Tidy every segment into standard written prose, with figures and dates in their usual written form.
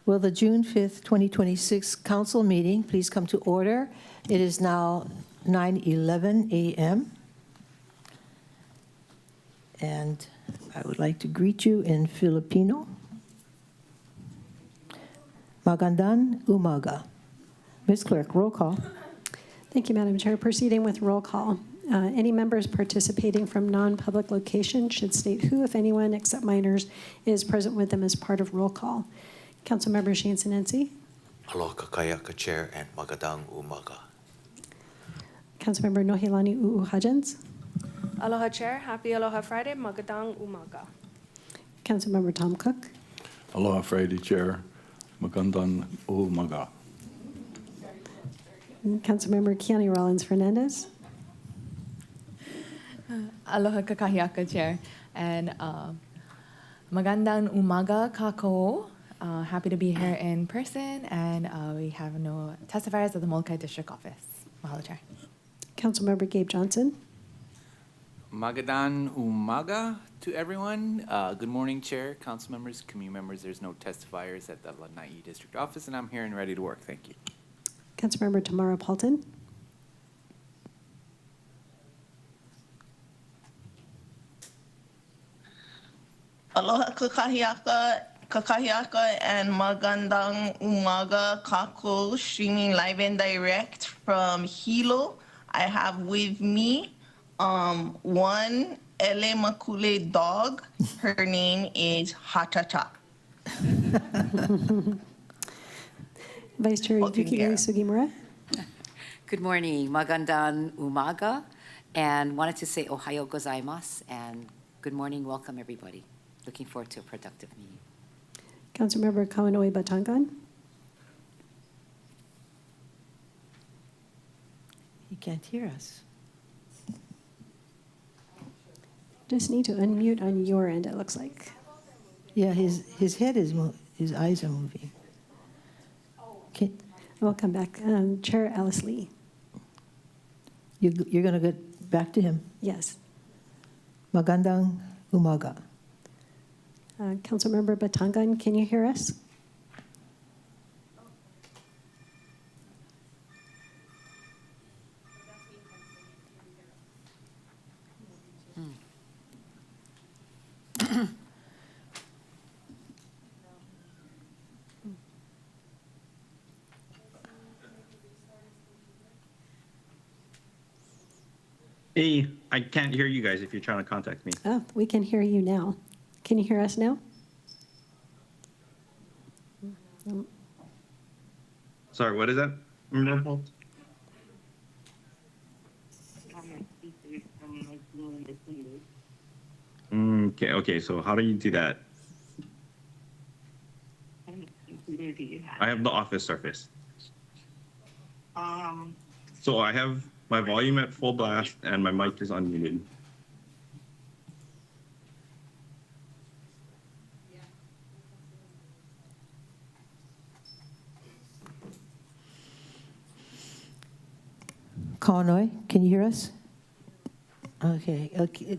Will the June 5th, 2026 council meeting please come to order? It is now 9:11 a.m. And I would like to greet you in Filipino. Magandang umaga. Ms. Clerk, roll call. Thank you, Madam Chair. Proceeding with roll call. Any members participating from non-public location should state who, if anyone, except minors, is present with them as part of roll call. Councilmember Shane-Sinensi. Aloha Kakayaka Chair and Magandang Umaga. Councilmember Nohilani Uuhajans. Aloha Chair, happy Aloha Friday, Magandang Umaga. Councilmember Tom Cook. Aloha Friday Chair, Magandang Umaga. Councilmember Kiani Rollins Fernandez. Aloha Kakahiaka Chair, and Magandang Umaga Kako. Happy to be here in person, and we have no testifiers at the Molokai District Office. Mahalo, Chair. Councilmember Gabe Johnson. Magadan umaga to everyone. Good morning, Chair, council members, community members. There's no testifiers at the Lanai District Office, and I'm here and ready to work. Thank you. Councilmember Tamara Paulton. Aloha kakahiaka and magandang umaga kako, streaming live and direct from Hilo. I have with me one Ele Makule dog. Her name is Hachacha. Vice Chair Yuki Sugimura. Good morning, magandang umaga, and wanted to say ohayo gozaimasu, and good morning, welcome everybody. Looking forward to a productive meeting. Councilmember Kawanoi Batangan. He can't hear us. Just need to unmute on your end, it looks like. Yeah, his head is his eyes are moving. Okay, We'll come back. Chair Alice Lee. you're going to get back to him. Yes. Magandang umaga. Councilmember Batangan, can you hear us? Hey, I can't hear you guys if you're trying to contact me. Oh, we can hear you now. Can you hear us now? Sorry, what is that? Okay, so how do you do that? I have the office surface. So I have my volume at full blast and my mic is unmuted. Kawanoi, can you hear us? Okay,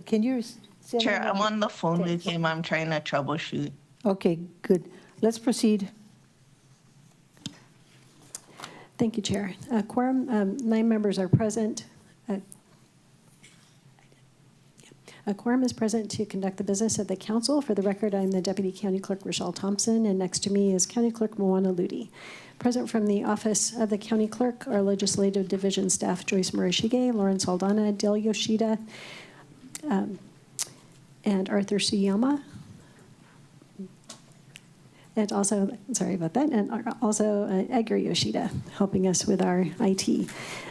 can you say Chair, I'm anything? on the phone with him. I'm trying to troubleshoot. Okay, good. Let's proceed. Thank you, Chair. Quorum, 9 members are present. A quorum is present to conduct the business of the council. For the record, I'm the Deputy County Clerk, Rochelle Thompson, and next to me is County Clerk Moana Ludi. Present from the Office of the County Clerk are Legislative Division staff Joyce Murashige, Lauren Saldana, Del Yoshida, and Arthur Suyama. And also, sorry about that, and also Edgar Yoshida helping us with our IT.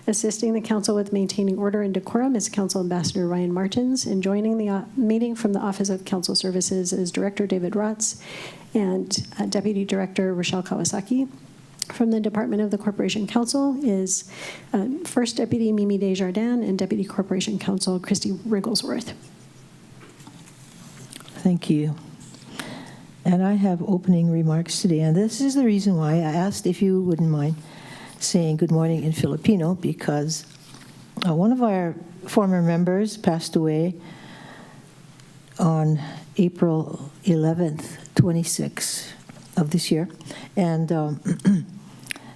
Assisting the council with maintaining order and decorum is Council Ambassador Ryan Martins, and joining the meeting from the Office of Council Services is Director David Rotz and Deputy Director Rochelle Kawasaki. From the Department of the Corporation Council is First Deputy Mimi Desjardins and Deputy Corporation Counsel Christy Rigglesworth. Thank you. And I have opening remarks today, and this is the reason why I asked if you wouldn't mind saying good morning in Filipino, because one of our former members passed away on April 11th, 26 of this year, and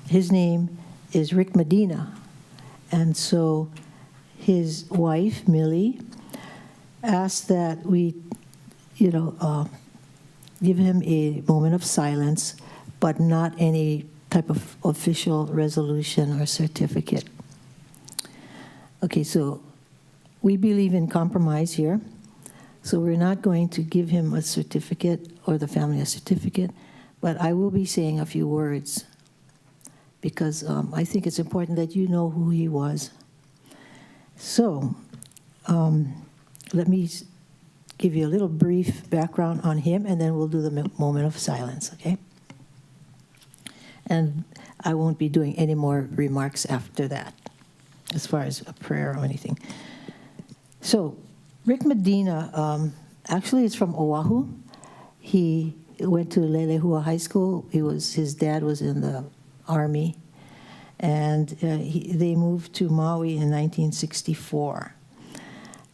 his name is Rick Medina. And so his wife, Millie, asked that we, give him a moment of silence, but not any type of official resolution or certificate. Okay, so we believe in compromise here. So we're not going to give him a certificate or the family a certificate, but I will be saying a few words because I think it's important that you know who he was. So let me give you a little brief background on him, and then we'll do the moment of silence, okay? And I won't be doing any more remarks after that, as far as a prayer or anything. So, Rick Medina actually is from Oahu. He went to Lelehua High School. His dad was in the Army, and they moved to Maui in 1964.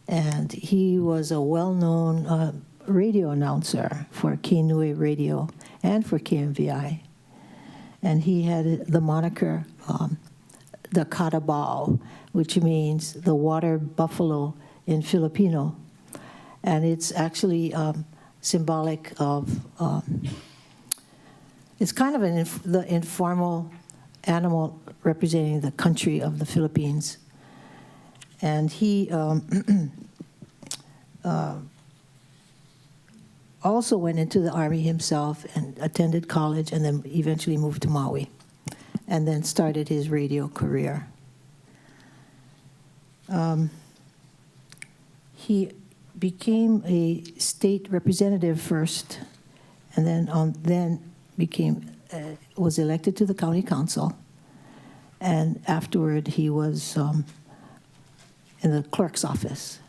And he was a well-known radio announcer for Kinui Radio and for KMVI. And he had the moniker, the Carabao, which means the water buffalo in Filipino. And it's actually symbolic of, it's kind of the informal animal representing the country of the Philippines. And he also went into the army himself and attended college and then eventually moved to Maui and then started his radio career. He became a state representative first and then was elected to the county council. And afterward, he was in the clerk's office.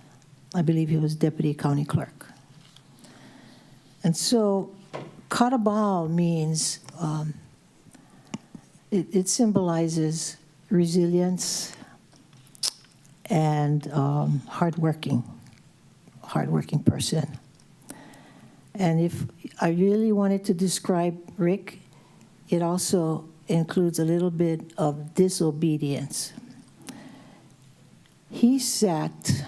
I believe he was deputy county clerk. And so Carabao means, it symbolizes resilience and hardworking person. And if I really wanted to describe Rick, it also includes a little bit of disobedience. He sat,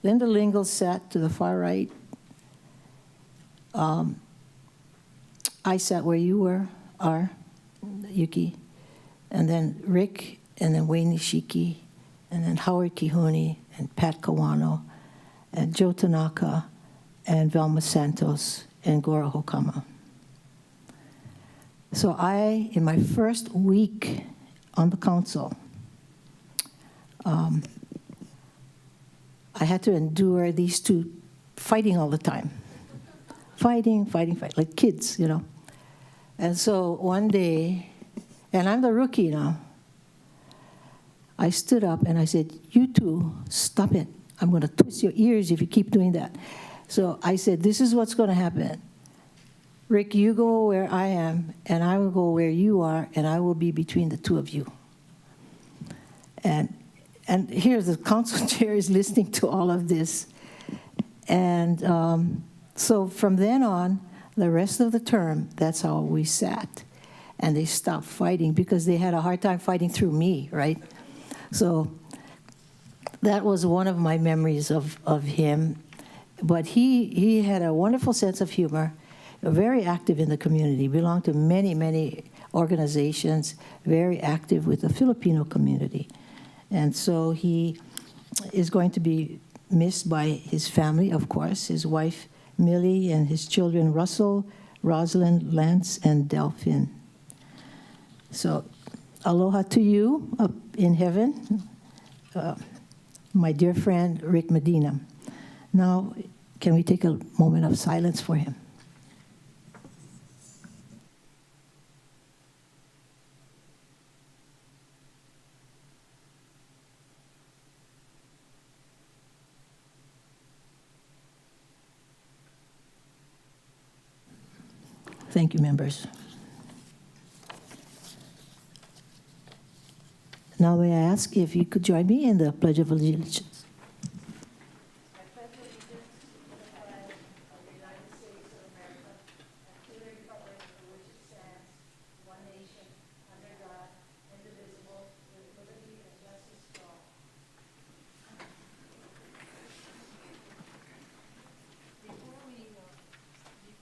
Linda Lingle sat to the far right. I sat where you are, Yuki, and then Rick, and then Wayne Nishiki, and then Howard Kihuni, and Pat Kawano, and Joe Tanaka, and Velma Santos, and Gora Hokama. So in my first week on the council, I had to endure these two fighting all the time. Fighting, like kids, you know. And so one day, and I'm the rookie now, I stood up and I said, "You two, stop it. I'm going to twist your ears if you keep doing that." So I said, "This is what's going to happen. Rick, you go where I am, and I will go where you are, and I will be between the two of you." And here the council chair is listening to all of this. And so from then on, the rest of the term, that's how we sat. And they stopped fighting because they had a hard time fighting through me, right? So that was one of my memories of him. But he had a wonderful sense of humor, very active in the community, belonged to many, many organizations, very active with the Filipino community. And so he is going to be missed by his family, of course, his wife, Millie, and his children, Russell, Rosalind, Lance, and Delphine. So aloha to you up in heaven, my dear friend, Rick Medina. Now, can we take a moment of silence for him? Thank you, members. Now may I ask if you could join me in the Pledge of Allegiance.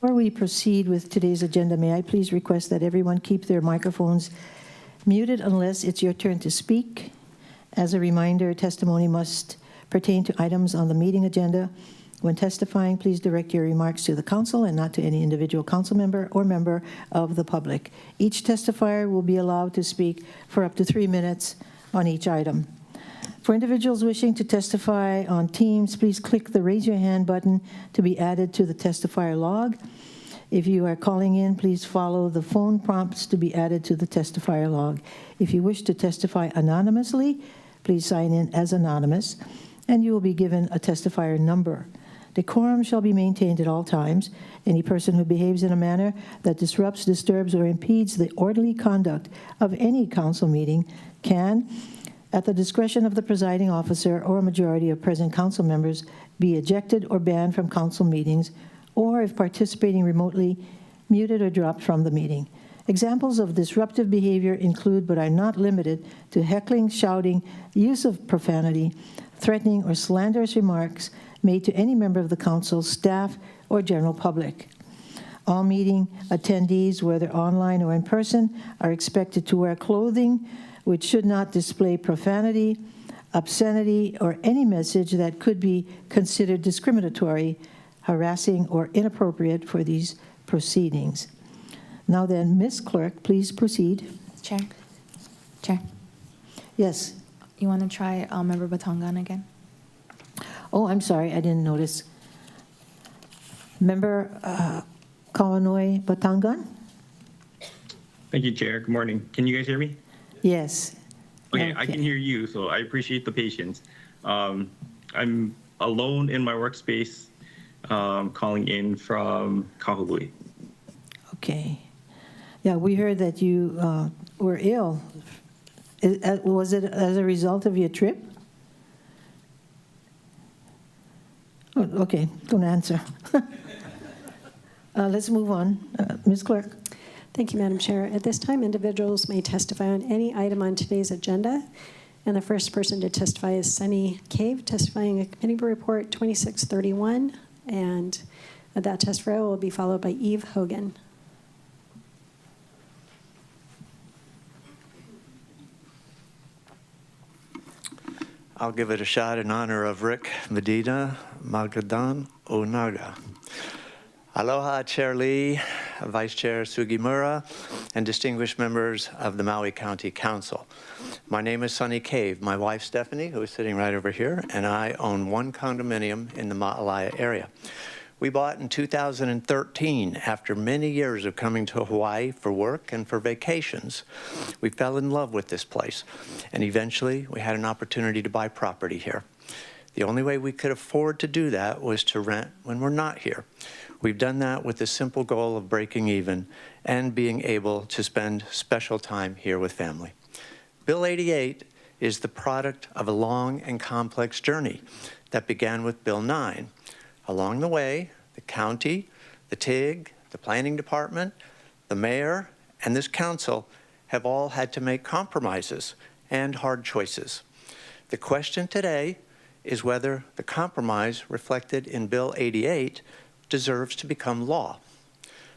Before we proceed with today's agenda, may I please request that everyone keep their microphones muted unless it's your turn to speak. As a reminder, testimony must pertain to items on the meeting agenda. When testifying, please direct your remarks to the council and not to any individual council member or member of the public. Each testifier will be allowed to speak for up to 3 minutes on each item. For individuals wishing to testify on Teams, please click the raise your hand button to be added to the testifier log. If you are calling in, please follow the phone prompts to be added to the testifier log. If you wish to testify anonymously, please sign in as anonymous, and you will be given a testifier number. Decorum shall be maintained at all times. Any person who behaves in a manner that disrupts, disturbs, or impedes the orderly conduct of any council meeting can at the discretion of the presiding officer or a majority of present council members, be ejected or banned from council meetings, or if participating remotely, muted or dropped from the meeting. Examples of disruptive behavior include, but are not limited to, heckling, shouting, use of profanity, threatening, or slanderous remarks made to any member of the council, staff, or general public. All meeting attendees, whether online or in person, are expected to wear clothing which should not display profanity, obscenity, or any message that could be considered discriminatory, harassing, or inappropriate for these proceedings. Now then, Ms. Clerk, please proceed. Chair. Chair. Yes. You want to try Member Batangan again? Oh, I'm sorry, I didn't notice. Member Kawanoi Batangan? Thank you, Chair. Good morning. Can you guys hear me? Yes. Okay, I can hear you, so I appreciate the patience. I'm alone in my workspace, calling in from Kahului. Okay. Yeah, we heard that you were ill. Was it as a result of your trip? Oh, okay, don't answer. Let's move on. Ms. Clerk. Thank you, Madam Chair. At this time, individuals may testify on any item on today's agenda. And the first person to testify is Sunny Cave, testifying at Committee Report 2631. And that testify will be followed by Eve Hogan. I'll give it a shot in honor of Rick Medina Magadan Onaga. Aloha, Chair Lee, Vice Chair Sugimura, and distinguished members of the Maui County Council. My name is Sunny Cave. My wife, Stephanie, who is sitting right over here, and I own one condominium in the Ma'alaya area. We bought in 2013 after many years of coming to Hawaii for work and for vacations. We fell in love with this place, and eventually we had an opportunity to buy property here. The only way we could afford to do that was to rent when we're not here. We've done that with the simple goal of breaking even and being able to spend special time here with family. Bill 88 is the product of a long and complex journey that began with Bill 9. Along the way, the county, the TIG, the planning department, the mayor, and this council have all had to make compromises and hard choices. The question today is whether the compromise reflected in Bill 88 deserves to become law.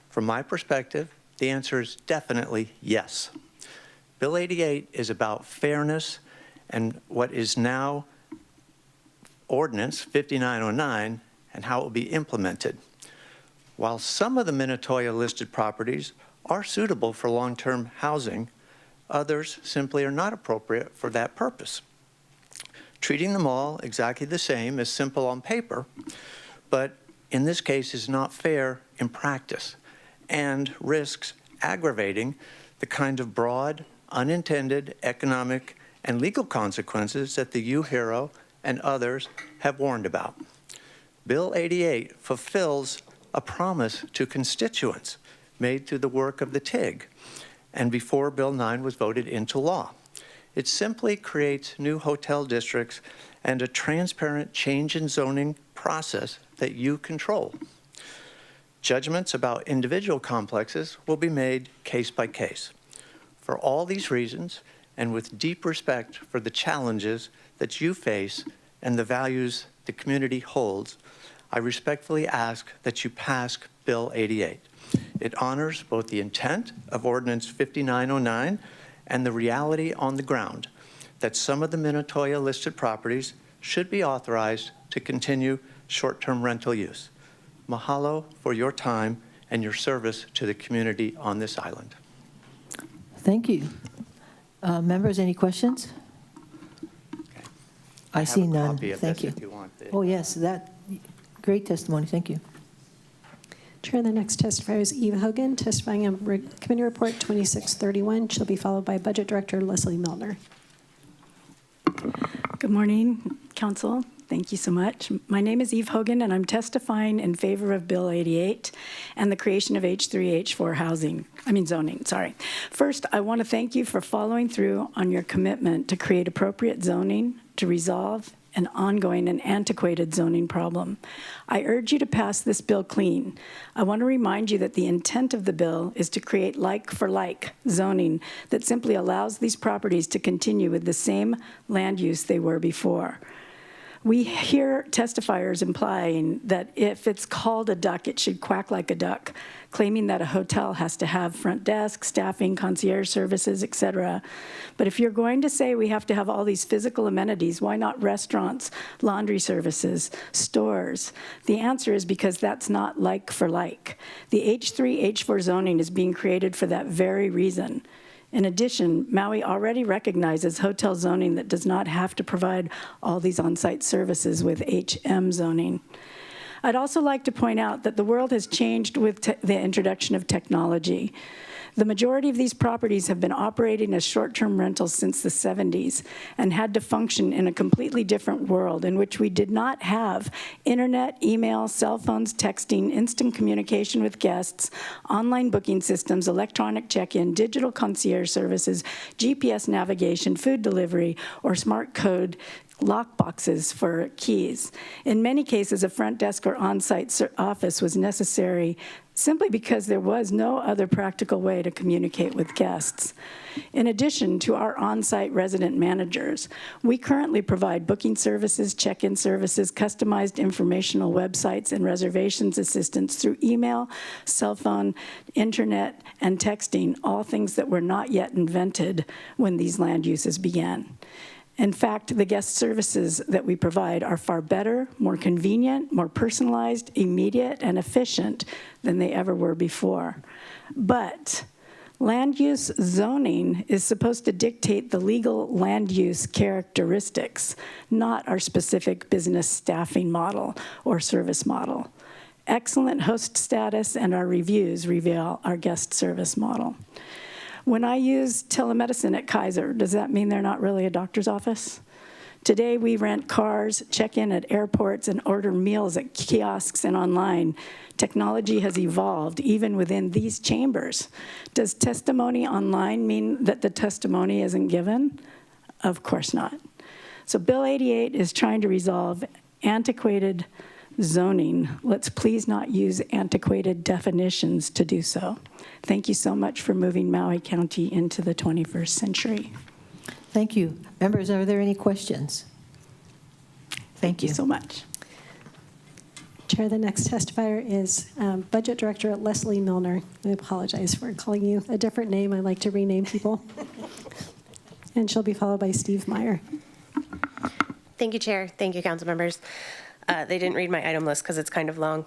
From my perspective, the answer is definitely yes. Bill 88 is about fairness and what is now Ordinance 5909 and how it will be implemented. While some of the Minatoya listed properties are suitable for long-term housing, others simply are not appropriate for that purpose. Treating them all exactly the same is simple on paper, but in this case is not fair in practice and risks aggravating the kind of broad, unintended economic and legal consequences that the UHERO and others have warned about. Bill 88 fulfills a promise to constituents made through the work of the TIG and before Bill 9 was voted into law. It simply creates new hotel districts and a transparent change in zoning process that you control. Judgments about individual complexes will be made case by case. For all these reasons, and with deep respect for the challenges that you face and the values the community holds, I respectfully ask that you pass Bill 88. It honors both the intent of Ordinance 5909 and the reality on the ground that some of the Minatoya listed properties should be authorized to continue short-term rental use. Mahalo for your time and your service to the community on this island. Thank you. Members, any questions? Okay. I see have a none. copy of Thank this you. if you want it. Oh, yes, that great testimony. Thank you. Chair, the next testifier is Eve Hogan, testifying on Committee Report 2631. She'll be followed by Budget Director Leslie Milner. Good morning, Council. Thank you so much. My name is Eve Hogan, and I'm testifying in favor of Bill 88 and the creation of H3H4 zoning. First, I want to thank you for following through on your commitment to create appropriate zoning to resolve an ongoing and antiquated zoning problem. I urge you to pass this bill clean. I want to remind you that the intent of the bill is to create like-for-like zoning that simply allows these properties to continue with the same land use they were before. We hear testifiers implying that if it's called a duck, it should quack like a duck, claiming that a hotel has to have front desk, staffing, concierge services, etc. But if you're going to say we have to have all these physical amenities, why not restaurants, laundry services, stores? The answer is because that's not like for like. The H3, H4 zoning is being created for that very reason. In addition, Maui already recognizes hotel zoning that does not have to provide all these on-site services with HM zoning. I'd also like to point out that the world has changed with the introduction of technology. The majority of these properties have been operating as short-term rentals since the 70s and had to function in a completely different world in which we did not have internet, email, cell phones, texting, instant communication with guests, online booking systems, electronic check-in, digital concierge services, GPS navigation, food delivery, or smart code lock boxes for keys. In many cases, a front desk or on-site office was necessary simply because there was no other practical way to communicate with guests. In addition to our on-site resident managers, we currently provide booking services, check-in services, customized informational websites, and reservations assistance through email, cell phone, internet, and texting, all things that were not yet invented when these land uses began. In fact, the guest services that we provide are far better, more convenient, more personalized, immediate, and efficient than they ever were before. But land use zoning is supposed to dictate the legal land use characteristics, not our specific business staffing model or service model. Excellent host status and our reviews reveal our guest service model. When I use telemedicine at Kaiser, does that mean they're not really a doctor's office? Today, we rent cars, check in at airports, and order meals at kiosks and online. Technology has evolved even within these chambers. Does testimony online mean that the testimony isn't given? Of course not. So Bill 88 is trying to resolve antiquated zoning. Let's please not use antiquated definitions to do so. Thank you so much for moving Maui County into the 21st century. Thank you. Members, are there any questions? Thank you so much. Chair, the next testifier is Budget Director Leslie Milner. I apologize for calling you a different name. I like to rename people. And she'll be followed by Steve Meyer. Thank you, Chair. Thank you, council members. They didn't read my item list because it's kind of long,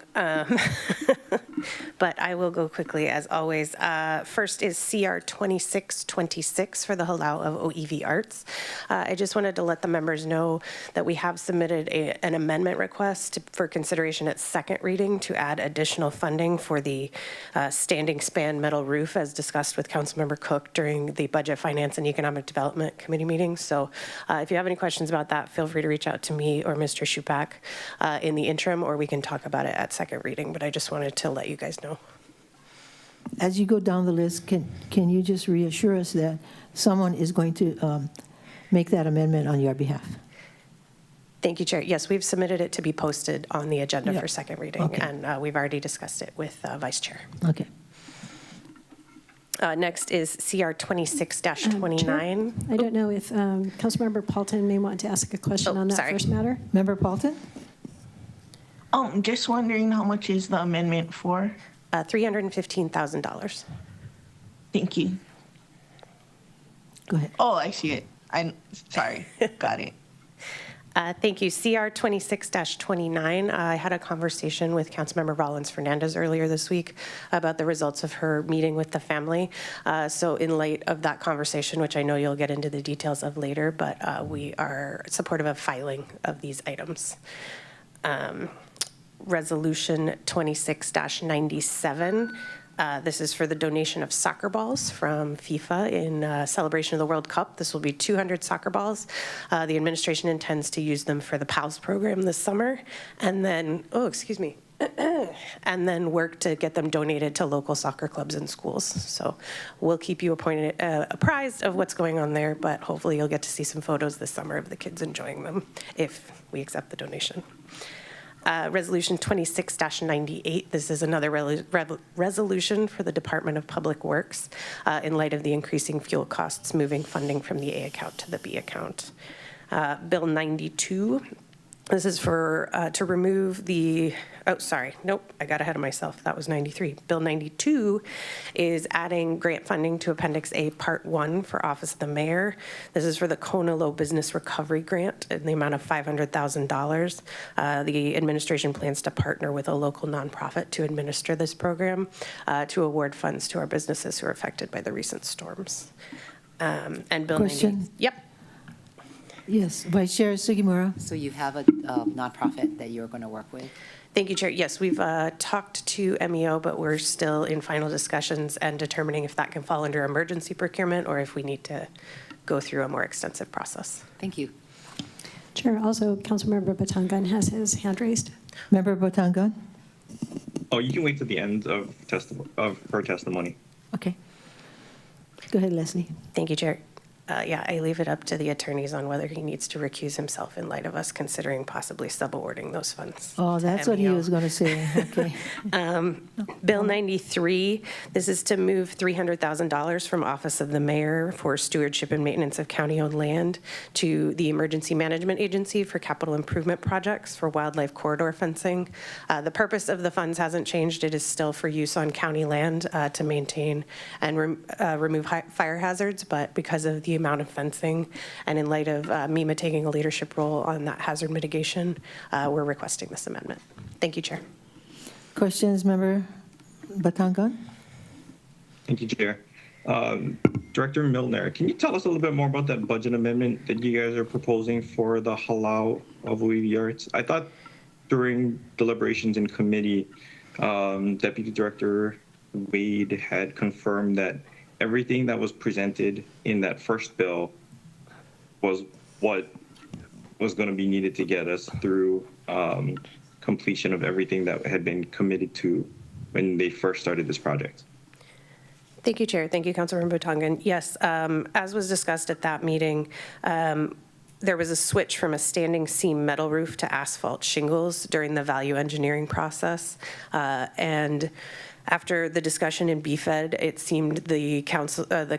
but I will go quickly as always. First is CR 2626 for the Halau of OEV Arts. I just wanted to let the members know that we have submitted an amendment request for consideration at second reading to add additional funding for the standing span metal roof as discussed with Councilmember Cook during the Budget, Finance, and Economic Development Committee meeting. So if you have any questions about that, feel free to reach out to me or Mr. Shupak in the interim, or we can talk about it at second reading, but I just wanted to let you guys know. As you go down the list, can you just reassure us that someone is going to make that amendment on your behalf? Thank you, Chair. Yes, we've submitted it to be posted on the agenda for second reading, okay. And we've already discussed it with Vice Chair. Okay. Next is CR 26-29. I don't know if Councilmember Paulton may want to ask a question on that first matter. Member Paulton? I'm just wondering how much is the amendment for? $315,000. Thank you. Go ahead. Oh, I see it. I'm sorry. Got it. Thank you. CR 26-29. I had a conversation with Councilmember Rollins Fernandez earlier this week about the results of her meeting with the family. So in light of that conversation, which I know you'll get into the details of later, but we are supportive of filing of these items. Resolution 26-97. This is for the donation of soccer balls from FIFA in celebration of the World Cup. This will be 200 soccer balls. The administration intends to use them for the PALS program this summer, and then, and then work to get them donated to local soccer clubs and schools. So we'll keep you apprised of what's going on there, but hopefully you'll get to see some photos this summer of the kids enjoying them if we accept the donation. Resolution 26-98, this is another resolution for the Department of Public Works in light of the increasing fuel costs, moving funding from the A account to the B account. Bill 92, this is for to remove the, I got ahead of myself. That was 93. Bill 92 is adding grant funding to Appendix A, Part 1 for Office of the Mayor. This is for the Kona Low Business Recovery Grant in the amount of $500,000. The administration plans to partner with a local nonprofit to administer this program to award funds to our businesses who are affected by the recent storms. And Bill 90. Yep. Yes, Vice Chair Sugimura. So you have a nonprofit that you're going to work with? Thank you, Chair. Yes, we've talked to MEO, but we're still in final discussions and determining if that can fall under emergency procurement or if we need to go through a more extensive process. Thank you. Chair, also Councilmember Batangan has his hand raised. Member Batangan? Oh, you can wait to the end of her testimony. Okay. Go ahead, Leslie. Thank you, Chair. Yeah, I leave it up to the attorneys on whether he needs to recuse himself in light of us considering possibly subawarding those funds. Oh, that's what he was going to say. Okay. Bill 93, this is to move $300,000 from Office of the Mayor for Stewardship and Maintenance of County-Owned Land to the Emergency Management Agency for capital improvement projects for wildlife corridor fencing. The purpose of the funds hasn't changed. It is still for use on county land to maintain and remove fire hazards, but because of the amount of fencing and in light of MEMA taking a leadership role on that hazard mitigation, we're requesting this amendment. Thank you, Chair. Questions, Member Batangan? Thank you, Chair. Director Milner, can you tell us a little bit more about that budget amendment that you guys are proposing for the Halau of OEV Arts? I thought during deliberations in committee, Deputy Director Wade had confirmed that everything that was presented in that first bill was what was going to be needed to get us through completion of everything that had been committed to when they first started this project. Thank you, Chair. Thank you, Councilmember Batangan. Yes, as was discussed at that meeting, there was a switch from a standing seam metal roof to asphalt shingles during the value engineering process. And after the discussion in BFED, it seemed the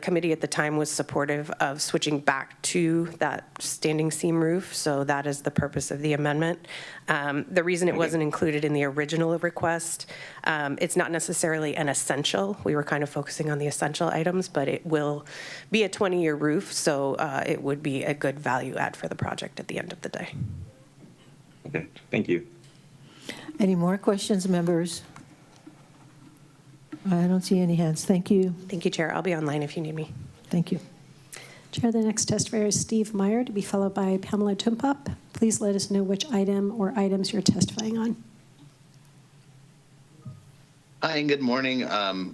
committee at the time was supportive of switching back to that standing seam roof. So that is the purpose of the amendment. The reason it wasn't included in the original request, it's not necessarily an essential. We were kind of focusing on the essential items, but it will be a 20-year roof. So it would be a good value add for the project at the end of the day. Okay, thank you. Any more questions, members? I don't see any hands. Thank you. Thank you, Chair. I'll be online if you need me. Thank you. Chair, the next testifier is Steve Meyer, to be followed by Pamela Tumpop. Please let us know which item or items you're testifying on. Hi, and good morning.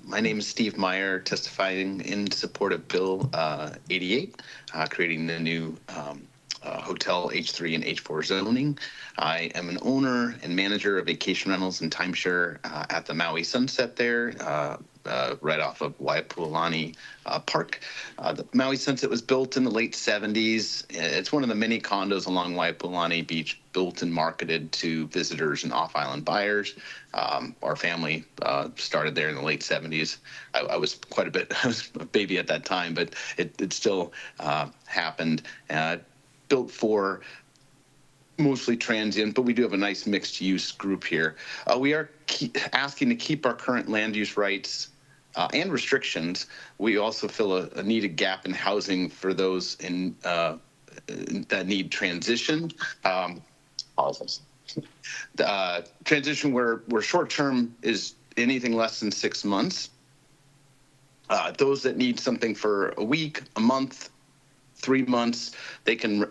My name is Steve Meyer, testifying in support of Bill 88, creating the new hotel H3 and H4 zoning. I am an owner and manager of vacation rentals and timeshare at the Maui Sunset there, right off of Waipualani Park. The Maui Sunset was built in the late 70s. It's one of the many condos along Waipualani Beach built and marketed to visitors and off-island buyers. Our family started there in the late 70s. I was quite a bit, I was a baby at that time, but it still happened. Built for mostly transient, but we do have a nice mixed use group here. We are asking to keep our current land use rights and restrictions. We also fill a needed gap in housing for those in that need transition. Transition where short term is anything less than 6 months. Those that need something for a week, a month, 3 months, they can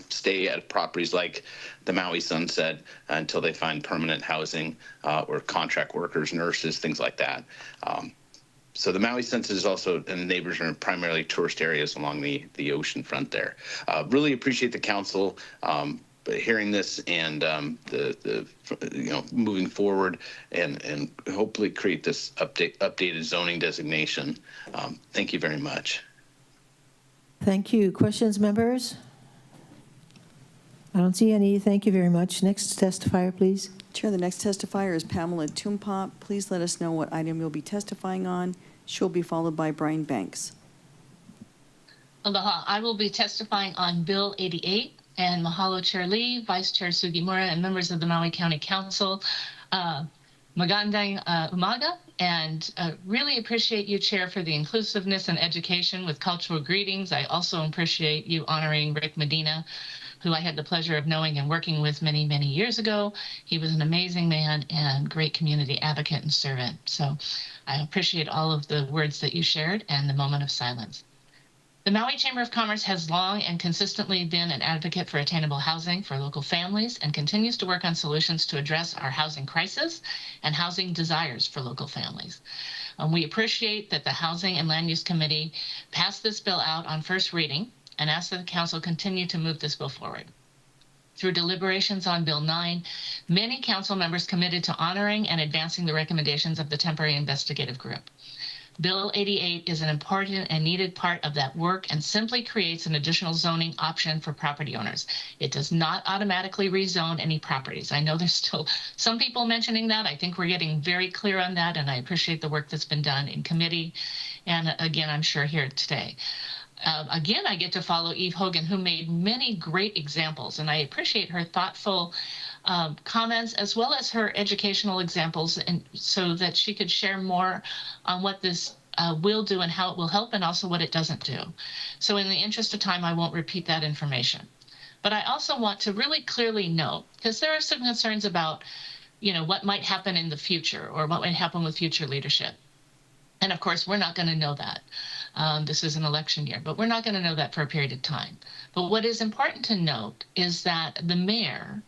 stay at properties like the Maui Sunset until they find permanent housing or contract workers, nurses, things like that. So the Maui Census is also, and the neighbors are in primarily tourist areas along the ocean front there. Really appreciate the council hearing this and the moving forward and hopefully create this updated zoning designation. Thank you very much. Thank you. Questions, members? I don't see any. Thank you very much. Next testifier, please. Chair, the next testifier is Pamela Tumpop. Please let us know what item you'll be testifying on. She'll be followed by Brian Banks. Aloha. I will be testifying on Bill 88, and mahalo Chair Lee, Vice Chair Sugimura, and members of the Maui County Council. Magandang umaga, and really appreciate you, Chair, for the inclusiveness and education with cultural greetings. I also appreciate you honoring Rick Medina, who I had the pleasure of knowing and working with many, many years ago. He was an amazing man and great community advocate and servant. So I appreciate all of the words that you shared and the moment of silence. The Maui Chamber of Commerce has long and consistently been an advocate for attainable housing for local families and continues to work on solutions to address our housing crisis and housing desires for local families. We appreciate that the Housing and Land Use Committee passed this bill out on first reading and ask that the Council continue to move this bill forward. Through deliberations on Bill 9, many Council members committed to honoring and advancing the recommendations of the Temporary Investigative Group. Bill 88 is an important and needed part of that work and simply creates an additional zoning option for property owners. It does not automatically rezone any properties. I know there's still some people mentioning that. I think we're getting very clear on that, and I appreciate the work that's been done in committee, and again, I'm sure here today. Again, I get to follow Eve Hogan, who made many great examples, and I appreciate her thoughtful comments as well as her educational examples, and so that she could share more on what this will do and how it will help, and also what it doesn't do. So in the interest of time, I won't repeat that information. But I also want to really clearly note, because there are some concerns about, what might happen in the future or what might happen with future leadership. And of course, we're not going to know that. This is an election year, but we're not going to know that for a period of time. But what is important to note is that the mayor,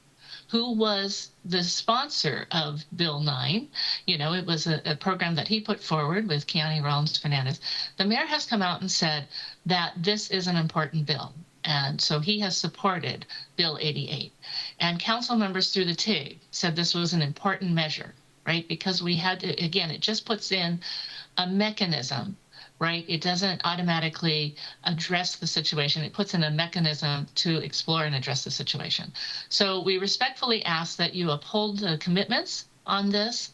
who was the sponsor of Bill 9, it was a program that he put forward with Keani Rollins Fernandez. The mayor has come out and said that this is an important bill. And so he has supported Bill 88. And council members through the TIG said this was an important measure, right? Because we had to, again, it just puts in a mechanism, right? It doesn't automatically address the situation. It puts in a mechanism to explore and address the situation. So we respectfully ask that you uphold the commitments on this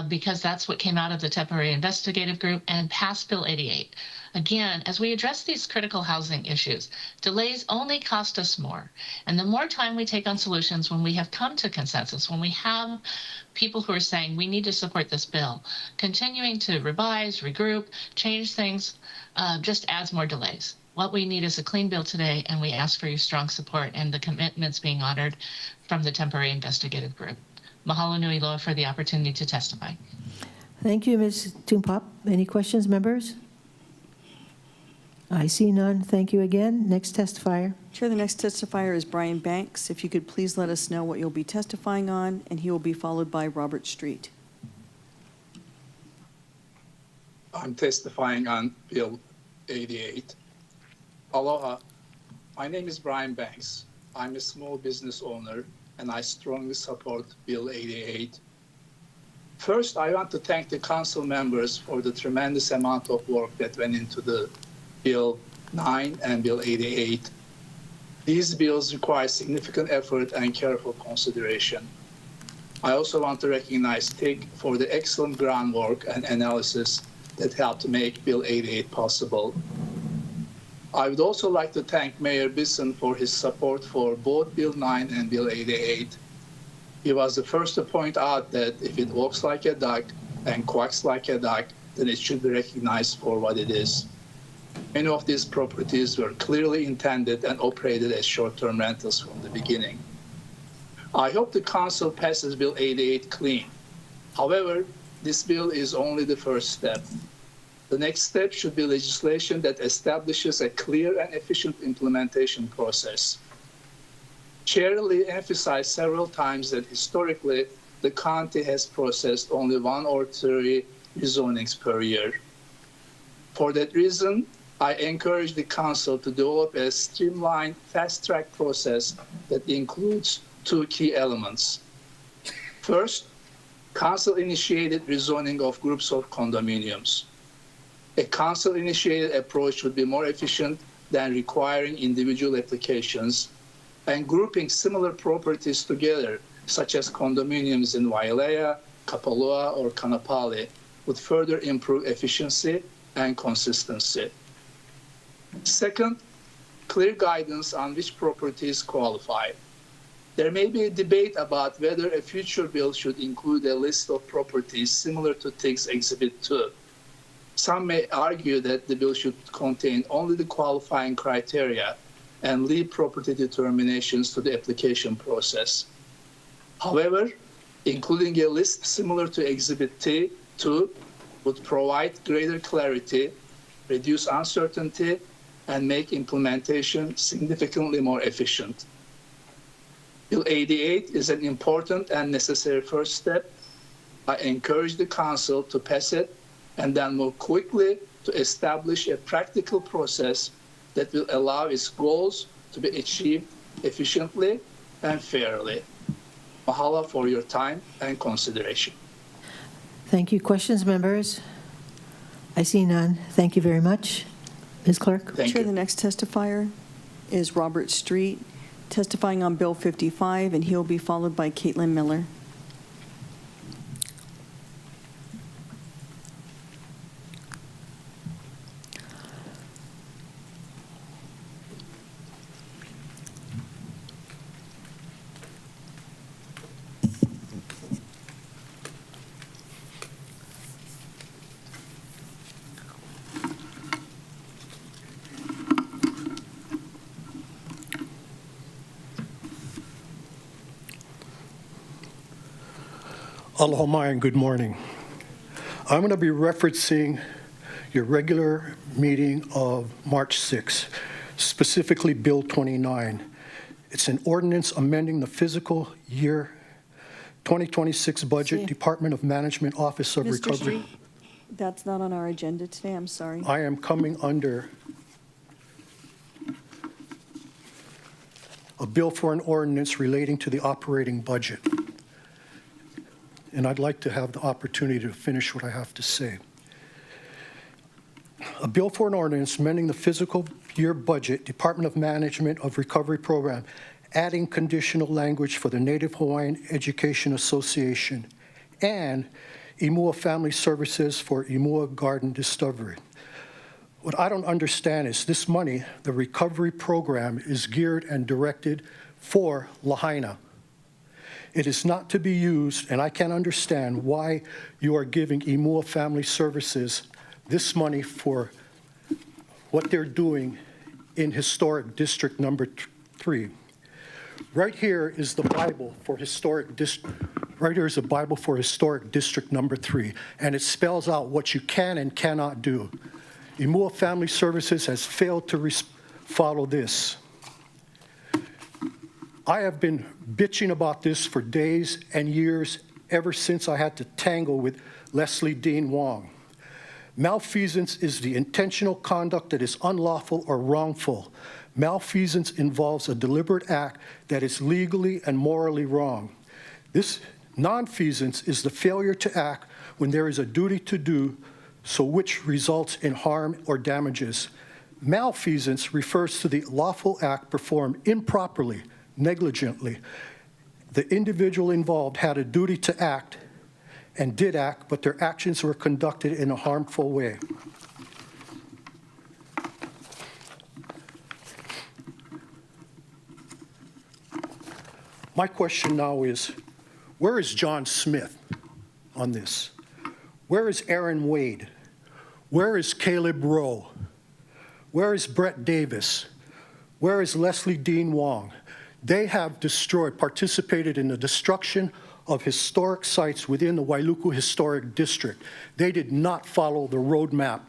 because that's what came out of the Temporary Investigative Group, and pass Bill 88. Again, as we address these critical housing issues, delays only cost us more. And the more time we take on solutions when we have come to consensus, when we have people who are saying we need to support this bill, continuing to revise, regroup, change things just adds more delays. What we need is a clean bill today, and we ask for your strong support and the commitments being honored from the Temporary Investigative Group. Mahalo nui loa for the opportunity to testify. Thank you, Ms. Tumpop. Any questions, members? I see none. Thank you again. Next testifier. Chair, the next testifier is Brian Banks. If you could please let us know what you'll be testifying on, and he will be followed by Robert Street. I'm testifying on Bill 88. Aloha. My name is Brian Banks. I'm a small business owner, and I strongly support Bill 88. First, I want to thank the council members for the tremendous amount of work that went into the Bill 9 and Bill 88. These bills require significant effort and careful consideration. I also want to recognize TIG for the excellent groundwork and analysis that helped make Bill 88 possible. I would also like to thank Mayor Bisson for his support for both Bill 9 and Bill 88. He was the first to point out that if it walks like a duck and quacks like a duck, then it should be recognized for what it is. Many of these properties were clearly intended and operated as short-term rentals from the beginning. I hope the council passes Bill 88 clean. However, this bill is only the first step. The next step should be legislation that establishes a clear and efficient implementation process. Chair Lee emphasized several times that historically, the county has processed only 1 or 3 rezonings per year. For that reason, I encourage the Council to develop a streamlined, fast-track process that includes two key elements. First, Council-initiated rezoning of groups of condominiums. A Council-initiated approach would be more efficient than requiring individual applications, and grouping similar properties together, such as condominiums in Wailea, Kapalua, or Kanapali, would further improve efficiency and consistency. Second, clear guidance on which properties qualify. There may be a debate about whether a future bill should include a list of properties similar to TIG's Exhibit 2. Some may argue that the bill should contain only the qualifying criteria and leave property determinations to the application process. However, including a list similar to Exhibit 2 would provide greater clarity, reduce uncertainty, and make implementation significantly more efficient. Bill 88 is an important and necessary first step. I encourage the Council to pass it and then move quickly to establish a practical process that will allow its goals to be achieved efficiently and fairly. Mahalo for your time and consideration. Thank you. Questions, members? I see none. Thank you very much. Ms. Clerk? Thank Chair, you. the next testifier is Robert Street, testifying on Bill 55, and he'll be followed by Caitlin Miller. Aloha mai and good morning. I'm going to be referencing your regular meeting of March 6, specifically Bill 29. It's an ordinance amending the fiscal year 2026 budget, Department of Management, Office of Mr. Recovery. Street, that's not on our agenda today, I'm sorry. I am coming under a bill for an ordinance relating to the operating budget. And I'd like to have the opportunity to finish what I have to say. A bill for an ordinance amending the fiscal year budget, Department of Management of Recovery Program, adding conditional language for the Native Hawaiian Education Association and Imua Family Services for Imua Garden Discovery. What I don't understand is this money, the recovery program, is geared and directed for Lahaina. It is not to be used, and I can't understand why you are giving Imua Family Services this money for what they're doing in Historic District Number 3. Right here is the Bible for Historic District. Right here is a Bible for Historic District Number 3, and it spells out what you can and cannot do. Imua Family Services has failed to follow this. I have been bitching about this for days and years, ever since I had to tangle with Leslie Dean Wong. Malfeasance is the intentional conduct that is unlawful or wrongful. Malfeasance involves a deliberate act that is legally and morally wrong. This nonfeasance is the failure to act when there is a duty to do so, which results in harm or damages. Malfeasance refers to the lawful act performed improperly, negligently. The individual involved had a duty to act and did act, but their actions were conducted in a harmful way. My question now is, where is John Smith on this? Where is Aaron Wade? Where is Caleb Rowe? Where is Brett Davis? Where is Leslie Dean Wong? They have participated in the destruction of historic sites within the Wailuku Historic District. They did not follow the roadmap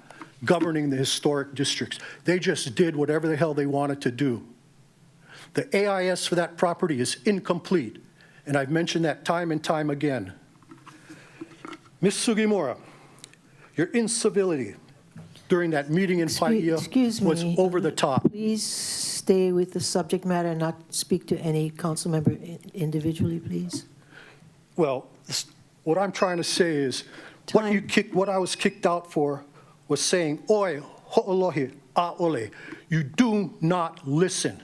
governing the historic districts. They just did whatever the hell they wanted to do. The AIS for that property is incomplete, and I've mentioned that time and time again. Ms. Sugimura, your incivility during that meeting in Paia Excuse me. was over the top. Please stay with the subject matter and not speak to any council member individually, please. Well, what I'm trying to say is, what I was kicked out for was saying, "Oi, ho'olohi, a'ole." You do not listen.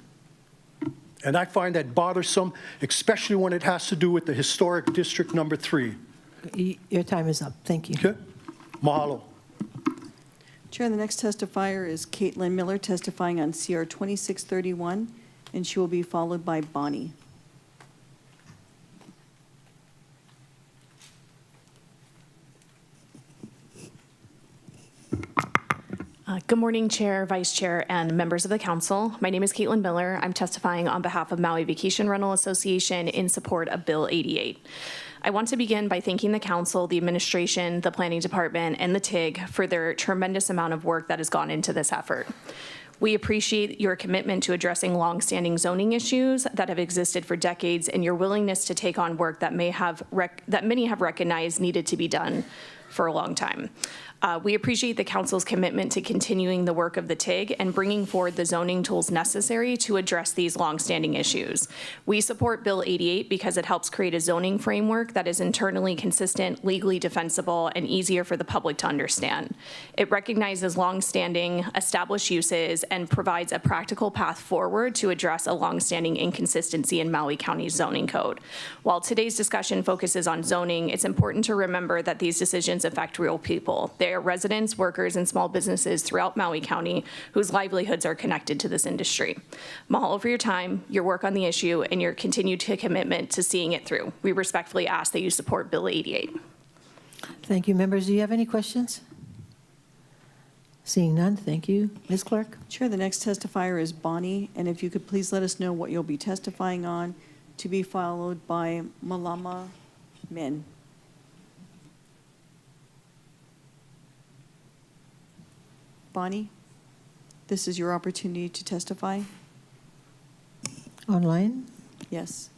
And I find that bothersome, especially when it has to do with the historic District Number 3. Your time is up. Thank you. Okay? Mahalo. Chair, the next testifier is Caitlin Miller testifying on CR 2631, and she will be followed by Bonnie. Good morning, Chair, Vice Chair, and members of the council. My name is Caitlin Miller. I'm testifying on behalf of Maui Vacation Rental Association in support of Bill 88. I want to begin by thanking the council, the administration, the planning department, and the TIG for their tremendous amount of work that has gone into this effort. We appreciate your commitment to addressing longstanding zoning issues that have existed for decades and your willingness to take on work that many have recognized needed to be done for a long time. We appreciate the council's commitment to continuing the work of the TIG and bringing forward the zoning tools necessary to address these longstanding issues. We support Bill 88 because it helps create a zoning framework that is internally consistent, legally defensible, and easier for the public to understand. It recognizes longstanding established uses and provides a practical path forward to address a longstanding inconsistency in Maui County's zoning code. While today's discussion focuses on zoning, it's important to remember that these decisions affect real people. They are residents, workers, and small businesses throughout Maui County whose livelihoods are connected to this industry. Mahalo for your time, your work on the issue, and your continued commitment to seeing it through. We respectfully ask that you support Bill 88. Thank you. Members, do you have any questions? Seeing none, thank you. Ms. Clark? Chair, the next testifier is Bonnie, and if you could please let us know what you'll be testifying on, to be followed by Malama Min. Bonnie, this is your opportunity to testify. Online? Yes.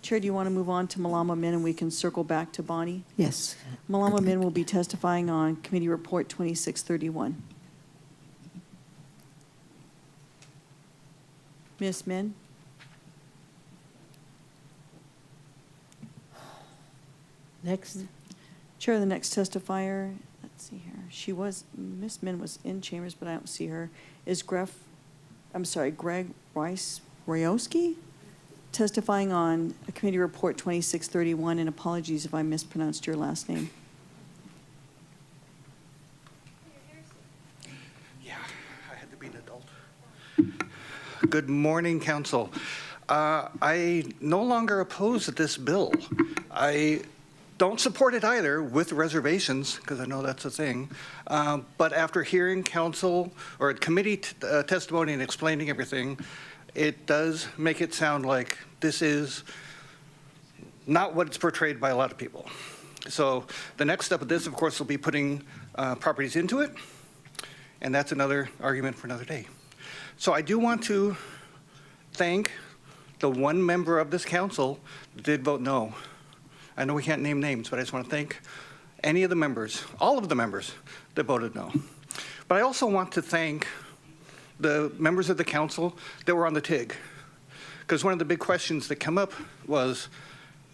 Chair, do you want to move on to Malama Min and we can circle back to Bonnie? Yes. Malama Min will be testifying on Committee Report 2631. Ms. Min? Next. Chair, the next testifier, let's see here. Ms. Min was in chambers, but I don't see her, is Greg Royowski, testifying on a Committee Report 2631, and apologies if I mispronounced your last name. I had to be an adult. Good morning, Council. I no longer oppose this bill. I don't support it either, with reservations, because I know that's a thing. But after hearing council or committee testimony and explaining everything, it does make it sound like this is not what it's portrayed by a lot of people. So the next step of this, of course, will be putting properties into it, and that's another argument for another day. So I do want to thank the one member of this council that did vote no. I know we can't name names, but I just want to thank any of the members, all of the members that voted no. But I also want to thank the members of the council that were on the TIG, because one of the big questions that come up was,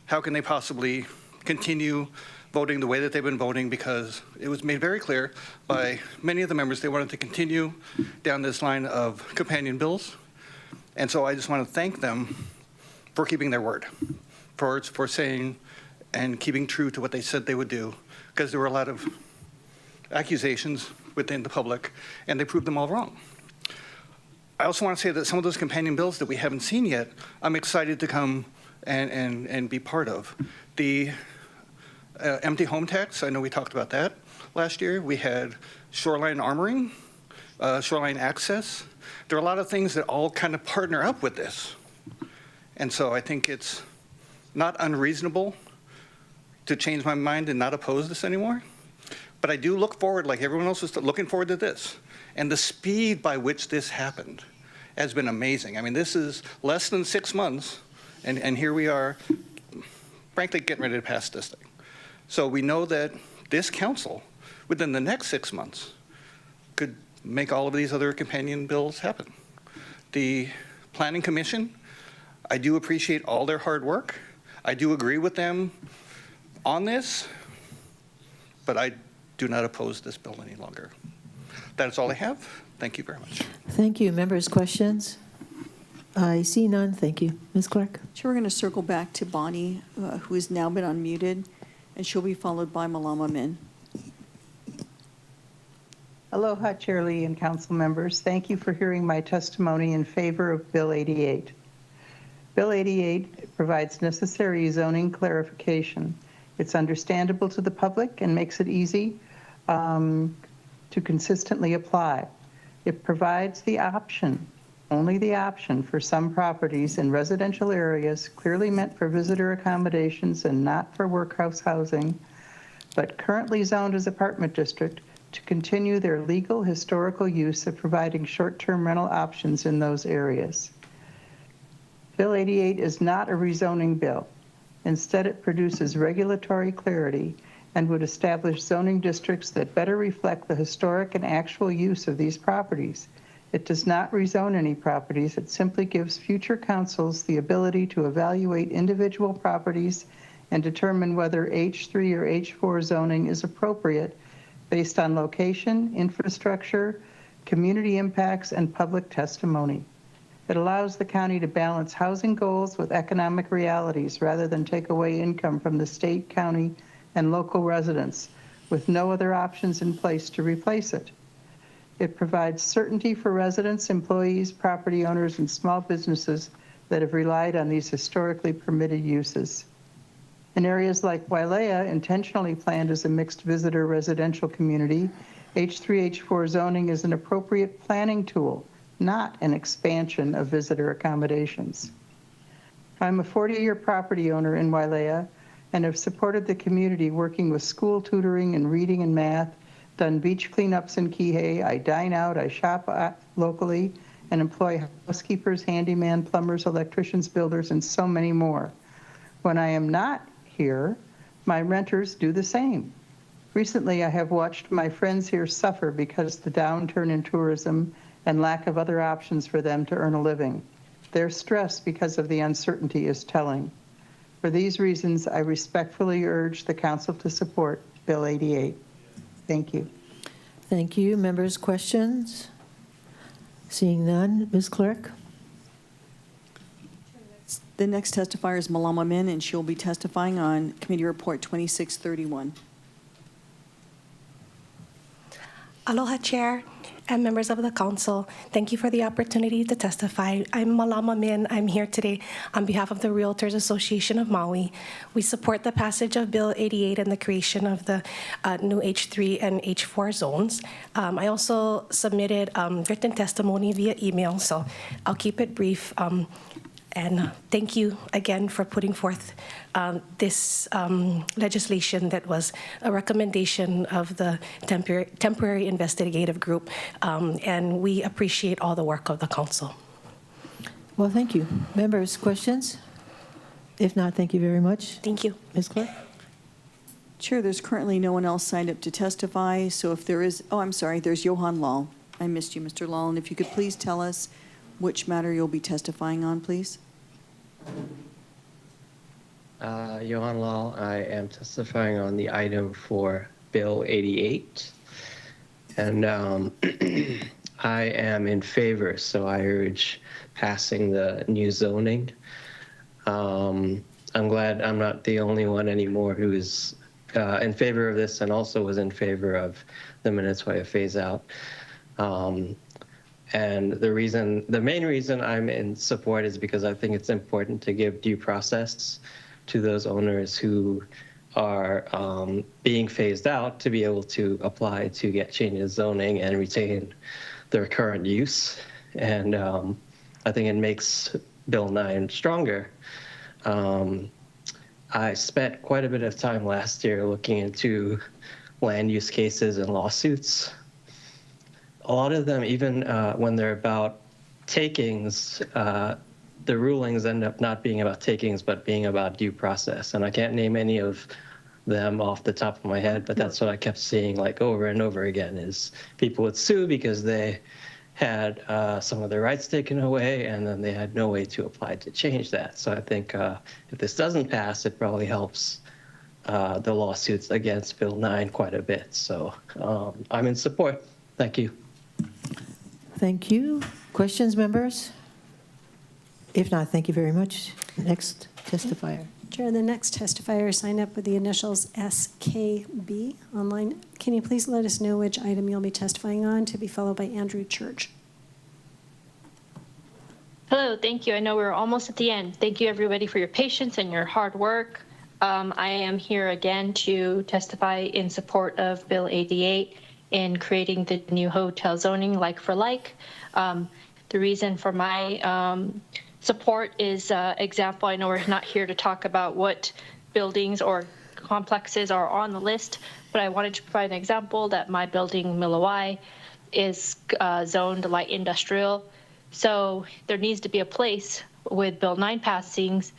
how can they possibly continue voting the way that they've been voting, because it was made very clear by many of the members they wanted to continue down this line of companion bills. And so I just want to thank them for keeping their word, for saying and keeping true to what they said they would do, because there were a lot of accusations within the public, and they proved them all wrong. I also want to say that some of those companion bills that we haven't seen yet, I'm excited to come and be part of. The empty home tax, I know we talked about that last year. We had shoreline armoring, shoreline access. There are a lot of things that all kind of partner up with this. And so I think it's not unreasonable to change my mind and not oppose this anymore. But I do look forward, like everyone else is looking forward to this. And the speed by which this happened has been amazing. I mean, this is less than 6 months, and here we are, frankly, getting ready to pass this thing. So we know that this council, within the next 6 months, could make all of these other companion bills happen. The Planning Commission, I do appreciate all their hard work. I do agree with them on this, but I do not oppose this bill any longer. That's all I have. Thank you very much. Thank you. Members, questions? I see none. Thank you. Ms. Clark? So we're going to circle back to Bonnie, who has now been unmuted, and she'll be followed by Malama Min. Aloha, Chair Lee and council members. Thank you for hearing my testimony in favor of Bill 88. Bill 88 provides necessary zoning clarification. It's understandable to the public and makes it easy to consistently apply. It provides the option, only the option, for some properties in residential areas clearly meant for visitor accommodations and not for workhouse housing, but currently zoned as apartment district, to continue their legal historical use of providing short-term rental options in those areas. Bill 88 is not a rezoning bill. Instead, it produces regulatory clarity and would establish zoning districts that better reflect the historic and actual use of these properties. It does not rezone any properties. It simply gives future councils the ability to evaluate individual properties and determine whether H3 or H4 zoning is appropriate based on location, infrastructure, community impacts, and public testimony. It allows the county to balance housing goals with economic realities rather than take away income from the state, county, and local residents with no other options in place to replace it. It provides certainty for residents, employees, property owners, and small businesses that have relied on these historically permitted uses. In areas like Wailea, intentionally planned as a mixed visitor residential community, H3, H4 zoning is an appropriate planning tool, not an expansion of visitor accommodations. I'm a 40-year property owner in Wailea and have supported the community working with school tutoring and reading and math, done beach cleanups in Kihei. I dine out, I shop locally, and employ housekeepers, handyman, plumbers, electricians, builders, and so many more. When I am not here, my renters do the same. Recently, I have watched my friends here suffer because of the downturn in tourism and lack of other options for them to earn a living. Their stress because of the uncertainty is telling. For these reasons, I respectfully urge the council to support Bill 88. Thank you. Thank you. Members, questions? Seeing none. Ms. Clerk? The next testifier is Malama Min, and she'll be testifying on Committee Report 2631. Aloha, Chair and members of the council. Thank you for the opportunity to testify. I'm Malama Min. I'm here today on behalf of the Realtors Association of Maui. We support the passage of Bill 88 and the creation of the new H3 and H4 zones. I also submitted written testimony via email, so I'll keep it brief. And thank you again for putting forth this legislation that was a recommendation of the temporary investigative group, and we appreciate all the work of the council. Well, thank you. Members, questions? If not, thank you very much. Thank you. Ms. Clark? Chair, there's currently no one else signed up to testify, so if there is, oh, I'm sorry, there's Johan Lal. I missed you, Mr. Lal, and if you could please tell us which matter you'll be testifying on, please. Johan Lal, I am testifying on the item for Bill 88. And I am in favor, so I urge passing the new zoning. I'm glad I'm not the only one anymore who is in favor of this and also was in favor of the Minnesota phase out. And the main reason I'm in support is because I think it's important to give due process to those owners who are being phased out to be able to apply to get changes in zoning and retain their current use. And I think it makes Bill 9 stronger. I spent quite a bit of time last year looking into land use cases and lawsuits. A lot of them, even when they're about takings, the rulings end up not being about takings, but being about due process. And I can't name any of them off the top of my head, but that's what I kept seeing like over and over again is people would sue because they had some of their rights taken away, and then they had no way to apply to change that. So I think if this doesn't pass, it probably helps the lawsuits against Bill 9 quite a bit. So I'm in support. Thank you. Thank you. Questions, members? If not, thank you very much. Next testifier. Chair, the next testifier signed up with the initials SKB online. Can you please let us know which item you'll be testifying on, to be followed by Andrew Church? Hello, thank you. I know we're almost at the end. Thank you, everybody, for your patience and your hard work. I am here again to testify in support of Bill 88 in creating the new hotel zoning like for like. The reason for my support is example. I know we're not here to talk about what buildings or complexes are on the list, but I wanted to provide an example that my building, Maui, is zoned light industrial. So there needs to be a place with Bill 9 passings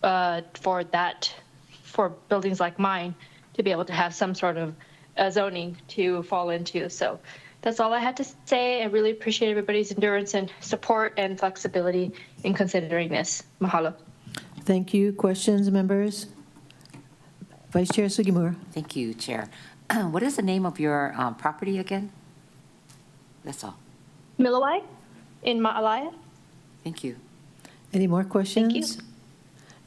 for buildings like mine to be able to have some sort of zoning to fall into. So that's all I had to say. I really appreciate everybody's endurance and support and flexibility in considering this. Mahalo. Thank you. Questions, members? Vice Chair Sugimura. Thank you, Chair. What is the name of your property again? That's all. Milawai in Ma'alaya. Thank you. Any more questions? Thank you.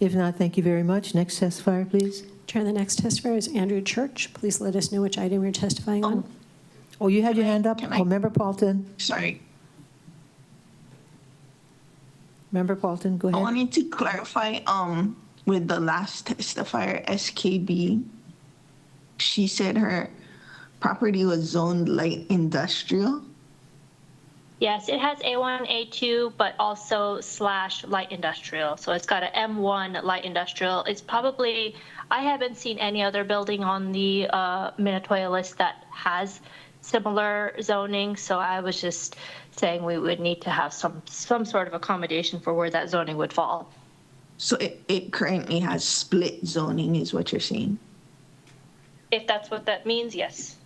If not, thank you very much. Next testifier, please. Chair, the next testifier is Andrew Church. Please let us know which item you're testifying on. Oh, you had your hand up? Oh, Member Paulton. Sorry. Member Paulton, go I ahead. wanted to clarify with the last testifier, SKB. She said her property was zoned light industrial. Yes, it has A1, A2, but also / light industrial. So it's got an M1 light industrial. It's probably, I haven't seen any other building on the Minatoya list that has similar zoning. So I was just saying we would need to have some sort of accommodation for where that zoning would fall. So it currently has split zoning is what you're saying? If that's what that means, yes.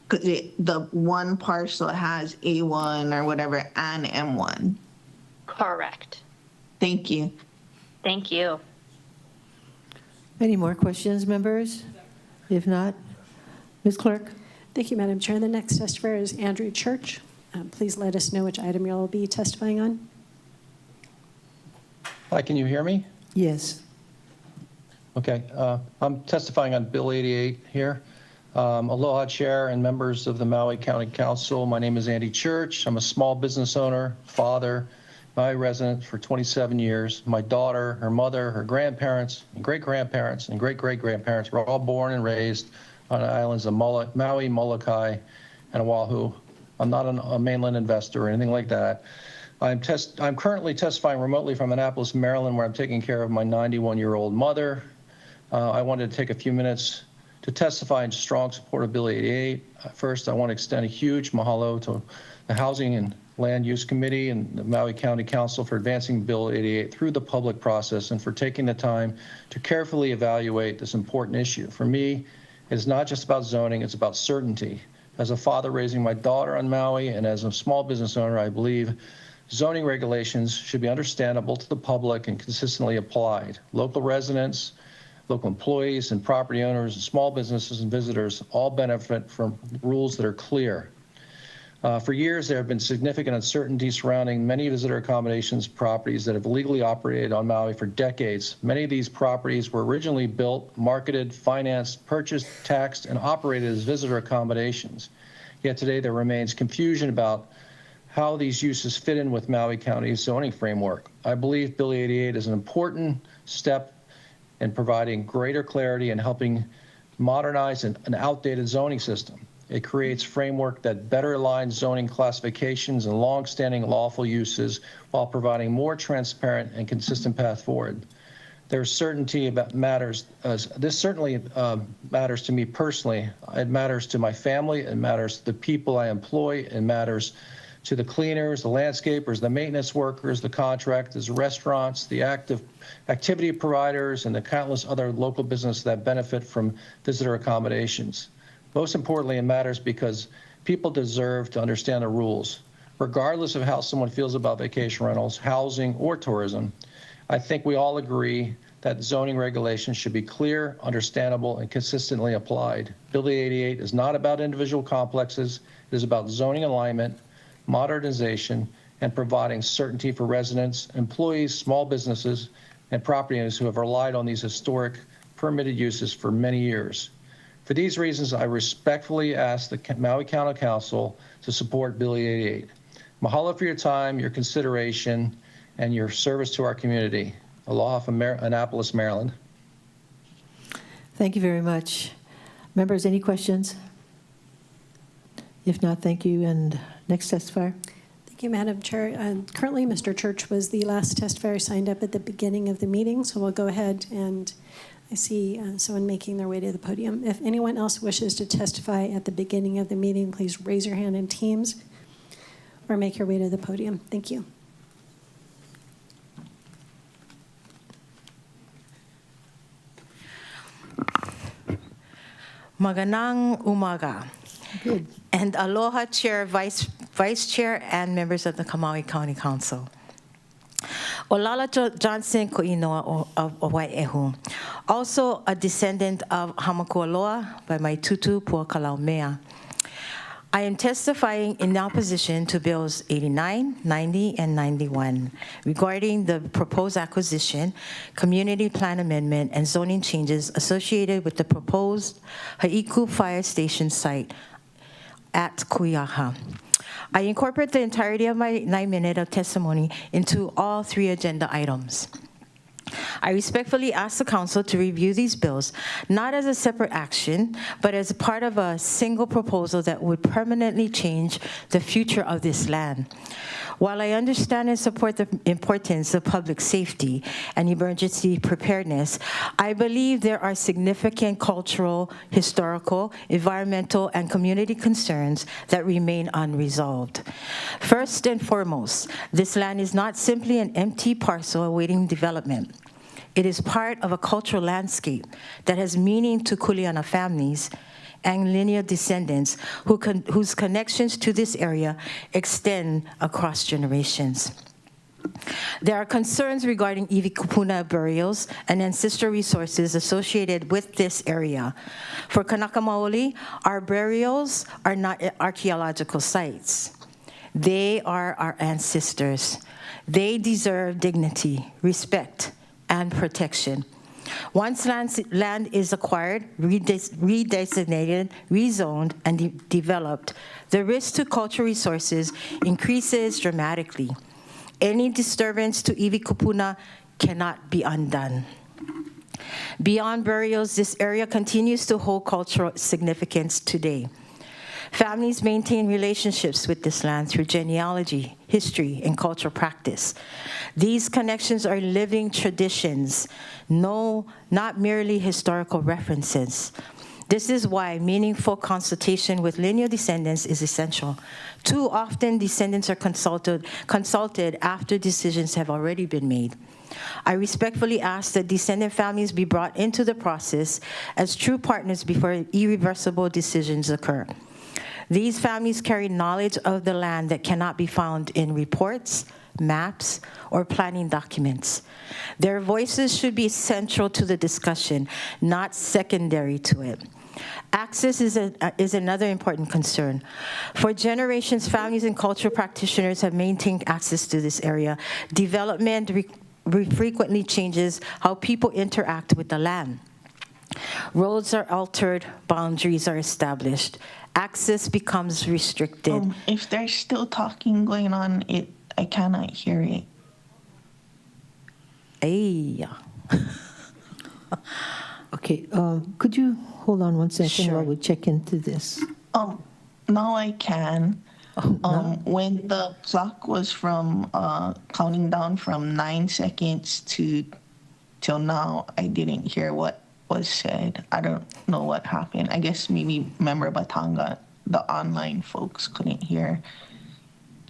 Because the one parcel has A1 or whatever and M1. Correct. Thank you. Thank you. Any more questions, members? If not, Ms. Clerk. Thank you, Madam Chair. The next testifier is Andrew Church. Please let us know which item you'll be testifying on. Hi, can you hear me? Yes. Okay, I'm testifying on Bill 88 here. Aloha, Chair and members of the Maui County Council. My name is Andy Church. I'm a small business owner, father, Maui resident for 27 years. My daughter, her mother, her grandparents, and great-grandparents, and great-great-grandparents were all born and raised on the islands of Maui, Molokai, and Oahu. I'm not a mainland investor or anything like that. I'm currently testifying remotely from Annapolis, Maryland, where I'm taking care of my 91-year-old mother. I wanted to take a few minutes to testify in strong support of Bill 88. First, I want to extend a huge mahalo to the Housing and Land Use Committee and the Maui County Council for advancing Bill 88 through the public process and for taking the time to carefully evaluate this important issue. For me, it's not just about zoning, it's about certainty. As a father raising my daughter on Maui and as a small business owner, I believe zoning regulations should be understandable to the public and consistently applied. Local residents, local employees and property owners and small businesses and visitors all benefit from rules that are clear. For years, there have been significant uncertainty surrounding many visitor accommodations properties that have legally operated on Maui for decades. Many of these properties were originally built, marketed, financed, purchased, taxed, and operated as visitor accommodations. Yet today, there remains confusion about how these uses fit in with Maui County's zoning framework. I believe Bill 88 is an important step in providing greater clarity and helping modernize an outdated zoning system. It creates framework that better aligns zoning classifications and longstanding lawful uses while providing more transparent and consistent path forward. There's certainty about matters. This certainly matters to me personally. It matters to my family. It matters to the people I employ. It matters to the cleaners, the landscapers, the maintenance workers, the contractors, the restaurants, the activity providers, and the countless other local businesses that benefit from visitor accommodations. Most importantly, it matters because people deserve to understand the rules. Regardless of how someone feels about vacation rentals, housing, or tourism, I think we all agree that zoning regulations should be clear, understandable, and consistently applied. Bill 88 is not about individual complexes. It is about zoning alignment, modernization, and providing certainty for residents, employees, small businesses, and property owners who have relied on these historic permitted uses for many years. For these reasons, I respectfully ask the Maui County Council to support Bill 88. Mahalo for your time, your consideration, and your service to our community. Aloha from Annapolis, Maryland. Thank you very much. Members, any questions? If not, thank you. And next testifier. Thank you, Madam Chair. Currently, Mr. Church was the last testifier signed up at the beginning of the meeting, so we'll go ahead and I see someone making their way to the podium. If anyone else wishes to testify at the beginning of the meeting, please raise your hand in Teams or make your way to the podium. Thank you. Maganang umaga. Good. And aloha, Chair, Vice Chair, and members of the Maui County Council. Olala Johnson Ko'inoa of Wai'ehu, also a descendant of Hamakualoa by my tutu Puakalaumea. I am testifying in opposition to Bills 89, 90, and 91 regarding the proposed acquisition, community plan amendment, and zoning changes associated with the proposed Ha'iku Fire Station site at Kuiaha. I incorporate the entirety of my 9-minute of testimony into all 3 agenda items. I respectfully ask the Council to review these bills, not as a separate action, but as part of a single proposal that would permanently change the future of this land. While I understand and support the importance of public safety and emergency preparedness, I believe there are significant cultural, historical, environmental, and community concerns that remain unresolved. First and foremost, this land is not simply an empty parcel awaiting development. It is part of a cultural landscape that has meaning to Kuleana families and lineal descendants whose connections to this area extend across generations. There are concerns regarding iwi kupuna burials and ancestral resources associated with this area. For Kanaka Maoli, our burials are not archaeological sites. They are our ancestors. They deserve dignity, respect, and protection. Once land is acquired, redesignated, rezoned, and developed, the risk to cultural resources increases dramatically. Any disturbance to iwi kupuna cannot be undone. Beyond burials, this area continues to hold cultural significance today. Families maintain relationships with this land through genealogy, history, and cultural practice. These connections are living traditions, not merely historical references. This is why meaningful consultation with lineal descendants is essential. Too often, descendants are consulted after decisions have already been made. I respectfully ask that descendant families be brought into the process as true partners before irreversible decisions occur. These families carry knowledge of the land that cannot be found in reports, maps, or planning documents. Their voices should be central to the discussion, not secondary to it. Access is another important concern. For generations, families and cultural practitioners have maintained access to this area. Development frequently changes how people interact with the land. Roads are altered, boundaries are established. Access becomes restricted. If there's still talking going on, I cannot hear it. Hey. Okay, could you hold on one second while we check into this? Now I can. When the clock was from counting down from 9 seconds till now, I didn't hear what was said. I don't know what happened. I guess maybe Member Batanga, the online folks, couldn't hear.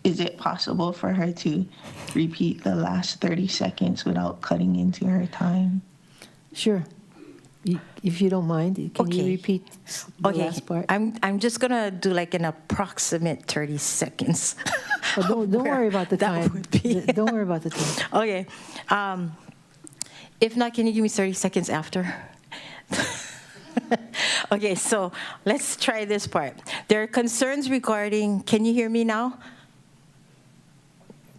is it possible for her to repeat the last 30 seconds without cutting into her time? Sure. If you don't mind, can you repeat the last part? I'm just going to do like an approximate 30 seconds. Oh, don't worry about the that time. would be. Don't worry about the time. Okay. If not, can you give me 30 seconds after? Okay, so let's try this part. There are concerns regarding, can you hear me now?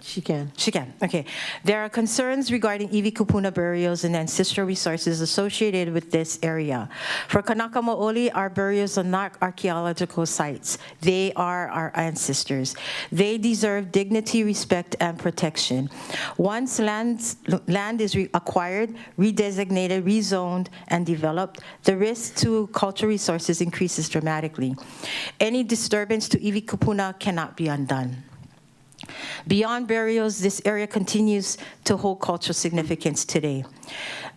She can. She can, okay. There are concerns regarding iwi kupuna burials and ancestral resources associated with this area. For Kanaka Maoli, our burials are not archaeological sites. They are our ancestors. They deserve dignity, respect, and protection. Once land is acquired, redesignated, rezoned, and developed, the risk to cultural resources increases dramatically. Any disturbance to iwi kupuna cannot be undone. Beyond burials, this area continues to hold cultural significance today.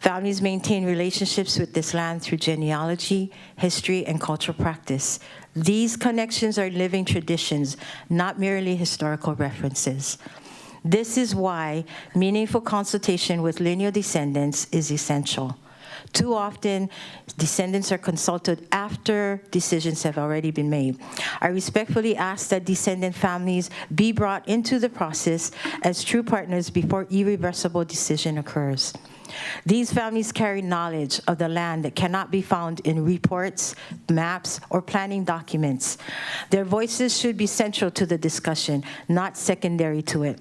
Families maintain relationships with this land through genealogy, history, and cultural practice. These connections are living traditions, not merely historical references. This is why meaningful consultation with lineal descendants is essential. Too often, descendants are consulted after decisions have already been made. I respectfully ask that descendant families be brought into the process as true partners before irreversible decision occurs. These families carry knowledge of the land that cannot be found in reports, maps, or planning documents. Their voices should be central to the discussion, not secondary to it.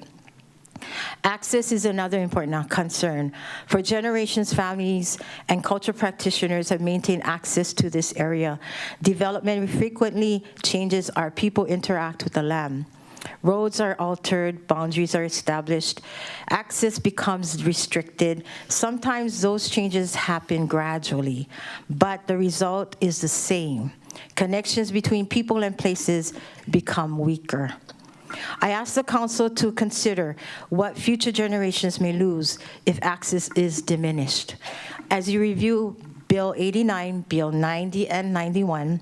Access is another important concern. For generations, families and cultural practitioners have maintained access to this area. Development frequently changes how people interact with the land. Roads are altered, boundaries are established, access becomes restricted. Sometimes those changes happen gradually, but the result is the same. Connections between people and places become weaker. I ask the Council to consider what future generations may lose if access is diminished. As you review Bill 89, Bill 90, and 91,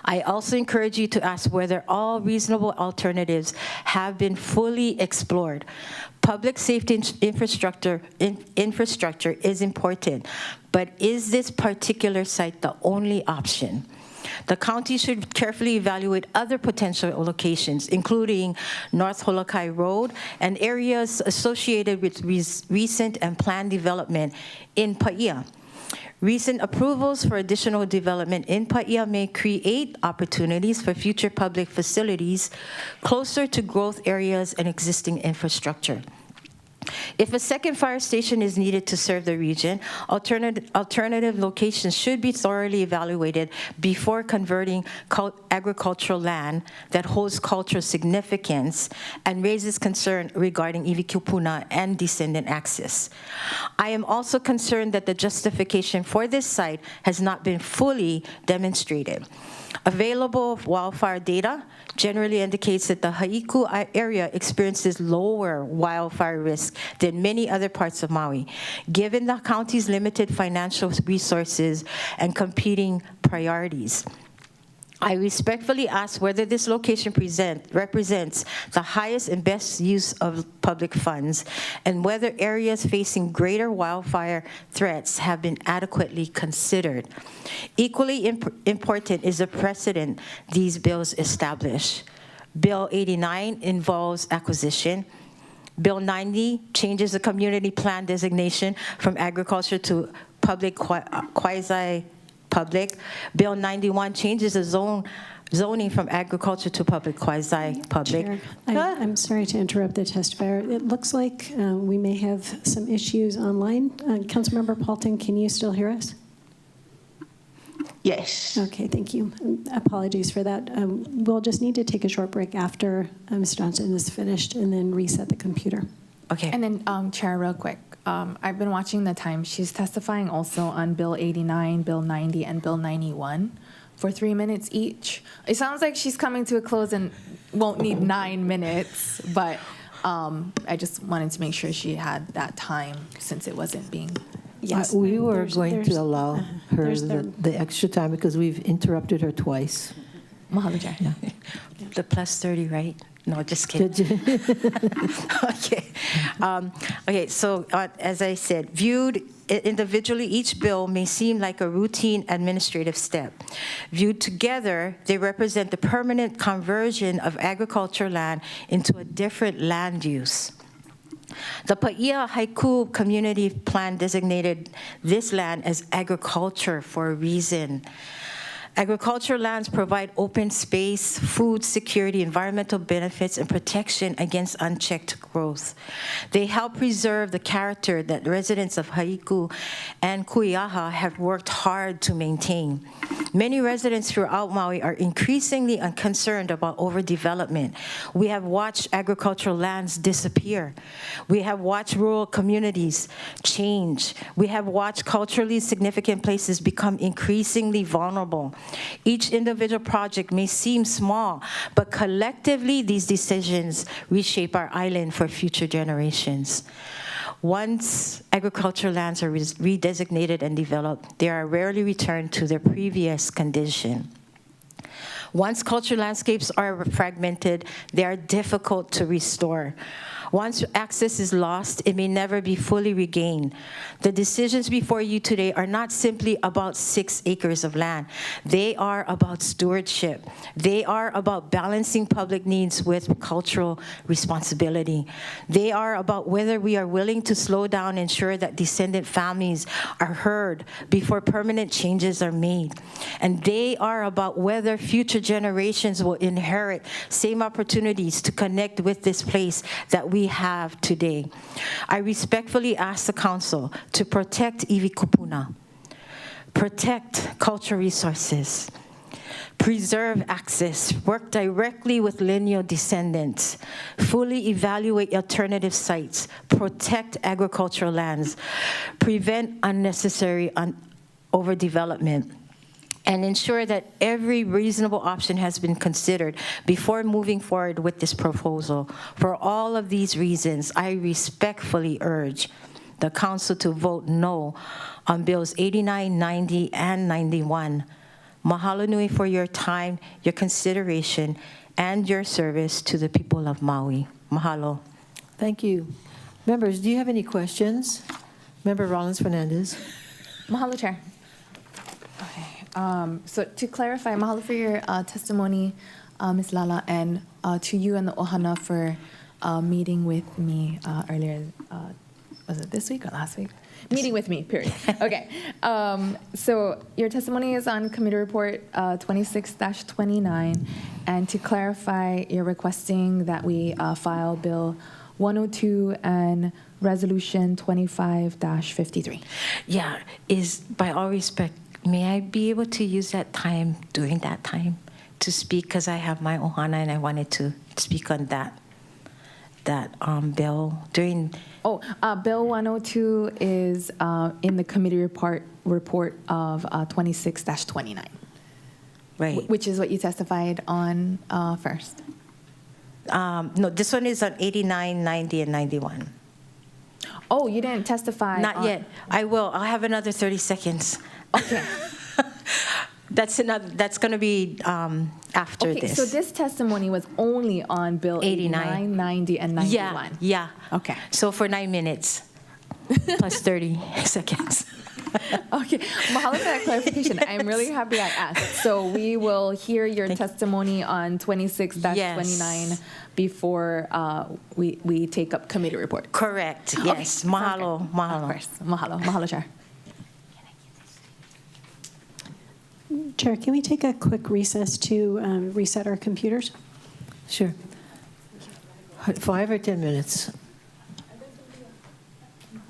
I also encourage you to ask whether all reasonable alternatives have been fully explored. Public safety infrastructure is important, but is this particular site the only option? The county should carefully evaluate other potential locations, including North Holokai Road and areas associated with recent and planned development in Paia. Recent approvals for additional development in Paia may create opportunities for future public facilities closer to growth areas and existing infrastructure. If a second fire station is needed to serve the region, alternative locations should be thoroughly evaluated before converting agricultural land that holds cultural significance and raises concern regarding iwi kupuna and descendant access. I am also concerned that the justification for this site has not been fully demonstrated. Available wildfire data generally indicates that the Haiku area experiences lower wildfire risk than many other parts of Maui, given the county's limited financial resources and competing priorities. I respectfully ask whether this location represents the highest and best use of public funds, and whether areas facing greater wildfire threats have been adequately considered. Equally important is the precedent these bills establish. Bill 89 involves acquisition. Bill 90 changes the community plan designation from agriculture to public quasi-public. Bill 91 changes the zoning from agriculture to public quasi-public. Chair, I'm sorry to interrupt the testifier. It looks like we may have some issues online. Councilmember Paulton, can you still hear us? Yes. Okay, thank you. Apologies for that. We'll just need to take a short break after Ms. Johnson is finished and then reset the computer. Okay. And then, Chair, real quick, I've been watching the time. She's testifying also on Bill 89, Bill 90, and Bill 91 for 3 minutes each. It sounds like she's coming to a close and won't need 9 minutes, but I just wanted to make sure she had that time since it wasn't being. Yes, we were going to allow her the extra time because we've interrupted her twice. Mahalo, Chair. The plus 30, right? No, just kidding. Okay. Okay, so as I said, viewed individually, each bill may seem like a routine administrative step. Viewed together, they represent the permanent conversion of agricultural land into a different land use. The Paia Haiku Community Plan designated this land as agriculture for a reason. Agricultural lands provide open space, food security, environmental benefits, and protection against unchecked growth. They help preserve the character that residents of Haiku and Kuiaha have worked hard to maintain. Many residents throughout Maui are increasingly concerned about overdevelopment. We have watched agricultural lands disappear. We have watched rural communities change. We have watched culturally significant places become increasingly vulnerable. Each individual project may seem small, but collectively these decisions reshape our island for future generations. Once agricultural lands are redesignated and developed, they are rarely returned to their previous condition. Once cultural landscapes are fragmented, they are difficult to restore. Once access is lost, it may never be fully regained. The decisions before you today are not simply about 6 acres of land. They are about stewardship. They are about balancing public needs with cultural responsibility. They are about whether we are willing to slow down and ensure that descendant families are heard before permanent changes are made. And they are about whether future generations will inherit same opportunities to connect with this place that we have today. I respectfully ask the Council to protect Iwi Kupuna, protect cultural resources, preserve access, work directly with lineal descendants, fully evaluate alternative sites, protect agricultural lands, prevent unnecessary overdevelopment, and ensure that every reasonable option has been considered before moving forward with this proposal. For all of these reasons, I respectfully urge the Council to vote no on Bills 89, 90, and 91. Mahalo nui for your time, your consideration, and your service to the people of Maui. Mahalo. Thank you. Members, do you have any questions? Member Rollins-Fernandez. Mahalo, Chair. Okay. So to clarify, mahalo for your testimony, Ms. Lala, and to you and the Ohana for meeting with me earlier. Was it this week or last week? Meeting with me, period. Okay. So your testimony is on Committee Report 26-29. And to clarify, you're requesting that we file Bill 102 and Resolution 25-53. Yeah, is by all respect, may I be able to use that time during that time to speak, because I have my ohana and I wanted to speak on that bill during. Bill 102 is in the committee report of 26-29. Right. Which is what you testified on first. No, this one is on 89, 90, and 91. Oh, you didn't testify. Not yet. I will. I'll have another 30 seconds. Okay. That's going to be after this. So this testimony was only on Bill 89, 90, and 91. Yeah. Okay. So for 9 minutes plus 30 seconds. Okay. Mahalo for that clarification. I'm really happy I asked. So we will hear your testimony on 26-29 before we take up committee report. Correct. Yes. Okay. Mahalo. Mahalo. Of course. Mahalo. Mahalo, Chair. Chair, can we take a quick recess to reset our computers? Sure. 5 or 10 minutes?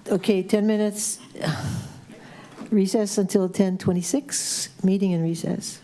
Okay, 10 minutes. Recess until 10:26. Meeting in recess.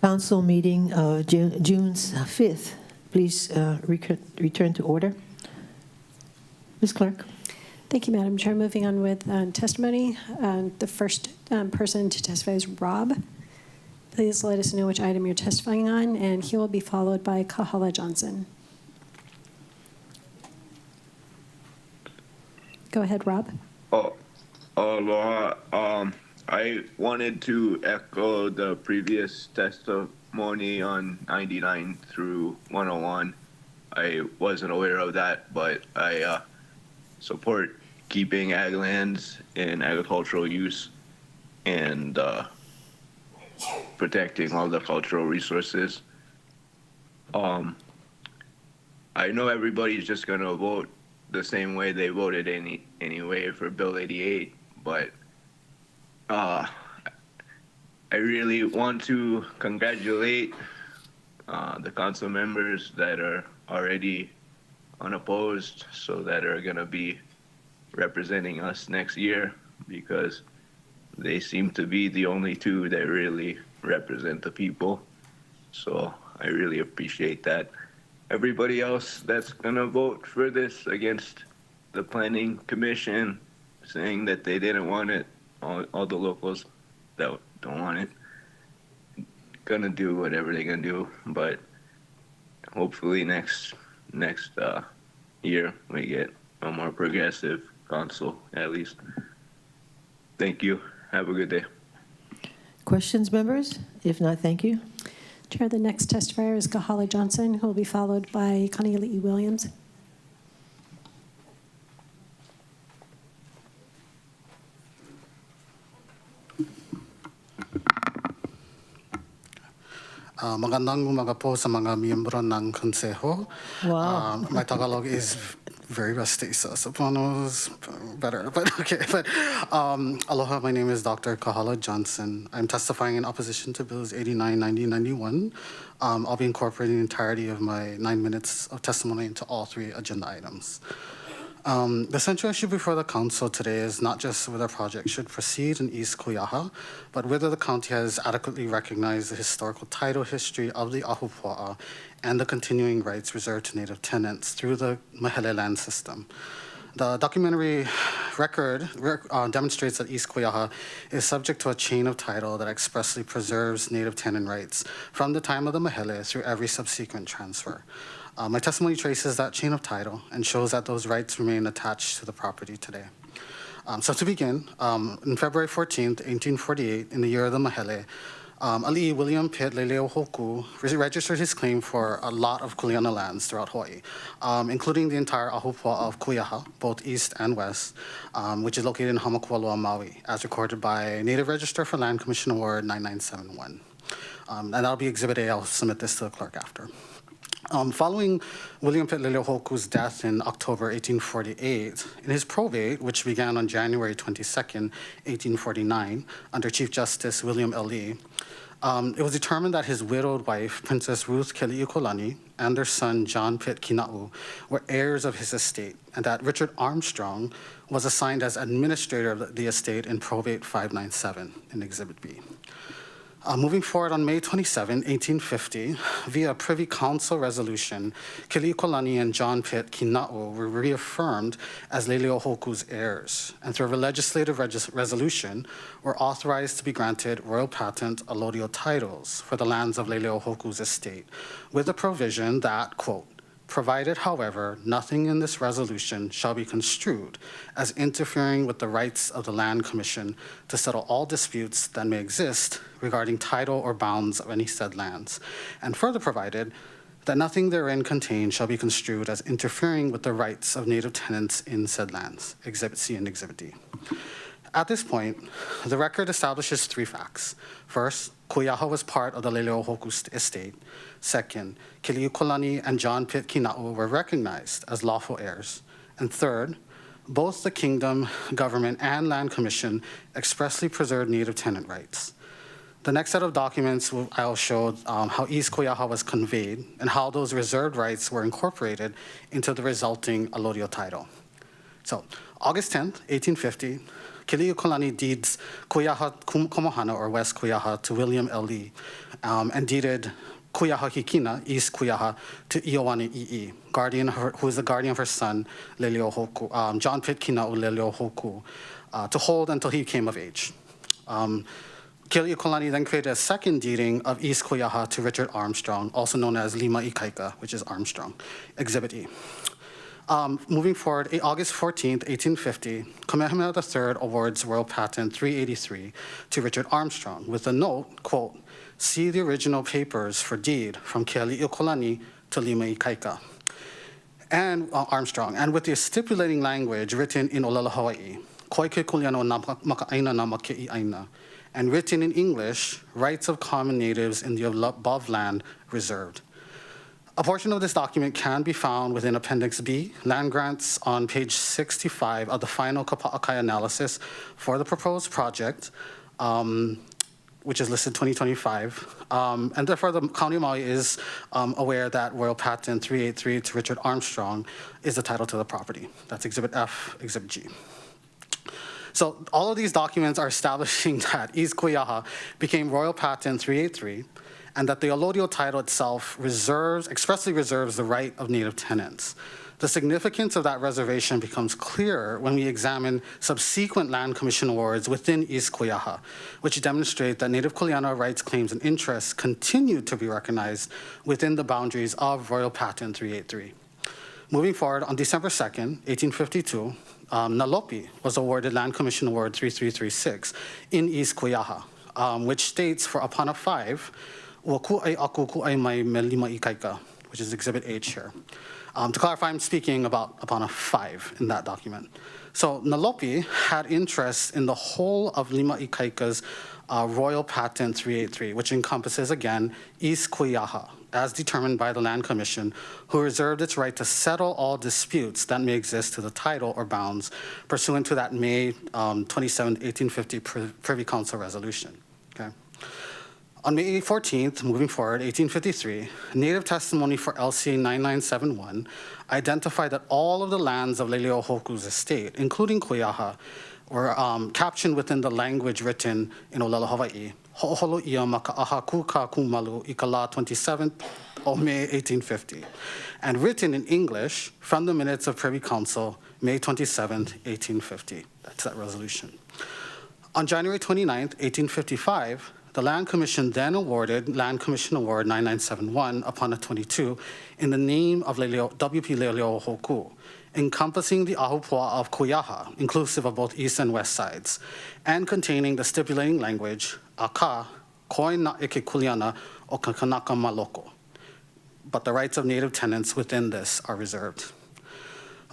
Council meeting of June 5th. Please return to order. Ms. Clerk. Thank you, Madam Chair. Moving on with testimony. The first person to testify is Rob. Please let us know which item you're testifying on, and he will be followed by Kahala Johnson. Go ahead, Rob. Aloha. I wanted to echo the previous testimony on 99 through 101. I wasn't aware of that, but I support keeping ag lands in agricultural use and protecting all the cultural resources. I know everybody's just gonna vote the same way they voted anyway for Bill 88, but I really want to congratulate the council members that are already unopposed, so that are gonna be representing us next year, because they seem to be the only two that really represent the people. So I really appreciate that. Everybody else that's gonna vote for this against the planning commission, saying that they didn't want it, all the locals that don't want it, gonna do whatever they're gonna do, but hopefully next year we get a more progressive council, at least. Thank you. Have a good day. Questions, members? If not, thank you. Chair, the next testifier is Kahala Johnson, who will be followed by Connie Williams. Magandang umaga po sa mga miyembro ng konseho. Wow. My Tagalog is very rusty, so Cebuano's better, but okay. But aloha, my name is Dr. Kahala Johnson. I'm testifying in opposition to Bills 89, 90, 91. I'll be incorporating the entirety of my 9 minutes of testimony into all three agenda items. The central issue before the council today is not just whether a project should proceed in East Kuyaha, but whether the county has adequately recognized the historical title history of the ahupua'a and the continuing rights reserved to Native tenants through the Mahele land system. The documentary record demonstrates that East Kuyaha is subject to a chain of title that expressly preserves Native tenant rights from the time of the Mahele through every subsequent transfer. My testimony traces that chain of title and shows that those rights remain attached to the property today. So to begin, on February 14th, 1848, in the year of the Mahele, Ali William Pitt Leleohoku registered his claim for a lot of Kuleana lands throughout Hawaii, including the entire ahupua'a of Kuyaha, both east and west, which is located in Hamakualoa, Maui, as recorded by Native Register for Land Commission Award 9971. And that'll be Exhibit A. I'll submit this to the clerk after. Following William Pitt Leleohoku's death in October 1848, in his probate, which began on January 22nd, 1849, under Chief Justice William L. Lee, it was determined that his widowed wife, Princess Ruth Keli'iukolani, and their son, John Pitt Kina'u, were heirs of his estate, and that Richard Armstrong was assigned as administrator of the estate in probate 597 in Exhibit B. Moving forward, on May 27, 1850, via Privy Council resolution, Keli'iukolani and John Pitt Kina'u were reaffirmed as Leleohoku's heirs, and through a legislative resolution, were authorized to be granted royal patent allodial titles for the lands of Leleohoku's estate, with the provision that, quote, provided, however, nothing in this resolution shall be construed as interfering with the rights of the Land Commission to settle all disputes that may exist regarding title or bounds of any said lands, and further provided that nothing therein contained shall be construed as interfering with the rights of Native tenants in said lands, Exhibit C and Exhibit D. At this point, the record establishes three facts. First, Kuyaha was part of the Leleohoku estate. Second, Keli'iukolani and John Pitt Kina'u were recognized as lawful heirs. And third, both the kingdom, government, and land commission expressly preserved Native tenant rights. The next set of documents I'll show how East Kuyaha was conveyed and how those reserved rights were incorporated into the resulting allodial title. So, August 10th, 1850, Kiliuokalani deeds Kuyaha Komohana, or West Kuyaha, to William L. Lee, and deeded Kuyaha Hikina, East Kuyaha, to Ioane Ii, who is the guardian of her son, Leleohoku, John Pitkina o Leleohoku, to hold until he came of age. Kiliuokalani then created a second deeding of East Kuyaha to Richard Armstrong, also known as Lima Ikaika, which is Armstrong, Exhibit E. Moving forward, August 14th, 1850, Kamehameha III awards Royal Patent 383 to Richard Armstrong with a note, quote, "See the original papers for deed from Kiliuokalani to Lima Ikaika," and Armstrong, and with the stipulating language written in Olelo, Hawaii, Koike kuliano na makaaina na makeiaina, and written in English, rights of common natives in the above land reserved. A portion of this document can be found within Appendix B, land grants, on page 65 of the final Kapa'akai analysis for the proposed project, which is listed 2025. And therefore, the County of Maui is aware that Royal Patent 383 to Richard Armstrong is the title to the property. That's Exhibit F, Exhibit G. So all of these documents are establishing that East Kuyaha became Royal Patent 383, and that the allodial title itself expressly reserves the right of native tenants. The significance of that reservation becomes clearer when we examine subsequent land commission awards within East Kuyaha, which demonstrate that Native Kuleana rights, claims, and interests continue to be recognized within the boundaries of Royal Patent 383. Moving forward, on December 2nd, 1852, Nalopi was awarded Land Commission Award 3336 in East Kuyaha, which states for Apana 5, which is Exhibit H here. To clarify, I'm speaking about Apana 5 in that document. So Nalopi had interest in the whole of Lima Ikaika's Royal Patent 383, which encompasses, again, East Kuyaha, as determined by the Land Commission, who reserved its right to settle all disputes that may exist to the title or bounds pursuant to that May 27, 1850 Privy Council resolution. Okay. On May 14th, moving forward, 1853, native testimony for LCA 9971 identified that all of the lands of Leleohoku's estate, including Kuyaha, were captioned within the language written in Olelo, Hawaii, Ho'oholo ia maka'aha kuka kumalu ikala 27th of May 1850, and written in English from the minutes of Privy Council, May 27th, 1850. That's that resolution. On January 29th, 1855, the Land Commission then awarded Land Commission Award 9971 upon a 22 in the name of WP Leleohoku, encompassing the Ahupua'a of Kuyaha, inclusive of both east and west sides, and containing the stipulating language, Aka, Koi na ike kuliana o kakanaka maloko. But the rights of native tenants within this are reserved.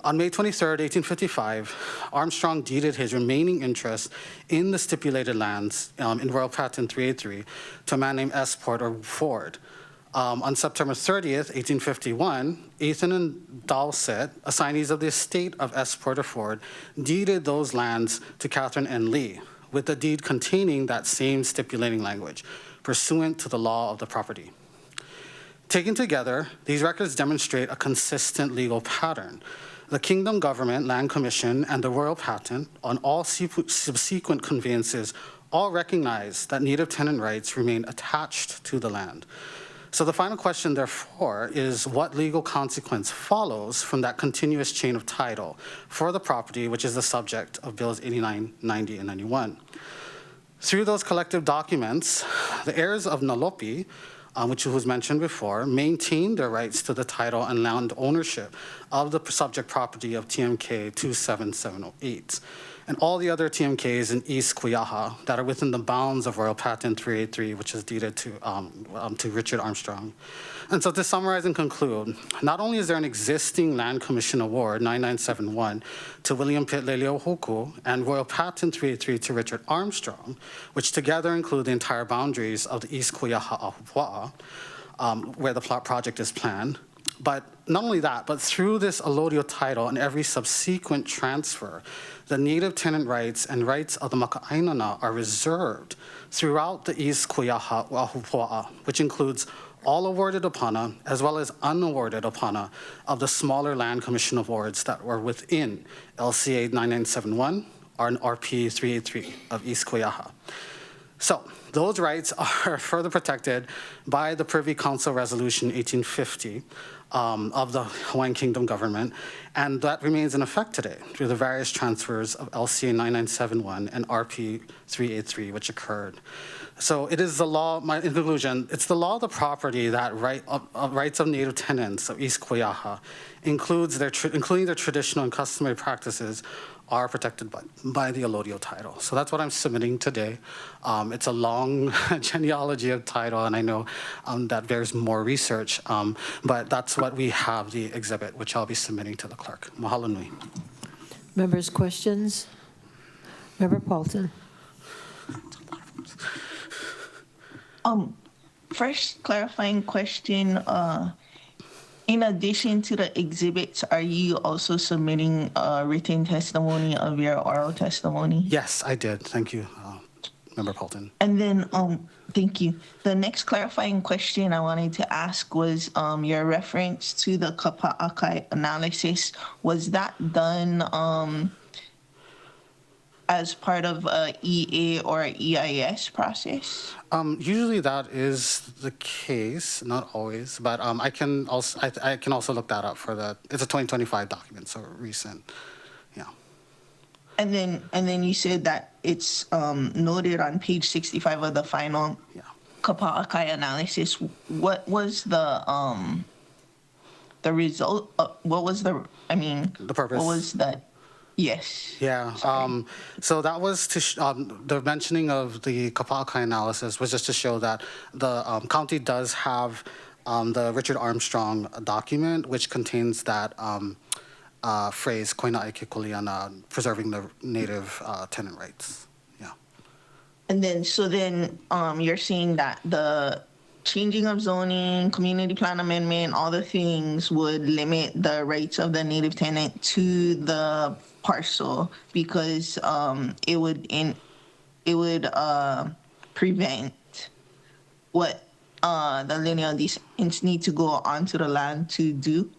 On May 23, 1855, Armstrong deeded his remaining interest in the stipulated lands in Royal Patent 383 to a man named S. Porter Ford. On September 30th, 1851, Ethan and Dowsett, assignees of the estate of S. Porter Ford, deeded those lands to Catherine N. Lee, with the deed containing that same stipulating language, pursuant to the law of the property. Taken together, these records demonstrate a consistent legal pattern. The Kingdom Government, Land Commission, and the Royal Patent on all subsequent conveyances all recognize that native tenant rights remain attached to the land. So the final question, therefore, is what legal consequence follows from that continuous chain of title for the property, which is the subject of Bills 89, 90, and 91. Through those collective documents, the heirs of Nalopi, which was mentioned before, maintain their rights to the title and land ownership of the subject property of TMK 27708. And all the other TMKs in East Kuyaha that are within the bounds of Royal Patent 383, which is deeded to Richard Armstrong. And so to summarize and conclude, not only is there an existing Land Commission Award 9971 to William Pitt Leleohoku and Royal Patent 383 to Richard Armstrong, which together include the entire boundaries of the East Kuyaha Ahupua'a, where the project is planned. But not only that, but through this allodial title and every subsequent transfer, the native tenant rights and rights of the Maka'ainana are reserved throughout the East Kuyaha Ahupua'a, which includes all awarded apana as well as unawarded apana of the smaller Land Commission awards that were within LCA 9971, RP 383 of East Kuyaha. So those rights are further protected by the Privy Council Resolution 1850 of the Hawaiian Kingdom government, and that remains in effect today through the various transfers of LCA 9971 and RP 383, which occurred. So it is the law, in conclusion, it's the law of the property that rights of Native tenants of East Kuyaha including their traditional and customary practices are protected by the allodial title. So that's what I'm submitting today. It's a long genealogy of title, and I know that bears more research, but that's what we have, the exhibit, which I'll be submitting to the clerk. Mahalo nui. Members' questions? Member Paulton. First clarifying question, in addition to the exhibits, are you also submitting written testimony of your oral testimony? Yes, I did. Thank you, Member Paulton. And then, thank you. The next clarifying question I wanted to ask was your reference to the kapa'akai analysis. Was that done as part of a EA or EIS process? Usually that is the case, not always, but I can also look that up for the. It's a 2025 document, so recent. Yeah. And then you said that it's noted on page 65 of the final kapa'akai analysis. What was the result? What was the? I mean, the purpose. What was the? Yes. Yeah. So that was to the mentioning of the kapa'akai analysis was just to show that the county does have the Richard Armstrong document, which contains that phrase "koina eke kuleana," preserving the native tenant rights. Yeah. And then, you're saying that the changing of zoning, community plan amendment, all the things would limit the rights of the native tenant to the parcel because it would prevent what the lineal descendants need to go onto the land to do.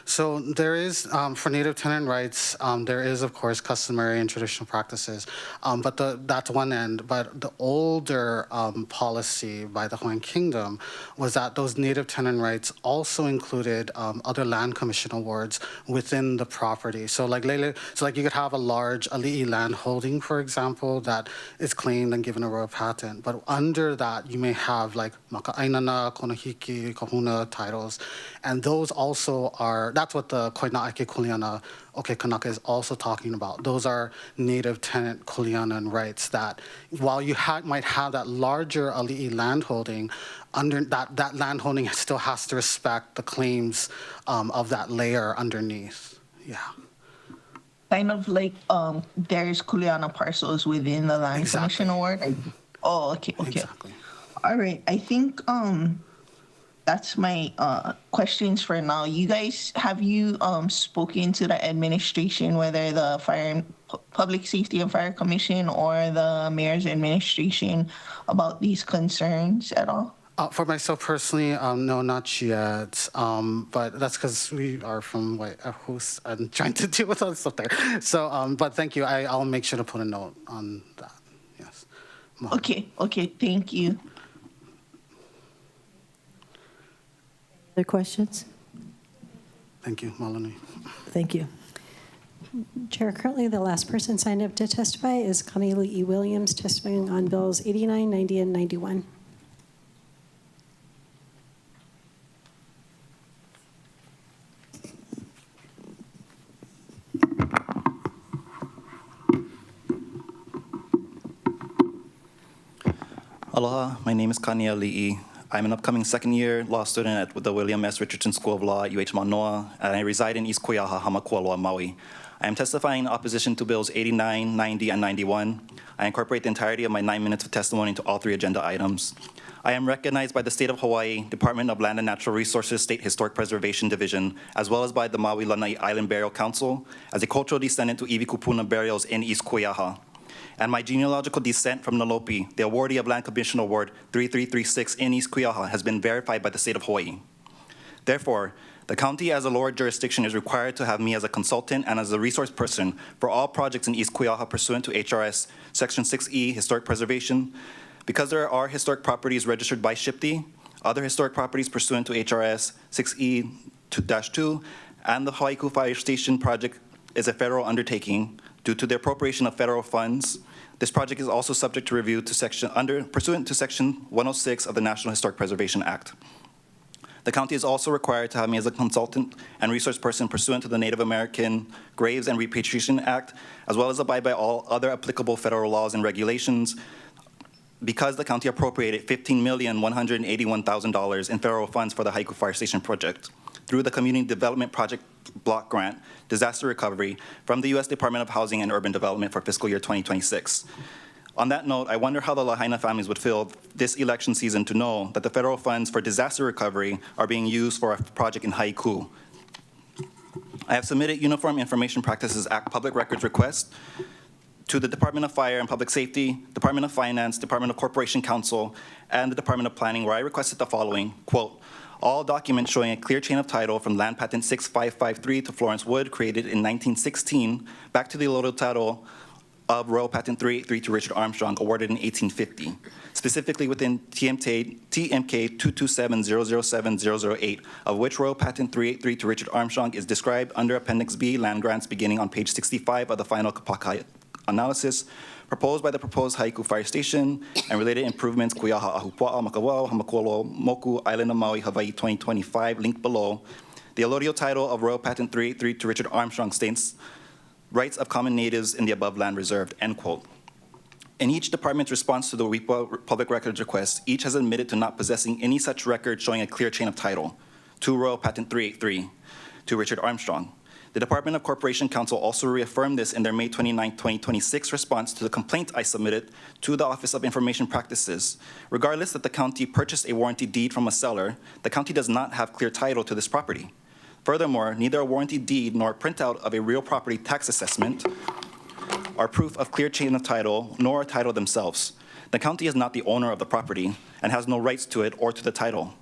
So there is, for native tenant rights, there is, of course, customary and traditional practices, but that's one end. But the older policy by the Hawaiian Kingdom was that those native tenant rights also included other land commission awards within the property. So like you could have a large ali'i land holding, for example, that is claimed and given a royal patent. But under that, you may have like maka'ainana, konahiki, kahuna titles, and those also are. That's what the koina ake kuleana oke kanaka is also talking about. Those are native tenant kuleanan rights that while you might have that larger ali'i landholding, under that landholding still has to respect the claims of that layer underneath. Yeah. Kind of like there's kuleana parcels within the land commission award. Oh, okay. Exactly. All right. I think that's my questions for now. You guys, have you spoken to the administration, whether the Public Safety and Fire Commission or the mayor's administration, about these concerns at all? For myself personally, no, not yet. But that's because we are from Wai'ehus and trying to deal with all this stuff there. So, but thank you. I'll make sure to put a note on that. Yes. Okay. Thank you. Other questions? Thank you, Malani. Thank you. Chair, currently the last person signed up to testify is Connie Lee Williams, testifying on bills 89, 90, and 91. Aloha, my name is Kania Li'i. I'm an upcoming second-year law student at the William S. Richardson School of Law at UH Manoa, and I reside in East Kuyaha, Hamakualoa, Maui. I am testifying in opposition to Bills 89, 90, and 91. I incorporate the entirety of my 9 minutes of testimony into all three agenda items. I am recognized by the State of Hawaii, Department of Land and Natural Resources State Historic Preservation Division, as well as by the Maui Lanai Island Burial Council, as a cultural descendant to Iwi Kupuna burials in East Kuyaha. And my genealogical descent from Nalopi, the awardee of Land Commission Award 3336 in East Kuyaha, has been verified by the State of Hawaii. Therefore, the county as a lower jurisdiction is required to have me as a consultant and as a resource person for all projects in East Kuyaha pursuant to HRS Section 6E, Historic Preservation. Because there are historic properties registered by SHPT, other historic properties pursuant to HRS 6E-2, and the Haiku Fire Station project is a federal undertaking due to the appropriation of federal funds. This project is also subject to review pursuant to Section 106 of the National Historic Preservation Act. The county is also required to have me as a consultant and resource person pursuant to the Native American Graves and Repatriation Act, as well as abide by all other applicable federal laws and regulations. Because the county appropriated $15,181,000 in federal funds for the Haiku Fire Station project through the Community Development Project Block Grant, Disaster Recovery from the U.S. Department of Housing and Urban Development for fiscal year 2026. On that note, I wonder how the Lahaina families would feel this election season to know that the federal funds for disaster recovery are being used for a project in Haiku. I have submitted Uniform Information Practices Act public records request to the Department of Fire and Public Safety, Department of Finance, Department of Corporation Counsel, and the Department of Planning, where I requested the following, quote, all documents showing a clear chain of title from land patent 6553 to Florence Wood, created in 1916, back to the allodial title of Royal Patent 383 to Richard Armstrong, awarded in 1850, specifically within TMK 227007008, of which Royal Patent 383 to Richard Armstrong is described under Appendix B, land grants, beginning on page 65 of the final Kapaka analysis, proposed by the proposed Haiku Fire Station and related improvements, Kuyaha Ahupua'a, Makawao, Hamakolo, Moku, Island of Maui, Hawaii 2025, linked below. The allodial title of Royal Patent 383 to Richard Armstrong states, rights of common natives in the above land reserved, end quote. In each department's response to the WIPA public records request, each has admitted to not possessing any such record showing a clear chain of title to Royal Patent 383 to Richard Armstrong. The Department of Corporation Counsel also reaffirmed this in their May 29, 2026 response to the complaint I submitted to the Office of Information Practices. Regardless that the county purchased a warranty deed from a seller, the county does not have clear title to this property. Furthermore, neither a warranty deed nor a printout of a real property tax assessment are proof of clear chain of title, nor a title themselves. The county is not the owner of the property and has no rights to it or to the title.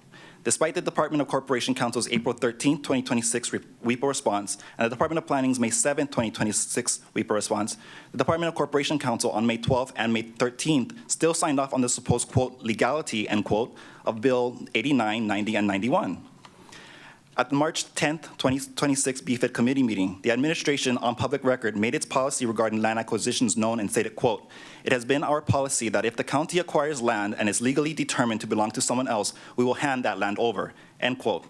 Despite the Department of Corporation Counsel's April 13, 2026 WIPA response and the Department of Planning's May 7, 2026 WIPA response, the Department of Corporation Counsel on May 12th and May 13th still signed off on the supposed, quote, legality, end quote, of Bill 89, 90, and 91. At the March 10, 2026 BFID committee meeting, the administration on public record made its policy regarding land acquisitions known and stated, quote, it has been our policy that if the county acquires land and is legally determined to belong to someone else, we will hand that land over, end quote.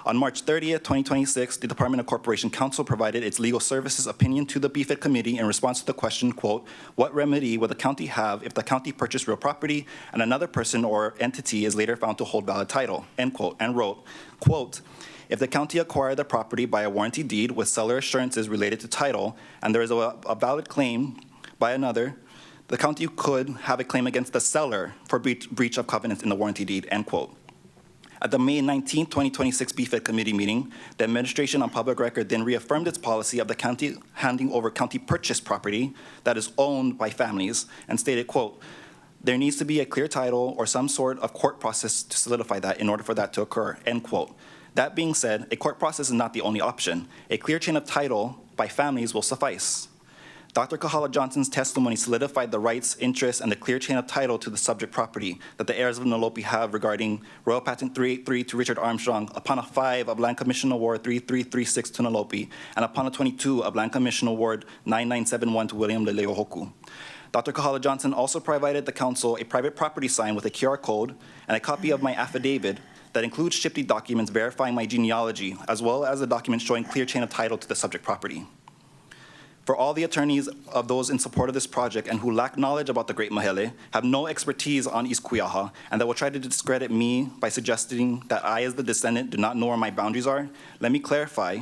On March 30th, 2026, the Department of Corporation Counsel provided its legal services opinion to the BFID committee in response to the question, quote, what remedy will the county have if the county purchased real property and another person or entity is later found to hold valid title, end quote, and wrote, quote, if the county acquired the property by a warranty deed with seller assurances related to title, and there is a valid claim by another, the county could have a claim against the seller for breach of covenants in the warranty deed, end quote. At the May 19, 2026 BFID committee meeting, the administration on public record then reaffirmed its policy of the county handing over county purchased property that is owned by families and stated, quote, there needs to be a clear title or some sort of court process to solidify that in order for that to occur, end quote. That being said, a court process is not the only option. A clear chain of title by families will suffice. Dr. Kahala Johnson's testimony solidified the rights, interests, and the clear chain of title to the subject property that the heirs of Nalopi have regarding Royal Patent 383 to Richard Armstrong upon a 5 of Land Commission Award 3336 to Nalopi and upon a 22 of Land Commission Award 9971 to William Leleohoku. Dr. Kahala Johnson also provided the council a private property sign with a QR code and a copy of my affidavit that includes SHPT documents verifying my genealogy, as well as a document showing clear chain of title to the subject property. For all the attorneys of those in support of this project and who lack knowledge about the Great Mahele, have no expertise on East Kuyaha, and that will try to discredit me by suggesting that I, as the descendant, do not know where my boundaries are, let me clarify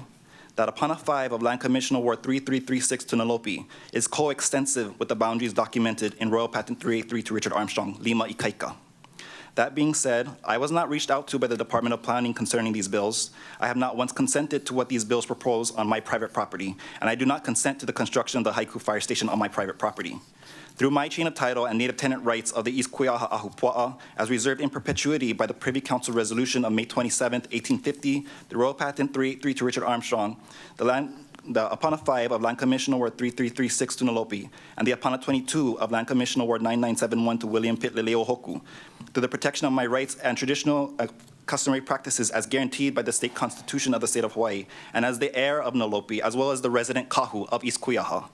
that upon a 5 of Land Commission Award 3336 to Nalopi is coextensive with the boundaries documented in Royal Patent 383 to Richard Armstrong, Lima Ikaika. That being said, I was not reached out to by the Department of Planning concerning these bills. I have not once consented to what these bills propose on my private property, and I do not consent to the construction of the Haiku Fire Station on my private property. Through my chain of title and native tenant rights of the East Kuiaha Ahupua'a, as reserved in perpetuity by the Privy Council resolution of May 27, 1850, the Royal Patent 383 to Richard Armstrong, the Apana 5 of Land Commission Award 3336 to Nalopi, and the Apana 22 of Land Commission Award 9971 to William Pitt Leleohoku, to the protection of my rights and traditional customary practices as guaranteed by the state constitution of the state of Hawaii, and as the heir of Nalopi, as well as the resident kahu of East Kuiaha.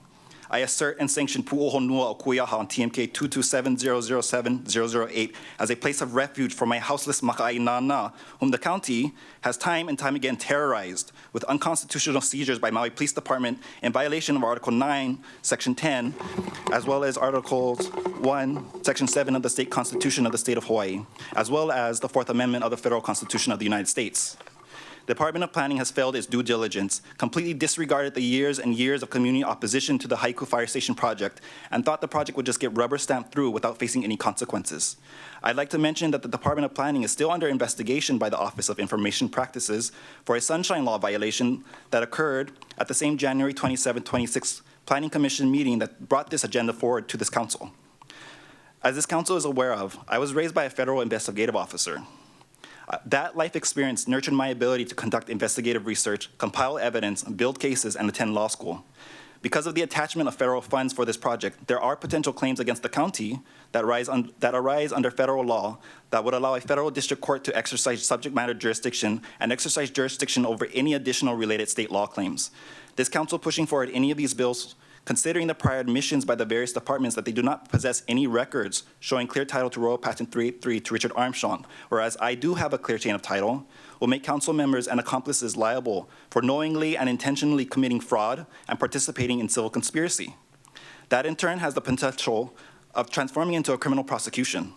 I assert and sanction Pu'ohonua o Kuiaha on TMK 227007008 as a place of refuge for my houseless maka'inana, whom the county has time and time again terrorized with unconstitutional seizures by Maui Police Department in violation of Article 9, Section 10, as well as Articles 1, Section 7 of the State Constitution of the State of Hawaii, as well as the Fourth Amendment of the Federal Constitution of the United States. The Department of Planning has failed its due diligence, completely disregarded the years and years of community opposition to the Haiku Fire Station project, and thought the project would just get rubber stamped through without facing any consequences. I'd like to mention that the Department of Planning is still under investigation by the Office of Information Practices for a Sunshine Law violation that occurred at the same January 27, 26 Planning Commission meeting that brought this agenda forward to this council. As this council is aware of, I was raised by a federal investigative officer. That life experience nurtured my ability to conduct investigative research, compile evidence, build cases, and attend law school. Because of the attachment of federal funds for this project, there are potential claims against the county that arise under federal law that would allow a federal district court to exercise subject matter jurisdiction and exercise jurisdiction over any additional related state law claims. This council pushing forward any of these bills, considering the prior admissions by the various departments that they do not possess any records showing clear title to Royal Patent 383 to Richard Armstrong, whereas I do have a clear chain of title, will make council members and accomplices liable for knowingly and intentionally committing fraud and participating in civil conspiracy. That in turn has the potential of transforming into a criminal prosecution.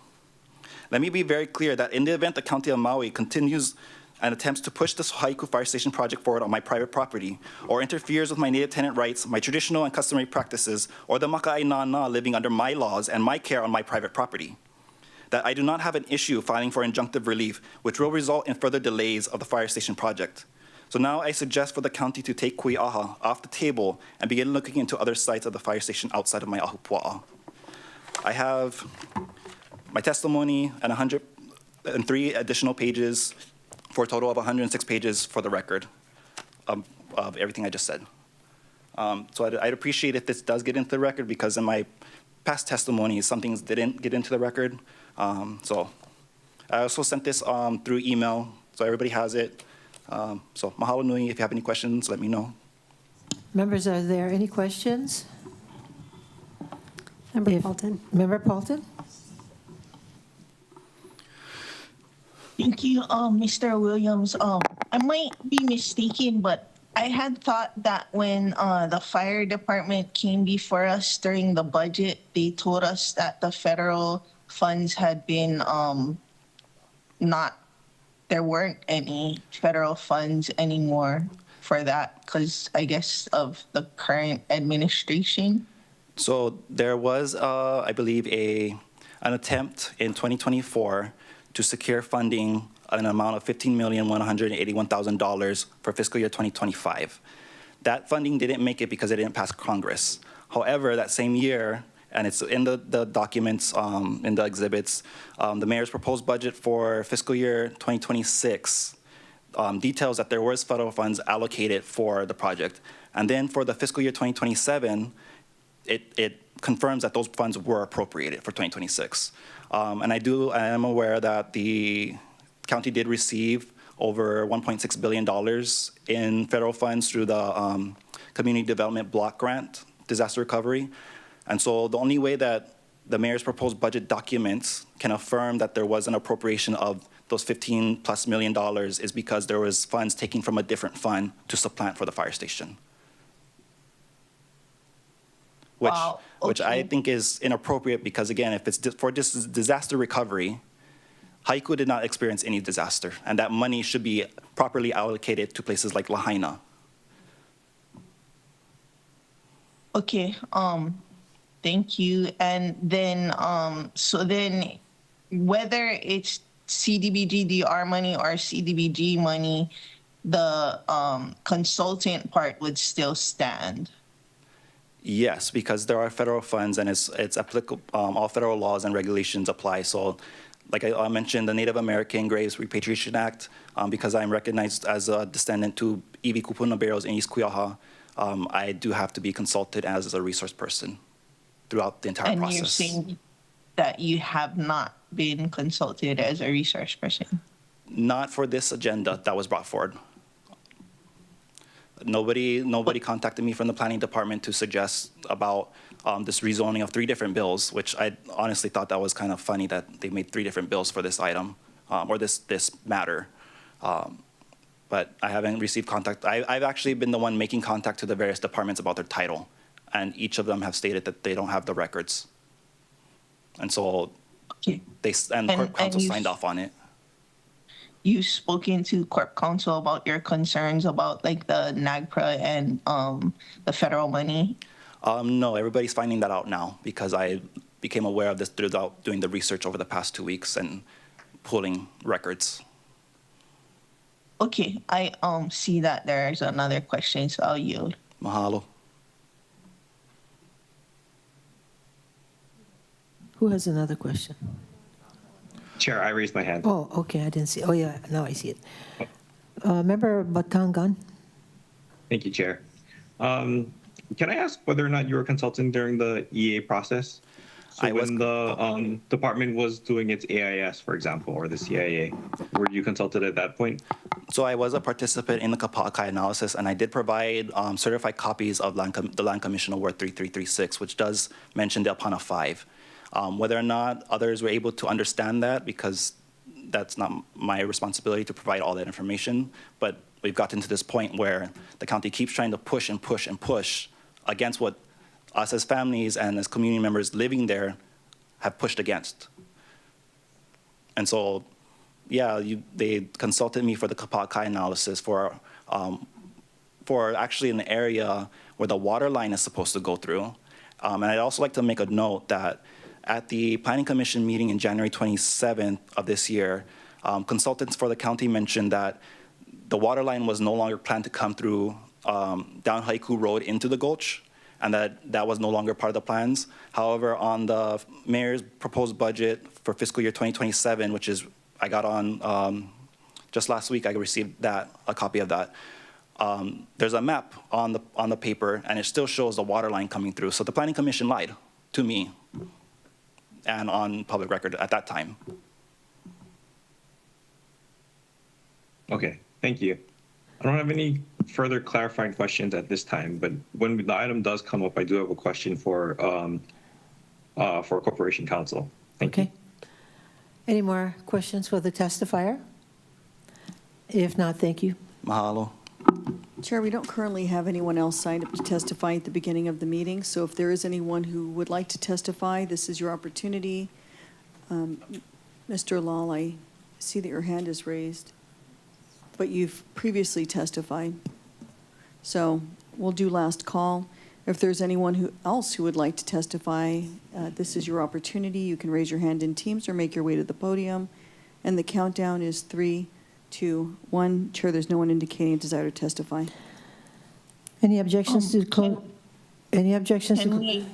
Let me be very clear that in the event the County of Maui continues and attempts to push this Haiku Fire Station project forward on my private property, or interferes with my native tenant rights, my traditional and customary practices, or the maka'inana living under my laws and my care on my private property, that I do not have an issue filing for injunctive relief, which will result in further delays of the fire station project. So now I suggest for the county to take Kui'aha off the table and begin looking into other sites of the fire station outside of my ahupua'a. I have my testimony and 103 additional pages for a total of 106 pages for the record of everything I just said. So I'd appreciate if this does get into the record, because in my past testimonies, some things didn't get into the record. So I also sent this through email, so everybody has it. So mahalo nui. If you have any questions, let me know. Members, are there any questions? Member Paulton. Member Paulton? Thank you, Mr. Williams. I might be mistaken, but I had thought that when the fire department came before us during the budget, they told us that the federal funds had been there weren't any federal funds anymore for that, because I guess of the current administration. So there was, I believe, an attempt in 2024 to secure funding an amount of $15,181,000 for fiscal year 2025. That funding didn't make it because it didn't pass Congress. However, that same year, and it's in the documents, in the exhibits, the mayor's proposed budget for fiscal year 2026 details that there was federal funds allocated for the project. And then for the fiscal year 2027, it confirms that those funds were appropriated for 2026. And I am aware that the county did receive over $1.6 billion in federal funds through the Community Development Block Grant disaster recovery. And so the only way that the mayor's proposed budget documents can affirm that there was an appropriation of those $15+ million is because there was funds taken from a different fund to supplant for the fire station. Which, Wow, okay. Which I think is inappropriate, because again, if it's for disaster recovery, Haiku did not experience any disaster, and that money should be properly allocated to places like Lahaina. Okay, thank you. And then, so then whether it's CDBG-DR money or CDBG money, the consultant part would still stand. Yes, because there are federal funds and it's applicable, all federal laws and regulations apply. So like I mentioned, the Native American Graves Repatriation Act, because I'm recognized as a descendant to Iwi Kupuna burials in East Kuyaha, I do have to be consulted as a resource person throughout the entire And process. you're saying that you have not been consulted as a resource person? Not for this agenda that was brought forward. Nobody contacted me from the planning department to suggest about this rezoning of 3 different bills, which I honestly thought that was kind of funny that they made 3 different bills for this item or this matter. But I haven't received contact. I've actually been the one making contact to the various departments about their title, and each of them have stated that they don't have the records. And so Corp Council signed off on it. You've spoken to Corp Council about your concerns about like the NAGPRA and the federal money? No, everybody's finding that out now because I became aware of this throughout doing the research over the past 2 weeks and pulling records. Okay, I see that there's another question, so I'll yield. Mahalo. Who has another question? Chair, I raised my hand. Oh, okay, I didn't see. Oh, yeah, now I see it. Member Batangan? Thank you, Chair. Can I ask whether or not you were consulted during the EA process? So when the department was doing its AIS, for example, or the CIA, were you consulted at that point? So I was a participant in the Kapa'akai analysis, and I did provide certified copies of the Land Commission Award 3336, which does mention the Apana 5. Whether or not others were able to understand that, because that's not my responsibility to provide all that information, but we've gotten to this point where the county keeps trying to push and push and push against what us as families and as community members living there have pushed against. And so, yeah, they consulted me for the Kapa'akai analysis for actually an area where the water line is supposed to go through. And I'd also like to make a note that at the Planning Commission meeting in January 27th of this year, consultants for the county mentioned that the water line was no longer planned to come through down Haiku Road into the Gulch, and that was no longer part of the plans. However, on the mayor's proposed budget for fiscal year 2027, which is, I got on just last week, I received a copy of that. There's a map on the paper, and it still shows the water line coming through. So the Planning Commission lied to me and on public record at that time. Okay, thank you. I don't have any further clarifying questions at this time, but when the item does come up, I do have a question for Corporation Counsel. Thank you. Any more questions for the testifier? If not, thank you. Mahalo. Chair, we don't currently have anyone else signed up to testify at the beginning of the meeting, so if there is anyone who would like to testify, this is your opportunity. Mr. Lal, I see that your hand is raised, but you've previously testified. So we'll do last call. If there's anyone else who would like to testify, this is your opportunity. You can raise your hand in Teams or make your way to the podium. And the countdown is 3, 2, 1. Chair, there's no one indicating a desire to testify. Any objections to close? Any objections to?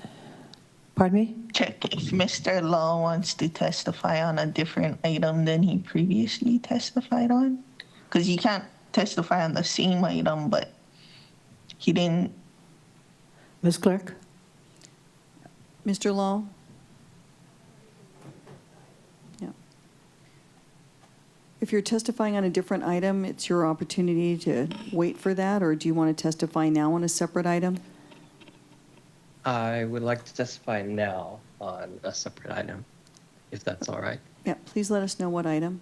Pardon me? Check if Mr. Law wants to testify on a different item than he previously testified on. Because you can't testify on the same item, but he didn't. Ms. Clerk? Mr. Law? Yeah. If you're testifying on a different item, it's your opportunity to wait for that, or do you want to testify now on a separate item? I would like to testify now on a separate item, if that's all right. Yeah, please let us know what item.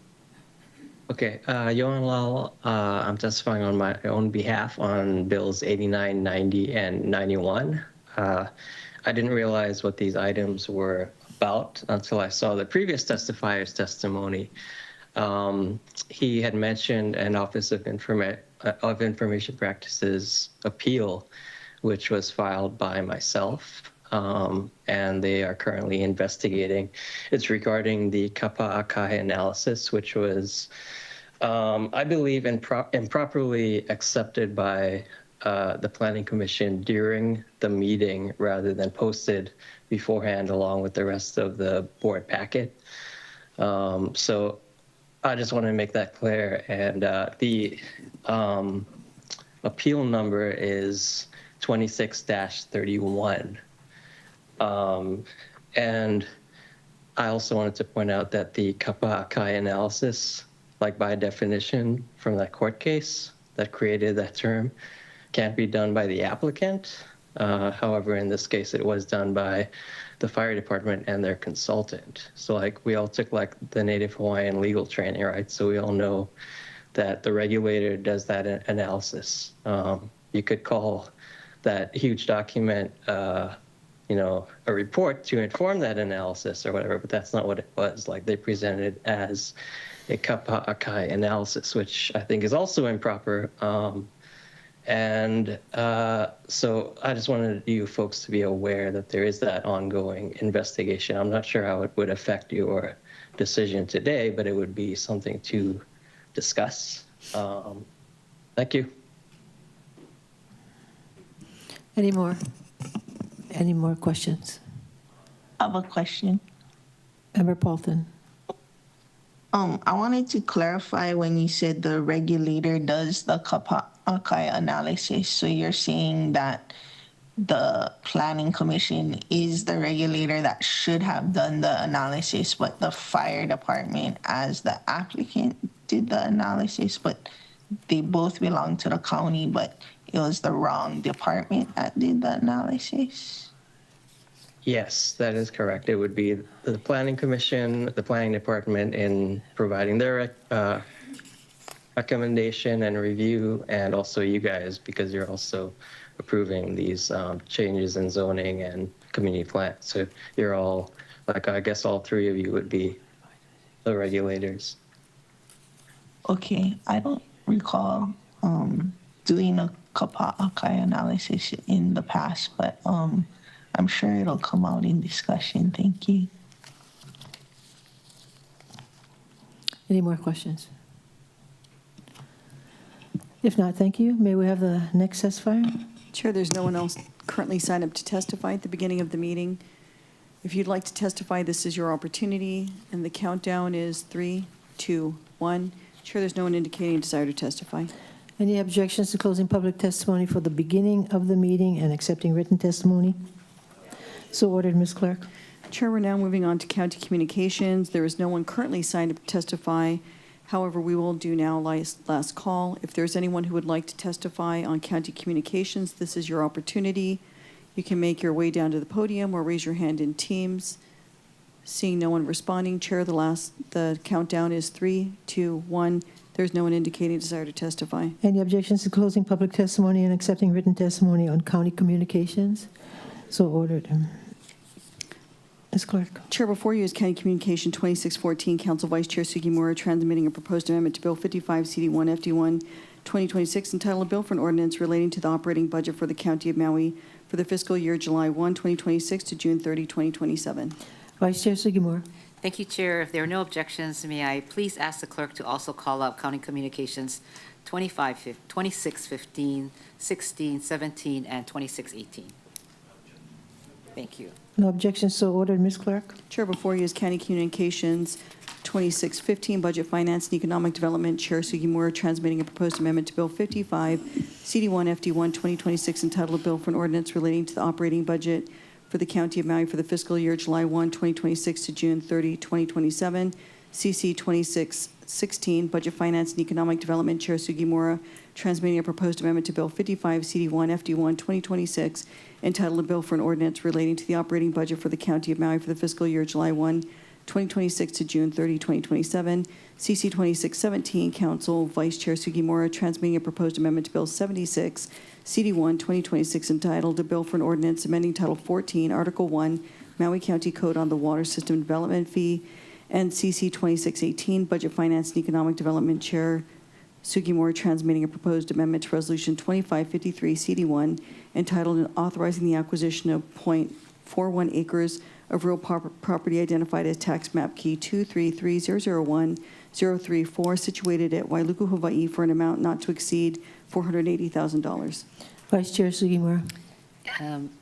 Okay, Johan Lau, I'm testifying on my own behalf on Bills 89, 90, and 91. I didn't realize what these items were about until I saw the previous testifier's testimony. He had mentioned an Office of Information Practices appeal, which was filed by myself. and they are currently investigating. It's regarding the Kapa'akai analysis, which was, I believe, improperly accepted by the Planning Commission during the meeting rather than posted beforehand along with the rest of the board packet. So I just want to make that clear. And the appeal number is 26-31. And I also wanted to point out that the Kapa'akai analysis, like by definition from that court case that created that term, can't be done by the applicant. However, in this case, it was done by the fire department and their consultant. So like we all took like the Native Hawaiian legal training, right? So we all know that the regulator does that analysis. You could call that huge document, you know, a report to inform that analysis or whatever, but that's not what it was. Like they presented as a Kapa'akai analysis, which I think is also improper. So I just wanted you folks to be aware that there is that ongoing investigation. I'm not sure how it would affect your decision today, but it would be something to discuss. Thank you. Any more questions? I have a question. Member Paulton. I wanted to clarify when you said the regulator does the Kapa'akai analysis. So you're saying that the Planning Commission is the regulator that should have done the analysis, but the fire department as the applicant did the analysis, but they both belong to the county, but it was the wrong department that did the analysis? Yes, that is correct. It would be the Planning Commission, the Planning Department in providing their recommendation and review, and also you guys, because you're also approving these changes in zoning and community plan. So you're all, like, I guess all three of you would be the regulators. Okay, I don't recall doing a Kapa'akai analysis in the past, but I'm sure it'll come out in discussion. Thank you. Any more questions? If not, thank you. May we have the next testifier? Chair, there's no one else currently signed up to testify at the beginning of the meeting. If you'd like to testify, this is your opportunity, and the countdown is 3, 2, 1. Chair, there's no one indicating a desire to testify. Any objections to closing public testimony for the beginning of the meeting and accepting written testimony? So ordered, Ms. Clerk. Chair, we're now moving on to county communications. There is no one currently signed up to testify. However, we will do now last call. If there's anyone who would like to testify on county communications, this is your opportunity. You can make your way down to the podium or raise your hand in Teams. Seeing no one responding, Chair, the countdown is 3, 2, 1. There's no one indicating desire to testify. Any objections to closing public testimony and accepting written testimony on county communications? So ordered. Ms. Clerk. Chair, before you is County Communication 2614, Council Vice Chair Sugimura transmitting a proposed amendment to Bill 55 CD1 FD1 2026 entitled a bill for an ordinance relating to the operating budget for the County of Maui for the fiscal year July 1, 2026 to June 30, 2027. Vice Chair Sugimura. Thank you, Chair. If there are no objections, may I please ask the clerk to also call up County Communications 2615, 16, 17, and 2618. Thank you. No objections, so ordered, Ms. Clerk. Chair, before you is County Communications 2615, Budget, Finance, and Economic Development. Chair Sugimura transmitting a proposed amendment to Bill 55, CD1 FD1 2026 entitled a bill for an ordinance relating to the operating budget for the County of Maui for the fiscal year July 1, 2026 to June 30, 2027. CC 2616, Budget, Finance, and Economic Development. Chair Sugimura transmitting a proposed amendment to Bill 55, CD1 FD1 2026 entitled a bill for an ordinance relating to the operating budget for the County of Maui for the fiscal year July 1, 2026 to June 30, 2027. CC 2617, Council Vice Chair Sugimura transmitting a proposed amendment to Bill 76, CD1 2026 entitled a bill for an ordinance amending Title 14, Article 1, Maui County Code on the Water System Development Fee, and CC 2618, Budget, Finance, and Economic Development. Chair Sugimura transmitting a proposed amendment to Resolution 2553 CD1 entitled authorizing the acquisition of 41 acres of real property identified as tax map key 233001034, situated at Wailuku, Hawaii, for an amount not to exceed $480,000. Vice Chair Sugimura.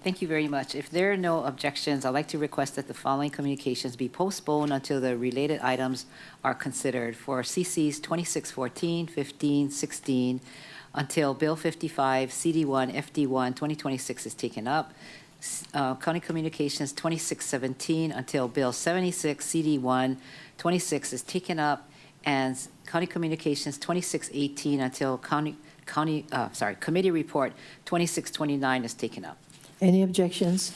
Thank you very much. If there are no objections, I'd like to request that the following communications be postponed until the related items are considered. For CCs 2614, 15, 16, until Bill 55, CD1, FD1, 2026 is taken up. County Communications 2617 until Bill 76, CD1, 26 is taken up. And County Communications 2618 until Committee Report 2629 is taken up. Any objections?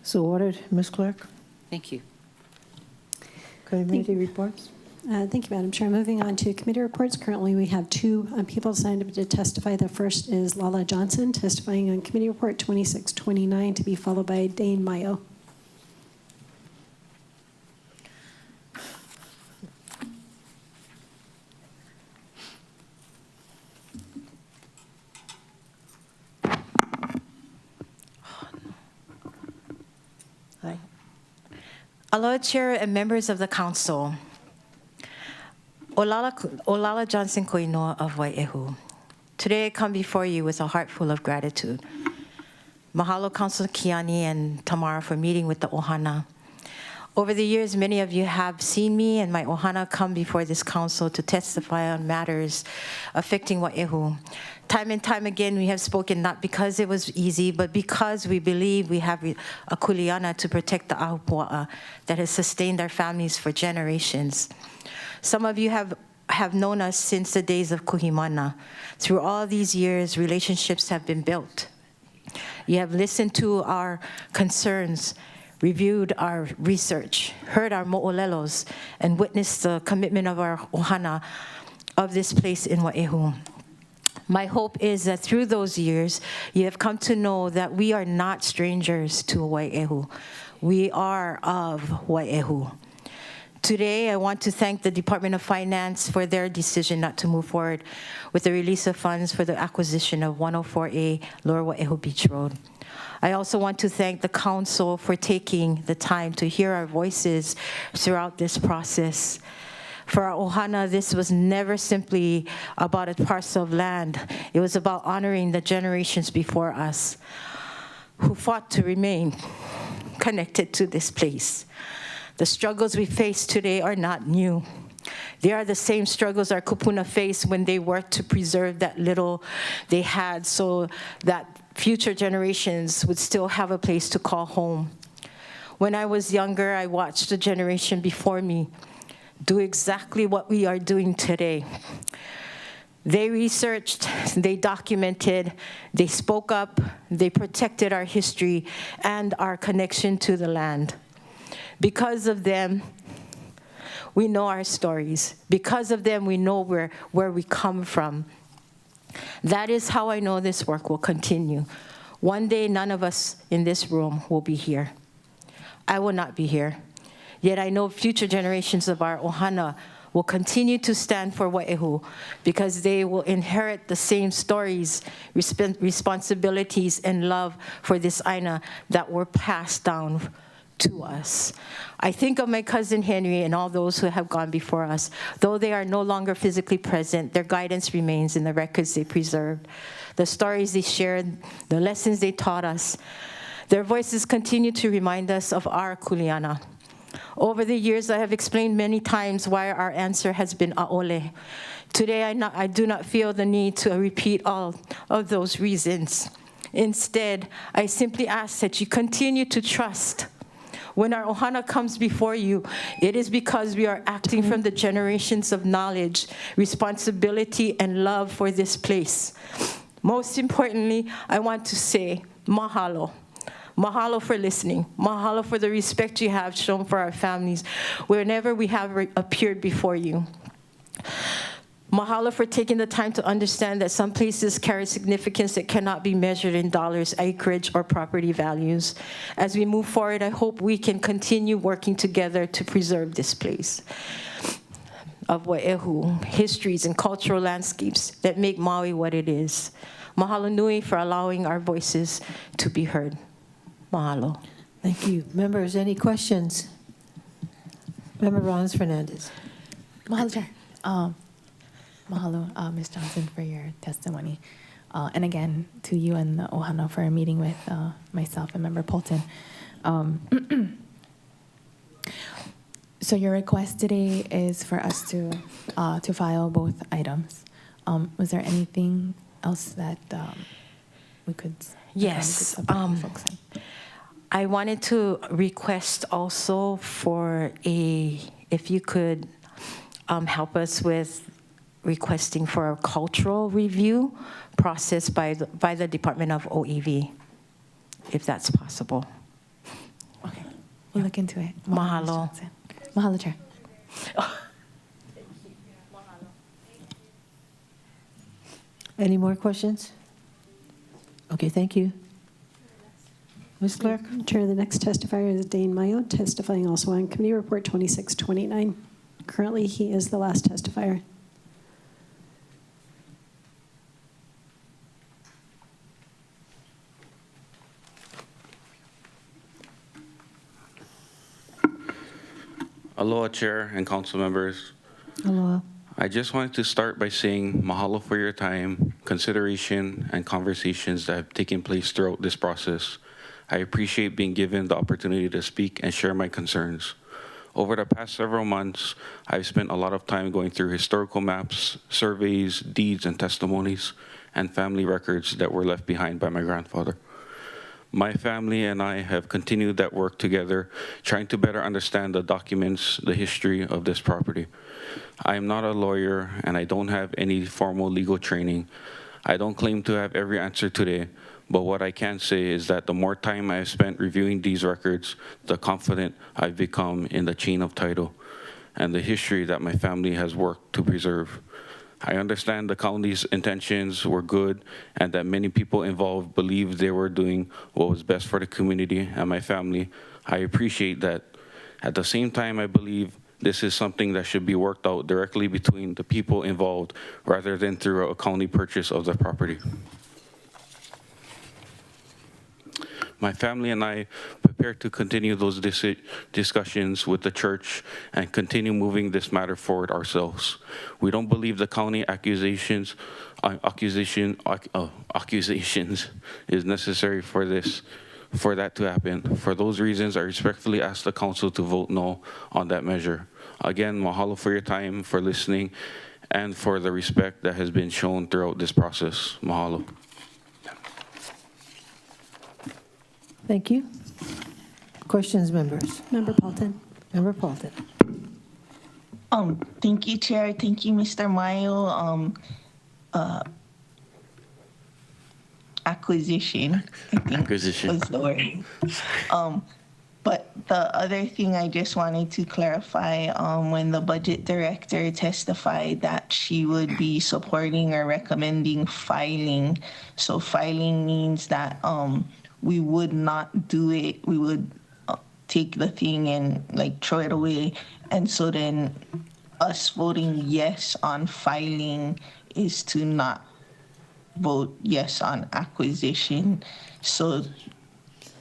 So ordered, Ms. Clerk. Thank you. Committee reports. Thank you, Madam Chair. Moving on to committee reports. Currently, we have two people signed up to testify. The first is Lala Johnson, testifying on Committee Report 2629, to be followed by Dane Mayo. Hi. Aloha, Chair and members of the Council. Olala Johnson Koinoa of Wai'ehu. Today I come before you with a heart full of gratitude. Mahalo, Councilor Kiani and Tamara, for meeting with the Ohana. Over the years, many of you have seen me and my Ohana come before this council to testify on matters affecting Wai'ehu. Time and time again, we have spoken not because it was easy, but because we believe we have a kuleana to protect the ahupua'a that has sustained our families for generations. Some of you have known us since the days of Kuhimana. Through all these years, relationships have been built. You have listened to our concerns, reviewed our research, heard our mo'olelos, and witnessed the commitment of our ohana of this place in Wai'ehu. My hope is that through those years, you have come to know that we are not strangers to Wai'ehu. We are of Wai'ehu. Today, I want to thank the Department of Finance for their decision not to move forward with the release of funds for the acquisition of 104A Lower Wai'ehu Beach Road. I also want to thank the Council for taking the time to hear our voices throughout this process. For our Ohana, this was never simply about a parcel of land. It was about honoring the generations before us who fought to remain connected to this place. The struggles we face today are not new. They are the same struggles our kupuna faced when they worked to preserve that little they had so that future generations would still have a place to call home. When I was younger, I watched the generation before me do exactly what we are doing today. They researched, they documented, they spoke up, they protected our history and our connection to the land. Because of them, we know our stories. Because of them, we know where we come from. That is how I know this work will continue. One day, none of us in this room will be here. I will not be here. Yet I know future generations of our ohana will continue to stand for Wai'ehu because they will inherit the same stories, responsibilities, and love for this aina that were passed down to us. I think of my cousin Henry and all those who have gone before us. Though they are no longer physically present, their guidance remains in the records they preserved, the stories they shared, the lessons they taught us. Their voices continue to remind us of our kuleana. Over the years, I have explained many times why our answer has been a'ole. Today, I do not feel the need to repeat all of those reasons. Instead, I simply ask that you continue to trust. When our ohana comes before you, it is because we are acting from the generations of knowledge, responsibility, and love for this place. Most importantly, I want to say mahalo. Mahalo for listening. Mahalo for the respect you have shown for our families whenever we have appeared before you. Mahalo for taking the time to understand that some places carry significance that cannot be measured in dollars, acreage, or property values. As we move forward, I hope we can continue working together to preserve this place of Wai'ehu, histories and cultural landscapes that make Maui what it is. Mahalo nui for allowing our voices to be heard. Mahalo. Thank you. Members, any questions? Member Rollins Fernandez. Mahalo, Chair. Mahalo, Ms. Johnson, for your testimony. And again, to you and the Ohana for meeting with myself and Member Polton. So your request today is for us to file both items. Was there anything else that we could? Yes. I wanted to request also for if you could help us with requesting for a cultural review process by the Department of OEV, if that's possible. Okay, we'll look into it. Mahalo. Mahalo, Chair. Any more questions? Okay, thank you. Ms. Clerk? Chair, the next testifier is Dane Mayo, testifying also on Committee Report 2629. Currently, he is the last testifier. Aloha, Chair and council members. Aloha. I just wanted to start by saying mahalo for your time, consideration, and conversations that have taken place throughout this process. I appreciate being given the opportunity to speak and share my concerns. Over the past several months, I've spent a lot of time going through historical maps, surveys, deeds, and testimonies, and family records that were left behind by my grandfather. My family and I have continued that work together, trying to better understand the documents, the history of this property. I am not a lawyer, and I don't have any formal legal training. I don't claim to have every answer today, but what I can say is that the more time I have spent reviewing these records, the confident I've become in the chain of title and the history that my family has worked to preserve. I understand the county's intentions were good and that many people involved believed they were doing what was best for the community and my family. I appreciate that. At the same time, I believe this is something that should be worked out directly between the people involved rather than through a county purchase of the property. My family and I prepare to continue those discussions with the church and continue moving this matter forward ourselves. We don't believe the county accusations is necessary for that to happen. For those reasons, I respectfully ask the council to vote no on that measure. Again, mahalo for your time, for listening, and for the respect that has been shown throughout this process. Mahalo. Thank you. Questions, members? Member Paulton. Member Paulton. Thank you, Chair. Thank you, Mr. Mayo. Acquisition, I think was the word. But the other thing I just wanted to clarify, when the budget director testified that she would be supporting or recommending filing. So filing means that we would not do it. We would take the thing and like throw it away. And so then us voting yes on filing is to not vote yes on acquisition. So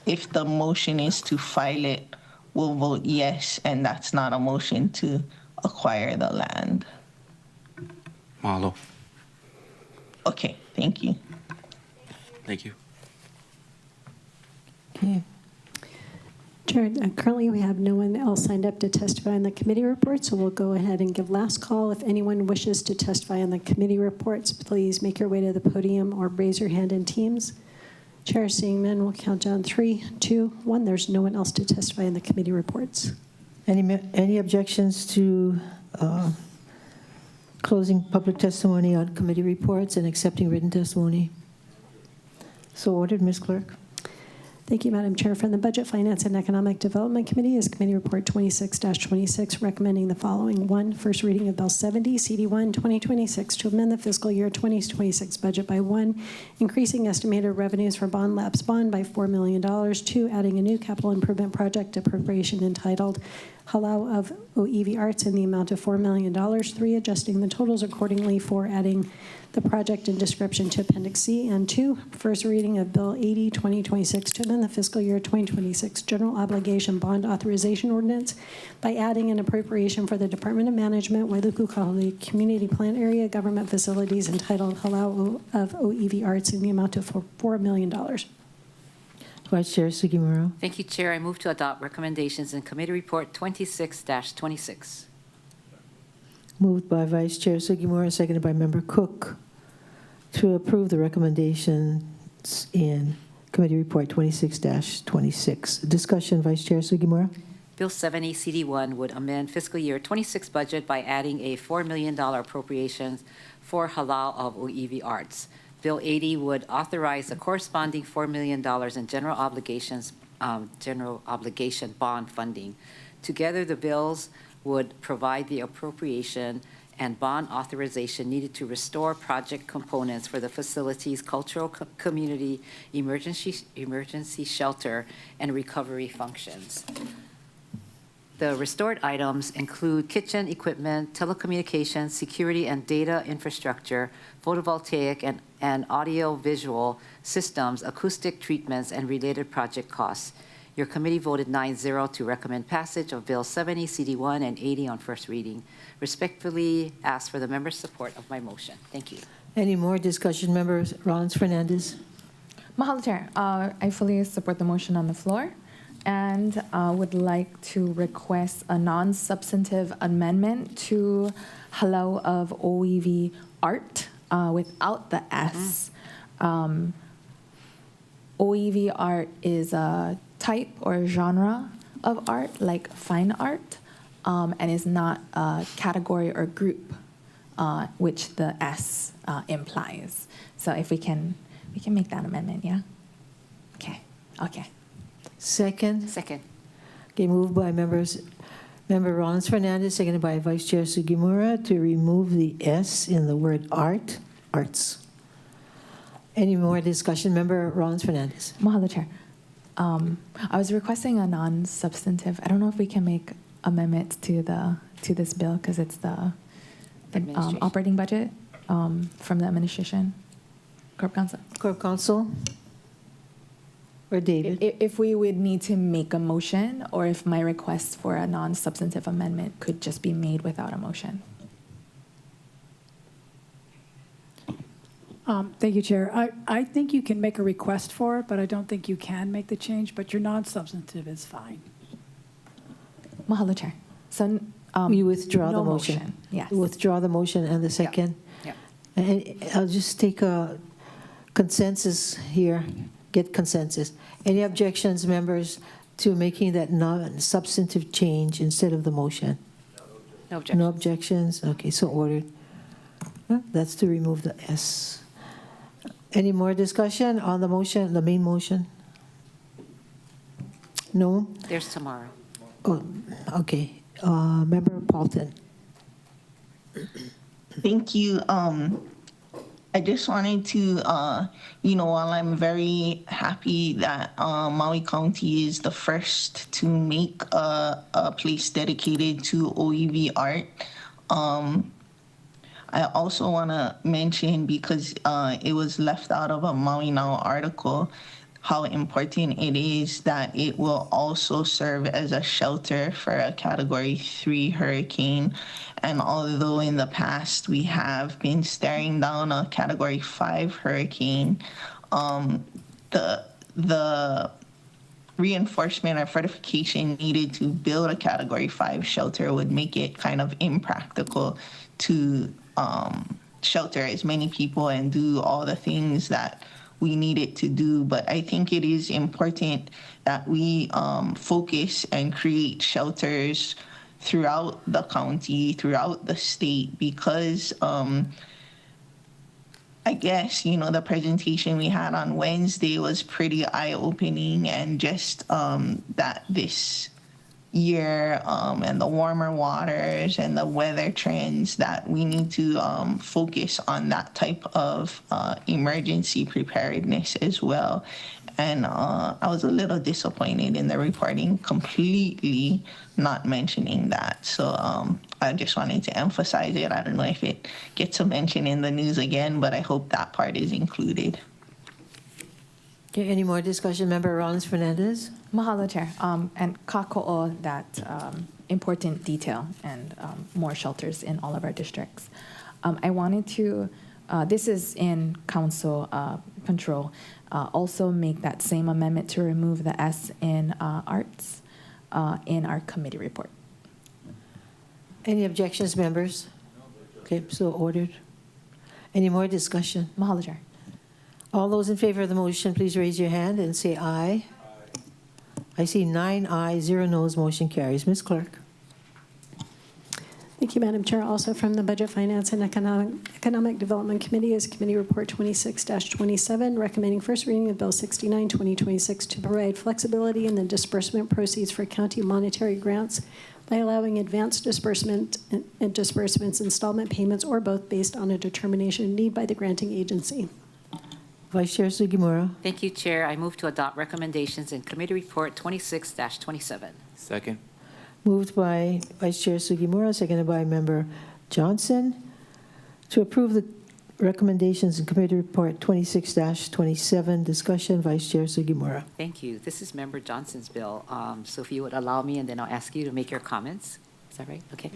if the motion is to file it, we'll vote yes, and that's not a motion to acquire the land. Mahalo. Okay, thank you. Thank you. Okay. Chair, currently we have no one else signed up to testify on the committee report, so we'll go ahead and give last call. If anyone wishes to testify on the committee reports, please make your way to the podium or raise your hand in Teams. Chair, seeing none, we'll count down 3, 2, 1. There's no one else to testify on the committee reports. Any objections to closing public testimony on committee reports and accepting written testimony? So ordered, Ms. Clerk. Thank you, Madam Chair. From the Budget, Finance, and Economic Development Committee is Committee Report 26-26, recommending the following. 1, first reading of Bill 70, CD1 2026, to amend the fiscal year 2026 budget by 1, increasing estimated revenues for bond lapse bond by $4 million. 2, adding a new capital improvement project appropriation entitled Halau of OEV Arts in the amount of $4 million. 3, adjusting the totals accordingly. 4, adding the project and description to Appendix C. And 2, first reading of Bill 80, 2026 to amend the fiscal year 2026 General Obligation Bond Authorization Ordinance by adding an appropriation for the Department of Management, Wailuku Kahului Community Plan Area Government Facilities entitled Halau of OEV Arts in the amount of $4 million. Vice Chair Sugimura. Thank you, Chair. I move to adopt recommendations in Committee Report 26-26. Moved by Vice Chair Sugimura, seconded by Member Cook, to approve the recommendations in Committee Report 26-26. Discussion, Vice Chair Sugimura. Bill 70 CD1 would amend fiscal year 26 budget by adding a $4 million appropriation for Halau of OEV Arts. Bill 80 would authorize a corresponding $4 million in general obligation bond funding. Together, the bills would provide the appropriation and bond authorization needed to restore project components for the facility's cultural community, emergency shelter, and recovery functions. The restored items include kitchen equipment, telecommunications, security and data infrastructure, photovoltaic and audio-visual systems, acoustic treatments, and related project costs. Your committee voted 9-0 to recommend passage of Bill 70, CD1, and 80 on first reading. Respectfully ask for the members' support of my motion. Thank you. Any more discussion, members? Rollins Fernandez. Mahalo, Chair. I fully support the motion on the floor and would like to request a non-substantive amendment to Halau of OEV Art without the S. OEV art is a type or genre of art, like fine art, and is not a category or group, which the S implies. So if we can make that amendment, yeah? Okay. Second. Second. Okay, moved by Member Rollins Fernandez, seconded by Vice Chair Sugimura to remove the S in the word arts. Any more discussion? Member Rollins Fernandez. Mahalo, Chair. I was requesting a non-substantive. I don't know if we can make amendments to this bill because it's the operating budget from the administration. Corp Counsel. Corp Counsel. Or David. If we would need to make a motion, or if my request for a non-substantive amendment could just be made without a motion. Thank you, Chair. I think you can make a request for it, but I don't think you can make the change, but your non-substantive is fine. Mahalo, Chair. So you withdraw no the motion. Yes. Withdraw the motion and the second. Yeah. And I'll just take a consensus here, get consensus. Any objections, members, to making that non-substantive change instead of the motion? No objections. No objections? Okay, so ordered. That's to remove the S. Any more discussion on the motion, the main motion? No? There's tomorrow. Oh, okay. Member Paulton. Thank you. I just wanted to, while I'm very happy that Maui County is the first to make a place dedicated to OEV art, I also want to mention, because it was left out of a Maui Now article, how important it is that it will also serve as a shelter for a Category 3 hurricane. And although in the past we have been staring down a Category 5 hurricane, the reinforcement or fortification needed to build a Category 5 shelter would make it kind of impractical to shelter as many people and do all the things that we need it to do. But I think it is important that we focus and create shelters throughout the county, throughout the state, because I guess, the presentation we had on Wednesday was pretty eye-opening, and just that this year and the warmer waters and the weather trends, that we need to focus on that type of emergency preparedness as well. And I was a little disappointed in the reporting completely not mentioning that. So I just wanted to emphasize it. I don't know if it gets a mention in the news again, but I hope that part is included. Okay, any more discussion? Member Rollins Fernandez? Mahalo, Chair. And kako'o, that important detail and more shelters in all of our districts. I wanted to, this is in council control, also make that same amendment to remove the S in arts in our committee report. Any objections, members? Okay, so ordered. Any more discussion? Mahalo, Chair. All those in favor of the motion, please raise your hand and say aye. I see 9 ayes, 0 noes. Motion carries. Ms. Clerk. Thank you, Madam Chair. Also from the Budget, Finance, and Economic Development Committee is Committee Report 26-27, recommending first reading of Bill 69, 2026 to provide flexibility in the disbursement proceeds for county monetary grants by allowing advanced disbursement and disbursements, installment payments, or both based on a determination of need by the granting agency. Vice Chair Sugimura. Thank you, Chair. I move to adopt recommendations in Committee Report 26-27. Second. Moved by Vice Chair Sugimura, seconded by Member Johnson, to approve the recommendations in Committee Report 26-27. Discussion, Vice Chair Sugimura. Thank you. This is Member Johnson's bill. So if you would allow me, and then I'll ask you to make your comments. Is that right? Okay.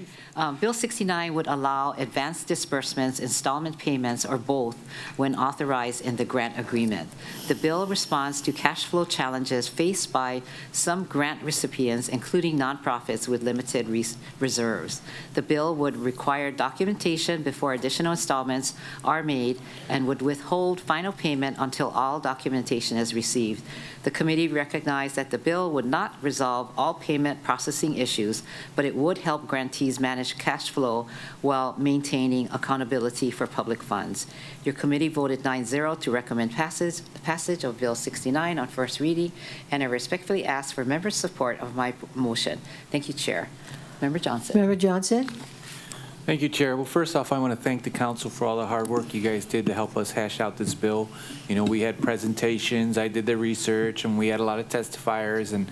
Bill 69 would allow advanced disbursements, installment payments, or both when authorized in the grant agreement. The bill responds to cash flow challenges faced by some grant recipients, including nonprofits with limited reserves. The bill would require documentation before additional installments are made and would withhold final payment until all documentation is received. The committee recognized that the bill would not resolve all payment processing issues, but it would help grantees manage cash flow while maintaining accountability for public funds. Your committee voted 9-0 to recommend passage of Bill 69 on first reading, and I respectfully ask for members' support of my motion. Thank you, Chair. Member Johnson. Member Johnson. Thank you, Chair. Well, first off, I want to thank the council for all the hard work you guys did to help us hash out this bill. You know, we had presentations, I did the research, and we had a lot of testifiers, and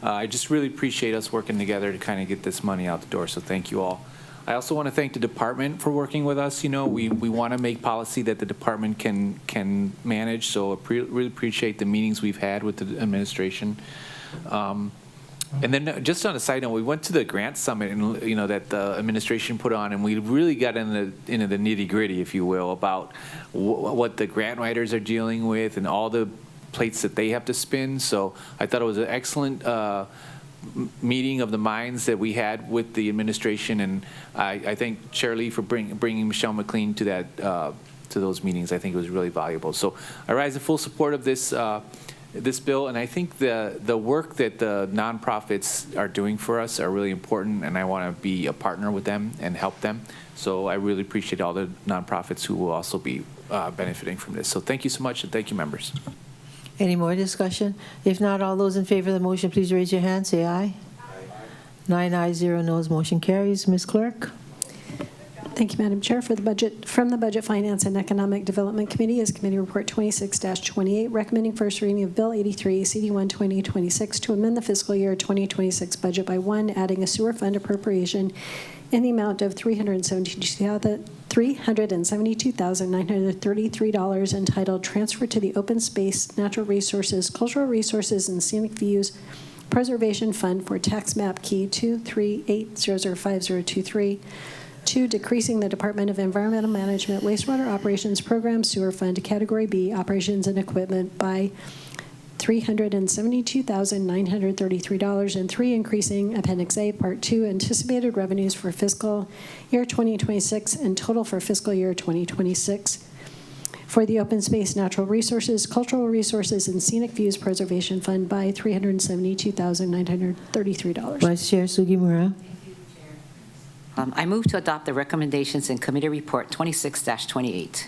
I just really appreciate us working together to kind of get this money out the door, so thank you all. I also want to thank the department for working with us. You know, we want to make policy that the department can manage, so really appreciate the meetings we've had with the administration. And then just on a side note, we went to the grant summit, and you know, that the administration put on, and we really got into the nitty gritty, if you will, about what the grant writers are dealing with and all the plates that they have to spin. So I thought it was an excellent meeting of the minds that we had with the administration, and I thank Chair Lee for bringing Michelle McLean to that to those meetings. I think it was really valuable. So I rise in full support of this. This bill, and I think the work that the nonprofits are doing for us are really important, and I want to be a partner with them and help them. So I really appreciate all the nonprofits who will also be benefiting from this. So thank you so much, and thank you, members. Any more discussion? If not, all those in favor of the motion, please raise your hand. Say aye. 9 ayes, 0 noes. Motion carries. Ms. Clerk. Thank you, Madam Chair. For the budget, from the Budget, Finance, and Economic Development Committee is Committee Report 26-28, recommending first reading of Bill 83, CD1 2026, to amend the fiscal year 2026 budget by 1, adding a sewer fund appropriation in the amount of $372,933 entitled Transfer to the Open Space, Natural Resources, Cultural Resources, and Scenic Views Preservation Fund for Tax Map Key 238005023. 2, decreasing the Department of Environmental Management Wastewater Operations Program Sewer Fund Category B Operations and Equipment by $372,933, and 3, increasing Appendix A, Part 2, anticipated revenues for fiscal year 2026 and total for fiscal year 2026 for the Open Space, Natural Resources, Cultural Resources, and Scenic Views Preservation Fund by $372,933. Vice Chair Sugimura. I move to adopt the recommendations in Committee Report 26-28.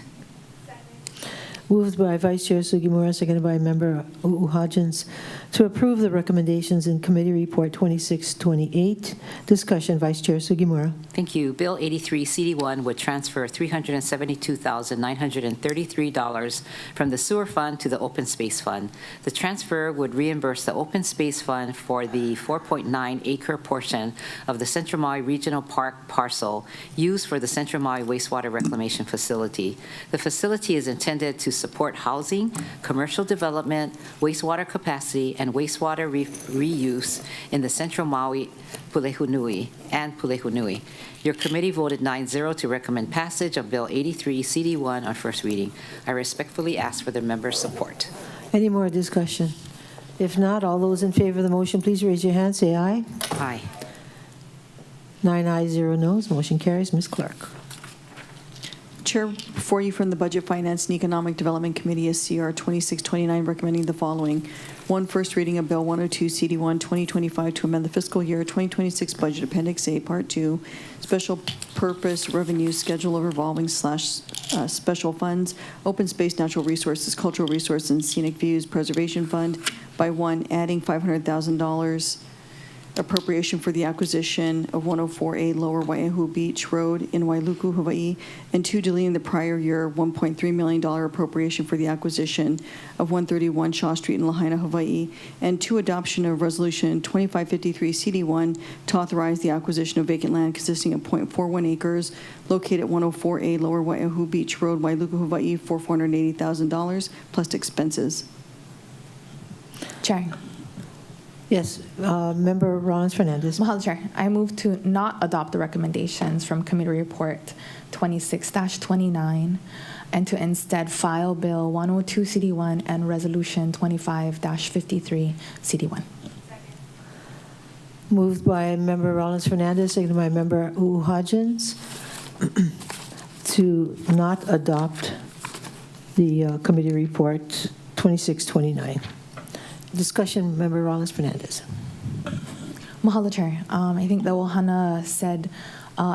Moved by Vice Chair Sugimura, seconded by Member Hodgins, to approve the recommendations in Committee Report 2628. Discussion, Vice Chair Sugimura. Thank you. Bill 83 CD1 would transfer $372,933 from the Sewer Fund to the Open Space Fund. The transfer would reimburse the Open Space Fund for the 4.9-acre portion of the Central Maui Regional Park parcel used for the Central Maui Wastewater Reclamation Facility. The facility is intended to support housing, commercial development, wastewater capacity, and wastewater reuse in the Central Maui, Pulehunui, and Pulehunui. Your committee voted 9-0 to recommend passage of Bill 83 CD1 on first reading. I respectfully ask for the members' support. Any more discussion? If not, all those in favor of the motion, please raise your hand. Say aye. Aye. 9 ayes, 0 noes. Motion carries. Ms. Clerk. Chair, before you from the Budget, Finance, and Economic Development Committee is CR 2629, recommending the following. 1, first reading of Bill 102 CD1 2025 to amend the fiscal year 2026 budget Appendix A, Part 2, Special Purpose Revenue Schedule of Revolving / Special Funds, Open Space Natural Resources, Cultural Resources, and Scenic Views Preservation Fund by 1, adding $500,000 appropriation for the acquisition of 104A Lower Waiahu Beach Road in Wailuku, Hawaii, and 2, deleting the prior year $1.3 million appropriation for the acquisition of 131 Shaw Street in Lahaina, Hawaii, and 2, adoption of Resolution 2553 CD1 to authorize the acquisition of vacant land consisting of 0.41 acres located at 104A Lower Waiahu Beach Road, Wailuku, Hawaii, for $480,000 plus expenses. Chair. Yes, Member Rollins-Fernandez. Mahalo, Chair. I move to not adopt the recommendations from Committee Report 26-29 and to instead file Bill 102 CD1 and Resolution 25-53 CD1. Moved by Member Rollins-Fernandez, seconded by Member Hodgins, to not adopt the Committee Report 2629. Discussion, Member Rollins-Fernandez. Mahalo, Chair. I think the Ohana said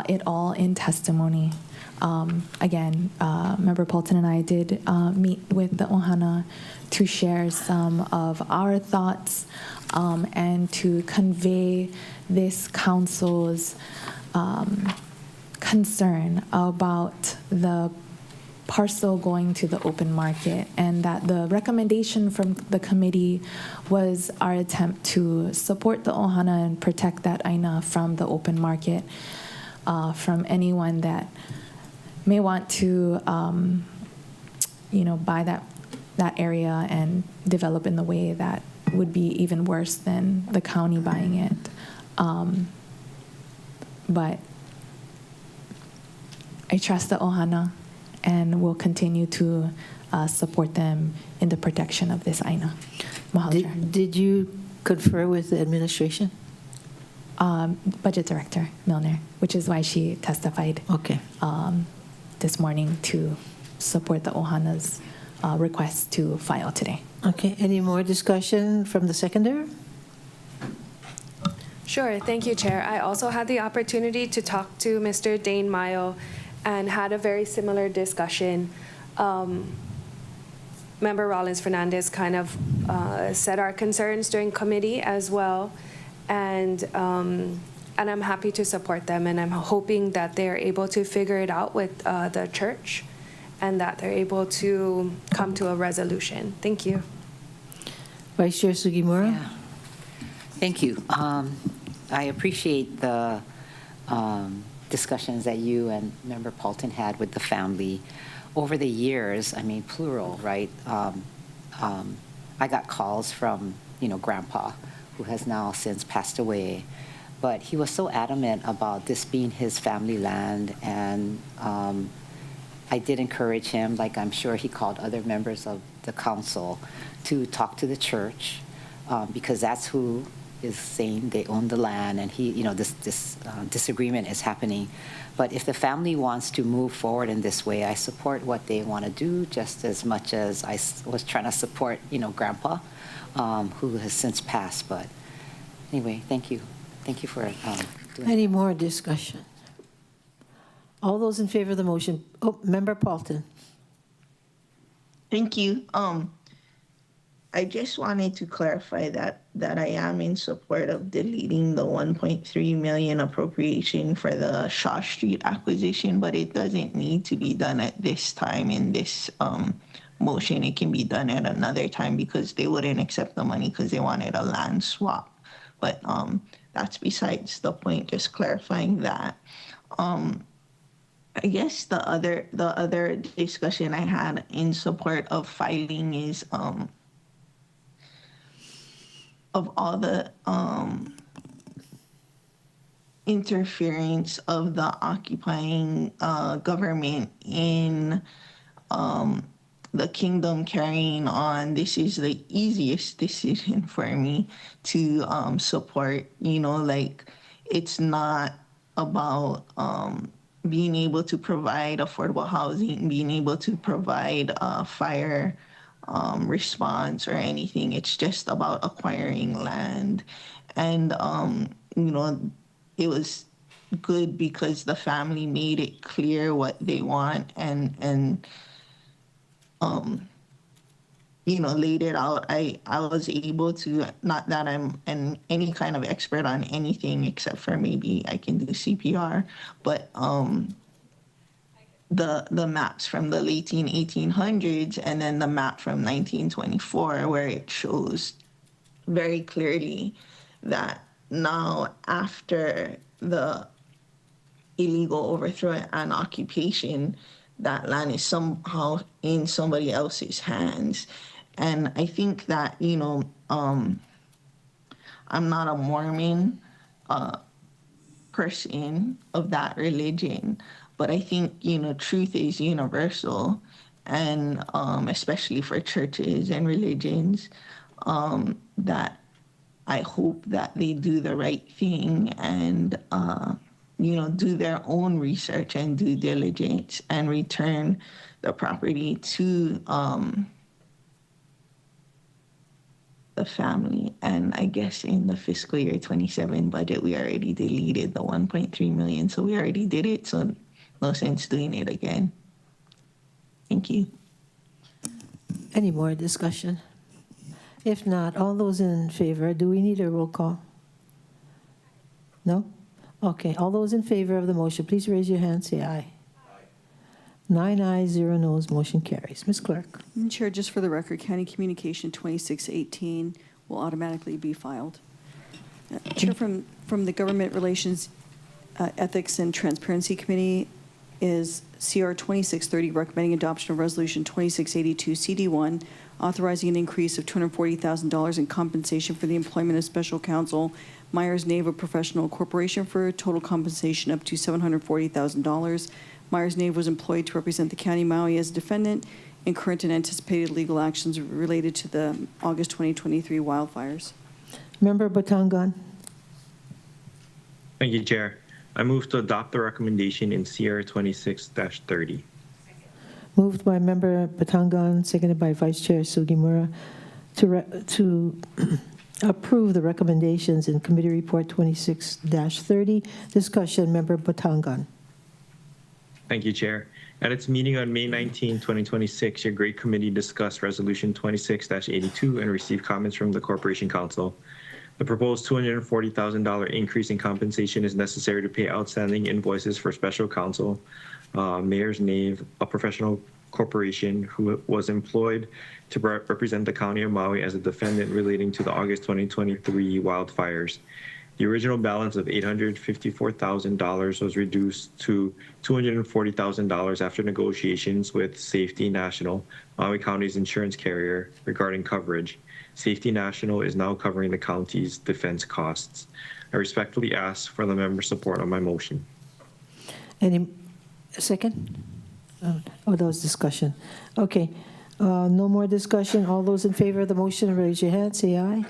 it all in testimony. Again, Member Paulton and I did meet with the Ohana to share some of our thoughts and to convey this council's concern about the parcel going to the open market, and that the recommendation from the committee was our attempt to support the Ohana and protect that aina from the open market, from anyone that may want to, buy that area and develop in the way that would be even worse than the county buying it. But I trust the Ohana and will continue to support them in the protection of this aina. Mahalo. Did you confer with the administration? Budget Director Milner, which is why she testified this morning to support the Ohana's request to file today. Okay, any more discussion from the seconder? Sure, thank you, Chair. I also had the opportunity to talk to Mr. Dane Mayo and had a very similar discussion. Member Rollins-Fernandez kind of said our concerns during committee as well, and I'm happy to support them, and I'm hoping that they're able to figure it out with the church and that they're able to come to a resolution. Thank you. Vice Chair Sugimura. Yeah. Thank you. I appreciate the discussions that you and Member Paulton had with the family over the years. I mean, plural, right? I got calls from, Grandpa, who has now since passed away, but he was so adamant about this being his family land, and I did encourage him, like I'm sure he called other members of the council, to talk to the church, because that's who is saying they own the land, and this disagreement is happening. But if the family wants to move forward in this way, I support what they want to do just as much as I was trying to support, Grandpa, who has since passed. But anyway, thank you. Thank you for doing Any more discussion? All those in favor of the motion? Oh, Member Paulton. Thank you. I just wanted to clarify that I am in support of deleting the 1.3 million appropriation for the Shaw Street acquisition, but it doesn't need to be done at this time in this motion. It can be done at another time because they wouldn't accept the money because they wanted a land swap. But that's besides the point, just clarifying that. I guess the other discussion I had in support of filing is of all the interference of the occupying government in the kingdom carrying on. This is the easiest decision for me to support. You know, like, it's not about being able to provide affordable housing, being able to provide fire response or anything. It's just about acquiring land. And, you know, it was good because the family made it clear what they want and you know, laid it out. I was able to, not that I'm any kind of expert on anything except for maybe I can do CPR, but the maps from the late 1800s and then the map from 1924 where it shows very clearly that now after the illegal overthrow and occupation, that land is somehow in somebody else's hands. And I think that, you know, I'm not a Mormon person of that religion, but I think, you know, truth is universal, and especially for churches and religions, that I hope that they do the right thing and, you know, do their own research and due diligence and return the property to the family. And I guess in the fiscal year 27 budget, we already deleted the 1.3 million. So we already did it. So no sense doing it again. Thank you. Any more discussion? If not, all those in favor, do we need a roll call? No? Okay, all those in favor of the motion, please raise your hand, say aye. 9 ayes, 0 noes, motion carries. Ms. Clerk. Madam Chair, just for the record, County Communication 2618 will automatically be filed. Chair, from the Government Relations Ethics and Transparency Committee is CR 2630, recommending adoption of Resolution 2682 CD1, authorizing an increase of $240,000 in compensation for the employment of Special Counsel Myers Nave, a professional corporation, for total compensation up to $740,000. Myers Nave was employed to represent the County of Maui as a defendant in current and anticipated legal actions related to the August 2023 wildfires. Member Batangan. Thank you, Chair. I move to adopt the recommendation in CR 26-30. Moved by Member Batangan, seconded by Vice Chair Sugimura, to approve the recommendations in Committee Report 26-30. Discussion, Member Batangan. Thank you, Chair. At its meeting on May 19, 2026, your Great Committee discussed Resolution 26-82 and received comments from the Corporation Council. The proposed $240,000 increase in compensation is necessary to pay outstanding invoices for Special Counsel Myers Nave, a professional corporation who was employed to represent the County of Maui as a defendant relating to the August 2023 wildfires. The original balance of $854,000 was reduced to $240,000 after negotiations with Safety National, Maui County's insurance carrier, regarding coverage. Safety National is now covering the county's defense costs. I respectfully ask for the member support on my motion. Any second? Oh, that was discussion. Okay, no more discussion. All those in favor of the motion, raise your hand, say aye.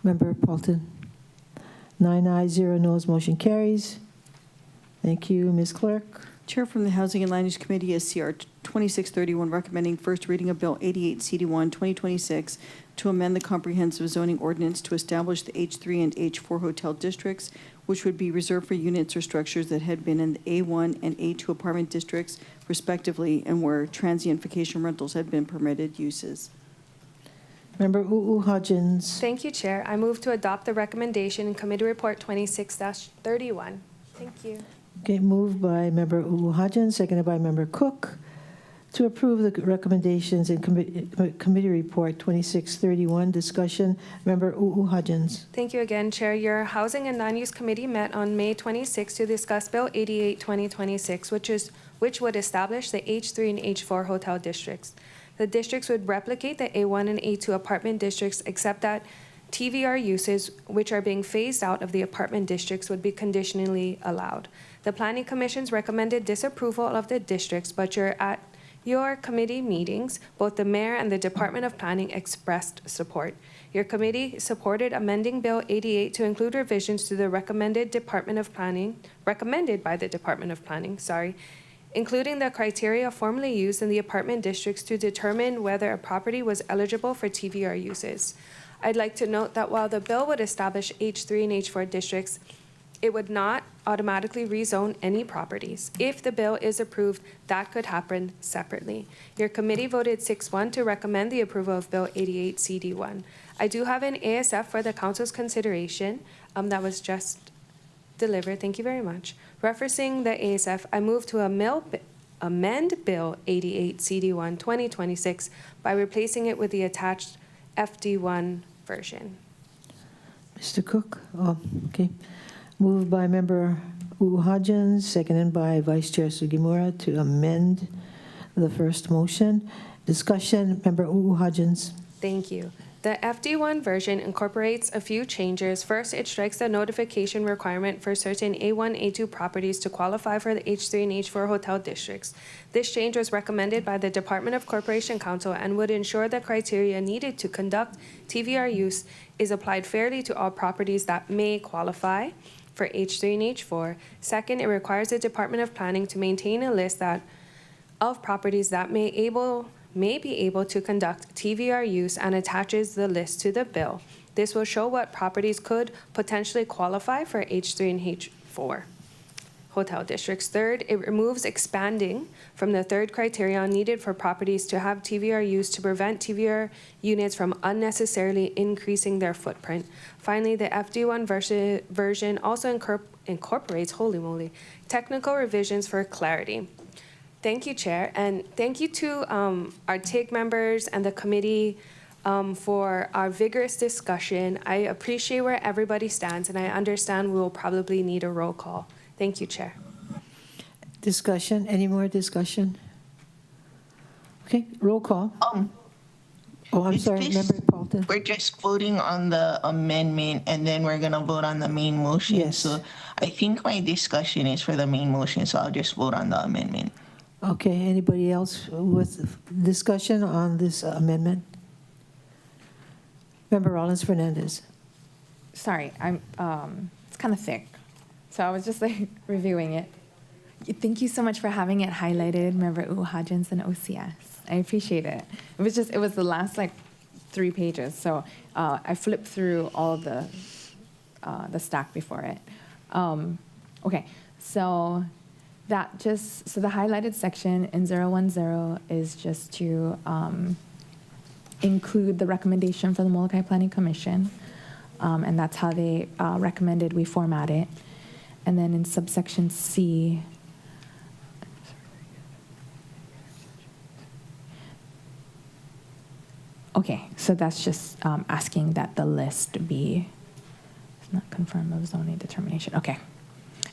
Member Paulton. 9 ayes, 0 noes, motion carries. Thank you, Ms. Clerk. Chair from the Housing and Land Use Committee is CR 2631, recommending first reading of Bill 88 CD1 2026 to amend the comprehensive zoning ordinance to establish the H3 and H4 hotel districts, which would be reserved for units or structures that had been in the A1 and A2 apartment districts respectively, and where transient vacation rentals had been permitted uses. Member Hodgins. Thank you, Chair. I move to adopt the recommendation in Committee Report 26-31. Thank you. Okay, moved by Member Hodgins, seconded by Member Cook, to approve the recommendations in Committee Report 2631. Discussion. Member Hodgins. Thank you again, Chair. Your Housing and Land Use Committee met on May 26 to discuss Bill 88 2026, which would establish the H3 and H4 hotel districts. The districts would replicate the A1 and A2 apartment districts, except that TVR uses, which are being phased out of the apartment districts, would be conditionally allowed. The Planning Commission's recommended disapproval of the districts, but at your committee meetings, both the mayor and the Department of Planning expressed support. Your committee supported amending Bill 88 to include revisions to the recommended by the Department of Planning, including the criteria formerly used in the apartment districts to determine whether a property was eligible for TVR uses. I'd like to note that while the bill would establish H3 and H4 districts, it would not automatically rezone any properties. If the bill is approved, that could happen separately. Your committee voted 6-1 to recommend the approval of Bill 88 CD1. I do have an ASF for the council's consideration that was just delivered. Thank you very much. Referencing the ASF, I move to amend Bill 88 CD1 2026 by replacing it with the attached FD1 version. Mr. Cook. Oh, okay. Moved by Member Hodgins, seconded by Vice Chair Sugimura to amend the first motion. Discussion. Member Hodgins. Thank you. The FD1 version incorporates a few changes. First, it strikes the notification requirement for certain A1, A2 properties to qualify for the H3 and H4 hotel districts. This change was recommended by the Department of Corporation Counsel and would ensure the criteria needed to conduct TVR use is applied fairly to all properties that may qualify for H3 and H4. Second, it requires the Department of Planning to maintain a list of properties that may be able to conduct TVR use and attaches the list to the bill. This will show what properties could potentially qualify for H3 and H4 hotel districts. Third, it removes expanding from the third criterion needed for properties to have TVR use to prevent TVR units from unnecessarily increasing their footprint. Finally, the FD1 version also incorporates, holy moly, technical revisions for clarity. Thank you, Chair, and thank you to our TIG members and the committee for our vigorous discussion. I appreciate where everybody stands, and I understand we will probably need a roll call. Thank you, Chair. Discussion. Any more discussion? Okay, roll call. I'm sorry, Member Paulton. We're just voting on the amendment, and then we're going to vote on the main motion. Yes. So I think my discussion is for the main motion, so I'll just vote on the amendment. Okay, anybody else with discussion on this amendment? Member Rollins-Fernandez. Sorry, it's kind of thick. So I was just reviewing it. Thank you so much for having it highlighted, Member Hodgins and OCS. I appreciate it. It was the last 3 pages. So I flipped through all of the stack before it. Okay, so the highlighted section in 010 is just to include the recommendation for the Molokai Planning Commission, and that's how they recommended we format it. And then in subsection C, okay, so that's just asking that the list be not confirmed of zoning determination. Okay.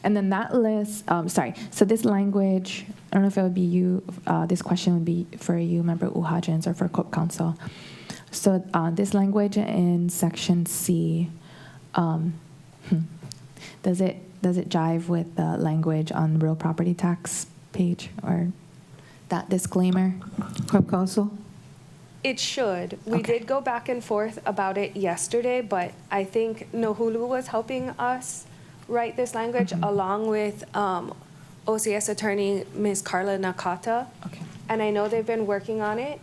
And then that list, so this language, I don't know if it would be you, this question would be for you, Member Hodgins, or for Cook Council. So this language in section C, does it jive with the language on real property tax page or that disclaimer? Cook Council? It should. We did go back and forth about it yesterday, but I think Nohulu was helping us write this language along with OCS attorney, Ms. Carla Nakata. Okay. And I know they've been working on it,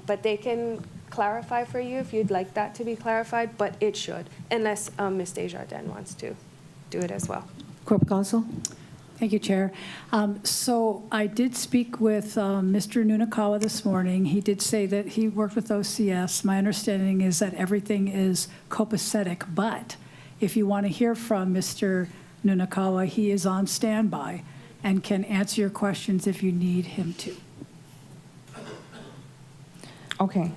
but they can clarify for you if you'd like that to be clarified, but it should, unless Ms. Desjardins wants to do it as well. Corp Counsel? Thank you, Chair. So I did speak with Mr. Nunakawa this morning. He did say that he worked with OCS. My understanding is that everything is copacetic, but if you want to hear from Mr. Nunakawa, he is on standby and can answer your questions if you need him to. Okay.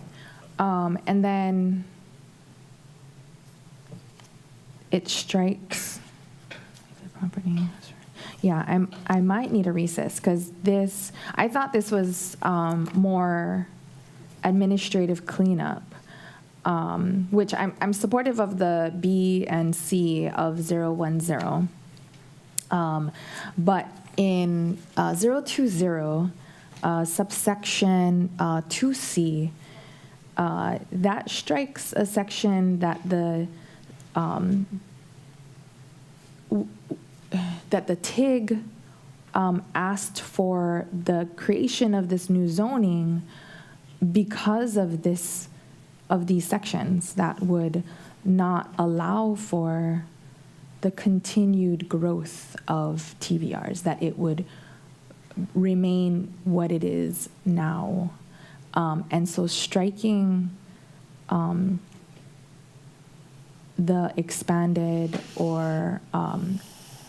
And then it strikes property. Yeah, I might need a recess because I thought this was more administrative cleanup, which I'm supportive of the B and C of 010. But in 020, subsection 2C, that strikes a section that the TIG asked for the creation of this new zoning because of these sections that would not allow for the continued growth of TVRs, that it would remain what it is now. And so striking the expanded or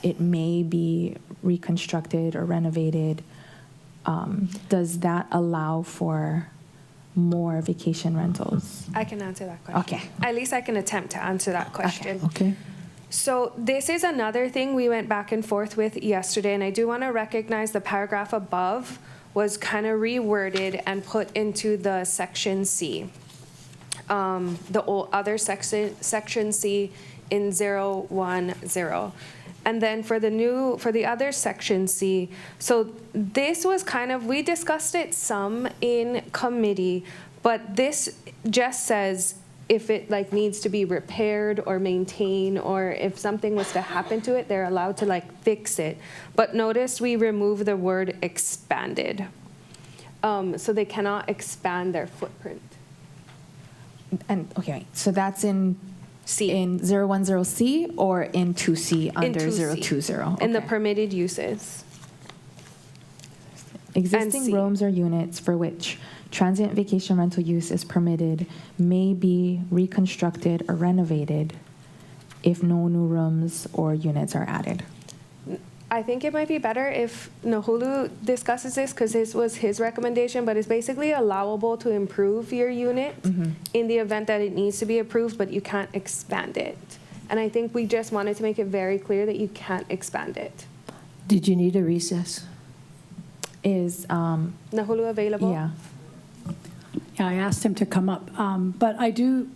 it may be reconstructed or renovated, does that allow for more vacation rentals? I can answer that question. Okay. At least I can attempt to answer that question. Okay. So this is another thing we went back and forth with yesterday, and I do want to recognize the paragraph above was kind of reworded and put into the section C. The other section C in 010. And then for the other section C, so this was kind of, we discussed it some in committee, but this just says if it like needs to be repaired or maintained, or if something was to happen to it, they're allowed to like fix it. But notice we remove the word expanded. So they cannot expand their footprint. And okay, so that's in C. In 010C or in 2C under 020? Okay. In the permitted uses. Existing rooms or units for which transient vacation rental use is permitted may be reconstructed or renovated if no new rooms or units are added. I think it might be better if Nahulu discusses this because this was his recommendation, but it's basically allowable to improve your unit in the event that it needs to be approved, but you can't expand it. And I think we just wanted to make it very clear that you can't expand it. Did you need a recess? Is Nahulu available? Yeah. Yeah, I asked him to come up, but I do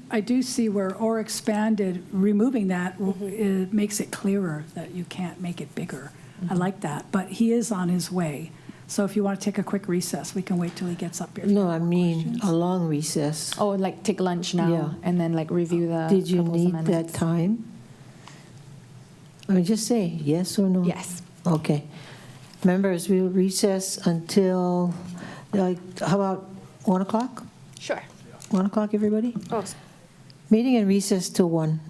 see where or expanded, removing that it makes it clearer that you can't make it bigger. I like that, but he is on his way. So if you want to take a quick recess, we can wait till he gets up here. No, I mean a long recess. Oh, like take lunch now Yeah. and then like review the Did you proposed need that amendments. time? I mean, just say yes or no. Yes. Okay. Members, we'll recess until, like, how about 1 o'clock? Sure. 1 o'clock, everybody? Oh. Meeting and recess till 1.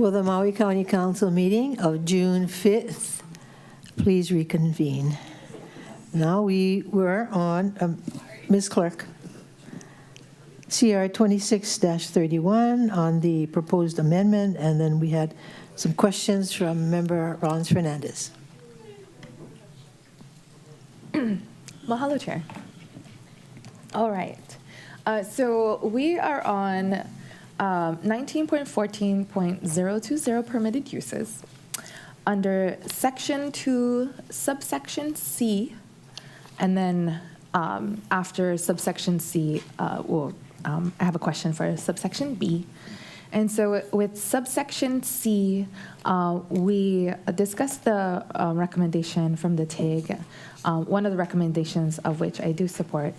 Will the Maui County Council meeting of June 5th please reconvene? Now we were on, Ms. Clerk, CR 26-31 on the proposed amendment, and then we had some questions from Member Rollins Fernandez. Mahalo, Chair. All right. So we are on 19.14.020 permitted uses. Under Section 2, subsection C, and then after subsection C, I have a question for subsection B. And so with subsection C, we discussed the recommendation from the TIG, one of the recommendations of which I do support,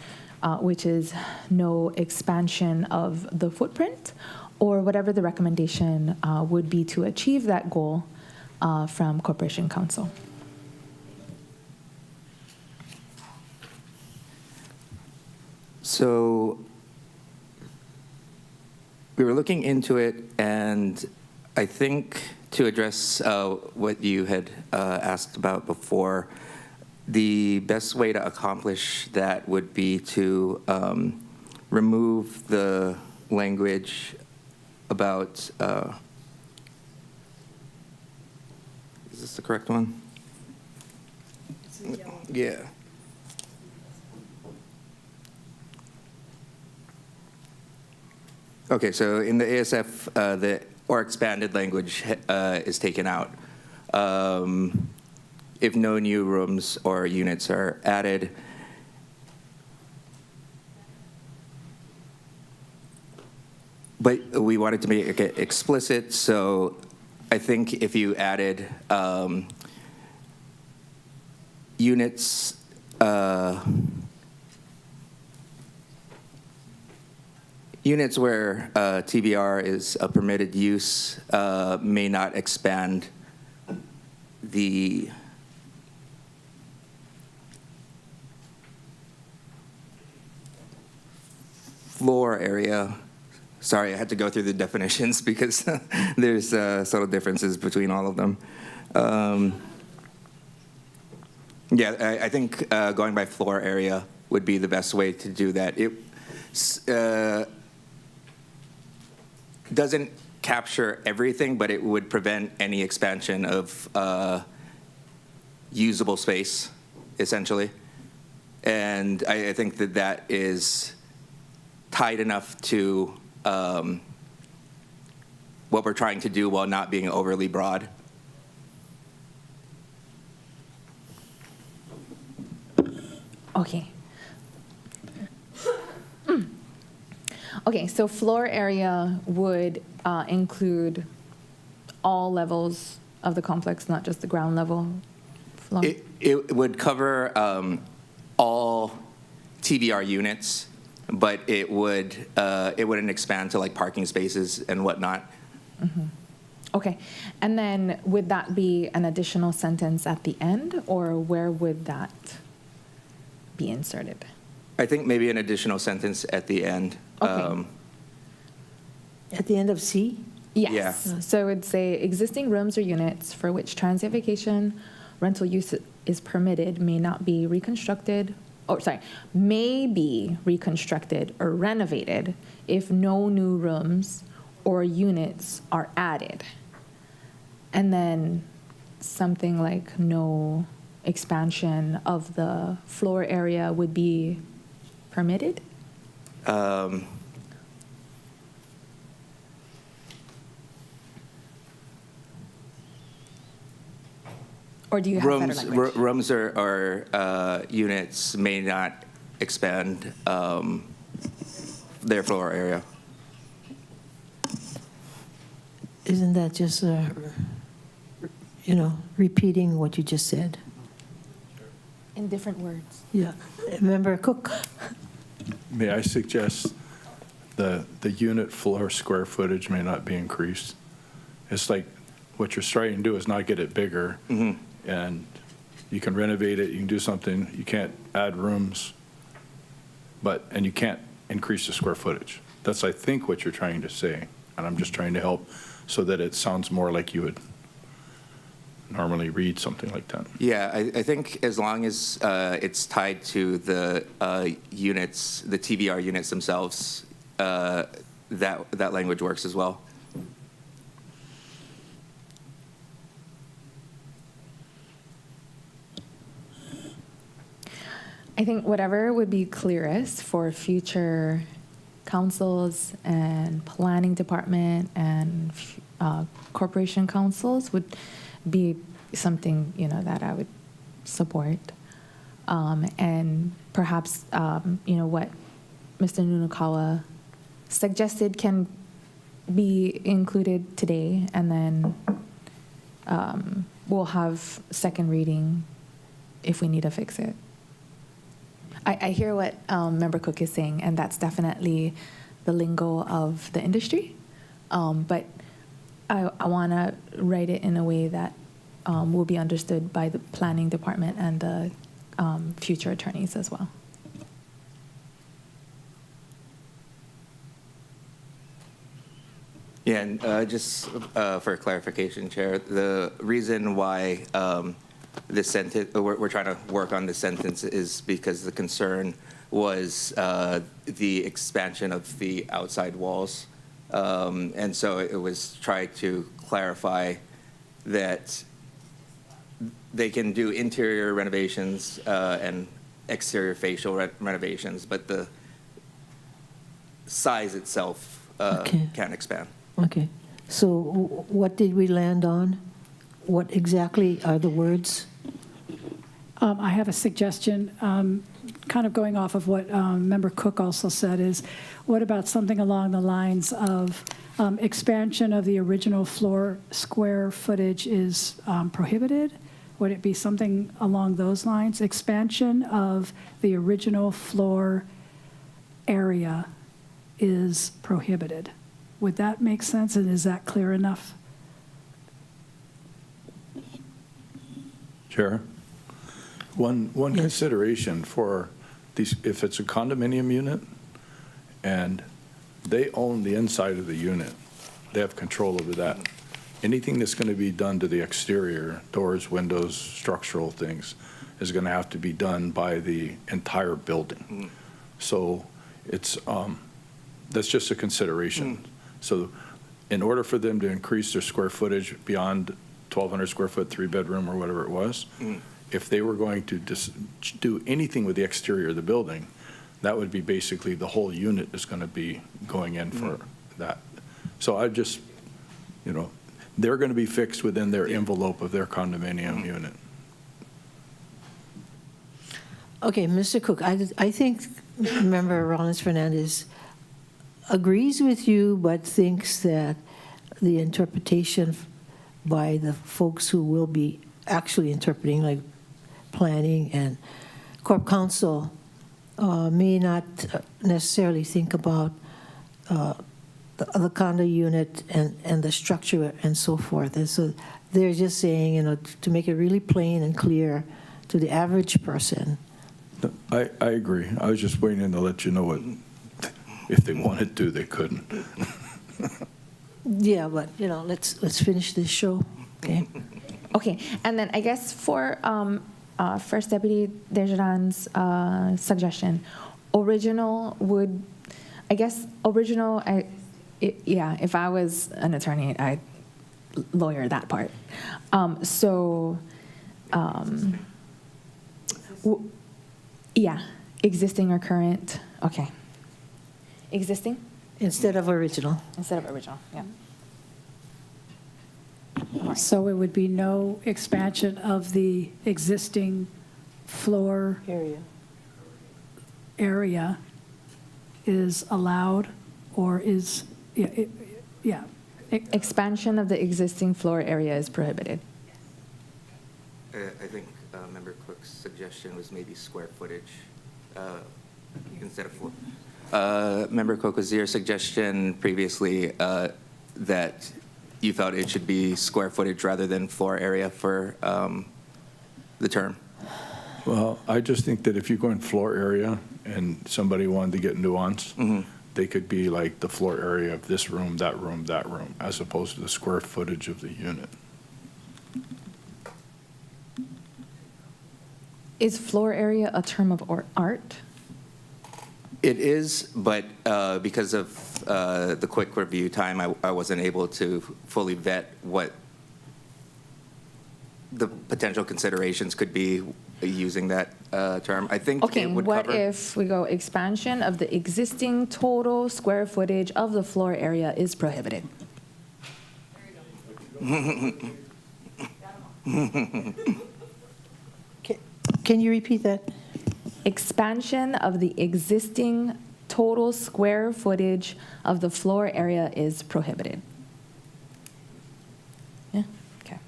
which is no expansion of the footprint, or whatever the recommendation would be to achieve that goal from Corporation Council. So we were looking into it, and I think to address what you had asked about before, the best way to accomplish that would be to remove the language about, is this the correct one? Yeah. Okay, so in the ASF, the or expanded language is taken out. If no new rooms or units are added, but we wanted to make it explicit, so I think if you added units, units where TBR is a permitted use may not expand the floor area. Sorry, I had to go through the definitions because there's subtle differences between all of them. Yeah, I think going by floor area would be the best way to do that. It doesn't capture everything, but it would prevent any expansion of usable space, essentially. And I think that that is tight enough to what we're trying to do while not being overly broad. Okay. Okay, so floor area would include all levels of the complex, not just the ground level floor? It would cover all TBR units, but it wouldn't expand to like parking spaces and whatnot. Mm-hmm. Okay, and then would that be an additional sentence at the end, or where would that be inserted? I think maybe an additional sentence at the end. Okay. At the end of C? Yes. Yeah. So it would say existing rooms or units for which transient vacation rental use is permitted may be reconstructed or renovated if no new rooms or units are added. And then something like no expansion of the floor area would be permitted? Or do you have better language? Rooms or units may not expand their floor area. Isn't that just, repeating what you just said? In different words. Yeah. Member Cook. May I suggest the unit floor square footage may not be increased? It's like what you're trying to do is not get it bigger. Mm-hmm. And you can renovate it, you can do something, you can't add rooms, and you can't increase the square footage. That's, I think, what you're trying to say, and I'm just trying to help so that it sounds more like you would normally read something like that. Yeah, I think as long as it's tied to the units, the TVR units themselves, that language works as well. I think whatever would be clearest for future councils and planning department and corporation councils would be something, that I would support. And perhaps, what Mr. Nunakawa suggested can be included today, and then we'll have second reading if we need to fix it. I hear what Member Cook is saying, and that's definitely the lingo of the industry. But I want to write it in a way that will be understood by the planning department and the future attorneys as well. Yeah, and just for clarification, Chair, the reason why this sentence, we're trying to work on this sentence is because the concern was the expansion of the outside walls. And so it was tried to clarify that they can do interior renovations and exterior facial renovations, but the size itself can't expand. Okay. So what did we land on? What exactly are the words? I have a suggestion, kind of going off of what Member Cook also said, is what about something along the lines of expansion of the original floor square footage is prohibited? Would it be something along those lines? Expansion of the original floor area is prohibited. Would that make sense, and is that clear enough? Chair, one consideration for these, if it's a condominium unit and they own the inside of the unit, they have control over that. Anything that's going to be done to the exterior, doors, windows, structural things, is going to have to be done by the entire building. So it's, that's just a consideration. So in order for them to increase their square footage beyond 1,200 square foot, 3-bedroom or whatever it was, if they were going to do anything with the exterior of the building, that would be basically the whole unit is going to be going in for that. So I just, they're going to be fixed within their envelope of their condominium unit. Okay, Mr. Cook, I think Member Rollins Fernandez agrees with you, but thinks that the interpretation by the folks who will be actually interpreting, like planning and Corp Council, may not necessarily think about the condo unit and the structure and so forth. And so they're just saying, to make it really plain and clear to the average person. I agree. I was just waiting to let you know what, if they wanted to, they couldn't. Yeah, but let's finish this show. Okay. Okay, and then I guess for First Deputy Desjardins' suggestion, original would, I guess original. If I was an attorney, I'd lawyer that part. Existing or current. Okay. Existing? Instead of original. Instead of original, yeah. So it would be no expansion of the existing floor area is allowed, or is, Expansion of the existing floor area is prohibited. I think Member Cook's suggestion was maybe square footage instead of floor. Member Cook, was your suggestion previously that you felt it should be square footage rather than floor area for the term? Well, I just think that if you go in floor area and somebody wanted to get nuance, they could be like the floor area of this room, that room, that room, as opposed to the square footage of the unit. Is floor area a term of art? It is, but because of the quick review time, I wasn't able to fully vet what the potential considerations could be using that term. I think Okay, it would what cover. if we go expansion of the existing total square footage of the floor area is prohibited? Can you repeat that? Expansion of the existing total square footage of the floor area is prohibited. Yeah, okay.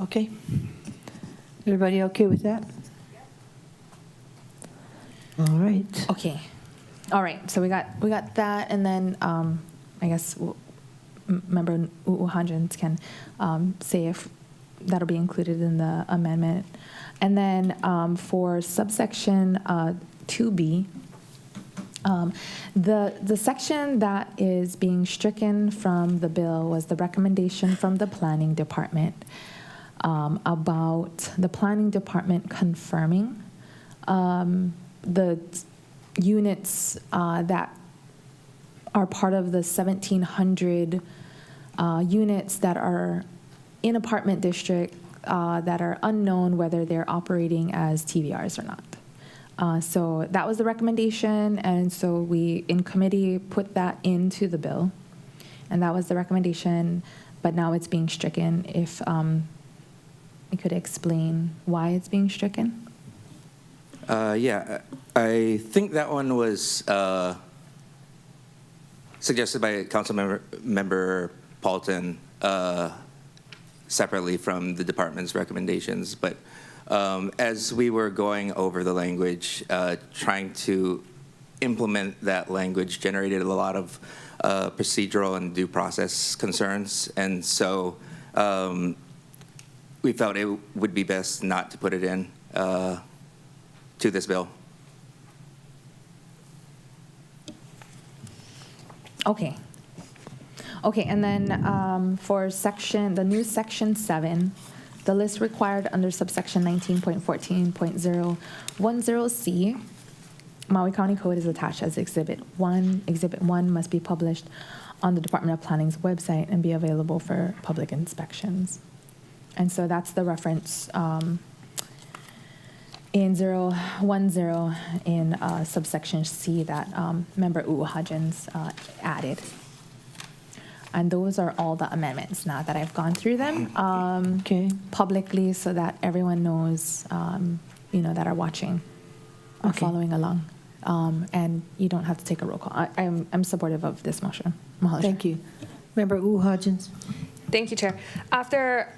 Okay. Everybody okay with that? All right. Okay. All right, so we got that, and then I guess Member Uhajans can say if that'll be included in the amendment. And then for subsection 2B, the section that is being stricken from the bill was the recommendation from the planning department about the planning department confirming the units that are part of the 1,700 units that are in apartment district that are unknown whether they're operating as TVRs or not. So that was the recommendation, and so we, in committee, put that into the bill, and that was the recommendation, but now it's being stricken. If you could explain why it's being stricken? Yeah, I think that one was suggested by Council Member Paulton separately from the department's recommendations. But as we were going over the language, trying to implement that language generated a lot of procedural and due process concerns. And so we felt it would be best not to put it in to this bill. Okay. Okay, and then for the new section 7, the list required under subsection 19.14.010C, Maui County Code is attached as Exhibit 1. Exhibit 1 must be published on the Department of Planning's website and be available for public inspections. And so that's the reference in 010 in subsection C that Member Uhajans added. And those are all the amendments now that I've gone through them publicly so that everyone knows, that are watching or following along. And you don't have to take a roll call. I'm supportive of this motion. Mahalo. Thank you. Member Uhajans. Thank you, Chair. After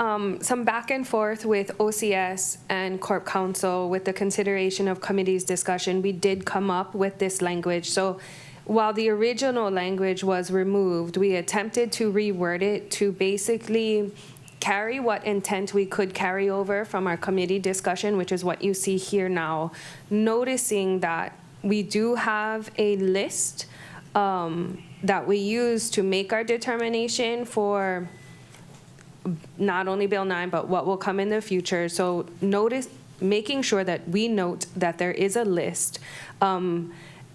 some back and forth with OCS and Corp Counsel with the consideration of committee's discussion, we did come up with this language. So while the original language was removed, we attempted to reword it to basically carry what intent we could carry over from our committee discussion, which is what you see here now, noticing that we do have a list that we use to make our determination for not only Bill 9, but what will come in the future. So making sure that we note that there is a list,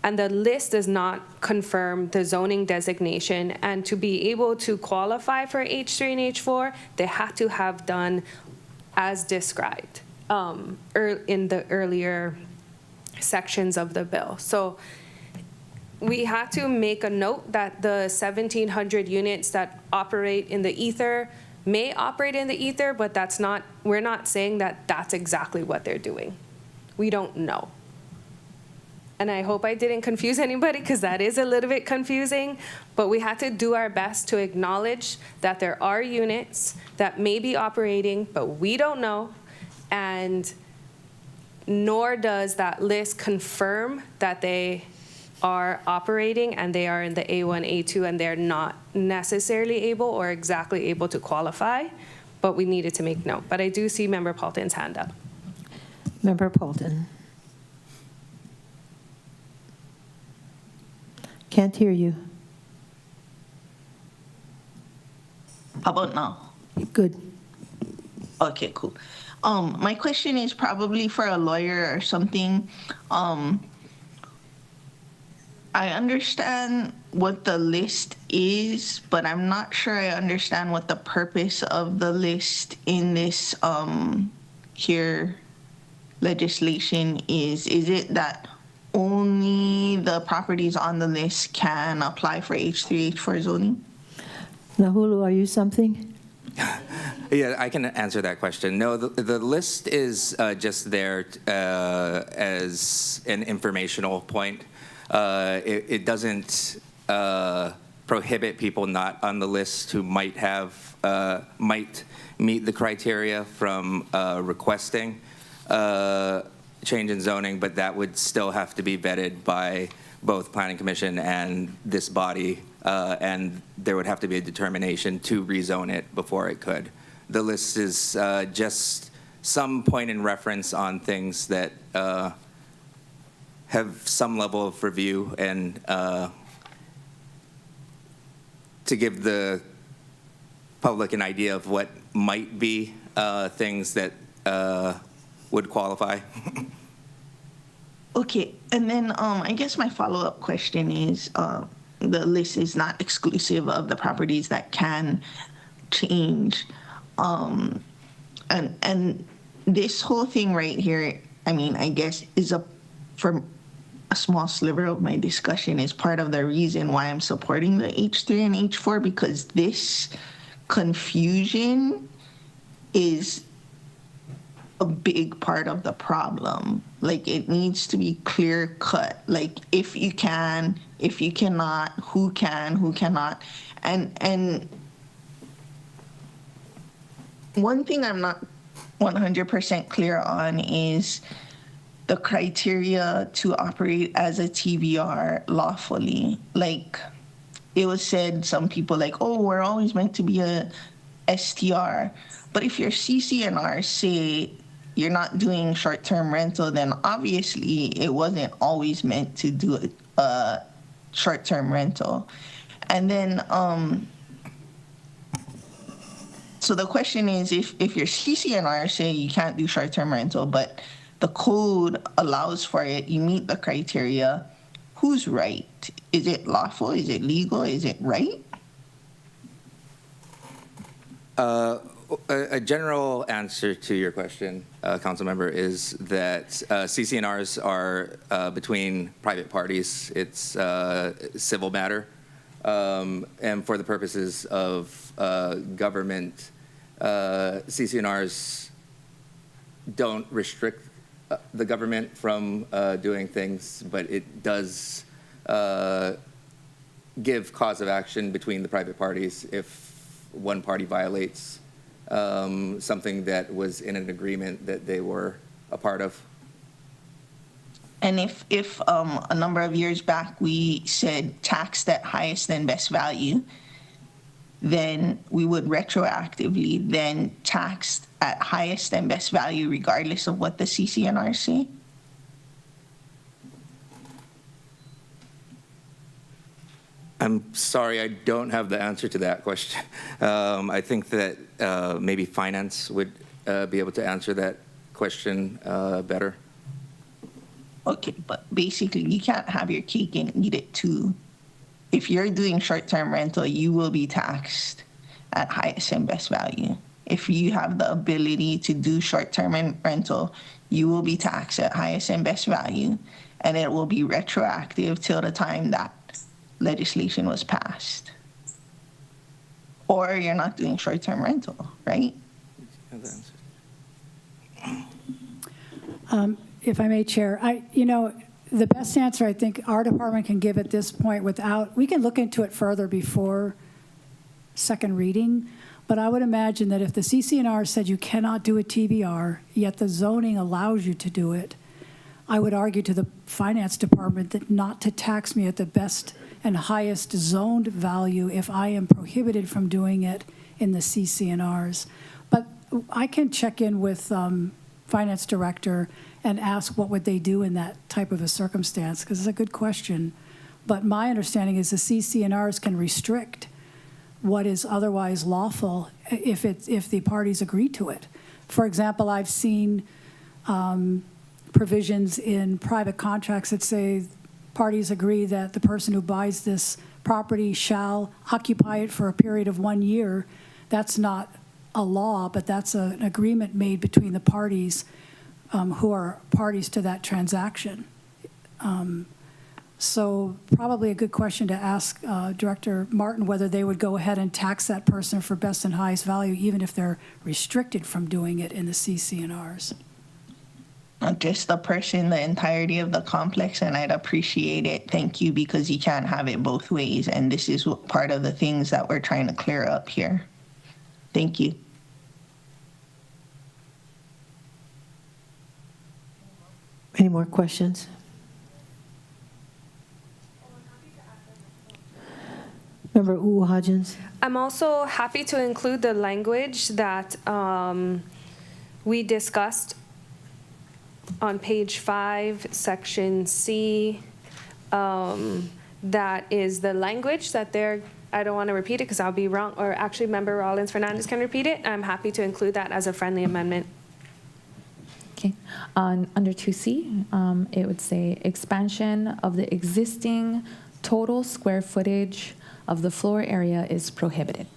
and the list does not confirm the zoning designation. And to be able to qualify for H3 and H4, they had to have done as described in the earlier sections of the bill. So we had to make a note that the 1,700 units that operate in the ether may operate in the ether, but we're not saying that that's exactly what they're doing. We don't know. And I hope I didn't confuse anybody, because that is a little bit confusing, but we had to do our best to acknowledge that there are units that may be operating, but we don't know, and nor does that list confirm that they are operating and they are in the A1, A2, and they're not necessarily able or exactly able to qualify, but we needed to make note. But I do see Member Paulton's hand up. Member Paulton. Can't hear you. How about now? Good. Okay, cool. My question is probably for a lawyer or something. I understand what the list is, but I'm not sure I understand what the purpose of the list in this here legislation is. Is it that only the properties on the list can apply for H3, H4 zoning? Nahulu, are you something? Yeah, I can answer that question. No, the list is just there as an informational point. It doesn't prohibit people not on the list who might meet the criteria from requesting change in zoning, but that would still have to be vetted by both Planning Commission and this body, and there would have to be a determination to rezone it before it could. The list is just some point in reference on things that have some level of review and to give the public an idea of what might be things that would qualify. Okay, and then I guess my follow-up question is, the list is not exclusive of the properties that can change. And this whole thing right here, I mean, I guess is for a small sliver of my discussion is part of the reason why I'm supporting the H3 and H4, because this confusion is a big part of the problem. Like, it needs to be clear cut. Like, if you can, if you cannot, who can, who cannot. And one thing I'm not 100% clear on is the criteria to operate as a TBR lawfully. Like, it was said, some people like, oh, we're always meant to be a STR. But if your CCNR say you're not doing short-term rental, then obviously it wasn't always meant to do a short-term rental. And then, so the question is, if your CCNR say you can't do short-term rental, but the code allows for it, you meet the criteria, who's right? Is it lawful? Is it legal? Is it right? A general answer to your question, council member, is that CCNRs are between private parties. It's a civil matter. And for the purposes of government, CCNRs don't restrict the government from doing things, but it does give cause of action between the private parties if one party violates something that was in an agreement that they were a part of. And if a number of years back we said taxed at highest and best value, then we would retroactively then tax at highest and best value regardless of what the CCNR say? I'm sorry, I don't have the answer to that question. I think that maybe finance would be able to answer that question better. Okay, but basically you can't have your cake and eat it too. If you're doing short-term rental, you will be taxed at highest and best value. If you have the ability to do short-term rental, you will be taxed at highest and best value, and it will be retroactive till the time that legislation was passed. Or you're not doing short-term rental, right? If I may, Chair, the best answer I think our department can give at this point we can look into it further before second reading, but I would imagine that if the CCNR said you cannot do a TBR, yet the zoning allows you to do it, I would argue to the finance department that not to tax me at the best and highest zoned value if I am prohibited from doing it in the CCNRs. But I can check in with finance director and ask what would they do in that type of a circumstance, because it's a good question. But my understanding is the CC&Rs can restrict what is otherwise lawful if the parties agree to it. For example, I've seen provisions in private contracts that say parties agree that the person who buys this property shall occupy it for a period of 1 year. That's not a law, but that's an agreement made between the parties who are parties to that transaction. So probably a good question to ask Director Martin whether they would go ahead and tax that person for best and highest value, even if they're restricted from doing it in the CC&Rs. Not just the person, the entirety of the complex, and I'd appreciate it. Thank you, because you can't have it both ways, and this is part of the things that we're trying to clear up here. Thank you. Any more questions? Member Hodgins. I'm also happy to include the language that we discussed on page 5, section C. That is the language that I don't want to repeat it because I'll be wrong, or actually Member Rollins Fernandez can repeat it. I'm happy to include that as a friendly amendment. Okay. Under 2C, it would say expansion of the existing total square footage of the floor area is prohibited.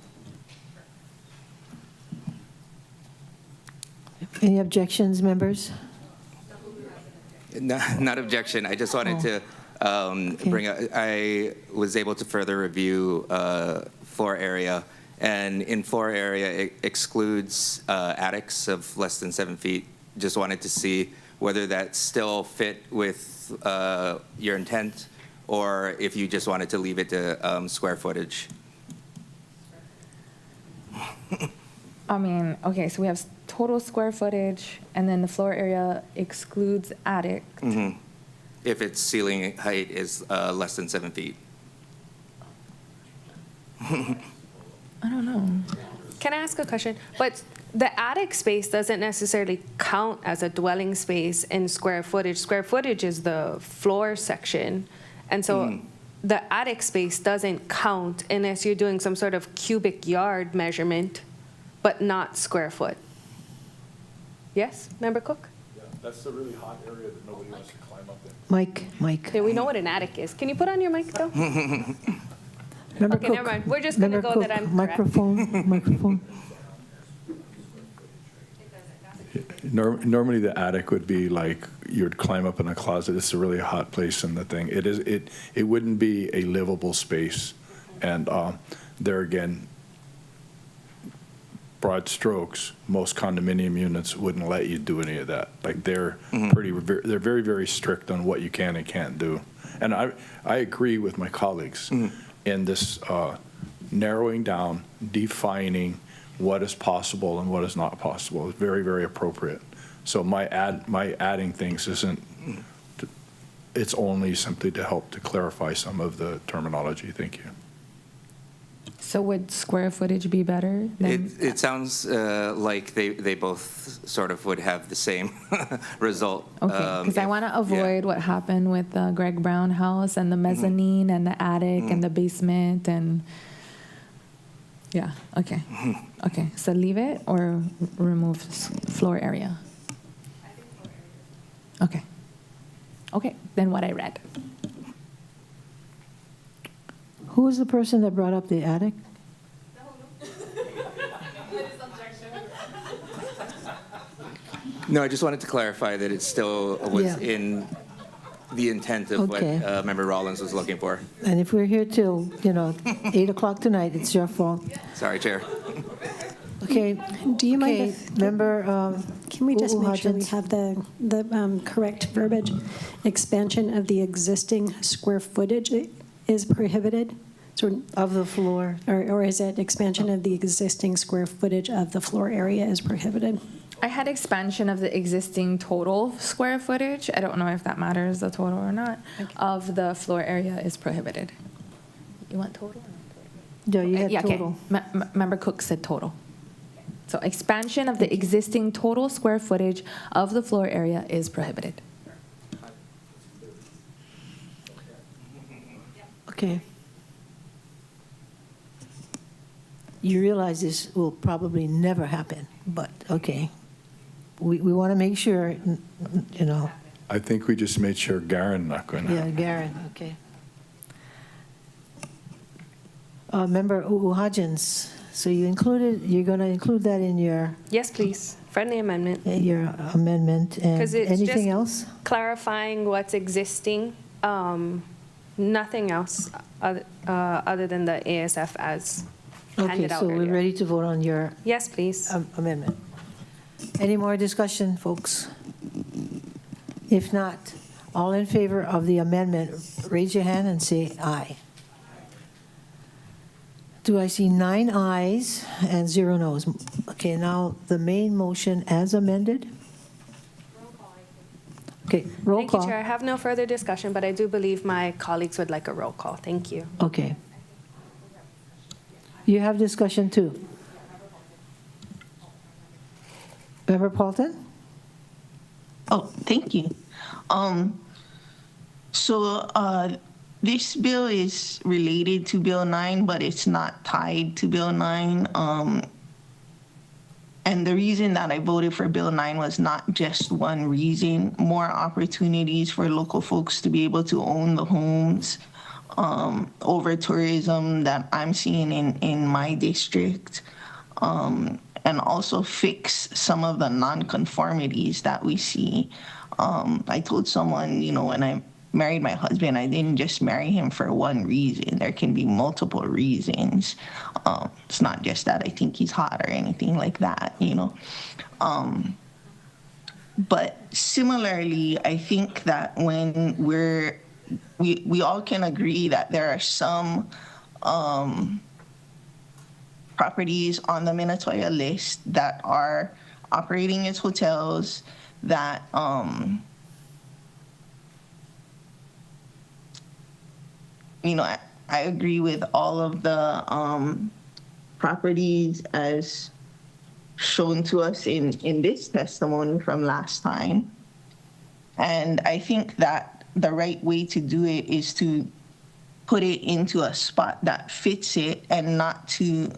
Any objections, members? Not objection. I just wanted to bring up, I was able to further review floor area, and in floor area it excludes attics of less than 7 feet. Just wanted to see whether that still fit with your intent, or if you just wanted to leave it to square footage. I mean, okay, so we have total square footage, and then the floor area excludes attic. Mm-hmm. If its ceiling height is less than 7 feet. I don't know. Can I ask a question? But the attic space doesn't necessarily count as a dwelling space in square footage. Square footage is the floor section. And so the attic space doesn't count unless you're doing some sort of cubic yard measurement, but not square foot. Yes, Member Cook? Yeah, that's the really hot area that nobody wants to climb up in. Mike. Yeah, we know what an attic is. Can you put on your mic, though? Member Okay, Cook. never mind. We're just going to go that I'm correct. Microphone. Normally the attic would be like you'd climb up in a closet. It's a really hot place in the thing. It wouldn't be a livable space. And there again, broad strokes, most condominium units wouldn't let you do any of that. Like they're they're very, very strict on what you can and can't do. And I agree with my colleagues in this narrowing down, defining what is possible and what is not possible. It's very, very appropriate. So my adding things isn't, it's only simply to help to clarify some of the terminology. Thank you. So would square footage be better? It sounds like they both sort of would have the same result. Okay, because I want to avoid what happened with the Greg Brown house and the mezzanine and the attic and the basement and yeah, okay. Okay, so leave it or remove floor area? Okay. Okay, then what I read. Who was the person that brought up the attic? No, I just wanted to clarify that it still was in the intent of what Member Rollins was looking for. And if we're here till 8 o'clock tonight, it's your fault. Sorry, Chair. Okay. Do you mind if Member? Can we just make sure we have the correct verbiage? Expansion of the existing square footage is prohibited. So of the floor, or is it expansion of the existing square footage of the floor area is prohibited? I had expansion of the existing total square footage. I don't know if that matters, the total or not, of the floor area is prohibited. You want total? Yeah, you had total. Okay. Member Cook said total. So expansion of the existing total square footage of the floor area is prohibited. Okay. You realize this will probably never happen, but okay. We want to make sure, you know. I think we just made sure Garen not going to. Yeah, Garen, okay. Member Uhajins, so you're going to include that in your. Yes, please. Friendly amendment. Your amendment, and Because it's anything just else? clarifying what's existing. Nothing else other than the ASF as Okay, handed out so we're earlier. ready to vote on your. Yes, please. Amendment. Any more discussion, folks? If not, all in favor of the amendment, raise your hand and say aye. Do I see 9 ayes and 0 noes? Okay, now the main motion as amended. Okay, roll Thank call. you, Chair. I have no further discussion, but I do believe my colleagues would like a roll call. Thank you. Okay. You have discussion too. Member Paulton? Oh, thank you. This bill is related to Bill 9, but it's not tied to Bill 9. And the reason that I voted for Bill 9 was not just one reason, more opportunities for local folks to be able to own the homes, over tourism that I'm seeing in my district, and also fix some of the nonconformities that we see. I told someone, when I married my husband, I didn't just marry him for one reason. There can be multiple reasons. It's not just that I think he's hot or anything like that, But similarly, I think that when we all can agree that there are some properties on the Minatoya list that are operating as hotels that I agree with all of the properties as shown to us in this testimony from last time. And I think that the right way to do it is to put it into a spot that fits it and not to,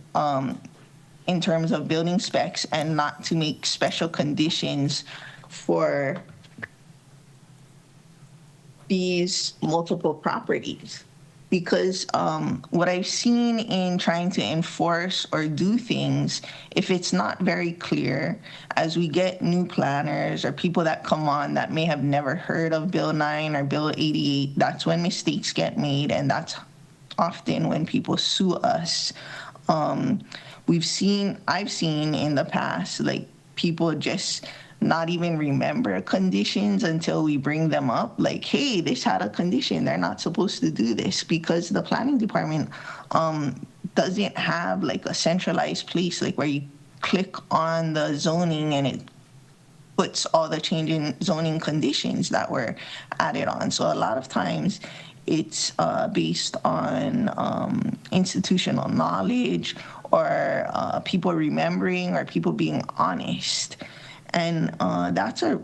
in terms of building specs, and not to make special conditions for these multiple properties. Because what I've seen in trying to enforce or do things, if it's not very clear, as we get new planners or people that come on that may have never heard of Bill 9 or Bill 88, that's when mistakes get made, and that's often when people sue us. I've seen in the past, like, people just not even remember conditions until we bring them up. Like, hey, this had a condition. They're not supposed to do this, because the planning department doesn't have like a centralized place, like where you click on the zoning and it puts all the change in zoning conditions that were added on. So a lot of times it's based on institutional knowledge or people remembering or people being honest. And that's a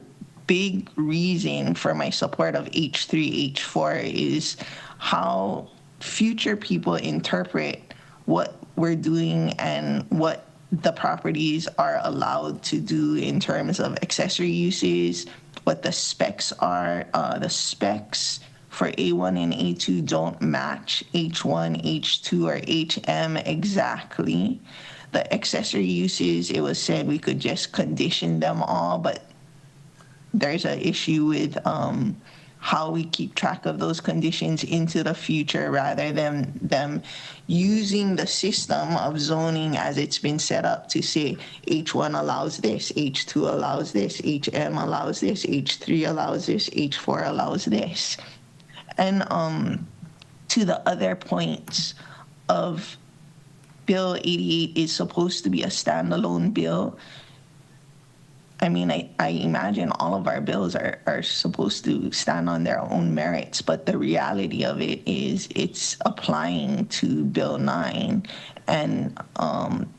big reason for my support of H3, H4 is how future people interpret what we're doing and what the properties are allowed to do in terms of accessory uses, what the specs are. The specs for A1 and A2 don't match H1, H2, or HM exactly. The accessory uses, it was said we could just condition them all, but there's an issue with how we keep track of those conditions into the future rather than them using the system of zoning as it's been set up to say H1 allows this, H2 allows this, HM allows this, H3 allows this, H4 allows this. And to the other points of Bill 88 is supposed to be a standalone bill. I mean, I imagine all of our bills are supposed to stand on their own merits, but the reality of it is it's applying to Bill 9, and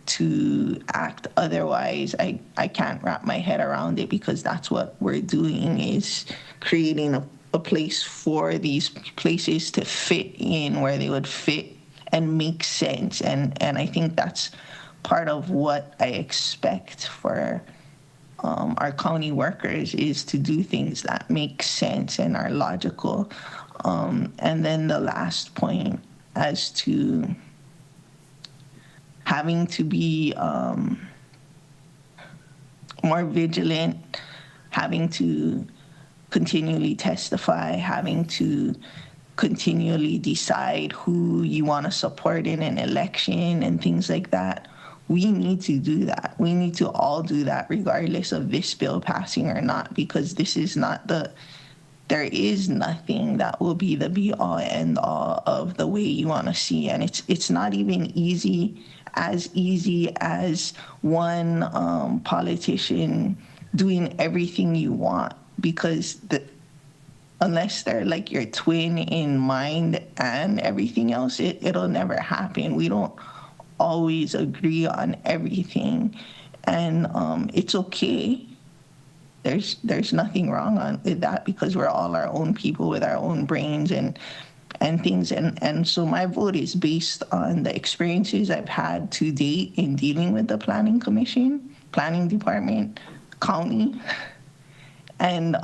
to act otherwise, I can't wrap my head around it, because that's what we're doing, is creating a a place for these places to fit in where they would fit and make sense. And I think that's part of what I expect for our county workers, is to do things that make sense and are logical. And then the last point, as to having to be more vigilant, having to continually testify, having to continually decide who you want to support in an election and things like that. We need to do that. We need to all do that regardless of this bill passing or not, because this is not there is nothing that will be the be all end all of the way you want to see. And it's not even easy as one politician doing everything you want, because unless they're like your twin in mind and everything else, it'll never happen. We don't always agree on everything, and it's okay. There's nothing wrong with that, because we're all our own people with our own brains and things. And so my vote is based on the experiences I've had to date in dealing with the planning commission, planning department, county, and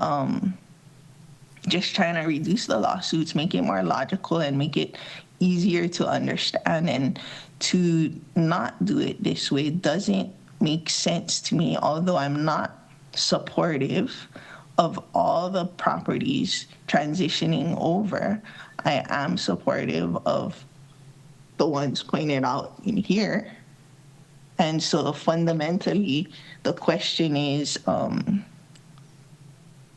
just trying to reduce the lawsuits, make it more logical, and make it easier to understand. And to not do it this way doesn't make sense to me, although I'm not supportive of all the properties transitioning over. I am supportive of the ones pointed out in here. And so fundamentally, the question is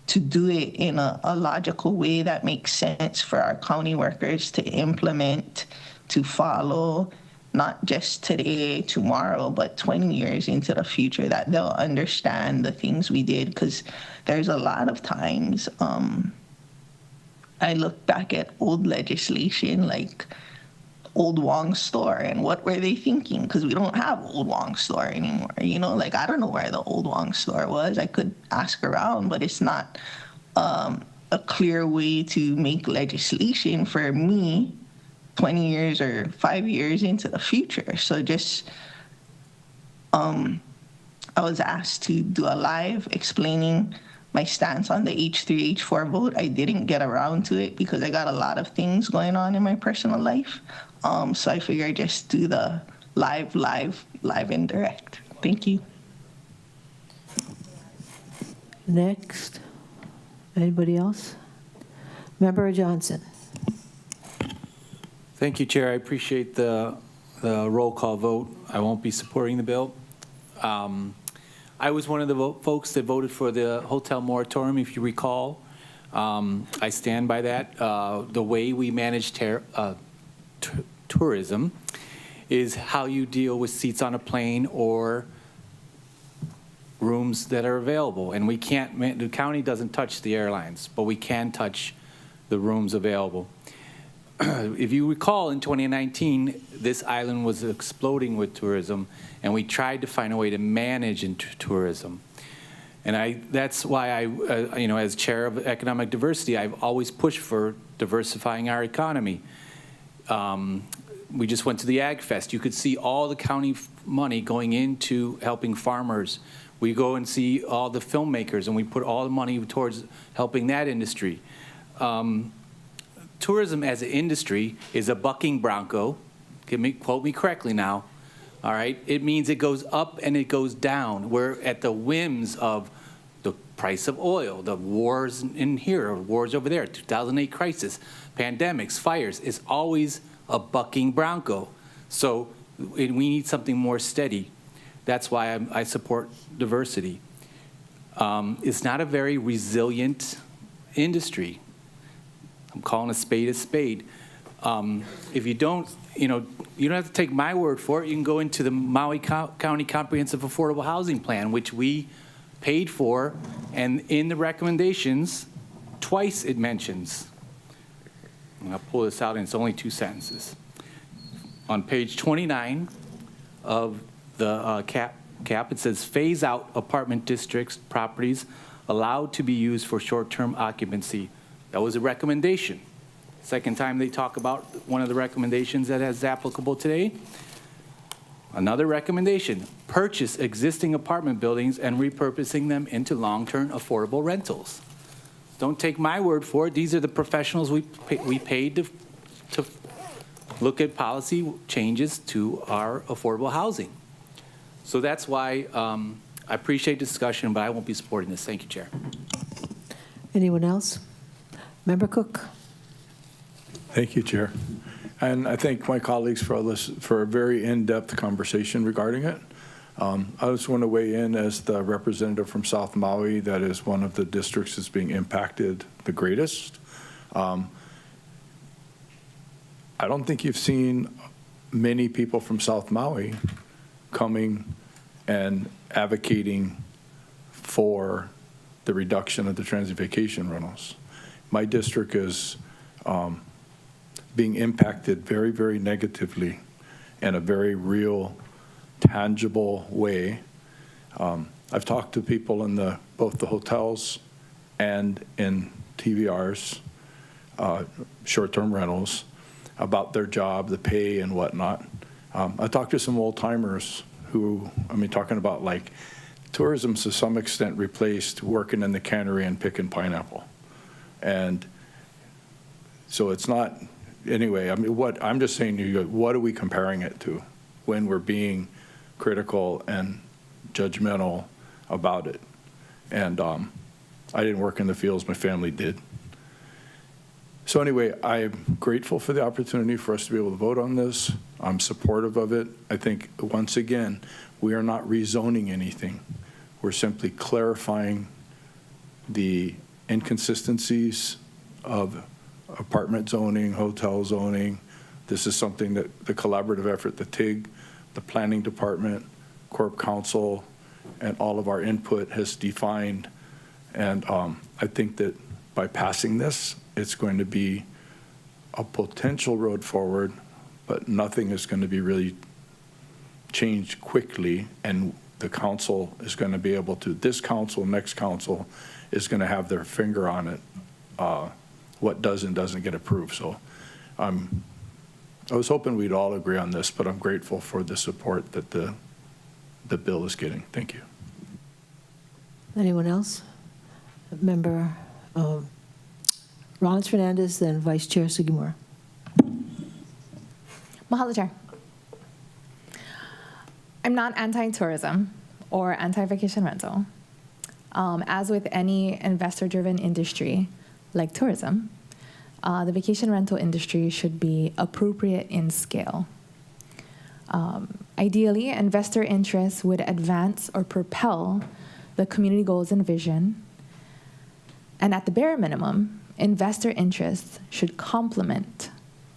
to do it in a logical way that makes sense for our county workers to implement, to follow, not just today, tomorrow, but 20 years into the future, that they'll understand the things we did. Because there's a lot of times I look back at old legislation, like Old Wong Store, and what were they thinking? Because we don't have Old Wong Store anymore. You know, like, I don't know where the Old Wong Store was. I could ask around, but it's not a clear way to make legislation for me 20 years or 5 years into the future. So just, I was asked to do a live explaining my stance on the H3, H4 vote. I didn't get around to it because I got a lot of things going on in my personal life. So I figured I'd just do the live and direct. Thank you. Next. Anybody else? Member Johnson. Thank you, Chair. I appreciate the roll call vote. I won't be supporting the bill. I was one of the folks that voted for the hotel moratorium, if you recall. I stand by that. The way we manage tourism is how you deal with seats on a plane or rooms that are available. And we can't, the county doesn't touch the airlines, but we can touch the rooms available. If you recall, in 2019, this island was exploding with tourism, and we tried to find a way to manage tourism. And that's why I, as chair of economic diversity, I've always pushed for diversifying our economy. We just went to the Ag Fest. You could see all the county money going into helping farmers. We go and see all the filmmakers, and we put all the money towards helping that industry. Tourism as an industry is a bucking bronco. Quote me correctly now. All right, it means it goes up and it goes down. We're at the whims of the price of oil, the wars in here, wars over there, 2008 crisis, pandemics, fires. It's always a bucking bronco. So we need something more steady. That's why I support diversity. It's not a very resilient industry. I'm calling a spade a spade. If you don't, you don't have to take my word for it. You can go into the Maui County Comprehensive Affordable Housing Plan, which we paid for, and in the recommendations, twice it mentions. I'll pull this out, and it's only 2 sentences. On page 29 of the cap, it says, phase out apartment districts properties allowed to be used for short-term occupancy. That was a recommendation. Second time they talk about one of the recommendations that is applicable today. Another recommendation, purchase existing apartment buildings and repurposing them into long-term affordable rentals. Don't take my word for it. These are the professionals we paid to look at policy changes to our affordable housing. So that's why I appreciate the discussion, but I won't be supporting this. Thank you, Chair. Anyone else? Member Cook? Thank you, Chair. And I thank my colleagues for a very in-depth conversation regarding it. I just want to weigh in as the representative from South Maui. That is one of the districts that's being impacted the greatest. I don't think you've seen many people from South Maui coming and advocating for the reduction of the transient vacation rentals. My district is being impacted very, very negatively in a very real, tangible way. I've talked to people in both the hotels and in TVRs, short-term rentals, about their job, the pay and whatnot. I talked to some old timers who, talking about like tourism to some extent replaced working in the cannery and picking pineapple. And so it's not, anyway, I'm just saying to you, what are we comparing it to when we're being critical and judgmental about it? And I didn't work in the fields, my family did. So anyway, I'm grateful for the opportunity for us to be able to vote on this. I'm supportive of it. I think, once again, we are not rezoning anything. We're simply clarifying the inconsistencies of apartment zoning, hotel zoning. This is something that the collaborative effort, the TIG, the planning department, Corp Council, and all of our input has defined. And I think that by passing this, it's going to be a potential road forward, but nothing is going to be really changed quickly. And the council is going to be able to, this council, next council, is going to have their finger on it, what does and doesn't get approved. So I was hoping we'd all agree on this, but I'm grateful for the support that the bill is getting. Thank you. Anyone else? Member Rollins Fernandez, then Vice Chair Sugimura. Mahalo, Chair. I'm not anti-tourism or anti-vacation rental. As with any investor-driven industry like tourism, the vacation rental industry should be appropriate in scale. Ideally, investor interests would advance or propel the community goals and vision. And at the bare minimum, investor interests should complement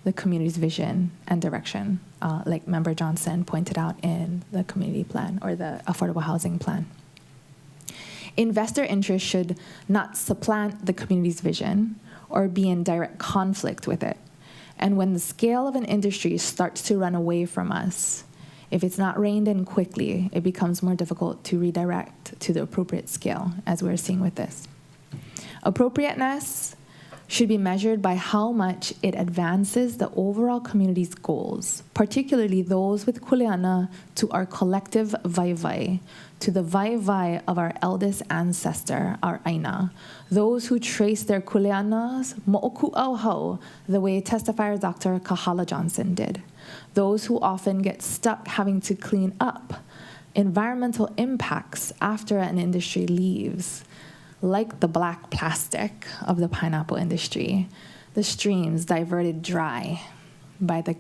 the community's vision and direction, like Member Johnson pointed out in the community plan or the affordable housing plan. Investor interests should not supplant the community's vision or be in direct conflict with it. And when the scale of an industry starts to run away from us, if it's not reined in quickly, it becomes more difficult to redirect to the appropriate scale, as we're seeing with this. Appropriateness should be measured by how much it advances the overall community's goals, particularly those with kuleana to our collective vai-vai, to the vai-vai of our eldest ancestor, our aina, those who trace their kuleanas mo'oku'auhau, the way testifier Dr. Kahala Johnson did, those who often get stuck having to clean up environmental impacts after an industry leaves, like the black plastic of the pineapple industry, the streams diverted dry by the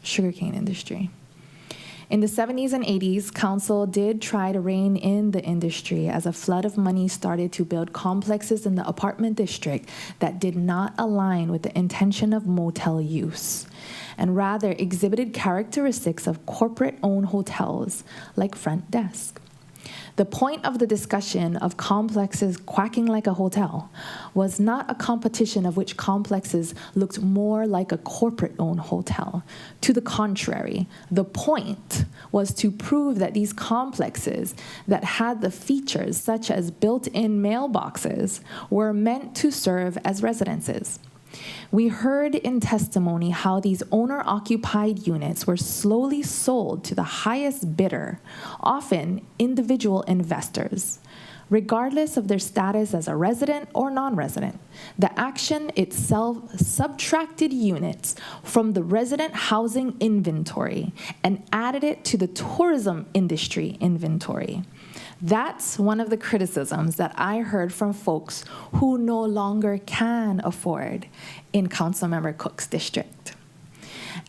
sugarcane industry. In the 70s and 80s, council did try to rein in the industry as a flood of money started to build complexes in the apartment district that did not align with the intention of motel use, and rather exhibited characteristics of corporate-owned hotels like front desk. The point of the discussion of complexes quacking like a hotel was not a competition of which complexes looked more like a corporate-owned hotel. To the contrary, the point was to prove that these complexes that had the features such as built-in mailboxes were meant to serve as residences. We heard in testimony how these owner-occupied units were slowly sold to the highest bidder, often individual investors. Regardless of their status as a resident or non-resident, the action itself subtracted units from the resident housing inventory and added it to the tourism industry inventory. That's one of the criticisms that I heard from folks who no longer can afford in Councilmember Cook's district.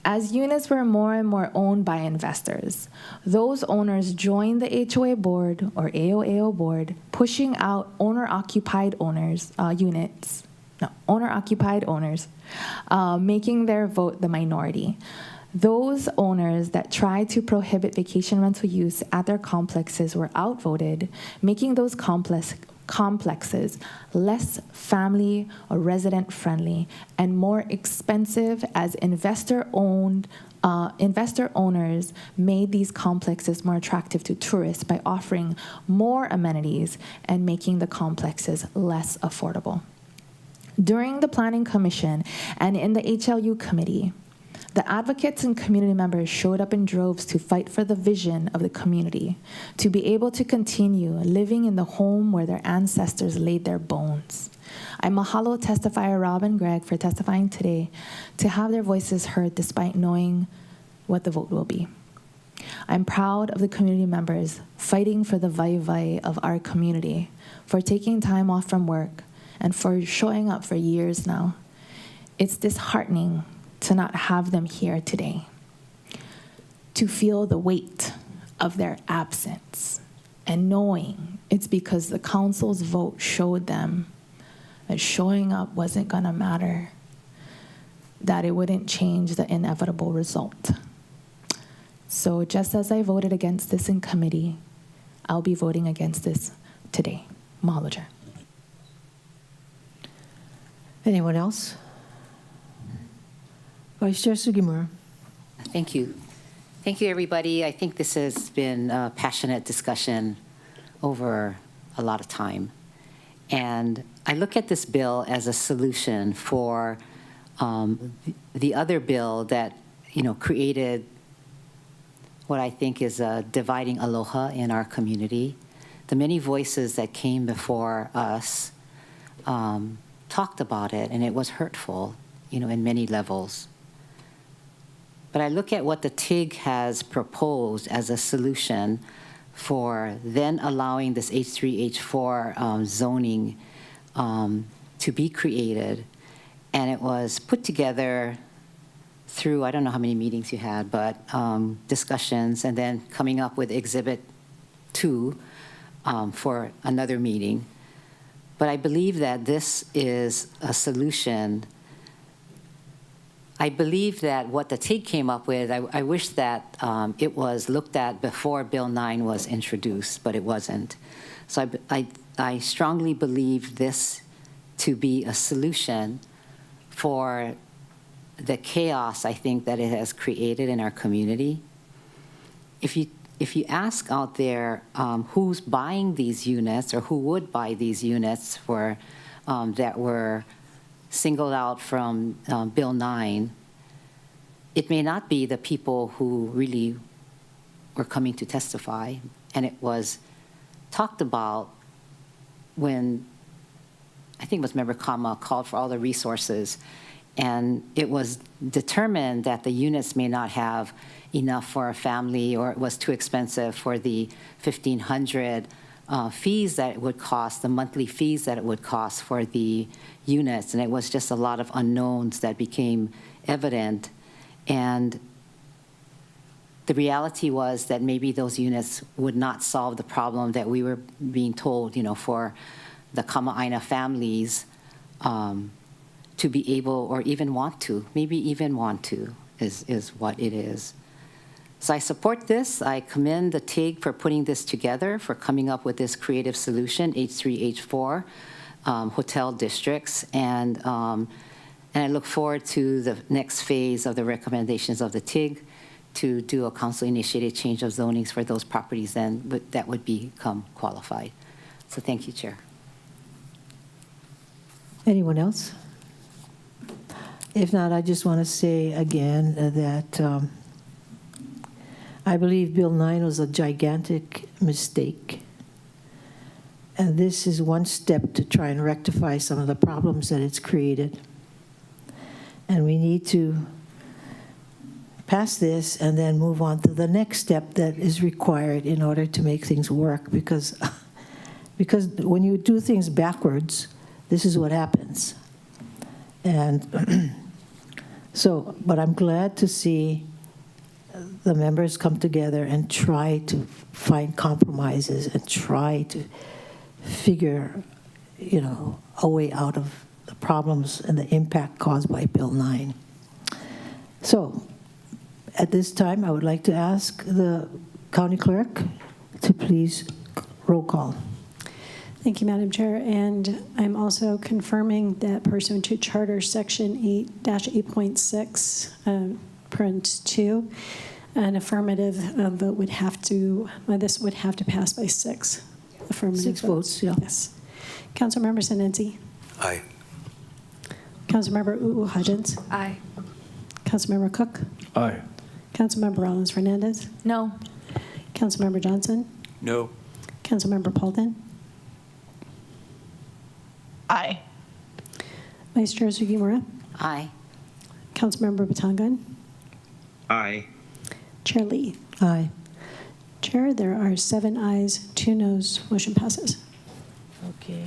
As units were more and more owned by investors, those owners joined the HOA board or AOAO board, pushing out owner-occupied owners, making their vote the minority. Those owners that tried to prohibit vacation rental use at their complexes were outvoted, making those complexes less family or resident friendly and more expensive as investor owners made these complexes more attractive to tourists by offering more amenities and making the complexes less affordable. During the Planning Commission and in the HLU committee, the advocates and community members showed up in droves to fight for the vision of the community, to be able to continue living in the home where their ancestors laid their bones. I mahalo testifier Rob and Greg for testifying today to have their voices heard despite knowing what the vote will be. I'm proud of the community members fighting for the vai-vai of our community, for taking time off from work, and for showing up for years now. It's disheartening to not have them here today, to feel the weight of their absence, and knowing it's because the council's vote showed them that showing up wasn't gonna matter, that it wouldn't change the inevitable result. So just as I voted against this in committee, I'll be voting against this today. Mahalo, Chair. Anyone else? Vice Chair Sugimura. Thank you. Thank you, everybody. I think this has been a passionate discussion over a lot of time. And I look at this bill as a solution for the other bill that, created what I think is a dividing aloha in our community. The many voices that came before us talked about it, and it was hurtful, in many levels. But I look at what the TIG has proposed as a solution for then allowing this H3, H4 zoning to be created. And it was put together through, I don't know how many meetings you had, but discussions, and then coming up with Exhibit 2 for another meeting. But I believe that this is a solution. I believe that what the TIG came up with, I wish that it was looked at before Bill 9 was introduced, but it wasn't. So I strongly believe this to be a solution for the chaos, I think, that it has created in our community. If you ask out there who's buying these units or who would buy these units for that were singled out from Bill 9, it may not be the people who really were coming to testify. And it was talked about when, I think it was Member Kama called for all the resources, and it was determined that the units may not have enough for a family, or it was too expensive for the $1,500 fees that it would cost, the monthly fees that it would cost for the units. And it was just a lot of unknowns that became evident. And the reality was that maybe those units would not solve the problem that we were being told, for the Kama'aina families to be able, or even want to, maybe even want to, is what it is. So I support this. I commend the TIG for putting this together, for coming up with this creative solution, H3, H4 hotel districts. And I look forward to the next phase of the recommendations of the TIG to do a council-initiated change of zonings for those properties then that would become qualified. So thank you, Chair. Anyone else? If not, I just want to say again that I believe Bill 9 was a gigantic mistake. And this is one step to try and rectify some of the problems that it's created. And we need to pass this and then move on to the next step that is required in order to make things work. Because when you do things backwards, this is what happens. And so, but I'm glad to see the members come together and try to find compromises and try to figure, a way out of the problems and the impact caused by Bill 9. So, at this time, I would like to ask the county clerk to please roll call. Thank you, Madam Chair. And I'm also confirming that pursuant to Charter Section 8-8.6, parent 2, an affirmative vote would have to, this would have to pass by 6 affirmative 6 votes, yeah. Yes. Councilmember Senenzi. Aye. Councilmember Hudgens. Aye. Councilmember Cook. Aye. Councilmember Rollins Fernandez. No. Councilmember Johnson. No. Councilmember Paulden. Aye. Vice Chair Sugimura. Aye. Councilmember Batangan. Aye. Chair Lee. Aye. Chair, there are 7 ayes, 2 noes. Motion passes. Okay.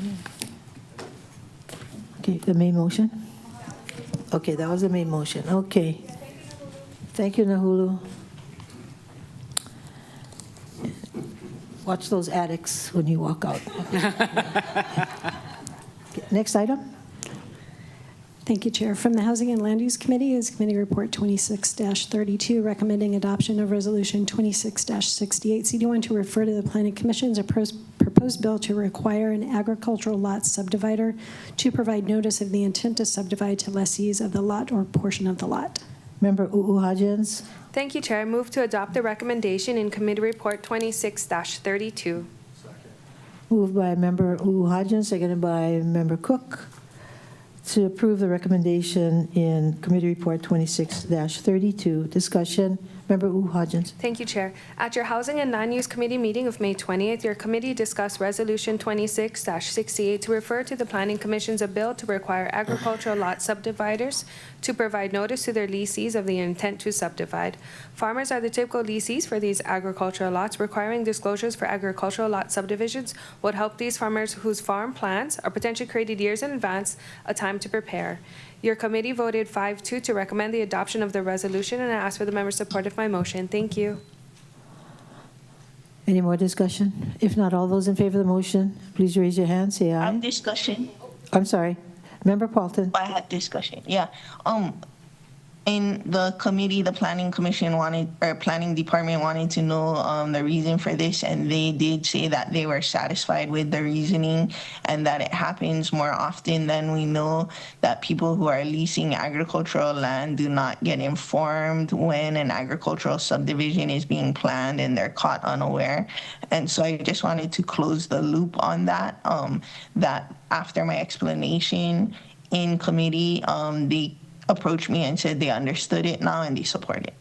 Okay, the main motion? Okay, that was the main motion. Okay. Thank you, Nahulu. Watch those addicts when you walk out. Next item. Thank you, Chair. From the Housing and Land Use Committee is Committee Report 26-32, recommending adoption of Resolution 26-68, CD1 to refer to the Planning Commission's proposed bill to require an agricultural lot subdivider to provide notice of the intent to subdivide to lessees of the lot or portion of the lot. Member Hudgens. Thank you, Chair. I move to adopt the recommendation in Committee Report 26-32. Moved by Member Hudgens, seconded by Member Cook, to approve the recommendation in Committee Report 26-32. Discussion. Member Hudgens. Thank you, Chair. At your Housing and Land Use Committee meeting of May 20th, your committee discussed Resolution 26-68 to refer to the Planning Commission's bill to require agricultural lot subdividers to provide notice to their lessees of the intent to subdivide. Farmers are the typical lessees for these agricultural lots. Requiring disclosures for agricultural lot subdivisions would help these farmers whose farm plans are potentially created years in advance a time to prepare. Your committee voted 5-2 to recommend the adoption of the resolution, and I ask for the members' support of my motion. Thank you. Any more discussion? If not, all those in favor of the motion, please raise your hand. Say aye. Discussion. I'm sorry. Member Paulton. I had discussion. Yeah. In the committee, the planning department wanted to know the reason for this, and they did say that they were satisfied with the reasoning and that it happens more often than we know, that people who are leasing agricultural land do not get informed when an agricultural subdivision is being planned and they're caught unaware. And so I just wanted to close the loop on that, that after my explanation in committee, they approached me and said they understood it now and they support it.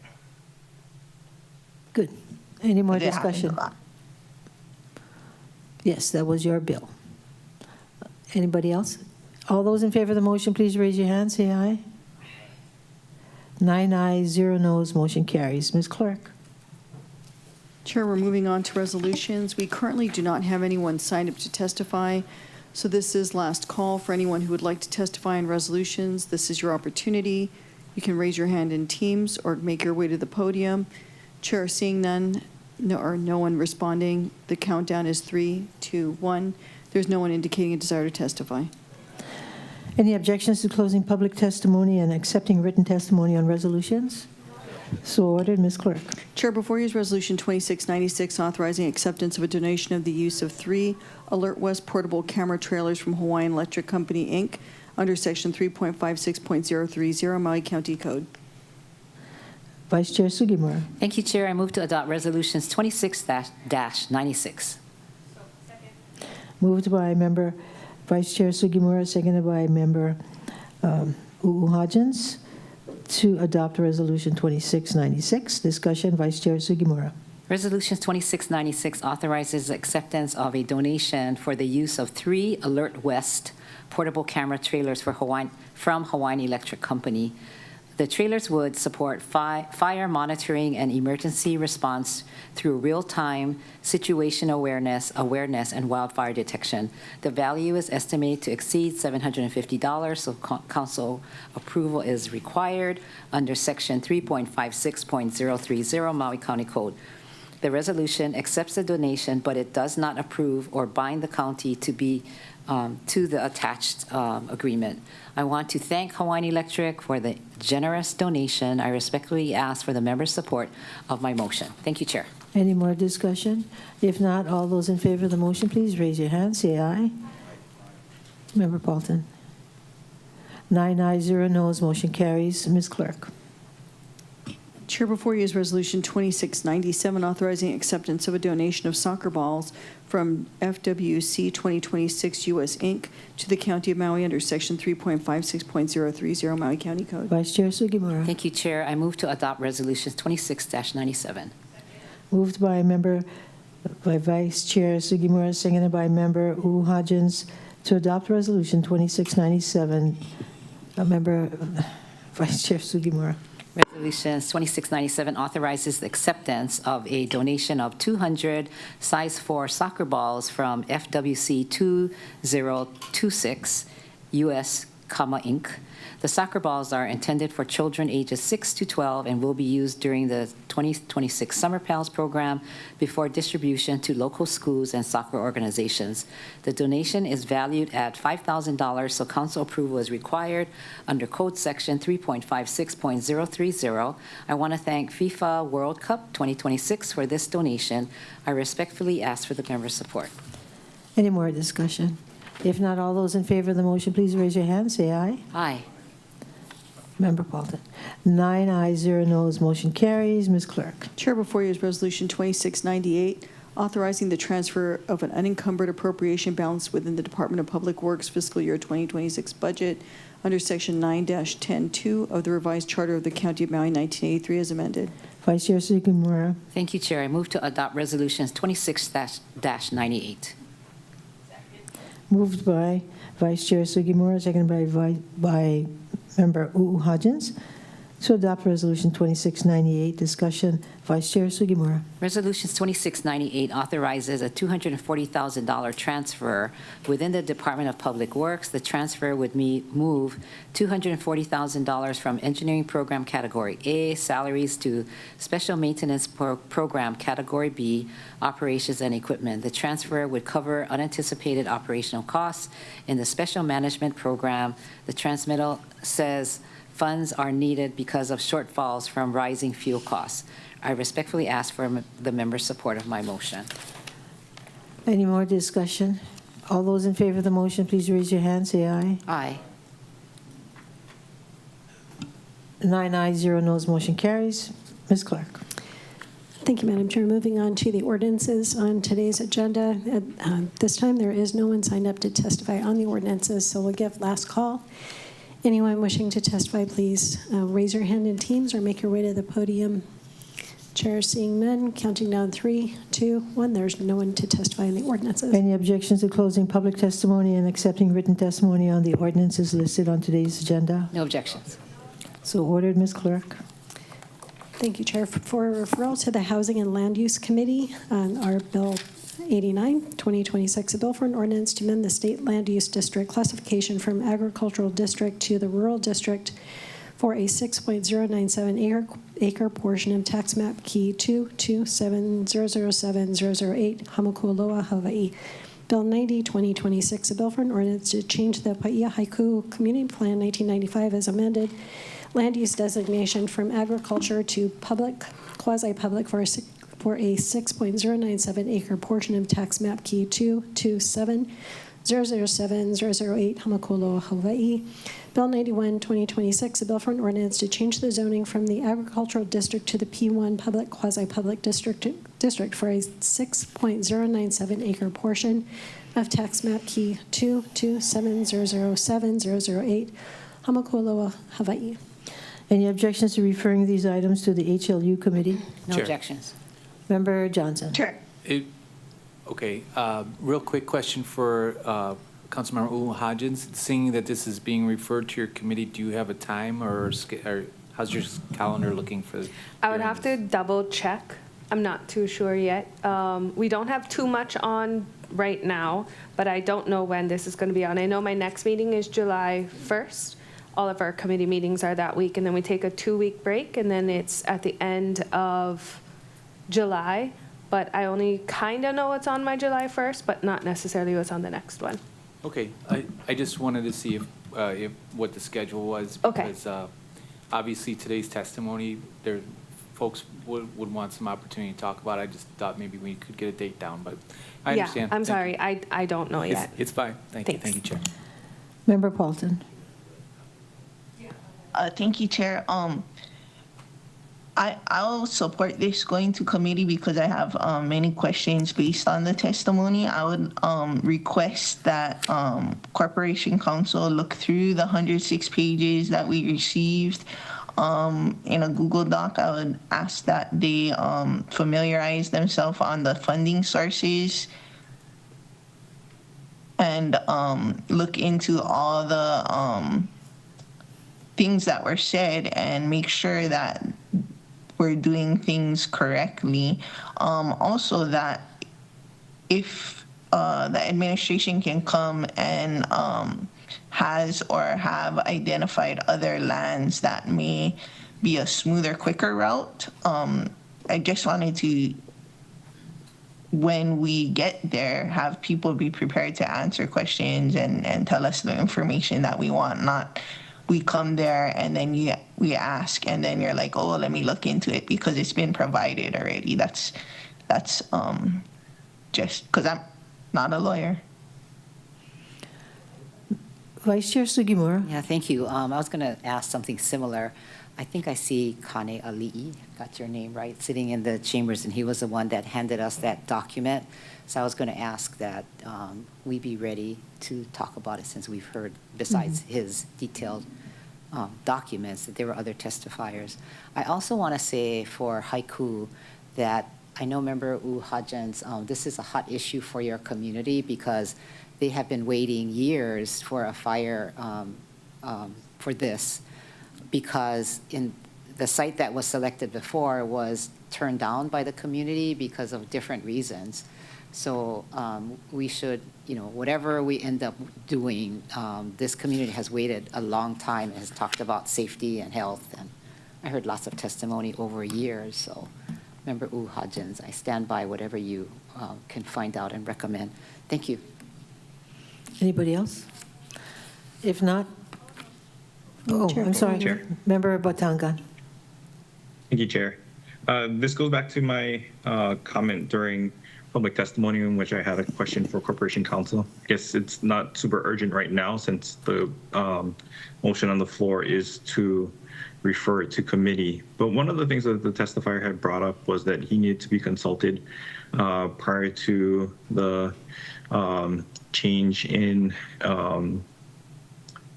Good. Any more discussion? Yes, that was your bill. Anybody else? All those in favor of the motion, please raise your hand. Say aye. 9 ayes, 0 noes. Motion carries. Ms. Clerk. Chair, we're moving on to resolutions. We currently do not have anyone signed up to testify. So this is last call for anyone who would like to testify on resolutions. This is your opportunity. You can raise your hand in Teams or make your way to the podium. Chair, seeing none, no one responding. The countdown is 3, 2, 1. There's no one indicating a desire to testify. Any objections to closing public testimony and accepting written testimony on resolutions? So ordered, Ms. Clerk. Chair, before you is Resolution 2696, authorizing acceptance of a donation of the use of 3 Alert West portable camera trailers from Hawaiian Electric Company, Inc., under Section 3.56.030 Maui County Code. Vice Chair Sugimura. Thank you, Chair. I move to adopt Resolutions 26-96. Moved by Member Vice Chair Sugimura, seconded by Member Hodgins, to adopt Resolution 2696. Discussion, Vice Chair Sugimura. Resolution 2696 authorizes acceptance of a donation for the use of 3 Alert West portable camera trailers from Hawaiian Electric Company. The trailers would support fire monitoring and emergency response through real-time situation awareness, and wildfire detection. The value is estimated to exceed $750, so council approval is required under Section 3.56.030 Maui County Code. The resolution accepts the donation, but it does not approve or bind the county to the attached agreement. I want to thank Hawaiian Electric for the generous donation. I respectfully ask for the members' support of my motion. Thank you, Chair. Any more discussion? If not, all those in favor of the motion, please raise your hand. Say aye. Member Paulton. 9 ayes, 0 noes. Motion carries. Ms. Clerk. Chair, before you is Resolution 2697, authorizing acceptance of a donation of soccer balls from FWC 2026 US Inc. to the County of Maui under Section 3.56.030 Maui County Code. Vice Chair Sugimura. Thank you, Chair. I move to adopt Resolutions 26-97. Moved by Vice Chair Sugimura, seconded by Member Hodgins, to adopt Resolution 2697. Member Vice Chair Sugimura. Resolution 2697 authorizes the acceptance of a donation of 200 size 4 soccer balls from FWC 2026 US, Inc. The soccer balls are intended for children ages 6 to 12 and will be used during the 2026 Summer Pals program before distribution to local schools and soccer organizations. The donation is valued at $5,000, so council approval is required under Code Section 3.56.030. I want to thank FIFA World Cup 2026 for this donation. I respectfully ask for the members' support. Any more discussion? If not, all those in favor of the motion, please raise your hand. Say aye. Aye. Member Paulton. 9 ayes, 0 noes. Motion carries. Ms. Clerk. Chair, before you is Resolution 2698, authorizing the transfer of an unencumbered appropriation balance within the Department of Public Works fiscal year 2026 budget under Section 9-10.2 of the revised Charter of the County of Maui 1983 as amended. Vice Chair Sugimura. Thank you, Chair. I move to adopt Resolutions 26-98. Moved by Vice Chair Sugimura, seconded by Member Hodgins, to adopt Resolution 2698. Discussion, Vice Chair Sugimura. Resolutions 2698 authorizes a $240,000 transfer within the Department of Public Works. The transfer would move $240,000 from Engineering Program Category A, salaries, to Special Maintenance Program Category B, operations and equipment. The transfer would cover unanticipated operational costs in the Special Management Program. The transmittal says funds are needed because of shortfalls from rising fuel costs. I respectfully ask for the members' support of my motion. Any more discussion? All those in favor of the motion, please raise your hand. Say aye. Aye. 9 ayes, 0 noes. Motion carries. Ms. Clark. Thank you, Madam Chair. Moving on to the ordinances on today's agenda. At this time, there is no one signed up to testify on the ordinances, so we'll give last call. Anyone wishing to testify, please raise your hand in teams or make your way to the podium. Chair seeing none, counting down 3, 2, 1. There's no one to testify on the ordinances. Any objections to closing public testimony and accepting written testimony on the ordinances listed on today's agenda? No objections. So ordered, Ms. Clerk. Thank you, Chair. For referral to the Housing and Land Use Committee on our Bill 89, 2026, a bill for an ordinance to amend the state land use district classification from agricultural district to the rural district for a 6.097 acre portion of tax map key 227007008, Hamakua, Hawaii. Bill 90, 2026, a bill for an ordinance to change the Paia Haiku Community Plan 1995 as amended land use designation from agriculture to public, quasi-public for a 6.097 acre portion of tax map key 227-007-008 Hamakolo, Hawaii. Bill 91, 2026, a bill for an ordinance to change the zoning from the agricultural district to the P1 public, quasi-public district for a 6.097 acre portion of tax map key 227-007-008 Hamakolo, Hawaii. Any objections to referring these items to the HLU committee? No Chair. objections. Member Johnson. Okay, real quick question for Councilmember Hodgins. Seeing that this is being referred to your committee, do you have a time or how's your calendar looking for? I would have to double check. I'm not too sure yet. We don't have too much on right now, but I don't know when this is going to be on. I know my next meeting is July 1st. All of our committee meetings are that week, and then we take a 2-week break, and then it's at the end of July. But I only kind of know what's on my July 1st, but not necessarily what's on the next one. Okay, I just wanted to see if what the schedule was. Okay. Because obviously today's testimony, folks would want some opportunity to talk about it. I just thought maybe we could get a date down, but I understand. I'm Thank sorry, you. I don't know yet. It's fine. Thank you. Thank you, Chair. Member Paulton. Thank you, Chair. I'll support this going to committee because I have many questions based on the testimony. I would request that Corporation Counsel look through the 106 pages that we received in a Google Doc. I would ask that they familiarize themselves on the funding sources and look into all the things that were said and make sure that we're doing things correctly. Also, that if the administration can come and has or have identified other lands that may be a smoother, quicker route. I just wanted to, when we get there, have people be prepared to answer questions and tell us the information that we want, not we come there and then we ask and then you're like, oh, let me look into it because it's been provided already. That's just because I'm not a lawyer. Vice Chair Sugimura. Yeah, thank you. I was going to ask something similar. I think I see Kane Ali'i, got your name right, sitting in the chambers, and he was the one that handed us that document. So I was going to ask that we be ready to talk about it since we've heard, besides his detailed documents, that there were other testifiers. I also want to say for haiku that I know Member Hodgins, this is a hot issue for your community because they have been waiting years for a fire for this, because in the site that was selected before was turned down by the community because of different reasons. So we should, whatever we end up doing, this community has waited a long time and has talked about safety and health. And I heard lots of testimony over years. So Member Hodgins, I stand by whatever you can find out and recommend. Thank you. Anybody else? If not, I'm sorry. Chair. Member Batangan. Thank you, Chair. This goes back to my comment during public testimony in which I had a question for Corporation Counsel. I guess it's not super urgent right now since the motion on the floor is to refer it to committee. But one of the things that the testifier had brought up was that he needed to be consulted prior to the change in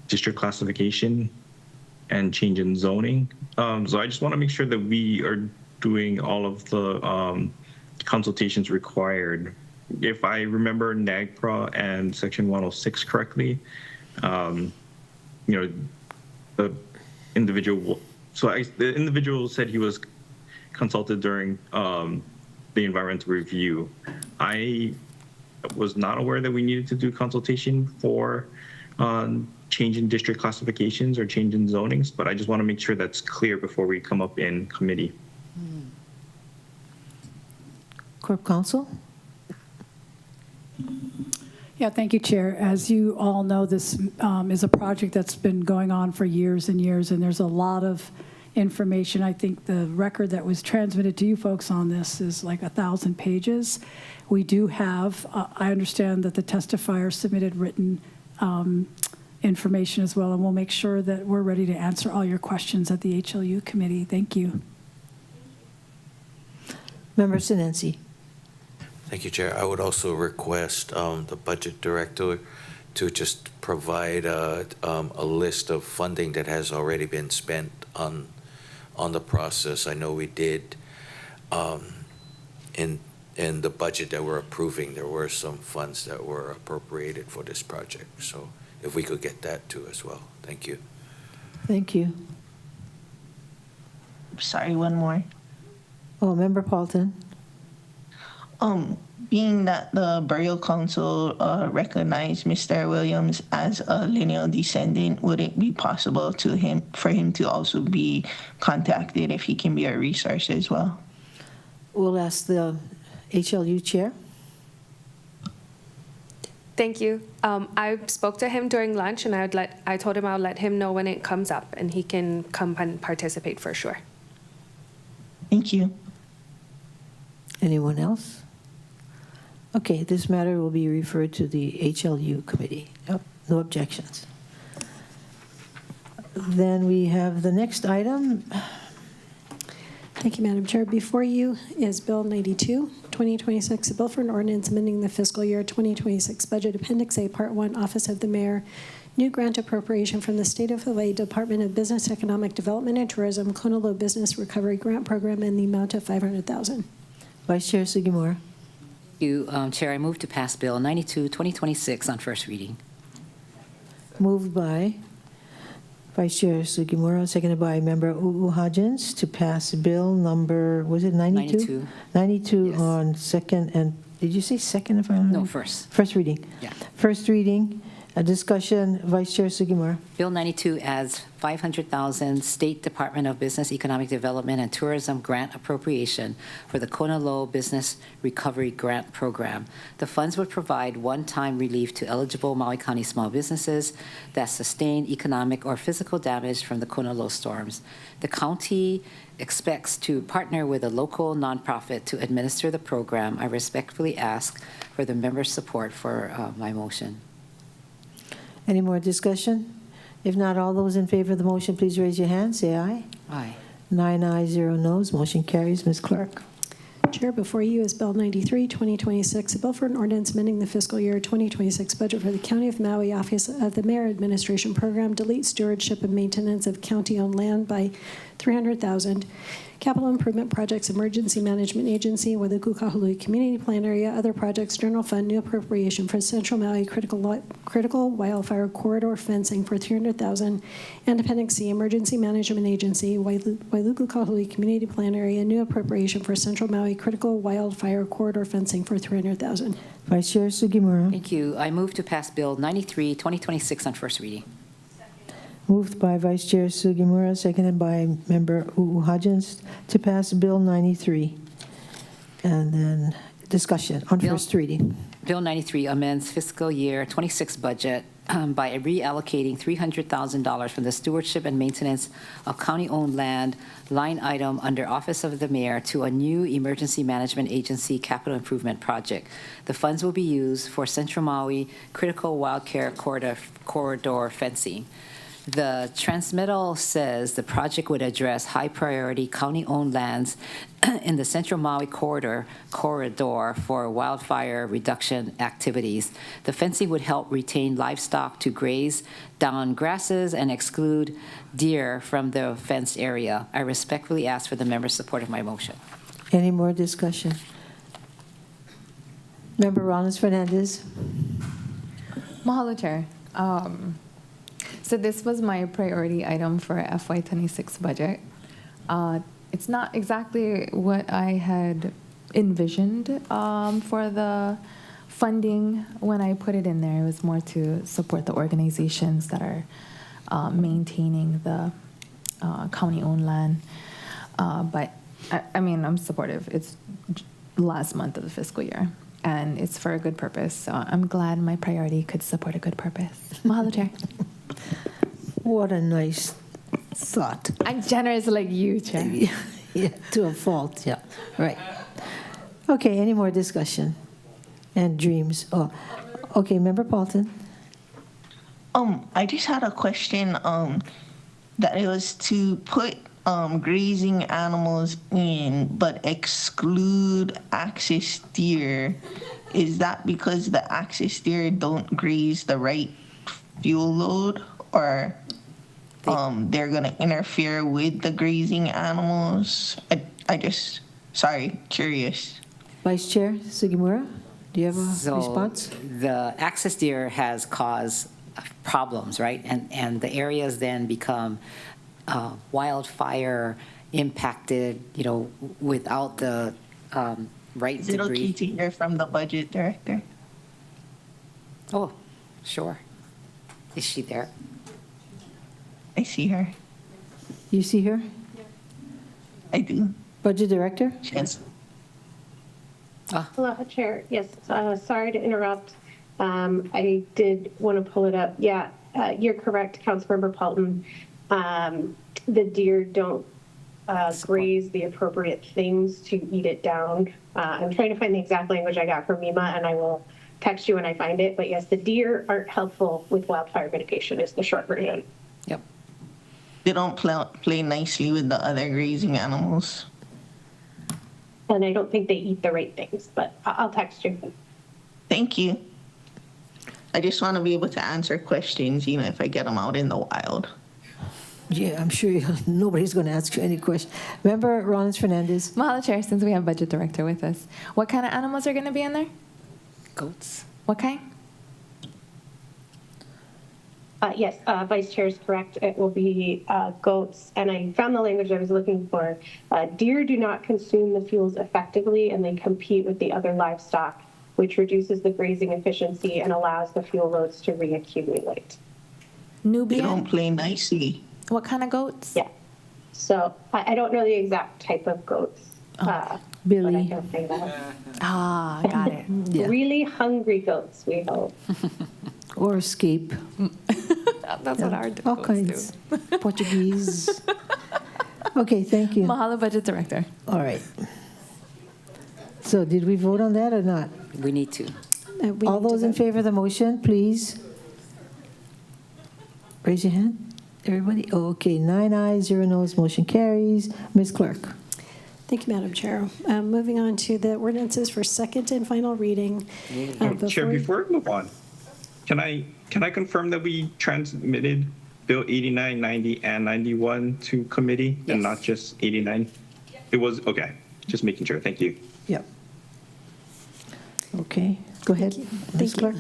district classification and change in zoning. So I just want to make sure that we are doing all of the consultations required. If I remember NAGPRA and Section 106 correctly, the individual. The individual said he was consulted during the environmental review. I was not aware that we needed to do consultation for change in district classifications or change in zonings, but I just want to make sure that's clear before we come up in committee. Corp Counsel. Yeah, thank you, Chair. As you all know, this is a project that's been going on for years and years, and there's a lot of information. I think the record that was transmitted to you folks on this is like 1,000 pages. We do have, I understand that the testifier submitted written information as well, and we'll make sure that we're ready to answer all your questions at the HLU committee. Thank you. Member Sinensi. Thank you, Chair. I would also request the budget director to just provide a list of funding that has already been spent on the process. I know we did in the budget that we're approving, there were some funds that were appropriated for this project. So if we could get that too as well. Thank you. Thank you. Sorry, one more. Oh, Member Paulton. Being that the Burial Council recognized Mr. Williams as a lineal descendant, would it be possible for him to also be contacted if he can be a resource as well? We'll ask the HLU chair. Thank you. I spoke to him during lunch, and I told him I'll let him know when it comes up, and he can come and participate for sure. Thank you. Anyone else? Okay, this matter will be referred to the HLU committee. Yep, no objections. Then we have the next item. Thank you, Madam Chair. Before you is Bill 92, 2026, a bill for an ordinance amending the fiscal year 2026 budget, Appendix A, Part 1, Office of the Mayor, new grant appropriation from the State of Hawaii Department of Business, Economic Development and Tourism, Kona Low Business Recovery Grant Program in the amount of $500,000. Vice Chair Sugimura. Thank you, Chair. I move to pass Bill 92, 2026 on first reading. Moved by Vice Chair Sugimura, seconded by Member Hodgins to pass bill number, was it 92? 92. 92 Yes. on second and, did you say second? If I remember? No, first. First reading. Yeah. First reading, a discussion, Vice Chair Sugimura. Bill 92 adds $500,000 State Department of Business, Economic Development and Tourism grant appropriation for the Kona Low Business Recovery Grant Program. The funds would provide one-time relief to eligible Maui County small businesses that sustain economic or physical damage from the Kona Low storms. The county expects to partner with a local nonprofit to administer the program. I respectfully ask for the members' support for my motion. Any more discussion? If not, all those in favor of the motion, please raise your hand. Say aye. Aye. 9 ayes, 0 noes. Motion carries. Ms. Clerk. Chair, before you is Bill 93, 2026, a bill for an ordinance amending the fiscal year 2026 budget for the County of Maui Office of the Mayor Administration Program, delete stewardship and maintenance of county-owned land by $300,000. Capital Improvement Projects Emergency Management Agency with the Kukahului Community Plan Area, other projects, General Fund, new appropriation for Central Maui critical wildfire corridor fencing for $300,000, and Appendix C, Emergency Management Agency, Wailuku Kahului Community Plan Area, new appropriation for Central Maui critical wildfire corridor fencing for $300,000. Vice Chair Sugimura. Thank you. I move to pass Bill 93, 2026 on first reading. Moved by Vice Chair Sugimura, seconded by Member Hodgins to pass Bill 93. And then discussion on first reading. Bill 93 amends fiscal year 26 budget by reallocating $300,000 from the stewardship and maintenance of county-owned land line item under Office of the Mayor to a new Emergency Management Agency capital improvement project. The funds will be used for Central Maui critical wildfire corridor fencing. The transmittal says the project would address high-priority county-owned lands in the Central Maui corridor for wildfire reduction activities. The fencing would help retain livestock to graze down grasses and exclude deer from the fenced area. I respectfully ask for the members' support of my motion. Any more discussion? Member Rollins-Fernandez. Mahalo, Chair. So this was my priority item for FY26 budget. It's not exactly what I had envisioned for the funding when I put it in there. It was more to support the organizations that are maintaining the county-owned land. But I mean, I'm supportive. It's last month of the fiscal year. and it's for a good purpose. So I'm glad my priority could support a good purpose. Mahalo, Chair. What a nice thought. I'm generous like you, Chair. Yeah, to a fault, yeah, right. Okay, any more discussion and dreams? Oh, okay, Member Paulton. I just had a question, that it was to put grazing animals in, but exclude axis deer. Is that because the axis deer don't graze the right fuel load, or they're gonna interfere with the grazing animals? I just, sorry, curious. Vice Chair Sugimura, do you have a response? The axis deer has caused problems, right? And the areas then become wildfire impacted, without the right Is it debris. okay to hear from the budget director? Oh, sure. Is she there? I see her. You see her? I do. Budget Director? Yes. Hello, Chair. Yes, sorry to interrupt. I did want to pull it up. Yeah, you're correct, Councilmember Paulton. The deer don't graze the appropriate things to eat it down. I'm trying to find the exact language I got from MEMA, and I will text you when I find it. But yes, the deer aren't helpful with wildfire mitigation is the short version. Yep. They don't play nicely with the other grazing animals. And I don't think they eat the right things, but I'll text you. Thank you. I just want to be able to answer questions, if I get them out in the wild. Yeah, I'm sure nobody's going to ask you any questions. Member Rollins Fernandez. Mahalo, Chair, since we have Budget Director with us. What kind of animals are going to be in there? Goats. What kind? Yes, Vice Chair is correct. It will be goats, and I found the language I was looking for. Deer do not consume the fuels effectively, and they compete with the other livestock, which reduces the grazing efficiency and allows the fuel loads to reaccumulate. Nubian? They don't play nicely. What kind of goats? Yeah. So I don't know the exact type of goats. Billy. But I can say that. Ah, got it. Yeah. Really hungry goats, we hope. Or escape. That's what our All goats kinds. Portuguese. Okay, thank you. Mahalo, Budget Director. All right. So did we vote on that or not? We need to. All those in favor of the motion, please. Raise your hand. Everybody? Okay, 9 ayes, 0 noes, motion carries. Ms. Clerk. Thank you, Madam Chair. Moving on to the ordinances for second and final reading. Chair, before we move on, can I confirm that we transmitted Bill 89, 90, and 91 to committee and not just 89? It was, okay, just making sure. Thank you. Yep. Okay, go ahead, Ms. Clerk.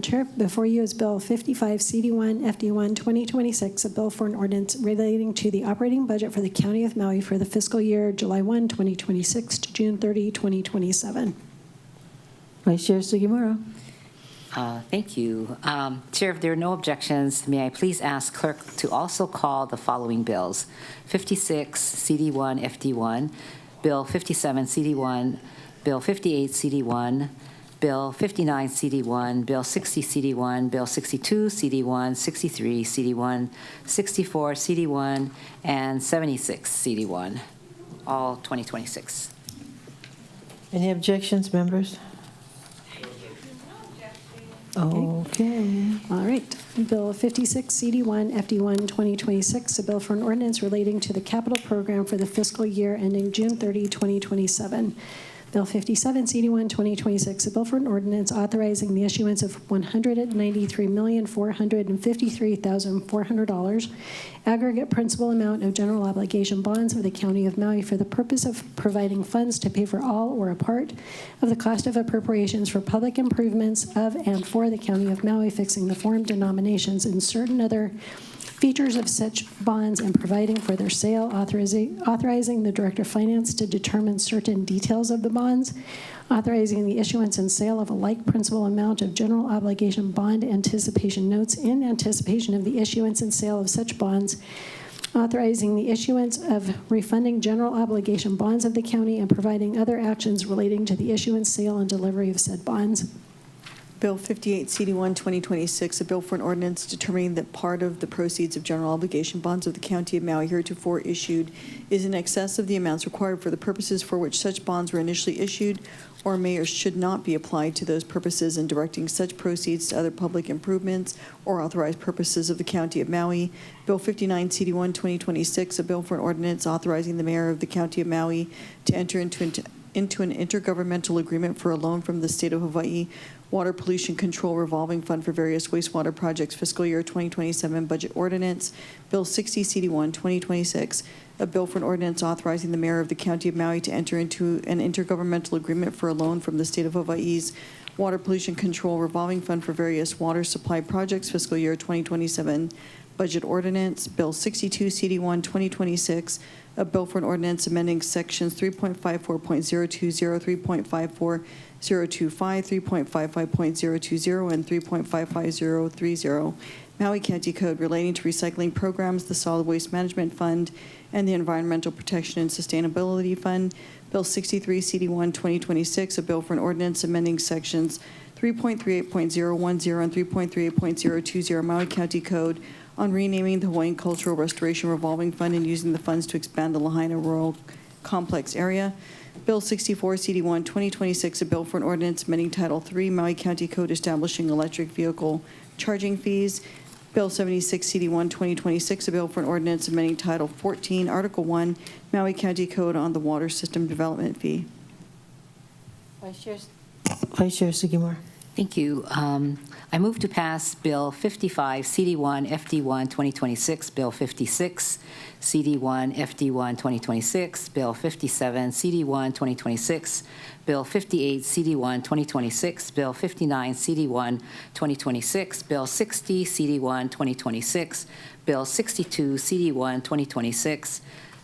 Chair, before you is Bill 55 CD1 FD1 2026, a bill for an ordinance relating to the operating budget for the County of Maui for the fiscal year July 1, 2026 to June 30, 2027. Vice Chair Sugimura. Thank you. Chair, if there are no objections, may I please ask clerk to also call the following bills. 56 CD1 FD1, Bill 57 CD1, Bill 58 CD1, Bill 59 CD1, Bill 60 CD1, Bill 62 CD1, 63 CD1, 64 CD1, and 76 CD1, all 2026. Any objections, members? Okay. All right. Bill 56 CD1 FD1 2026, a bill for an ordinance relating to the capital program for the fiscal year ending June 30, 2027. Bill 57 CD1 2026, a bill for an ordinance authorizing the issuance of $193,453,400 aggregate principal amount of general obligation bonds of the County of Maui for the purpose of providing funds to pay for all or a part of the cost of appropriations for public improvements of and for the County of Maui, fixing the form denominations and certain other features of such bonds and providing for their sale, authorizing the Director of Finance to determine certain details of the bonds, authorizing the issuance and sale of a like principal amount of general obligation bond anticipation notes in anticipation of the issuance and sale of such bonds, authorizing the issuance of refunding general obligation bonds of the county and providing other actions relating to the issuance, sale, and delivery of said bonds. Bill 58, CD1, 2026, a bill for an ordinance determining that part of the proceeds of general obligation bonds of the County of Maui heretofore issued is in excess of the amounts required for the purposes for which such bonds were initially issued, or may or should not be applied to those purposes, and directing such proceeds to other public improvements or authorized purposes of the County of Maui. Bill 59, CD1, 2026, a bill for an ordinance authorizing the mayor of the County of Maui to enter into an intergovernmental agreement for a loan from the State of Hawaii Water Pollution Control Revolving Fund for various wastewater projects, fiscal year 2027 budget ordinance. Bill 60, CD1, 2026, a bill for an ordinance authorizing the mayor of the County of Maui to enter into an intergovernmental agreement for a loan from the State of Hawaii's Water Pollution Control Revolving Fund for various water supply projects, fiscal year 2027 budget ordinance. Bill 62, CD1, 2026, a bill for an ordinance amending sections 3.54.020, 3.54.025, 3.55.020, and 3.55030 Maui County Code relating to recycling programs, the Solid Waste Management Fund, and the Environmental Protection and Sustainability Fund. Bill 63, CD1, 2026, a bill for an ordinance amending sections 3.38.010 and 3.38.020 Maui County Code on renaming the Hawaiian Cultural Restoration Revolving Fund and using the funds to expand the Lahaina Rural Complex area. Bill 64, CD1, 2026, a bill for an ordinance amending Title III Maui County Code establishing electric vehicle charging fees. Bill 76, CD1, 2026, a bill for an ordinance amending Title 14, Article 1, Maui County Code on the water system development fee. Vice Chair Sugimura. Thank you. I move to pass Bill 55, CD1, FD1, 2026, Bill 56, CD1, FD1, 2026, Bill 57, CD1, 2026, Bill 58, CD1, 2026, Bill 59, CD1, 2026, Bill 60, CD1, 2026, Bill 62, CD1, 2026,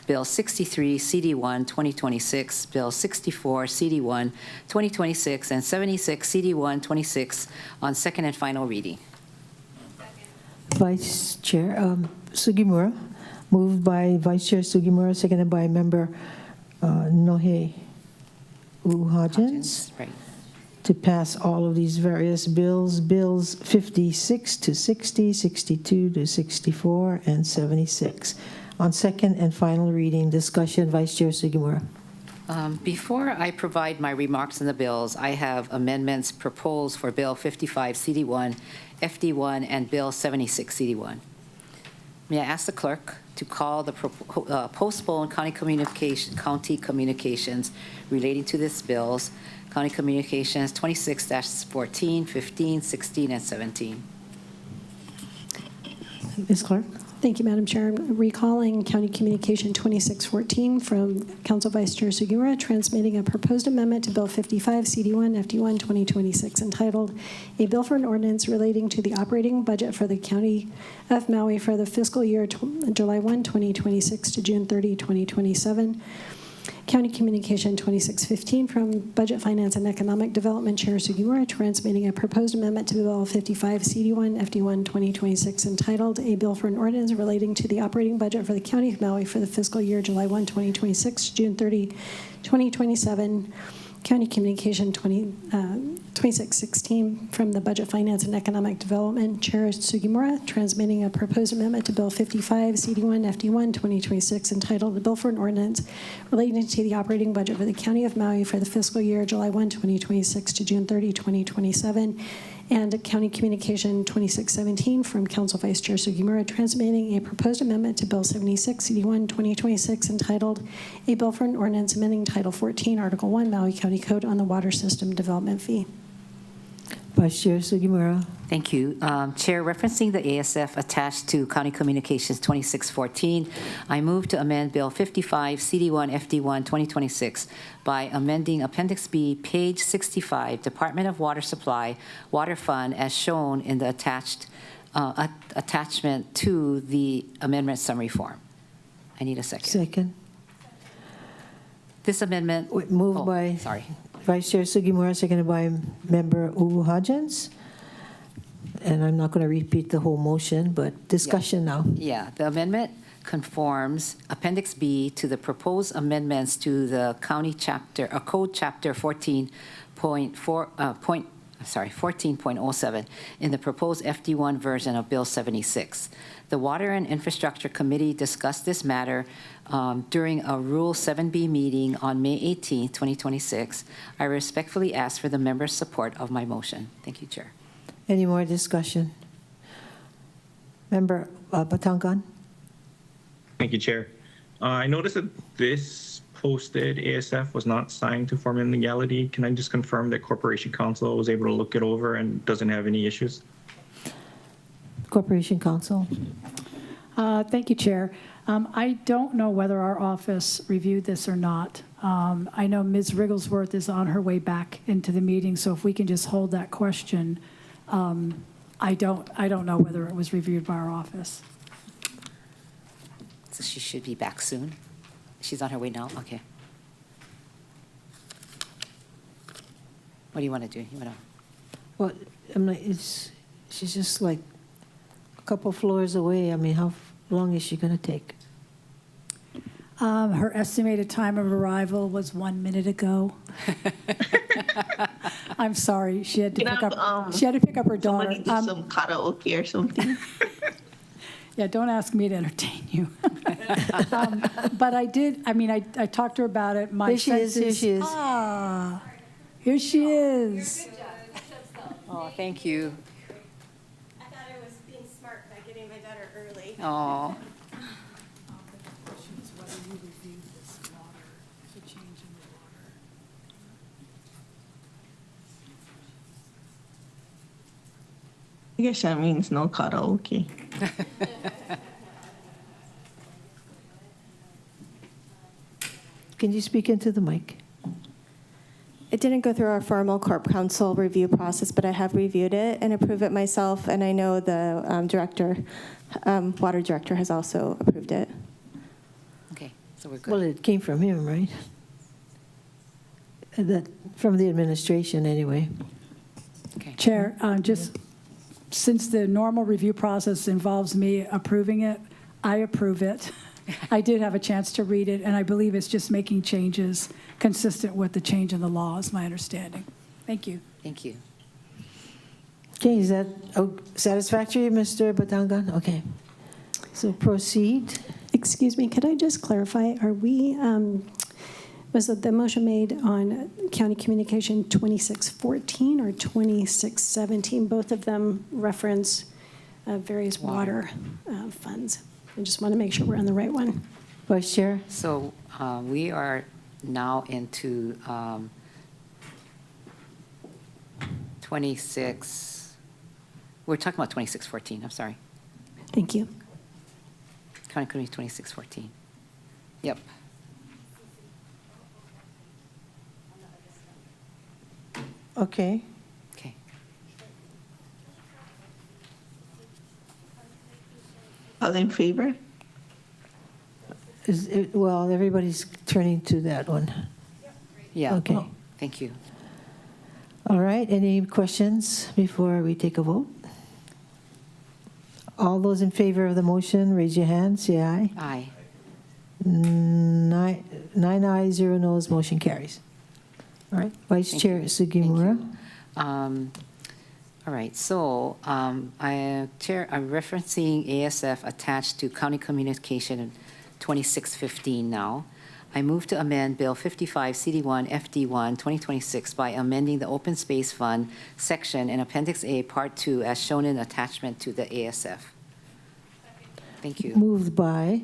Bill 63, CD1, 2026, Bill 64, CD1, 2026, and 76, CD1, 26 on second and final reading. Vice Chair Sugimura, moved by Vice Chair Sugimura, seconded by Member Nohe Uhagens, Right. to pass all of these various bills, bills 56 to 60, 62 to 64, and 76. On second and final reading, discussion, Vice Chair Sugimura. Before I provide my remarks on the bills, I have amendments proposed for Bill 55, CD1, FD1, and Bill 76, CD1. May I ask the clerk to call the postponed county communications relating to these bills, county communications 26-14, 15, 16, and 17. Ms. Clark? Thank you, Madam Chair. I'm recalling County Communication 2614 from Council Vice Chair Sugimura, transmitting a proposed amendment to Bill 55, CD1, FD1, 2026, entitled A Bill for an Ordinance Relating to the Operating Budget for the County of Maui for the fiscal year July 1, 2026 to June 30, 2027. County Communication 2615 from Budget, Finance, and Economic Development Chair Sugimura, transmitting a proposed amendment to Bill 55, CD1, FD1, 2026, entitled A Bill for an Ordinance Relating to the Operating Budget for the County of Maui for the fiscal year July 1, 2026, June 30, 2027. County Communication 2616 from the Budget, Finance, and Economic Development Chair Sugimura, transmitting a proposed amendment to Bill 55, CD1, FD1, 2026, entitled A Bill for an Ordinance Relating to the Operating Budget for the County of Maui for the fiscal year July 1, 2026 to June 30, 2027. And County Communication 2617 from Council Vice Chair Sugimura, transmitting a proposed amendment to Bill 76, CD1, 2026, entitled A Bill for an Ordinance Amending Title 14, Article 1, Maui County Code on the Water System Development Fee. Vice Chair Sugimura. Thank you. Chair, referencing the ASF attached to County Communications 2614, I move to amend Bill 55, CD1, FD1, 2026 by amending Appendix B, page 65, Department of Water Supply, Water Fund, as shown in the attachment to the amendment summary form. I need a second. Second. This amendment... Moved by sorry. Vice Chair Sugimura, seconded by Member Uhagens. and I'm not going to repeat the whole motion, but discussion now. Yeah, the amendment conforms Appendix B to the proposed amendments to the county chapter, code chapter 14.07 in the proposed FD1 version of Bill 76. The Water and Infrastructure Committee discussed this matter during a Rule 7B meeting on May 18, 2026. I respectfully ask for the members' support of my motion. Thank you, Chair. Any more discussion? Member Batangan? Thank you, Chair. I noticed that this posted ASF was not signed to form in legality. Can I just confirm that Corporation Counsel was able to look it over and doesn't have any issues? Corporation Counsel. Thank you, Chair. I don't know whether our office reviewed this or not. I know Ms. Rigglesworth is on her way back into the meeting, so if we can just hold that question. I don't know whether it was reviewed by our office. So she should be back soon. She's on her way now? Okay. What do you want to do? You want to? Well, I'm like, she's just like a couple floors away. I mean, how long is she going to take? Her estimated time of arrival was 1 minute ago. I'm sorry. She had to pick up. She had to pick up her daughter. Somebody do some karaoke or something. Yeah, don't ask me to entertain you. But I did. I mean, I talked to her about it. My Here she is. Here she is. Ah, here she is. Oh, thank you. I thought I was being smart by getting my daughter early. Oh. I guess that means no karaoke. Can you speak into the mic? It didn't go through our formal Corp Council review process, but I have reviewed it and approved it myself, and I know the water director has also approved it. Okay, so we're good. Well, it came from him, right? From the administration, anyway. Okay. Chair, just since the normal review process involves me approving it, I approve it. I did have a chance to read it, and I believe it's just making changes consistent with the change in the law, is my understanding. Thank you. Thank you. Okay, is that satisfactory, Mr. Batangan? Okay. So proceed. Excuse me, could I just clarify, are we, was the motion made on County Communication 2614 or 2617? Both of them reference various water funds. I just want to make sure we're on the right one. Vice Chair? So we are now into 26, we're talking about 2614, I'm sorry. Thank you. County Committee 2614. Yep. Okay. Okay. All in favor? Well, everybody's turning to that one. Yeah. Okay. Oh, thank you. All right, any questions before we take a vote? All those in favor of the motion, raise your hand, say aye. Aye. 9 ayes, 0 noes, motion carries. All right, Vice Thank Chair Sugimura. All right, so I'm referencing ASF attached to County Communication 2615 now. I move to amend Bill 55 CD1 FD1 2026 by amending the Open Space Fund section in Appendix A Part 2 as shown in attachment to the ASF. Thank you. Moved by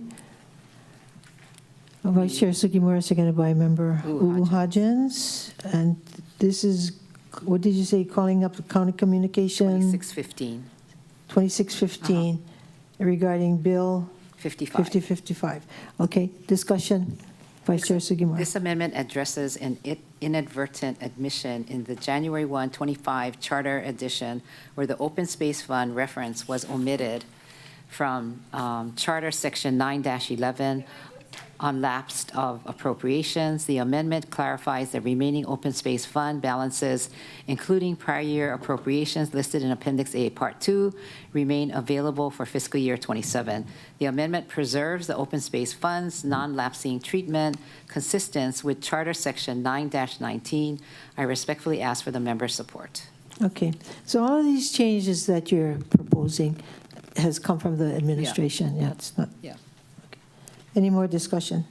Vice Chair Sugimura, seconded by Member Uhajens. And this is, what did you say, calling up the County Communication? 2615. 2615 regarding Bill 55. 5055. Okay, discussion. Vice Chair Sugimura. This amendment addresses an inadvertent admission in the January 1, 25 Charter Edition where the Open Space Fund reference was omitted from Charter Section 9-11 on lapse of appropriations. The amendment clarifies the remaining open space fund balances, including prior year appropriations listed in Appendix A, Part 2, remain available for fiscal year 27. The amendment preserves the open space fund's non-lapsing treatment consistent with Charter Section 9-19. I respectfully ask for the members' support. Okay, so all of these changes that you're proposing has come from the administration. Yeah, it's not. Yeah. Any more discussion?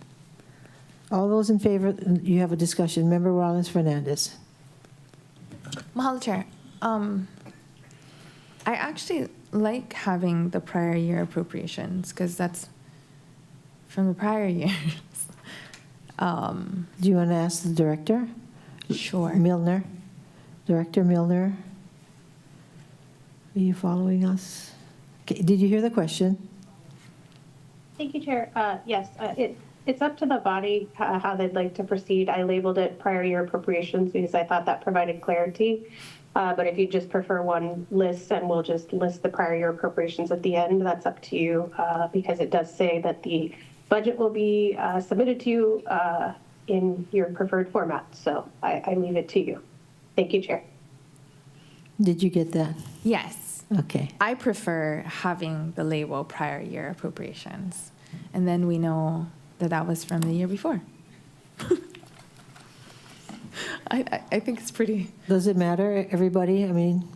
All those in favor, you have a discussion. Member Rollins Fernandez. Mahalo, Chair. I actually like having the prior year appropriations because that's from the prior years. Do you want to ask the director? Sure. Milner. Director Milner. Are you following us? Okay, did you hear the question? Thank you, Chair. Yes, it's up to the body how they'd like to proceed. I labeled it prior year appropriations because I thought that provided clarity. But if you just prefer one list and we'll just list the prior year appropriations at the end, that's up to you because it does say that the budget will be submitted to you in your preferred format. So I leave it to you. Thank you, Chair. Did you get that? Yes. Okay. I prefer having the label prior year appropriations. And then we know that that was from the year before. I think it's pretty. Does it matter, everybody? I mean,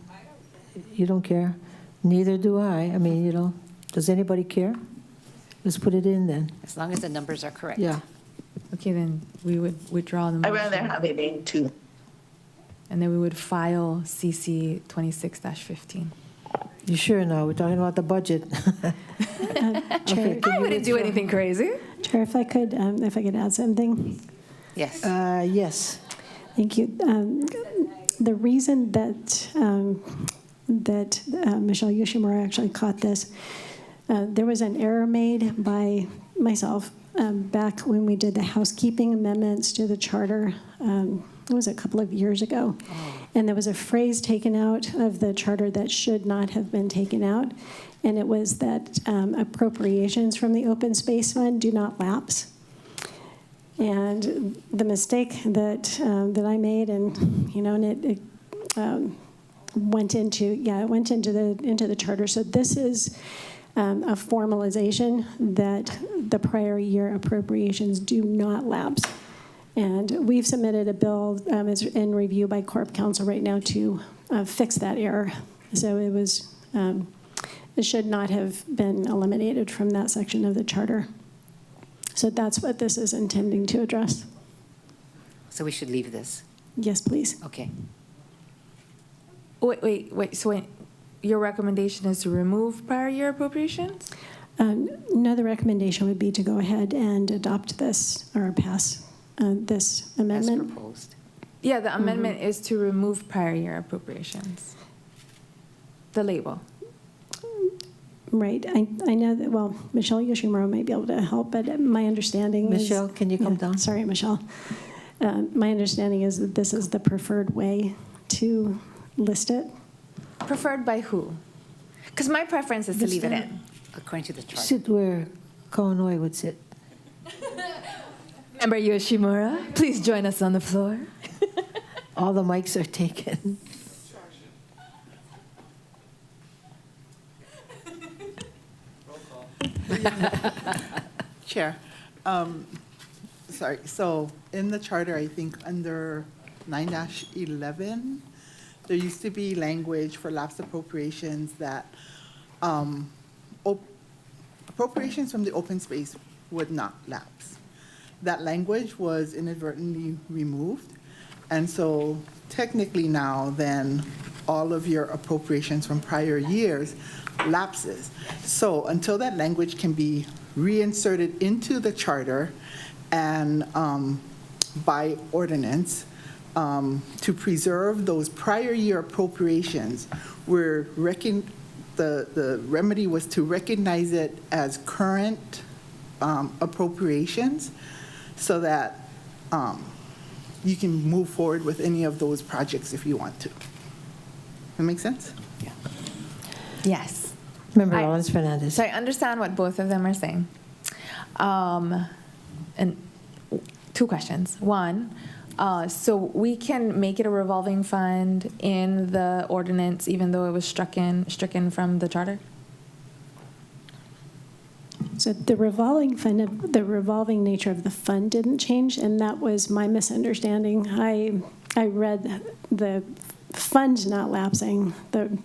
you don't care. Neither do I. I mean, you know, does anybody care? Let's put it in then. As long as the numbers are correct. Yeah. Okay, then we would withdraw the motion. I'd rather have it in two. And then we would file CC 26-15. You sure now? We're talking about the budget. Chair, I wouldn't do anything crazy. Chair, if I could add something. Yes. Yes. Thank you. The reason that Michelle Yoshimura actually caught this, there was an error made by myself back when we did the housekeeping amendments to the charter. It was a couple of years ago. And there was a phrase taken out of the charter that should not have been taken out. And it was that appropriations from the open space fund do not lapse. And the mistake that I made, and you know, and it went into the charter. So this is a formalization that the prior year appropriations do not lapse. And we've submitted a bill is in review by Corp Council right now to fix that error. So it should not have been eliminated from that section of the charter. So that's what this is intending to address. So we should leave this. Yes, please. Okay. Wait. So your recommendation is to remove prior year appropriations? No, the recommendation would be to go ahead and adopt this or pass this amendment. As proposed. Yeah, the amendment is to remove prior year appropriations. The label. Right. I know that, well, Michelle Yoshimura might be able to help, but my understanding is... Michelle, can you come down? Sorry, Michelle. My understanding is that this is the preferred way to list it. Preferred by who? Because my preference is to leave it in. According to the charter. Sit where Kawanoi would sit. Member Yoshimura, please join us on the floor. All the mics are taken. Chair, sorry, so in the charter, I think under 9-11, there used to be language for lapsed appropriations that appropriations from the open space would not lapse. That language was inadvertently removed, and so technically now then all of your appropriations from prior years lapses. So until that language can be reinserted into the charter and by ordinance to preserve those prior year appropriations, the remedy was to recognize it as current appropriations so that you can move forward with any of those projects if you want to. That make sense? Yeah. Yes. Member Rollins Fernandez. So I understand what both of them are saying. and two questions. One, so we can make it a revolving fund in the ordinance, even though it was stricken from the charter? So the revolving fund, the revolving nature of the fund didn't change, and that was my misunderstanding. I read the fund not lapsing, the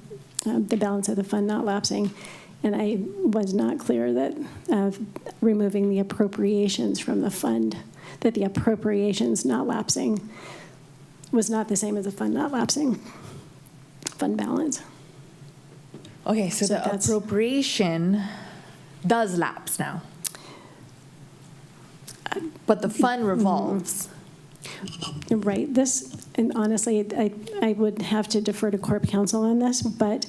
balance of the fund not lapsing, and I was not clear that removing the appropriations from the fund, that the appropriations not lapsing was not the same as the fund not lapsing, fund balance. Okay, so the appropriation does lapse now. But the fund revolves. Right. This, and honestly, I would have to defer to Corp Counsel on this, but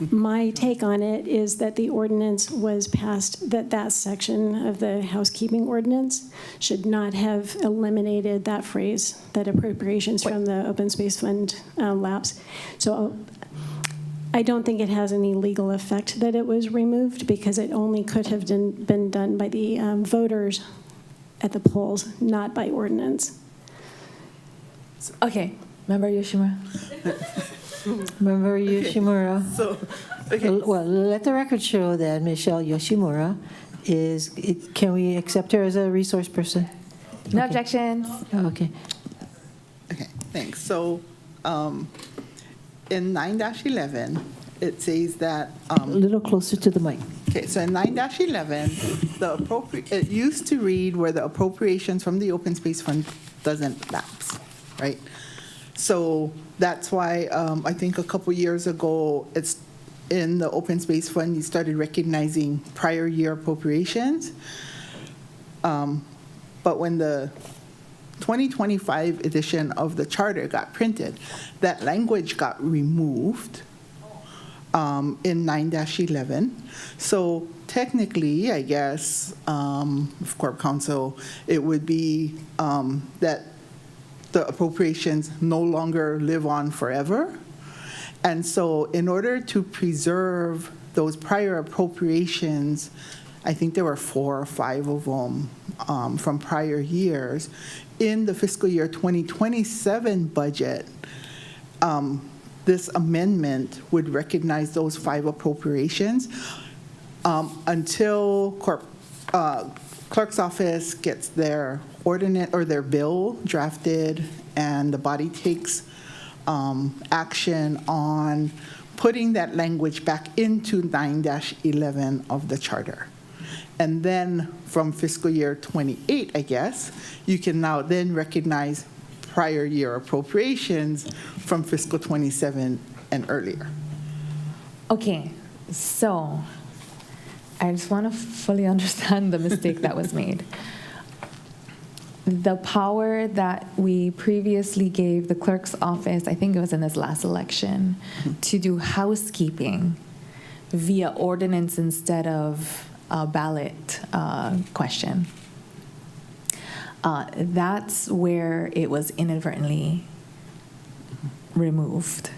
my take on it is that the ordinance was passed, that section of the housekeeping ordinance should not have eliminated that phrase, that appropriations from the open space fund lapse. So I don't think it has any legal effect that it was removed, because it only could have been done by the voters at the polls, not by ordinance. Okay, Member Yoshimura. Member Yoshimura. So, okay. Well, let the record show that Michelle Yoshimura can we accept her as a resource person? No objections. Okay. Okay, thanks. So in 9-11, it says that... a little closer to the mic. Okay, so in 9-11, it used to read where the appropriations from the open space fund doesn't lapse, right? So that's why I think a couple years ago, it's in the open space fund, you started recognizing prior year appropriations. But when the 2025 edition of the charter got printed, that language got removed in 9-11. So technically, I guess, of Corp Counsel, it would be that the appropriations no longer live on forever. And so in order to preserve those prior appropriations, I think there were 4 or 5 of them from prior years, in the fiscal year 2027 budget, this amendment would recognize those 5 appropriations until clerk's office gets their ordinance or their bill drafted and the body takes action on putting that language back into 9-11 of the charter. And then from fiscal year 28, I guess, you can now then recognize prior year appropriations from fiscal 27 and earlier. Okay, so I just want to fully understand the mistake that was made. The power that we previously gave the clerk's office, I think it was in this last election, to do housekeeping via ordinance instead of a ballot question. That's where it was inadvertently removed.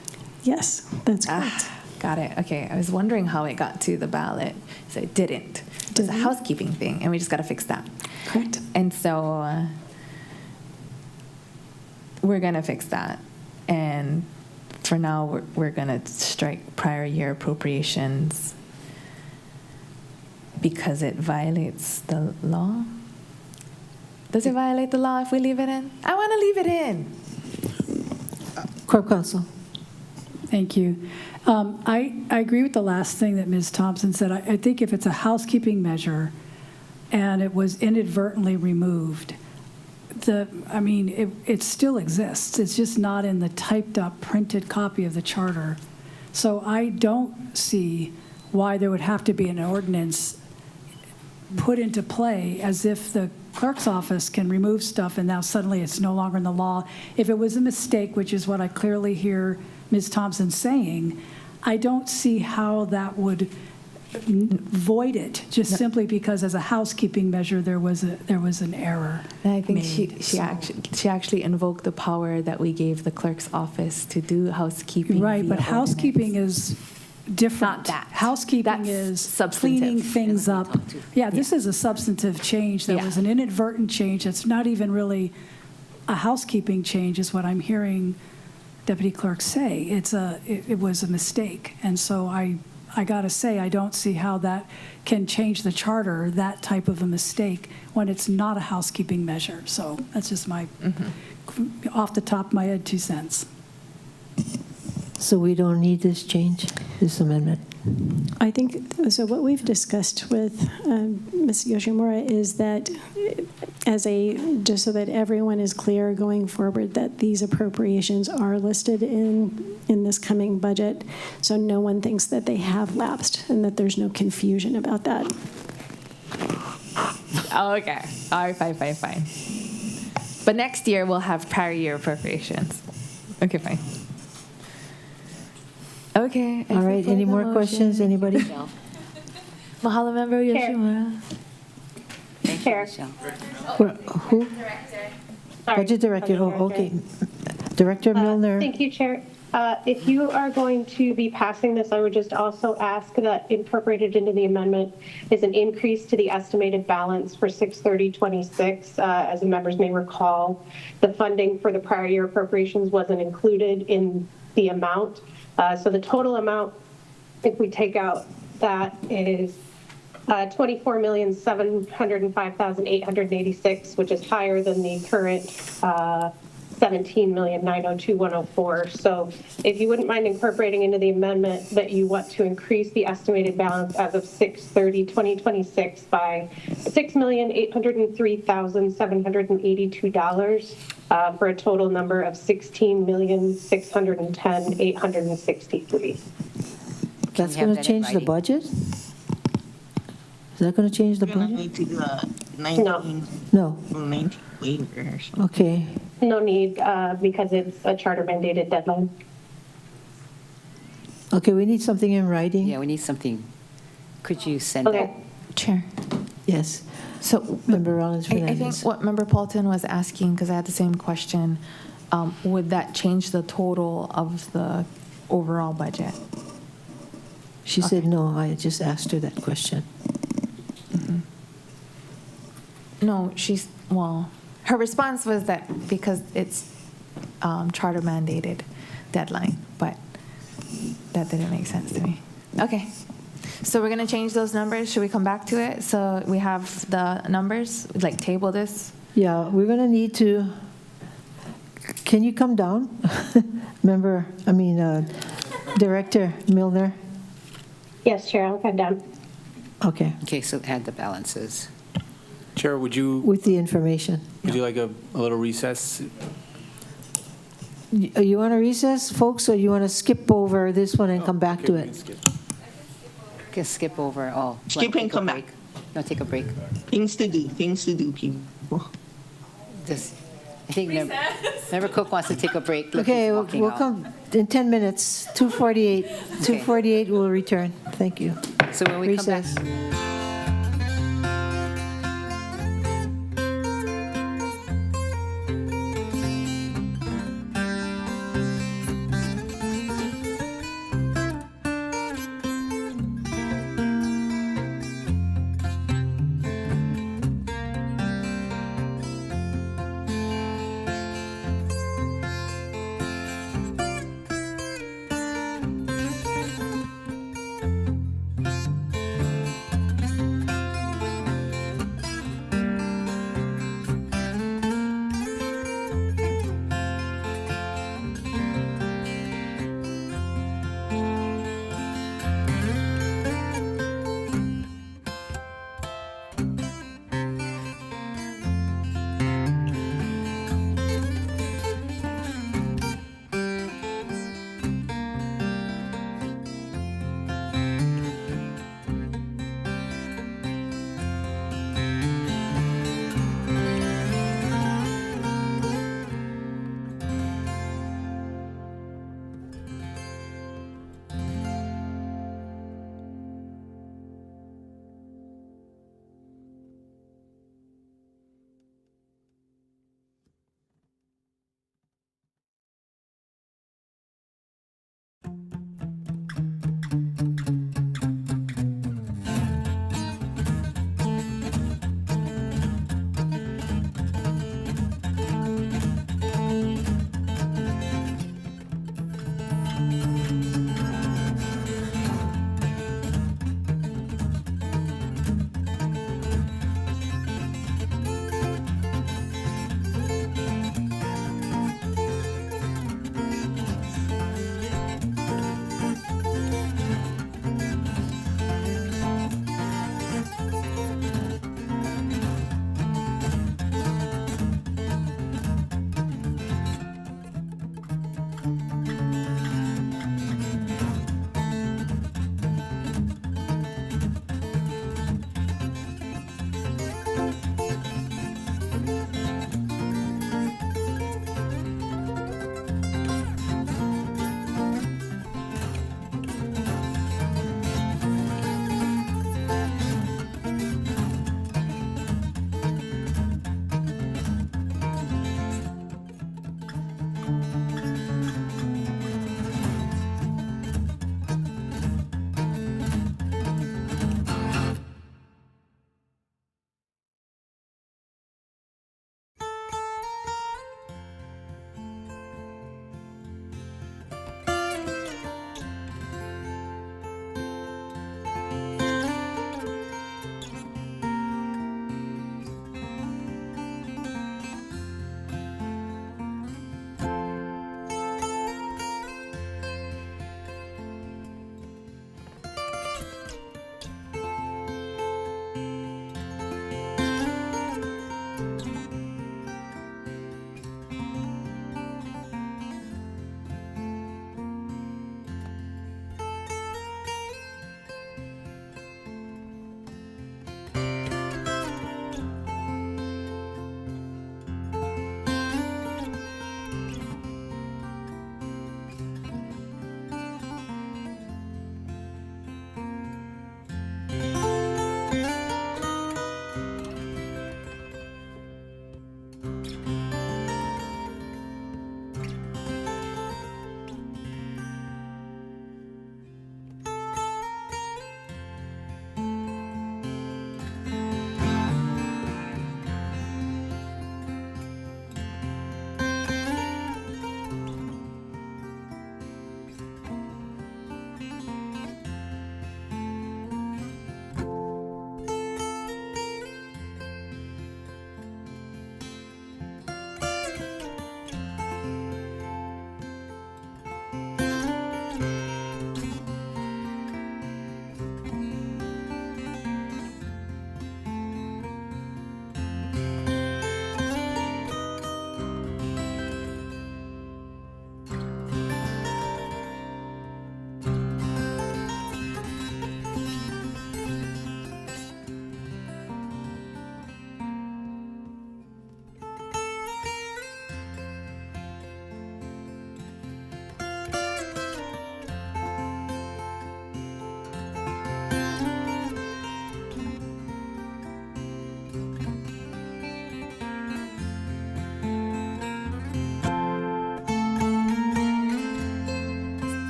Yes, that's correct. Got it. Okay, I was wondering how it got to the ballot. So it didn't. It was a housekeeping thing, and we just got to fix that. Correct. And so we're going to fix that. And for now, we're going to strike prior year appropriations because it violates the law. Does it violate the law if we leave it in? I want to leave it in. Corp Counsel. Thank you. I agree with the last thing that Ms. Thompson said. I think if it's a housekeeping measure and it was inadvertently removed, it still exists. It's just not in the typed up, printed copy of the charter. So I don't see why there would have to be an ordinance put into play as if the clerk's office can remove stuff and now suddenly it's no longer in the law. If it was a mistake, which is what I clearly hear Ms. Thompson saying, I don't see how that would void it just simply because as a housekeeping measure there was an error. And I think she actually invoked the power that we gave the clerk's office to do housekeeping. Right, but housekeeping is different. Not that. Housekeeping That's is substantive. cleaning things up. Yeah, this is a substantive change. That Yeah. was an inadvertent change. It's not even really a housekeeping change, is what I'm hearing Deputy Clerk say. It was a mistake. And so I got to say, I don't see how that can change the charter, that type of a mistake, when it's not a housekeeping measure. So that's just my, off the top of my head, 2 cents. So we don't need this change, this amendment? I think, so what we've discussed with Ms. Yoshimura is that just so that everyone is clear going forward, that these appropriations are listed in this coming budget, so no one thinks that they have lapsed and that there's no confusion about that. Oh, okay. All right, fine. But next year, we'll have prior year appropriations. Okay, fine. Okay. All right, any more questions, anybody? Mahalo, Member Yoshimura. Chair. Who? Budget Director, oh, okay. Director Milner. Thank you, Chair. If you are going to be passing this, I would just also ask that incorporated into the amendment is an increase to the estimated balance for 6/30/26. As the members may recall, the funding for the prior year appropriations wasn't included in the amount. So the total amount, if we take out that, is $24,705,886, which is higher than the current $17,902,104. So if you wouldn't mind incorporating into the amendment that you want to increase the estimated balance as of 6/30/2026 by $6,803,782 for a total number of $16,610,863. That's going to change the budget? Is that going to change the budget? No. Okay. No need, because it's a charter mandated deadline. Okay, we need something in writing. Yeah, we need something. Could you send Okay. that? Chair. Yes. So Member Rollins I think Fernandez. what Member Paulton was asking, because I had the same question, would that change the total of the overall budget? She said no, I just asked her that question. No, her response was that because it's charter mandated deadline, but that didn't make sense to me. Okay, so we're gonna change those numbers. Should we come back to it? So we have the numbers, like table this? Yeah, we're going to need to, can you come down? Director Milner? Yes, Chair, I'll come down. Okay, Okay, so add the balances. Chair, would you with the information. like a little recess? You want to recess, folks, or you want to skip over this one and come back to it? Okay, skip over all. Skip and come back. No, take a break. Things to do, people. Just, I think Member Cook wants to take a break. Look, Okay, he's we'll walking out. come in 10 minutes, 2:48. 2:48, we'll return. Thank you. So when we come back. Recess.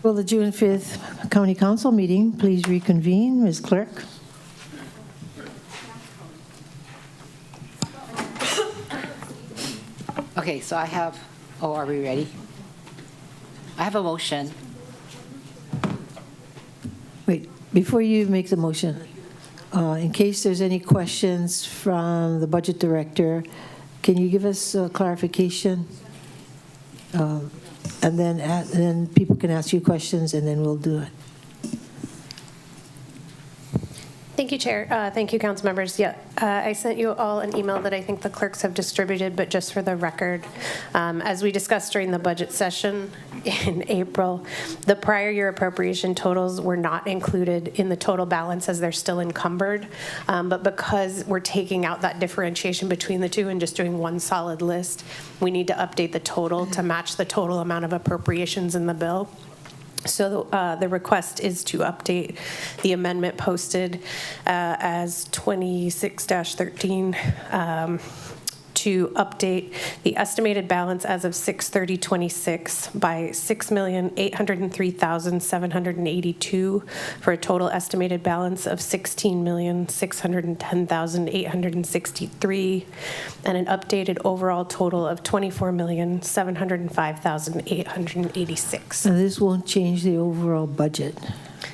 Will the June 5th County Council meeting please reconvene, Ms. Clerk? Okay, so I have, are we ready? I have a motion. Wait, before you make the motion, in case there's any questions from the budget director, can you give us clarification? And then people can ask you questions, and then we'll do it. Thank you, Chair. Thank you, council members. Yeah, I sent you all an email that I think the clerks have distributed, but just for the record, as we discussed during the budget session in April, the prior year appropriation totals were not included in the total balance as they're still encumbered. But because we're taking out that differentiation between the two and just doing one solid list, we need to update the total to match the total amount of appropriations in the bill. So the request is to update the amendment posted as 26-13 to update the estimated balance as of 6/30/26 by $6,803,782 for a total estimated balance of $16,610,863 and an updated overall total of $24,705,886. And this won't change the overall budget.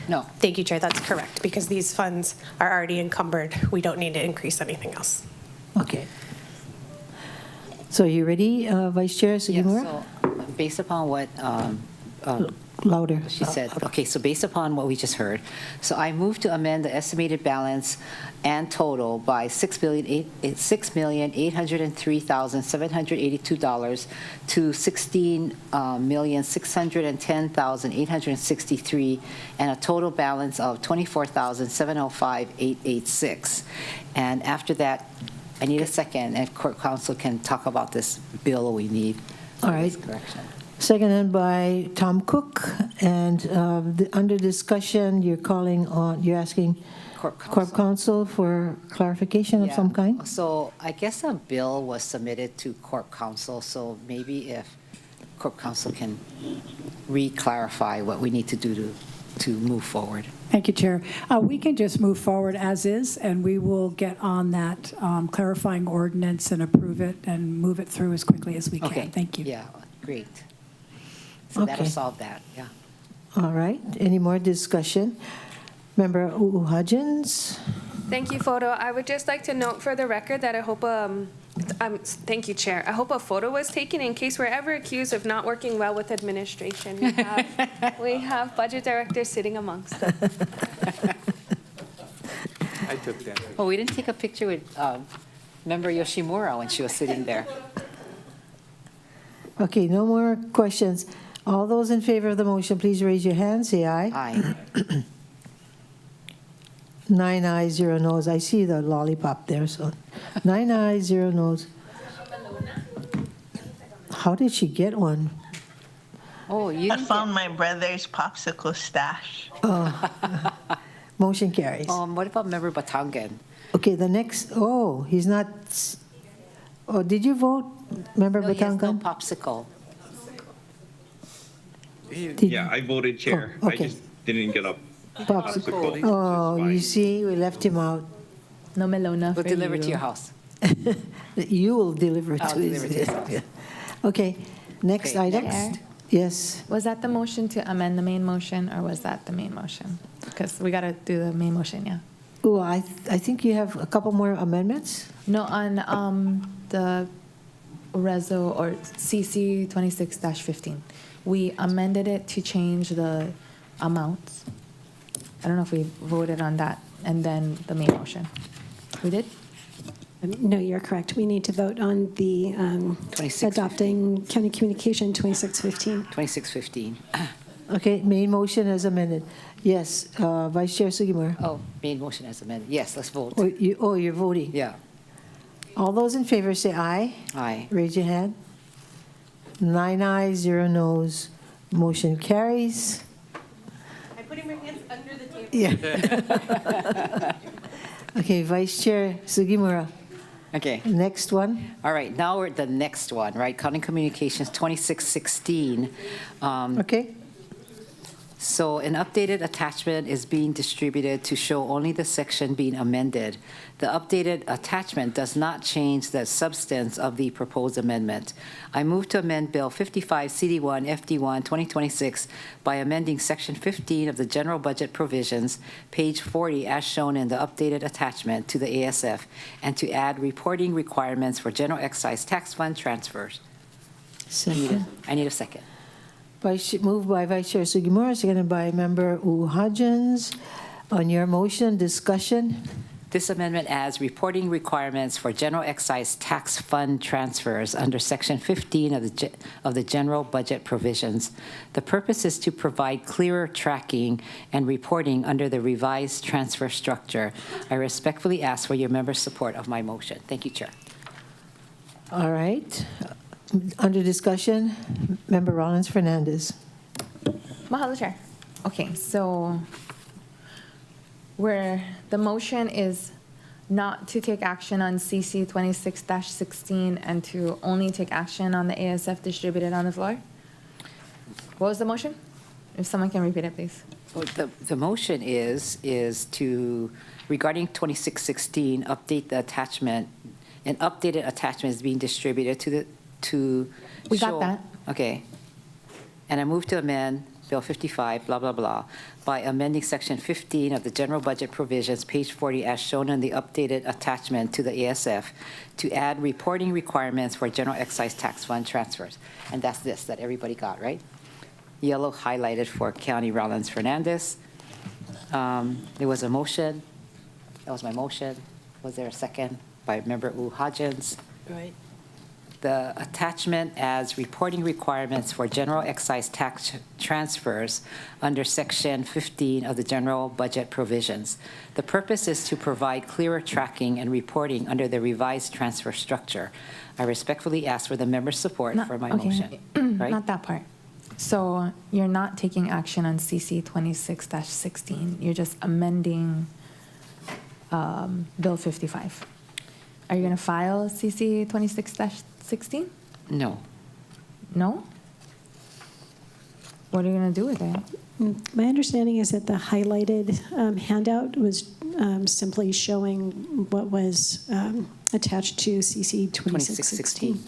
No. Thank you, Chair. That's correct, because these funds are already encumbered. We don't need to increase anything else. Okay. So you ready, Vice Chair Sugimura? Yeah, so based upon what louder. She said, okay, so based upon what we just heard, so I move to amend the estimated balance and total by $6,803,782 to $16,610,863 and a total balance of $24,705,886. And after that, I need a second, and Court Counsel can talk about this bill we need. All right. Correction. Seconded by Tom Cook, and under discussion, you're asking Corp Counsel for clarification of some kind? So I guess a bill was submitted to Corp Counsel, so maybe if Corp Counsel can re-clarify what we need to do to move forward. Thank you, Chair. We can just move forward as is, and we will get on that clarifying ordinance and approve it and move it through as quickly as we can. Okay. Thank you. Yeah, great. So that'll Okay. solve that, yeah. All right. Any more discussion? Member Hudgens? Thank you, Photo. I would just like to note for the record that I hope, thank you, Chair. I hope a photo was taken in case we're ever accused of not working well with administration. We have budget directors sitting amongst them. I took that. Well, we didn't take a picture with Member Yoshimura when she was sitting there. Okay, no more questions. All those in favor of the motion, please raise your hand. Say aye. Aye. 9 ayes, 0 noes. I see the lollipop there, so 9 ayes, 0 noes. How did she get one? Oh, I found my brother's popsicle stash. Motion carries. What about Member Batangan? Okay, the next, he's not, did you vote, Member No, he has no Batangan? popsicle. Yeah, I voted chair. Oh, okay. I just didn't get up. Popsicle. Oh, you see, we left him out. No melona We'll for deliver you. to your house. You will deliver it I'll to his. deliver to his house. Yeah. Okay, next Okay, item. next. Yes. Was that the motion to amend the main motion, or was that the main motion? Because we got to do the main motion, yeah. Oh, I think you have a couple more amendments? No, on the Reso or CC 26-15, we amended it to change the amounts. I don't know if we voted on that, and then the main motion. We did? No, you're correct. We need to vote on the 2615. adopting County Communication 2615. 2615. Okay, main motion as amended. Yes, Vice Chair Sugimura. Oh, main motion as amended. Yes, let's vote. You're voting. Yeah. All those in favor say aye. Aye. Raise your hand. 9 ayes, 0 noes. Motion carries. I'm putting my hands under the table. Yeah. Okay, Vice Chair Sugimura. Okay. Next one. All right, now we're at the next one, right? County Communications 2616. Okay. So an updated attachment is being distributed to show only the section being amended. The updated attachment does not change the substance of the proposed amendment. I move to amend Bill 55 CD1 FD1 2026 by amending Section 15 of the General Budget Provisions, page 40, as shown in the updated attachment to the ASF, and to add reporting requirements for general excise tax fund transfers. Second. I need a second. Moved by Vice Chair Sugimura, seconded by Member Uhajans. On your motion, discussion? This amendment adds reporting requirements for general excise tax fund transfers under Section 15 of the General Budget Provisions. The purpose is to provide clearer tracking and reporting under the revised transfer structure. I respectfully ask for your members' support of my motion. Thank you, Chair. All right. Under discussion, Member Rollins Fernandez. Mahalo, Chair. Okay, so where the motion is not to take action on CC 26-16 and to only take action on the ASF distributed on the floor? What was the motion? If someone can repeat it, please. Well, the motion is to, regarding 2616, update the attachment. An updated attachment is being distributed to We show, got that. Okay. And I move to amend Bill 55, blah, blah, blah, by amending Section 15 of the General Budget Provisions, page 40, as shown in the updated attachment to the ASF, to add reporting requirements for general excise tax fund transfers. And that's this, that everybody got, right? Yellow highlighted for County Rollins Fernandez. There was a motion. That was my motion. Was there a second by Member Uhajans? Right. The attachment adds reporting requirements for general excise tax transfers under Section 15 of the General Budget Provisions. The purpose is to provide clearer tracking and reporting under the revised transfer structure. I respectfully ask for the members' support for my motion. Right? Not that part. So you're not taking action on CC 26-16. You're just amending Bill 55. Are you going to file CC 26-16? No. No? What are you going to do with it? My understanding is that the highlighted handout was simply showing what was attached to CC 2616.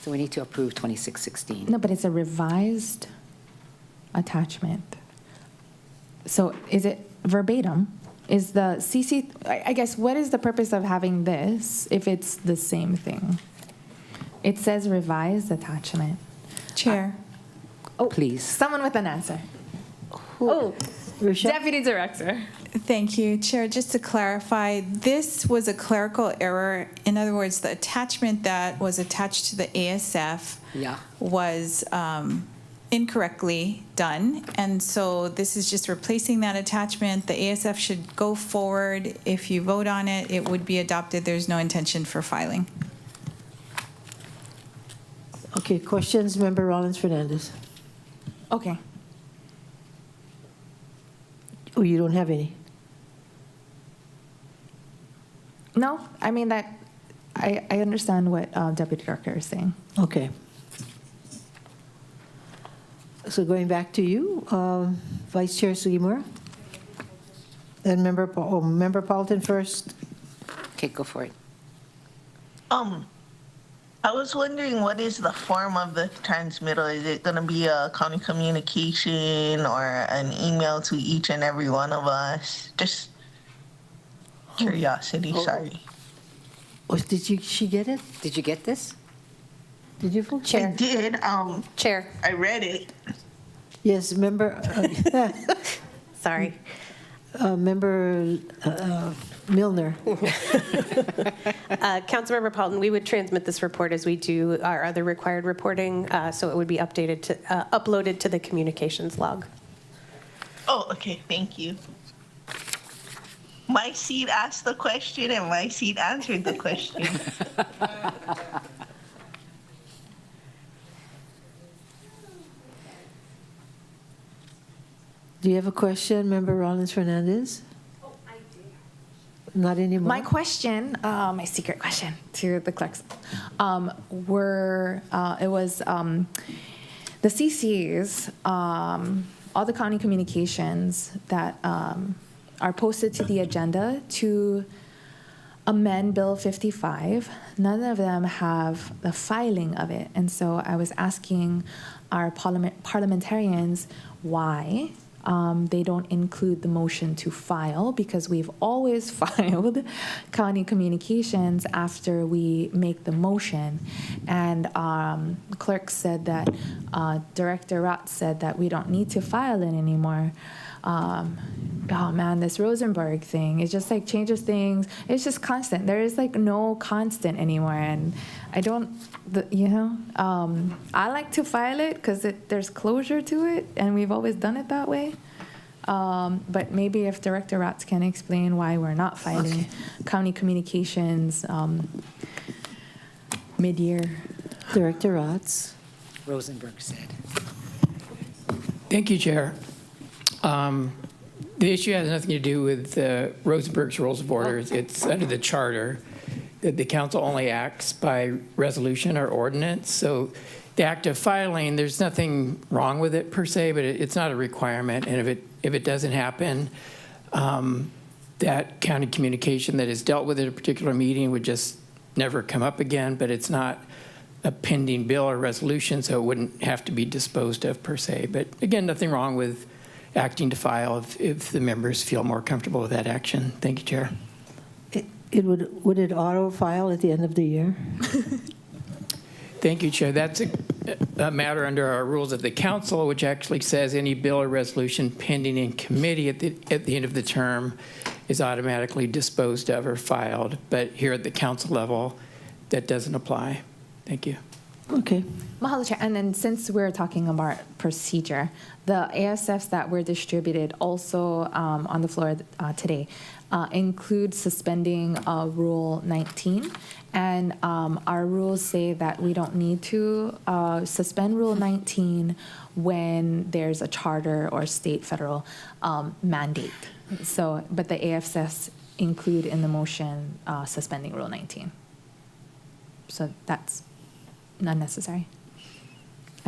So we need to approve 2616. No, but it's a revised attachment. So is it verbatim? Is the CC, I guess, what is the purpose of having this if it's the same thing? It says revised attachment. Chair. Oh, please. Someone with an answer. Oh, Deputy Director. Thank you, Chair. Just to clarify, this was a clerical error. In other words, the attachment that was attached to the ASF was incorrectly done. And so this is just replacing that attachment. The ASF should go forward. If you vote on it, it would be adopted. There's no intention for filing. Okay, questions, Member Rollins Fernandez? Okay. Oh, you don't have any? No, I mean that. I understand what Deputy Director is saying. Okay. So going back to you, Vice Chair Sugimura, and Member Paulton first. Okay, go for it. I was wondering, what is the form of the transmittal? Is it going to be a county communication or an email to each and every one of us? Just curiosity, sorry. Oh, she get it? Did you get this? Did you, vote? I did. Chair. I read it. Yes, Member. Sorry. Member Milner. Councilmember Paulton, we would transmit this report as we do our other required reporting, so it would be uploaded to the communications log. Oh, okay. Thank you. My seat asked the question and my seat answered the question. Do you have a question, Member Rollins Fernandez? Oh, I do. Not anymore. My question, my secret question to the clerks, it was the CCs all the county communications that are posted to the agenda to amend Bill 55. None of them have the filing of it. And so I was asking our parliamentarians why they don't include the motion to file, because we've always filed county communications after we make the motion. And the clerk said that, Director Rott said that we don't need to file it anymore. Oh man, this Rosenberg thing, it just like changes things. It's just constant. There is like no constant anymore. And I don't, I like to file it because there's closure to it, and we've always done it that way. But maybe if Director Rotz can explain why we're not filing county communications mid-year. Director Rotz. Rosenberg said. Thank you, Chair. The issue has nothing to do with Rosenberg's Rules of Order. It's under the charter that the council only acts by resolution or ordinance. So the act of filing, there's nothing wrong with it per se, but it's not a requirement. And if it doesn't happen, that county communication that is dealt with at a particular meeting would just never come up again, but it's not a pending bill or resolution, so it wouldn't have to be disposed of per se. But again, nothing wrong with acting to file if the members feel more comfortable with that action. Thank you, Chair. Would it auto-file at the end of the year? Thank you, Chair. That's a matter under our rules of the council, which actually says any bill or resolution pending in committee at the end of the term is automatically disposed of or filed. But here at the council level, that doesn't apply. Thank you. Okay. Mahalo, Chair. And then since we're talking about procedure, the ASFs that were distributed also on the floor today include suspending Rule 19. And our rules say that we don't need to suspend Rule 19 when there's a charter or state federal mandate. So, but the ASFs include in the motion suspending Rule 19. So that's not necessary.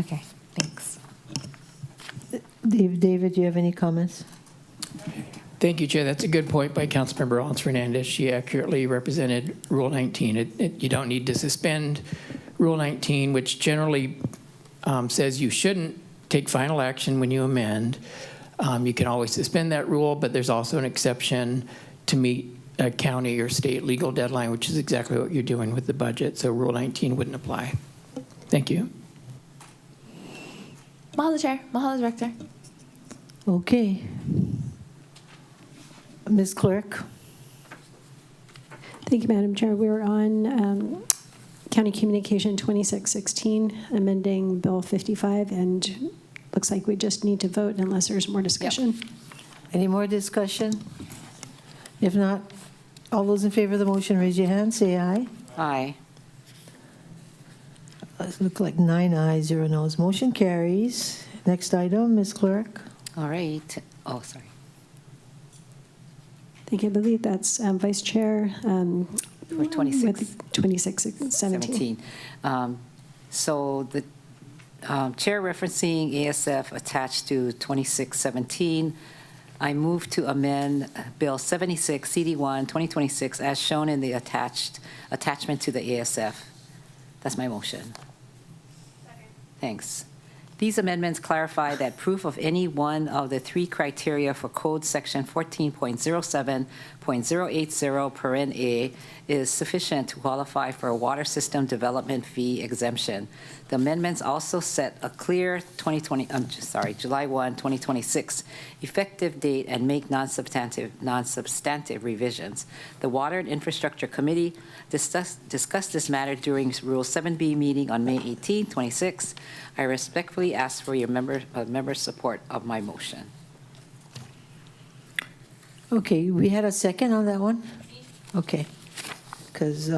Okay, thanks. David, do you have any comments? Thank you, Chair. That's a good point by Councilmember Alons Fernandez. She accurately represented Rule 19. You don't need to suspend Rule 19, which generally says you shouldn't take final action when you amend. You can always suspend that rule, but there's also an exception to meet a county or state legal deadline, which is exactly what you're doing with the budget. So Rule 19 wouldn't apply. Thank you. Mahalo, Chair. Mahalo, Director. Okay. Ms. Clerk. Thank you, Madam Chair. We're on County Communication 2616, amending Bill 55, and looks like we just need to vote unless there's more discussion. Yep. Any more discussion? If not, all those in favor of the motion, raise your hand, say aye. Aye. It looks like 9 ayes, 0 noes. Motion carries. Next item, Ms. Clerk. All right. Oh, sorry. Thank you. I believe that's Vice Chair For 2617. So the Chair referencing ASF attached to 2617, I move to amend Bill 76 CD1 2026 as shown in the attachment to the ASF. That's my motion. Thanks. These amendments clarify that proof of any one of the 3 criteria for Code Section 14.07.080 paren A is sufficient to qualify for a water system development fee exemption. The amendments also set a clear July 1, 2026 effective date and make non-substantive revisions. The Water and Infrastructure Committee discussed this matter during Rule 7B meeting on May 18, 26. I respectfully ask for your member support of my motion. Okay, we had a second on that one? Okay. Because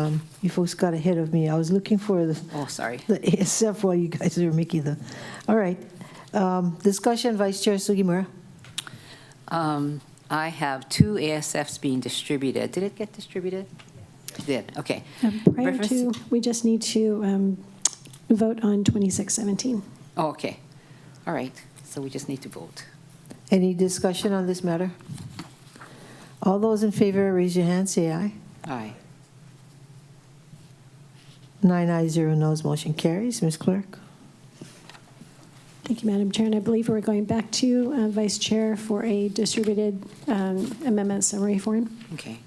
you folks got ahead of me. I was looking for the ASF while you guys were making the... All right. Discussion, Vice Chair Sugimura. I have 2 ASFs being distributed. Did it get distributed? It did. Okay. Prior to, we just need to vote on 2617. Oh, okay. All right. So we just need to vote. Any discussion on this matter? All those in favor, raise your hand, say aye. Aye. 9 ayes, 0 noes, motion carries. Ms. Clerk? Thank you, Madam Chair. And I believe we're going back to Vice Chair for a distributed amendment summary form. Okay.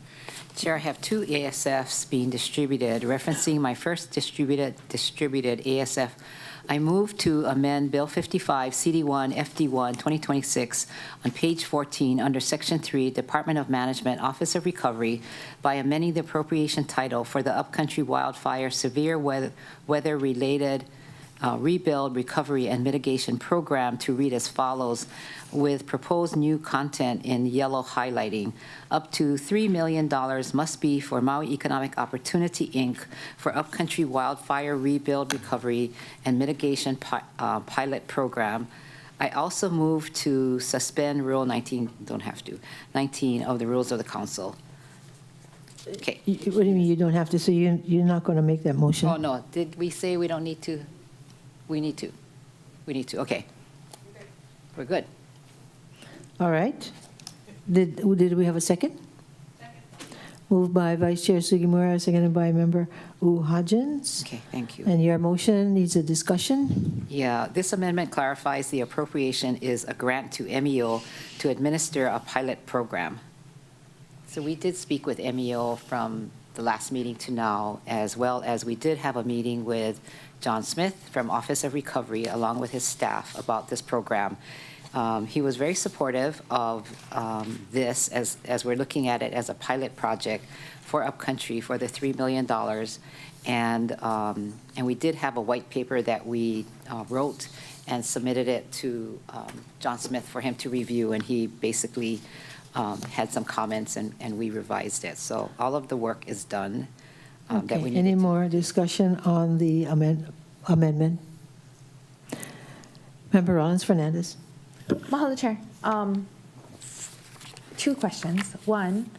Chair, I have 2 ASFs being distributed. Referencing my first distributed ASF, I move to amend Bill 55, CD1, FD1, 2026 on page 14 under Section 3, Department of Management, Office of Recovery, by amending the appropriation title for the Upcountry Wildfire Severe Weather-Related Rebuild, Recovery, and Mitigation Program to read as follows, with proposed new content in yellow highlighting. Up to $3 million must be for Maui Economic Opportunity, Inc. for Upcountry Wildfire Rebuild, Recovery, and Mitigation Pilot Program. I also move to suspend Rule 19, don't have to, 19 of the Rules of the Council. Okay. What do you mean you don't have to? So you're not going to make that motion? Oh, no. Did we say we don't need to? We need to. We need to. Okay. We're good. All right. Did we have a second? Second. Moved by Vice Chair Sugimura, seconded by Member Uhajins. Okay, thank you. And your motion needs a discussion? Yeah, this amendment clarifies the appropriation is a grant to MEO to administer a pilot program. So we did speak with MEO from the last meeting to now, as well as we did have a meeting with John Smith from Office of Recovery, along with his staff, about this program. He was very supportive of this as we're looking at it as a pilot project for Upcountry for the $3 million. And we did have a white paper that we wrote and submitted it to John Smith for him to review, and he basically had some comments, and we revised it. So all of the work is done. That we Any more discussion on the amendment? Member Rollins-Fernandez. Mahalo, Chair. 2 questions. One,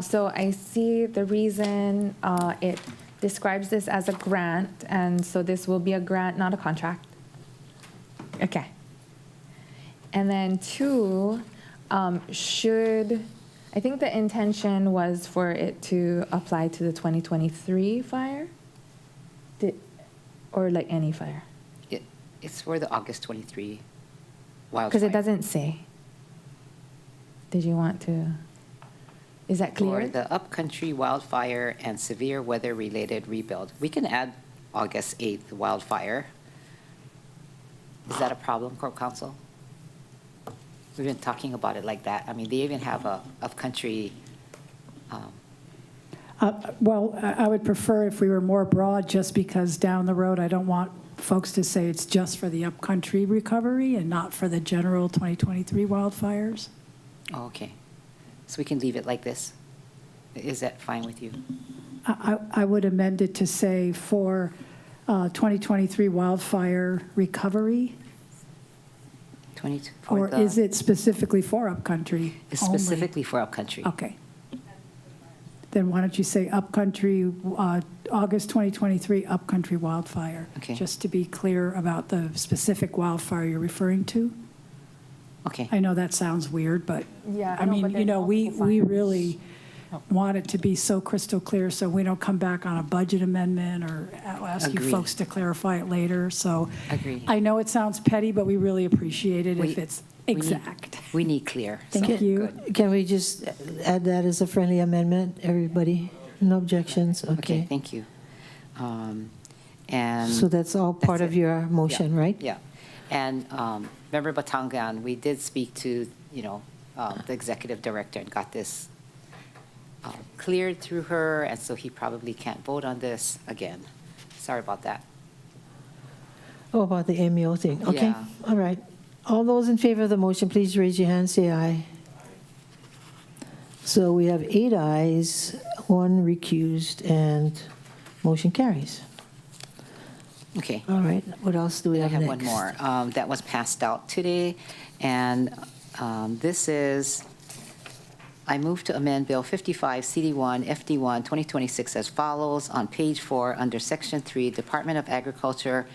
so I see the reason it describes this as a grant, and so this will be a grant, not a contract. Okay. And then 2, I think the intention was for it to apply to the 2023 fire? Or like any fire? It's for the August 23 wildfire. Because it doesn't say. Did you want to? Is that clear? For the Upcountry Wildfire and Severe Weather-Related Rebuild. We can add August 8th wildfire. Is that a problem, Corp Counsel? We've been talking about it like that. I mean, they even have a Upcountry. Well, I would prefer if we were more broad, just because down the road, I don't want folks to say it's just for the Upcountry recovery and not for the general 2023 wildfires. Oh, okay. So we can leave it like this? Is that fine with you? I would amend it to say for 2023 wildfire recovery. Or is it specifically for Upcountry? It's specifically for Upcountry. Okay. Then why don't you say Upcountry, August 2023 Upcountry wildfire? Okay. Just to be clear about the specific wildfire you're referring to. Okay. I know that sounds weird, but Yeah, I mean, you know, we really want it to be so crystal clear so we don't come back on a budget amendment or ask you Agreed. folks to clarify it later. So Agreed. I know it sounds petty, but we really appreciate it if it's exact. We need clear. Thank you. Can we just add that as a friendly amendment, everybody? No objections? Okay, Okay. thank you. And So that's all part of your motion, right? Yeah. And Member Batangan, we did speak to, the executive director and got this cleared through her, and so he probably can't vote on this again. Sorry about that. Oh, about the MEO thing. Okay. Yeah. All right. All those in favor of the motion, please raise your hand, say aye. So we have 8 ayes, 1 recused, and motion carries. Okay. All right. What else do we have I have next? one more that was passed out today, and this is, I move to amend Bill 55, CD1, FD1, 2026 as follows. On page 4, under Section 3, Department of Agriculture,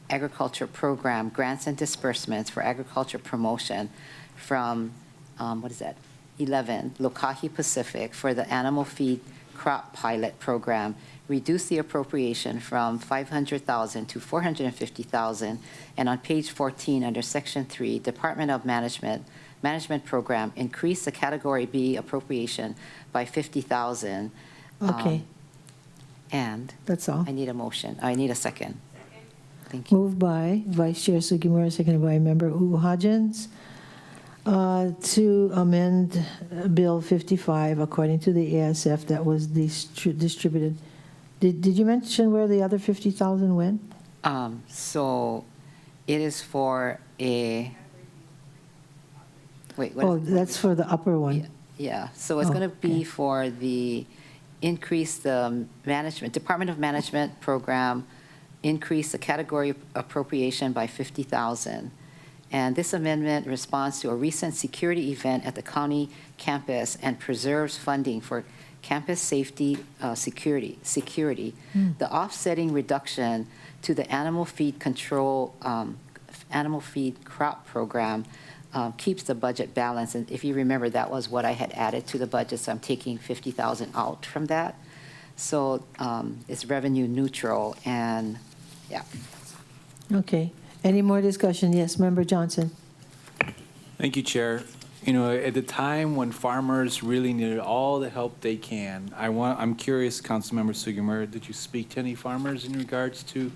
agriculture program grants and disbursements for agriculture promotion from, 11, Lokahi Pacific for the animal feed crop pilot program, reduce the appropriation from $500,000 to $450,000. And on page 14, under section 3, Department of Management program, increase the category B appropriation by $50,000. Okay. And That's all. I need a motion. I need a second. Thank you. Moved by Vice Chair Sugimura, seconded by Member Hodgins, to amend Bill 55 according to the ASF that was distributed. Did you mention where the other 50,000 went? So it is for a, wait, what? Oh, that's for the upper one. Yeah, so it's going to be for the increase the Department of Management program, increase the category appropriation by $50,000. And this amendment responds to a recent security event at the county campus and preserves funding for campus safety security. The offsetting reduction to the animal feed crop program keeps the budget balanced. And if you remember, that was what I had added to the budget, so I'm taking $50,000 out from that. So it's revenue neutral, and yeah. Okay. Any more discussion? Yes, Member Johnson. Thank you, Chair. You know, at the time when farmers really needed all the help they can, I'm curious, Councilmember Sugimura, did you speak to any farmers in regards to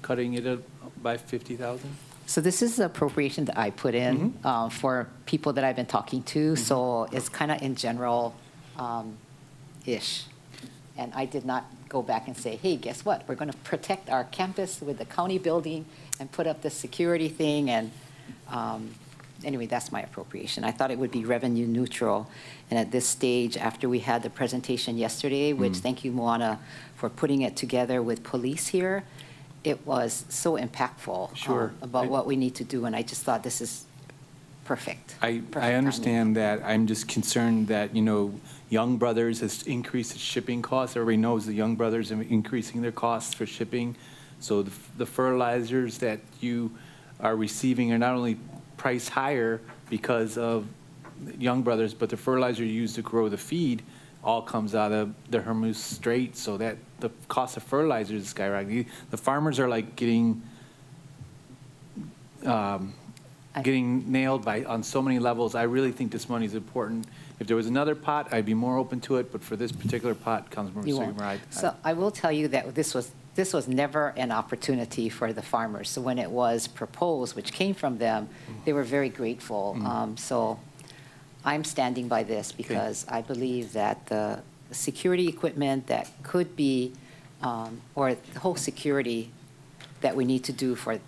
cutting it by 50,000? So this is the appropriation that I put in for people that I've been talking to. So it's kind of in general ish. And I did not go back and say, hey, guess what? We're going to protect our campus with the county building and put up the security thing. And anyway, that's my appropriation. I thought it would be revenue neutral. And at this stage, after we had the presentation yesterday, which thank you, Moana, for putting it together with police here, it was so impactful about what we need to do. And I just thought this is perfect. I understand that. I'm just concerned that, you know, Young Brothers has increased its shipping costs. Everybody knows the Young Brothers are increasing their costs for shipping. So the fertilizers that you are receiving are not only priced higher because of Young Brothers, but the fertilizer used to grow the feed all comes out of the Hormuz Strait, so that the cost of fertilizer is skyrocketing. The farmers are like getting nailed on so many levels. I really think this money is important. If there was another pot, I'd be more open to it, but for this particular pot, Councilmember Sugimura, So I will tell you that this was never an opportunity for the farmers. So when it was proposed, which came from them, they were very grateful. So I'm standing by this because I believe that the security equipment that could be, or the whole security that we need to do for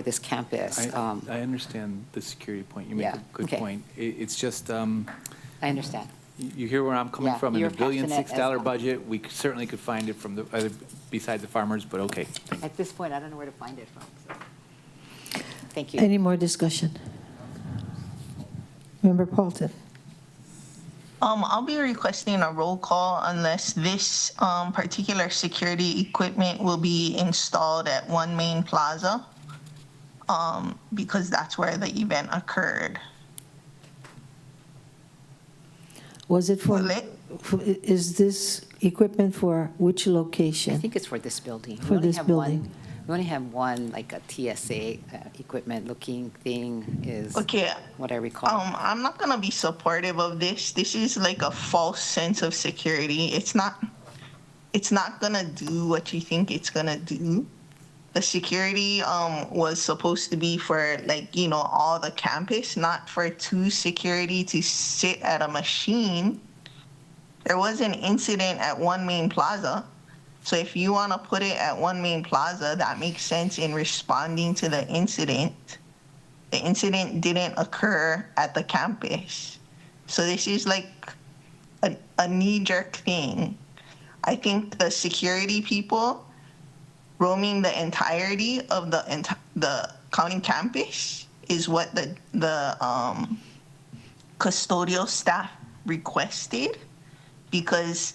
this campus. I understand the security point. You make a good point. It's just. I understand. You hear where I'm coming from. In a $1.6 billion well. budget, we certainly could find it from the beside the farmers, but okay. At this point, I don't know where to find it from. So. Thank you. Any more discussion? Member Paulton. I'll be requesting a roll call unless this particular security equipment will be installed at One Main Plaza, because that's where the event occurred. Was it is this equipment for which location? I think it's for this building. For this building. We only have one, like a TSA equipment looking thing is what I recall. I'm not going to be supportive of this. This is like a false sense of security. It's not going to do what you think it's going to do. The security was supposed to be for, like, you know, all the campus, not for two security to sit at a machine. There was an incident at One Main Plaza. So if you want to put it at One Main Plaza, that makes sense in responding to the incident. The incident didn't occur at the campus. So this is like a knee-jerk thing. I think the security people roaming the entirety of the county campus is what the custodial staff requested, because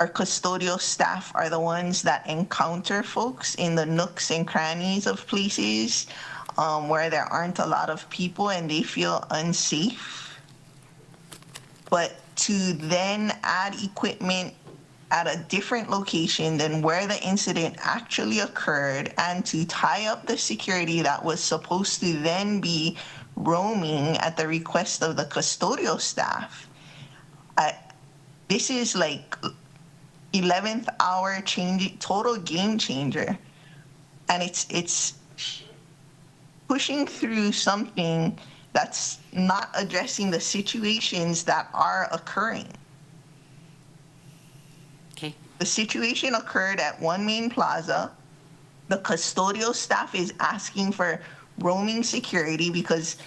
our custodial staff are the ones that encounter folks in the nooks and crannies of places where there aren't a lot of people and they feel unsafe. But to then add equipment at a different location than where the incident actually occurred and to tie up the security that was supposed to then be roaming at the request of the custodial staff, this is like 11th hour change, total game changer. And it's pushing through something that's not addressing the situations that are occurring. Okay. The situation occurred at One Main Plaza. The custodial staff is asking for roaming security because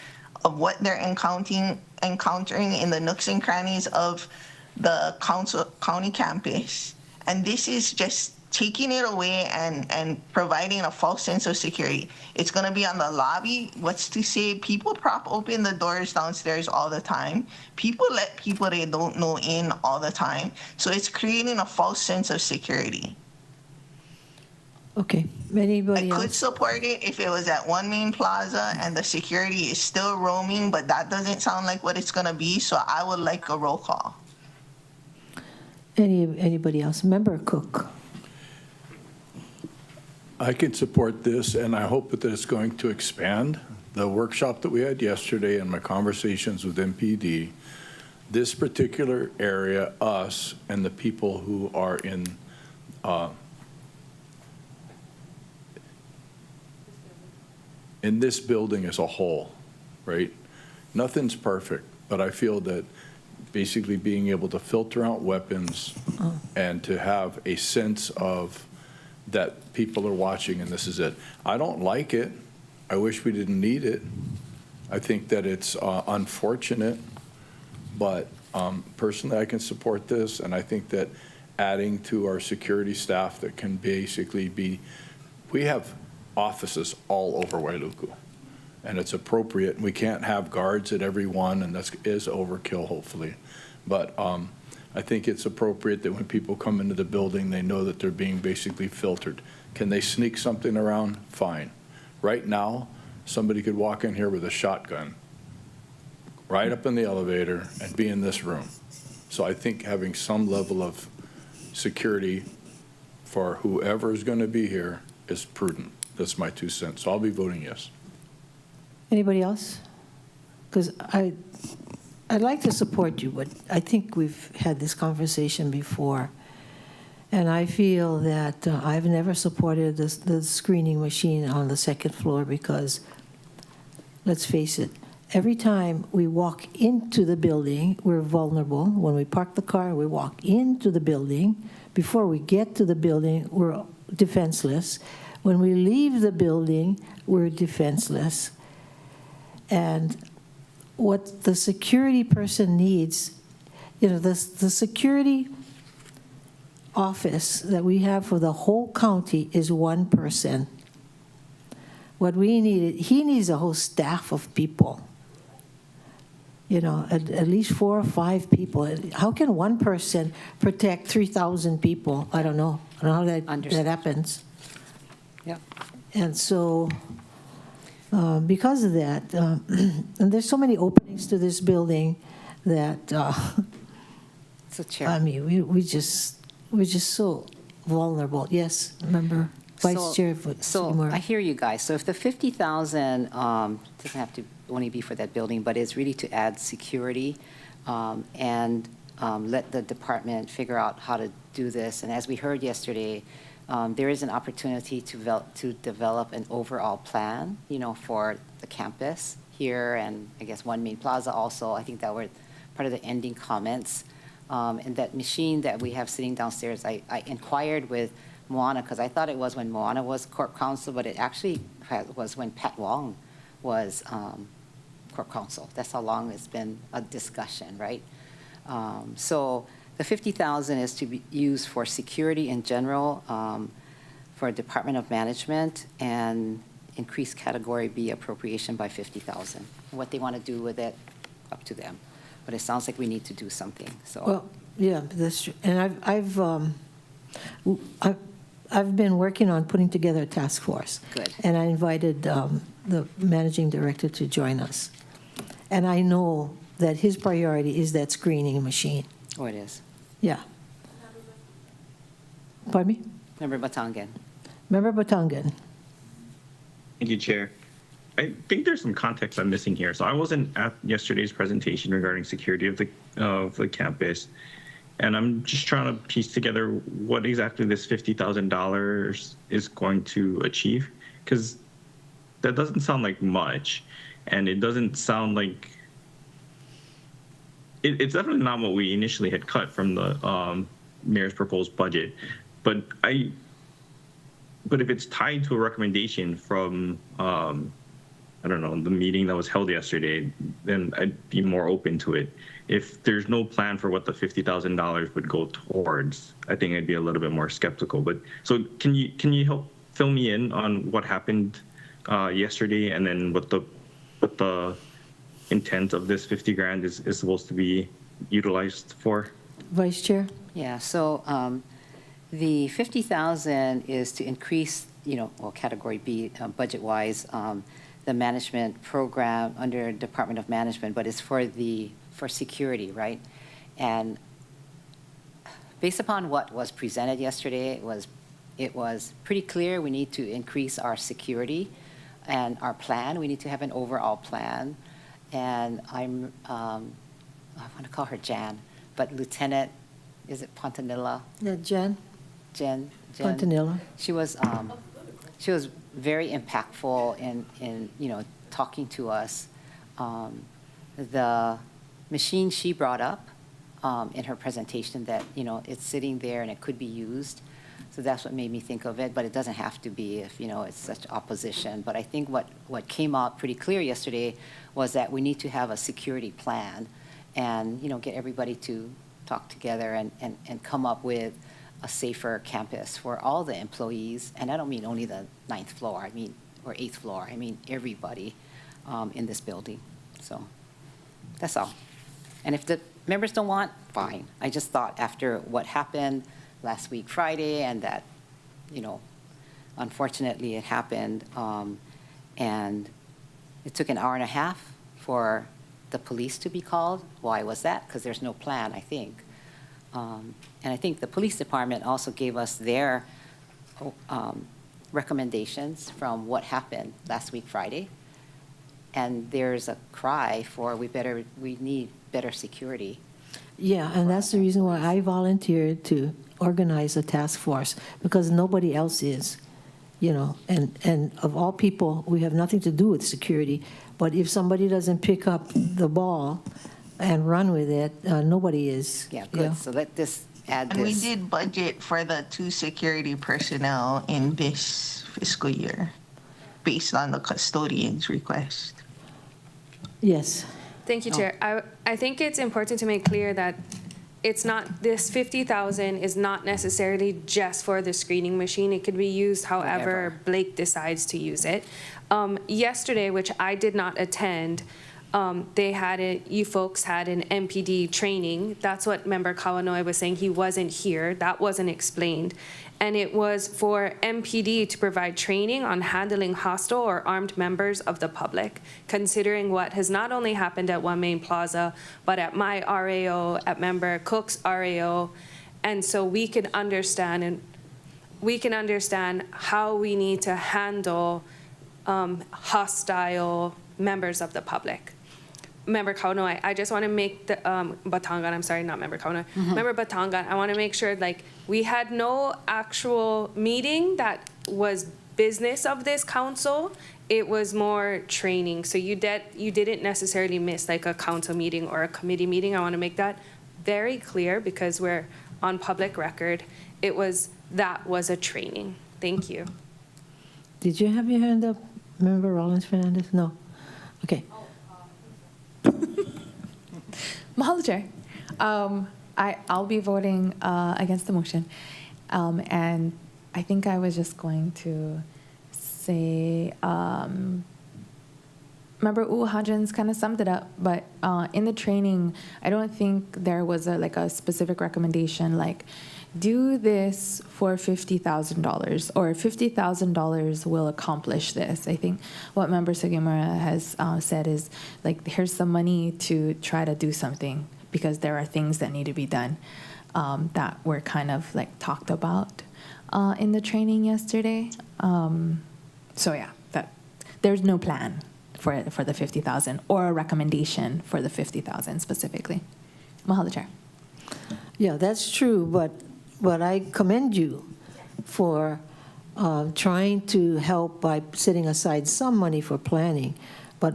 of what they're encountering in the nooks and crannies of the county campus. And this is just taking it away and providing a false sense of security. It's going to be on the lobby. What's to say people prop open the doors downstairs all the time. People let people they don't know in all the time. So it's creating a false sense of security. Okay, anybody I could else? support it if it was at One Main Plaza and the security is still roaming, but that doesn't sound like what it's going to be. So I would like a roll call. Anybody else? Member Cook. I can support this, and I hope that it's going to expand. The workshop that we had yesterday and my conversations with MPD, this particular area, us, and the people who are in this building as a whole, right? Nothing's perfect, but I feel that basically being able to filter out weapons and to have a sense of that people are watching and this is it. I don't like it. I wish we didn't need it. I think that it's unfortunate, but personally I can support this, and I think that adding to our security staff that can basically be, we have offices all over Wailuku, and it's appropriate. We can't have guards at every one, and that is overkill, hopefully. But I think it's appropriate that when people come into the building, they know that they're being basically filtered. Can they sneak something around? Fine. Right now, somebody could walk in here with a shotgun right up in the elevator and be in this room. So I think having some level of security for whoever is going to be here is prudent. That's my 2 cents. So I'll be voting yes. Anybody else? Because I'd like to support you, but I think we've had this conversation before. And I feel that I've never supported the screening machine on the second floor because, let's face it, every time we walk into the building, we're vulnerable. When we park the car, we walk into the building. Before we get to the building, we're defenseless. When we leave the building, we're defenseless. And what the security person needs, the security office that we have for the whole county is one person. What we need, he needs a whole staff of people. At least 4 or 5 people. How can one person protect 3,000 people? I don't know. I don't know how that happens. Yeah. And so, because of that, and there's so many openings to this building that, So, Chair. I mean, we're just so vulnerable. Yes, remember, Vice Chair Seymour. I hear you guys. So if the 50,000 doesn't have to only be for that building, but it's really to add security and let the department figure out how to do this. And as we heard yesterday, there is an opportunity to develop an overall plan, for the campus here and I guess One Main Plaza also. I think that were part of the ending comments. And that machine that we have sitting downstairs, I inquired with Moana because I thought it was when Moana was Corp Counsel, but it actually was when Pat Wong was Corp Counsel. That's how long it's been a discussion, right? So the 50,000 is to be used for security in general, for Department of Management, and increase Category B appropriation by 50,000. What they want to do with it, up to them. But it sounds like we need to do something. So. Well, Yeah, that's true. And I've been working on putting together a task force. Good. And I invited the managing director to join us. And I know that his priority is that screening machine. Oh, it is. Yeah. Pardon me? Member Batangan. Member Batangan. Thank you, Chair. I think there's some context I'm missing here. So I wasn't at yesterday's presentation regarding security of the campus, and I'm just trying to piece together what exactly this $50,000 is going to achieve, because that doesn't sound like much, and it doesn't sound like it's definitely not what we initially had cut from the mayor's proposed budget, but if it's tied to a recommendation from I don't know, the meeting that was held yesterday, then I'd be more open to it. If there's no plan for what the $50,000 would go towards, I think I'd be a little bit more skeptical. But so can you help fill me in on what happened yesterday, and then what the intent of this 50 grand is supposed to be utilized for? Vice Chair? Yeah, so the 50,000 is to increase, category B, budget-wise, the management program under Department of Management, but it's for security, right? And based upon what was presented yesterday, it was pretty clear we need to increase our security and our plan. We need to have an overall plan. And I want to call her Jan, but Lieutenant, is it Pontanilla? Yeah, Jen. Jen. Pontanilla. She was very impactful in talking to us. The machine she brought up in her presentation, that it's sitting there and it could be used. So that's what made me think of it, but it doesn't have to be if it's such opposition. But I think what came out pretty clear yesterday was that we need to have a security plan, and get everybody to talk together and come up with a safer campus for all the employees. And I don't mean only the 9th floor, or 8th floor. I mean everybody in this building. So that's all. And if the members don't want, fine. I just thought after what happened last week Friday, and that, unfortunately it happened, and it took an hour and a half for the police to be called. Why was that? Because there's no plan, I think. And I think the police department also gave us their recommendations from what happened last week Friday. And there's a cry for we need better security. Yeah, and that's the reason why I volunteered to organize a task force, because nobody else is, and of all people, we have nothing to do with security. But if somebody doesn't pick up the ball and run with it, nobody is. Yeah, good. So let this add And we this. did budget for the 2 security personnel in this fiscal year, based on the custodian's request. Yes. Thank you, Chair. I think it's important to make clear that it's not, this 50,000 is not necessarily just for the screening machine. It could be used however Blake decides to use it. Yesterday, which I did not attend, you folks had an MPD training. That's what Member Kawanoi was saying. He wasn't here. That wasn't explained. And it was for MPD to provide training on handling hostile or armed members of the public, considering what has not only happened at One Main Plaza, but at my RAO, at Member Cook's RAO. And so we can understand how we need to handle hostile members of the public. Member Kawanoi, I just want to make the, Batangan, I'm sorry, not Member Kawanoi. Member Batangan, I want to make sure, we had no actual meeting that was business of this council. It was more training. So you didn't necessarily miss a council meeting or a committee meeting. I want to make that very clear because we're on public record. That was a training. Thank you. Did you have your hand up, Member Rollins Fernandez? No. Okay. Mahalo, Chair. I'll be voting against the motion. And I think I was just going to say, Member Member Uhajans kind of summed it up, but in the training, I don't think there was a specific recommendation like, do this for $50,000 or $50,000 will accomplish this. I think what Member Sugimura has said is like, here's some money to try to do something because there are things that need to be done that were kind of like talked about in the training yesterday. So yeah, there's no plan for the 50,000 or a recommendation for the 50,000 specifically. Mahalo, Chair. Yeah, that's true, but I commend you for trying to help by setting aside some money for planning. But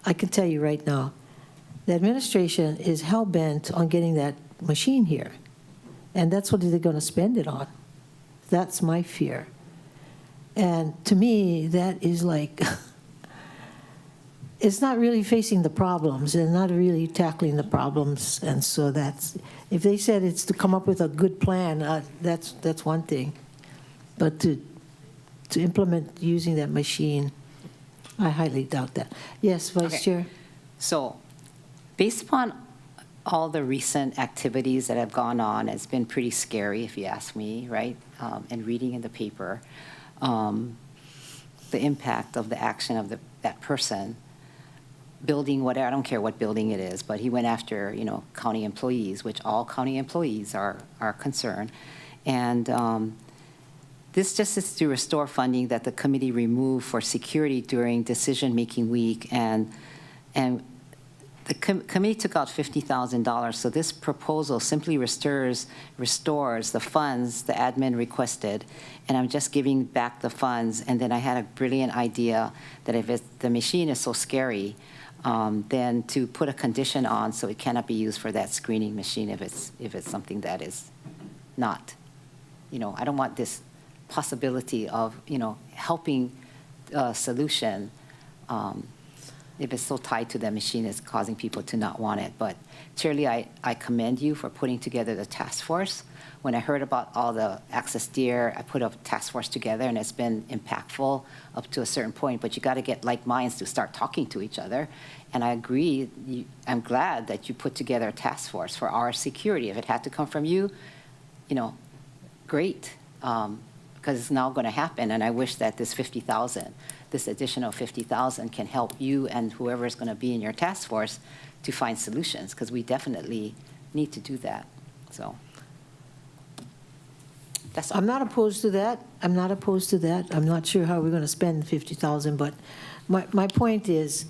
I can tell you right now, the administration is hell-bent on getting that machine here. And that's what they're going to spend it on. That's my fear. And to me, that is like, it's not really facing the problems and not really tackling the problems. And so that's, if they said it's to come up with a good plan, that's one thing. But to implement using that machine, I highly doubt that. Yes, Vice Chair? So based upon all the recent activities that have gone on, it's been pretty scary, if you ask me, right? And reading in the paper, the impact of the action of that person building whatever, I don't care what building it is, but he went after, county employees, which all county employees are concerned. And this just is to restore funding that the committee removed for security during decision-making week. And the committee took out $50,000, so this proposal simply restores the funds the admin requested, and I'm just giving back the funds. And then I had a brilliant idea that if the machine is so scary, then to put a condition on so it cannot be used for that screening machine if it's something that is not, I don't want this possibility of, helping a solution if it's so tied to the machine, it's causing people to not want it. But Chairly, I commend you for putting together the task force. When I heard about all the access deer, I put a task force together, and it's been impactful up to a certain point. But you got to get like minds to start talking to each other. And I agree. I'm glad that you put together a task force for our security. If it had to come from you, great, because it's now going to happen. And I wish that this additional 50,000 can help you and whoever is going to be in your task force to find solutions, because we definitely need to do that. So that's all. I'm not opposed to that. I'm not sure how we're going to spend 50,000, but my point is,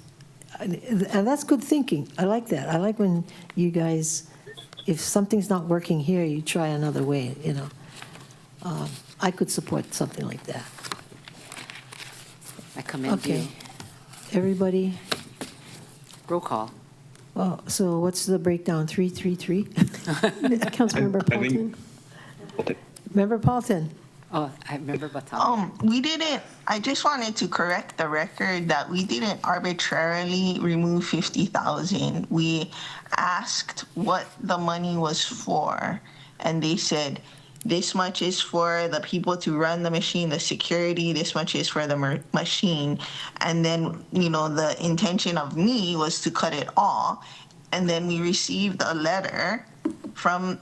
and that's good thinking. I like that. I like when you guys, if something's not working here, you try another way, I could support something like that. I commend you. Everybody? Roll call. Oh, so what's the breakdown? 333? Councilmember Paulton. Member Paulton? Oh, I remember Batam. I just wanted to correct the record that we didn't arbitrarily remove 50,000. We asked what the money was for, and they said, this much is for the people to run the machine, the security, this much is for the machine. And then, the intention of me was to cut it all. And then we received a letter from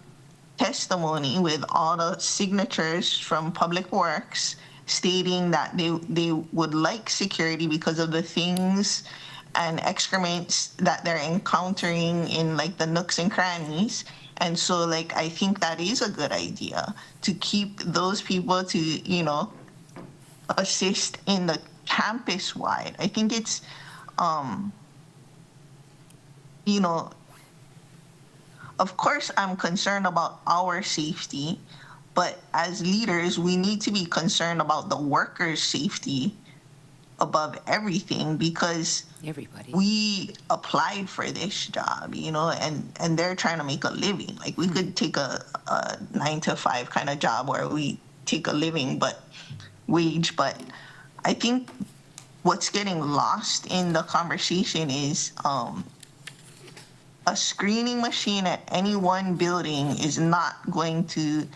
testimony with all the signatures from Public Works stating that they would like security because of the things and excrements that they're encountering in like the nooks and crannies. And so, I think that is a good idea to keep those people to, assist in the campus-wide. I think it's, of course I'm concerned about our safety, but as leaders, we need to be concerned about the workers' safety above everything, because we applied for this job, and they're trying to make a living. Like, we could take a 9-to-5 kind of job where we take a living wage, but I think what's getting lost in the conversation is a screening machine at any one building is not going to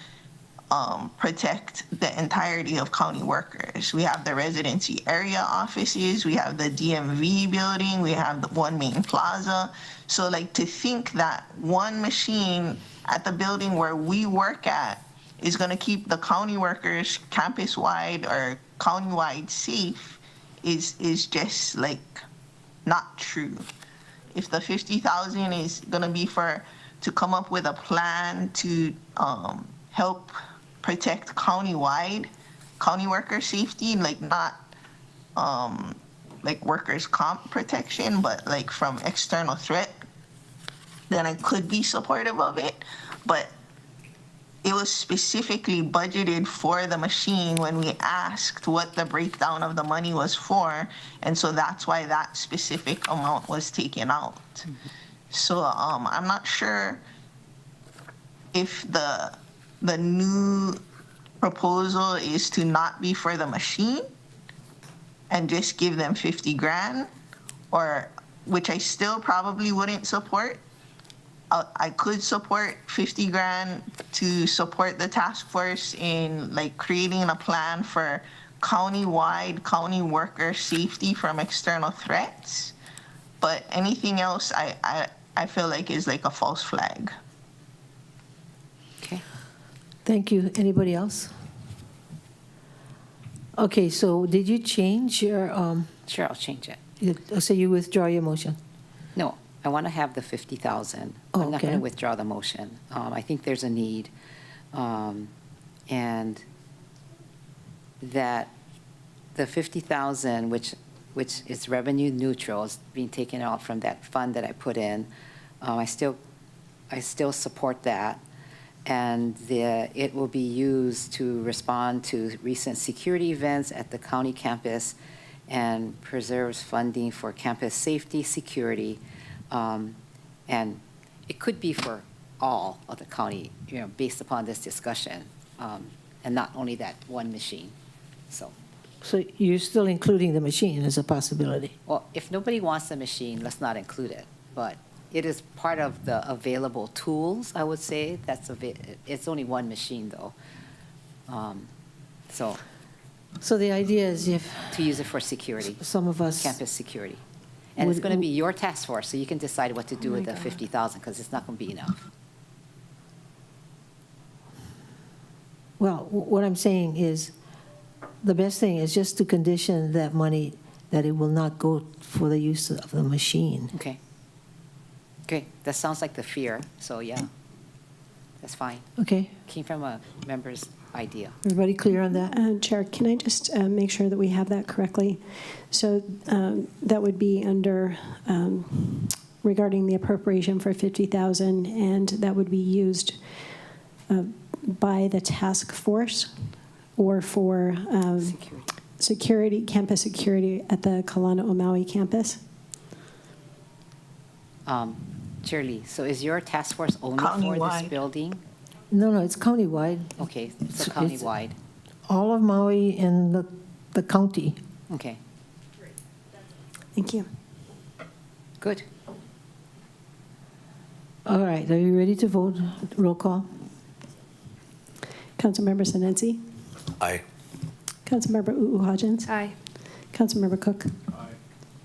protect the entirety of county workers. We have the residency area offices, we have the DMV building, we have the One Main Plaza. So like to think that one machine at the building where we work at is going to keep the county workers campus-wide or county-wide safe is just like not true. If the 50,000 is going to be to come up with a plan to help protect county-wide county worker safety, like not like workers' comp protection, but like from external threat, then I could be supportive of it. But it was specifically budgeted for the machine when we asked what the breakdown of the money was for, and so that's why that specific amount was taken out. So I'm not sure if the new proposal is to not be for the machine and just give them 50 grand, or which I still probably wouldn't support. I could support 50 grand to support the task force in like creating a plan for county-wide county worker safety from external threats. But anything else I feel like is like a false flag. Okay. Thank you. Anybody else? Okay, so did you change your, Sure, I'll change it. so you withdraw your motion? No, I want to have the 50,000. I'm not Okay. going to withdraw the motion. I think there's a need, and that the 50,000, which is revenue neutral, is being taken out from that fund that I put in. I still support that, and it will be used to respond to recent security events at the county campus and preserves funding for campus safety, security, and it could be for all of the county, based upon this discussion, and not only that one machine. So you're still including the machine as a possibility? Well, if nobody wants the machine, let's not include it. But it is part of the available tools, I would say. It's only one machine, though. So the idea is to use it for security. Some of us. Campus security. And it's going to be your task force, so you can decide what to do with the 50,000, because it's not going to be enough. Well, what I'm saying is, the best thing is just to condition that money, that it will not go for the use of the machine. Okay. Okay, that sounds like the fear, so yeah, that's fine. Okay. Came from a member's idea. Everybody clear on that? Chair, can I just make sure that we have that correctly? So that would be under regarding the appropriation for 50,000, and that would be used by the task force or for security, campus security at the Kalana Maui campus? Chair Lee, so is your task force only for this Countywide. building? No, it's countywide. Okay, so It's countywide. All of Maui and the county. Okay, Thank you. good. All right, are you ready to vote? Roll call. Councilmember Senenzi? Aye. Councilmember Hodgins? Aye. Councilmember Cook? Aye.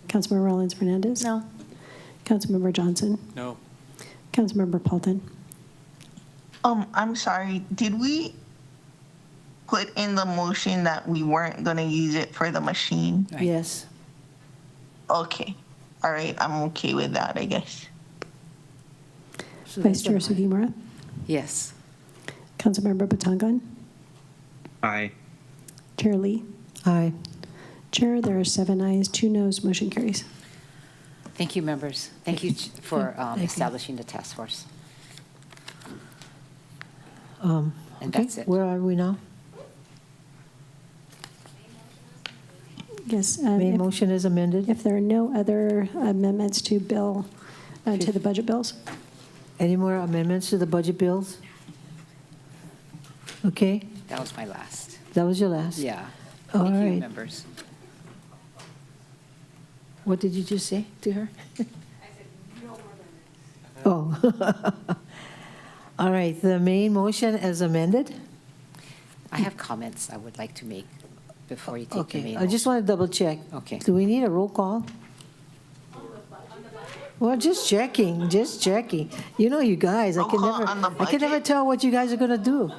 Councilmember Rollins Fernandez? No. Councilmember Johnson? No. Councilmember Paulton? I'm sorry, did we put in the motion that we weren't going to use it for the machine? Right. Yes. Okay. All right, I'm okay with that, I guess. So Vice that's Chair Sugimura? Yes. Councilmember Batangan? Aye. Chair Lee? Aye. Chair, there are 7 ayes, 2 noes, motion carries. Thank you, members. Thank you for Thank you. establishing the task force. And that's it. Where are we now? Yes. Main motion is amended. If there are no other amendments to bill, to the budget bills? Any more amendments to the budget bills? Okay, That was my last. that was your last? Yeah. All Thank you, right. members. What did you just say to her? Oh. All right, the main motion as amended. I have comments I would like to make before you take the Okay, main I just want to double check. Okay. Do we need a roll call? Well, just checking, just checking. You know, you guys, I can never tell what you guys are gonna do.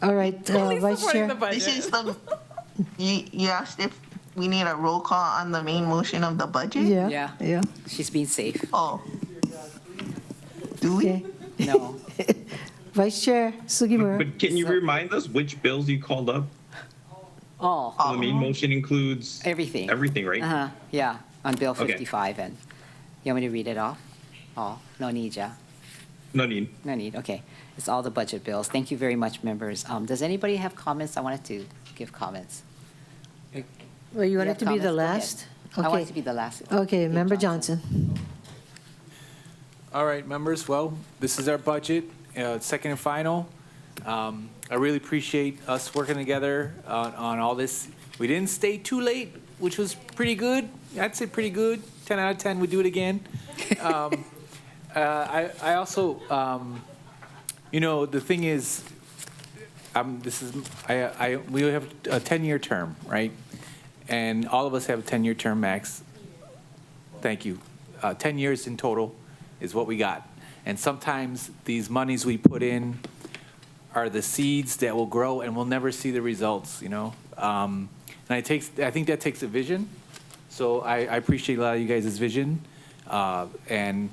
All right, Vice Chair. This is the, you asked if we need a roll call on the main motion of the budget? Yeah. She's being safe. Oh. Do we? No. Vice Chair Sugimura. But can you remind us which bills you called up? All. So the main motion includes Everything. everything, right? Uh-huh, yeah, on Bill Okay. 55. And you want me to read it off? All? No need, yeah? No need. No need, okay. It's all the budget bills. Thank you very much, members. Does anybody have comments? I wanted to give comments. Well, you want have it to be the comments? Go last? ahead. I want Okay. it to be the last. Okay, Member Johnson. All right, members, well, this is our budget, second and final. I really appreciate us working together on all this. We didn't stay too late, which was pretty good. I'd say pretty good. 10 out of 10, we'd do it again. I also, the thing is, we have a 10-year term, right? And all of us have a 10-year term max. Thank you. 10 years in total is what we got. And sometimes these monies we put in are the seeds that will grow and we'll never see the results, And I think that takes a vision. So I appreciate a lot of you guys' vision. And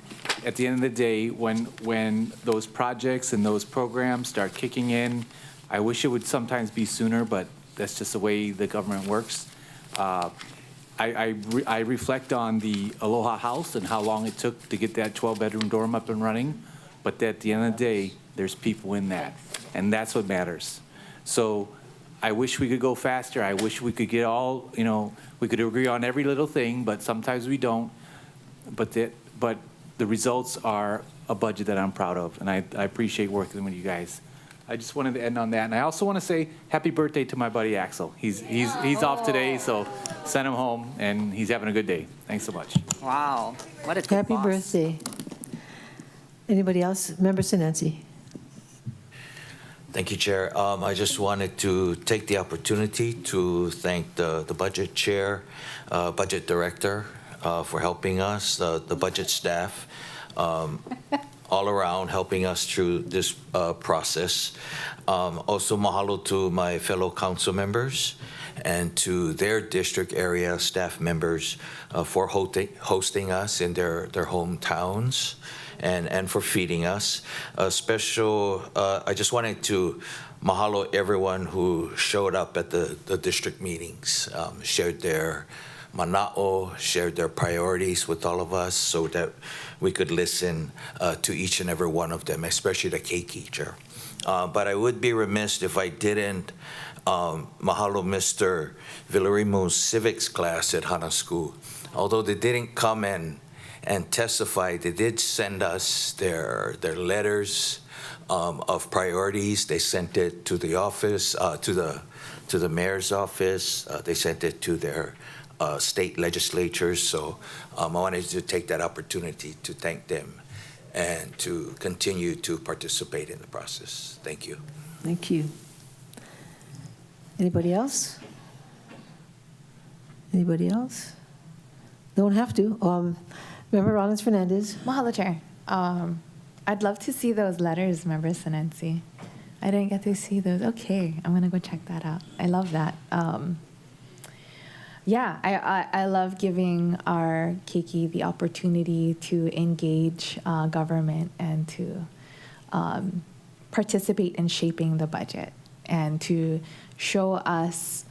at the end of the day, when those projects and those programs start kicking in, I wish it would sometimes be sooner, but that's just the way the government works. I reflect on the Aloha House and how long it took to get that 12-bedroom dorm up and running. But at the end of the day, there's people in that. And that's what matters. So I wish we could go faster. I wish we could get all, we could agree on every little thing, but sometimes we don't. But the results are a budget that I'm proud of, and I appreciate working with you guys. I just wanted to end on that. And I also want to say happy birthday to my buddy Axel. He's off today, so send him home, and he's having a good day. Thanks so much. Wow, what a good Happy boss. birthday. Anybody else? Member Sinanci. Thank you, Chair. I just wanted to take the opportunity to thank the Budget Chair, Budget Director for helping us, the budget staff, all around helping us through this process. Also, mahalo to my fellow council members and to their district area staff members for hosting us in their hometowns. And for feeding us. I just wanted to mahalo everyone who showed up at the district meetings, shared their mana'o, shared their priorities with all of us so that we could listen to each and every one of them, especially the keiki, Chair. But I would be remiss if I didn't mahalo Mr. Villarimu's civics class at Hana School. Although they didn't come and testify, they did send us their letters of priorities. They sent it to the office, to the mayor's office. They sent it to their state legislatures. So I wanted to take that opportunity to thank them and to continue to participate in the process. Thank you. Thank you. Anybody else? Anybody else? Don't have to. Member Rollins Fernandez. Mahalo, Chair. I'd love to see those letters, Member Sinanci. I didn't get to see those. Okay, I'm going to go check that out. I love that. I love giving our keiki the opportunity to engage government and to participate in shaping the budget and to show us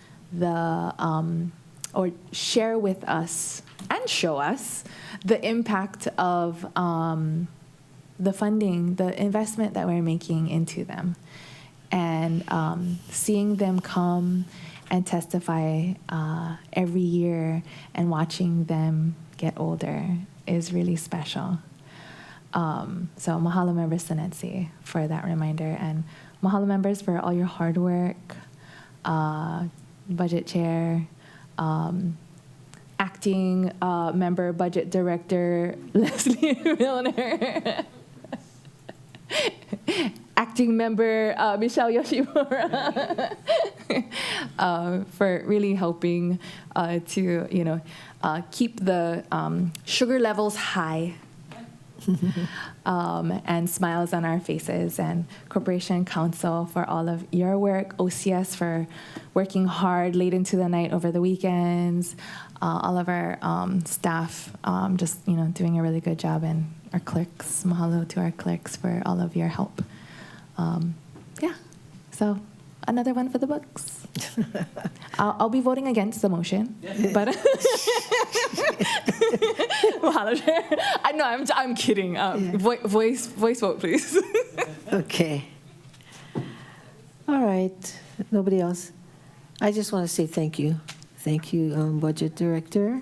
or share with us and show us the impact of the funding, the investment that we're making into them. And seeing them come and testify every year and watching them get older is really special. So mahalo, Member Sinanci, for that reminder. And mahalo, members, for all your hard work, Budget Chair, Acting Member Budget Director Leslie Milner, acting member Michelle Yoshimura for really helping to keep the sugar levels high. And smiles on our faces, and Corporation Council for all of your work, OCS for working hard late into the night over the weekends, all of our staff just doing a really good job, and our clerks, mahalo to our clerks for all of your help. Yeah, so another one for the books. I'll be voting against the motion, but I'm kidding. Voice vote, please. Okay. All right. Nobody else? I just want to say thank you. Thank you, Budget Director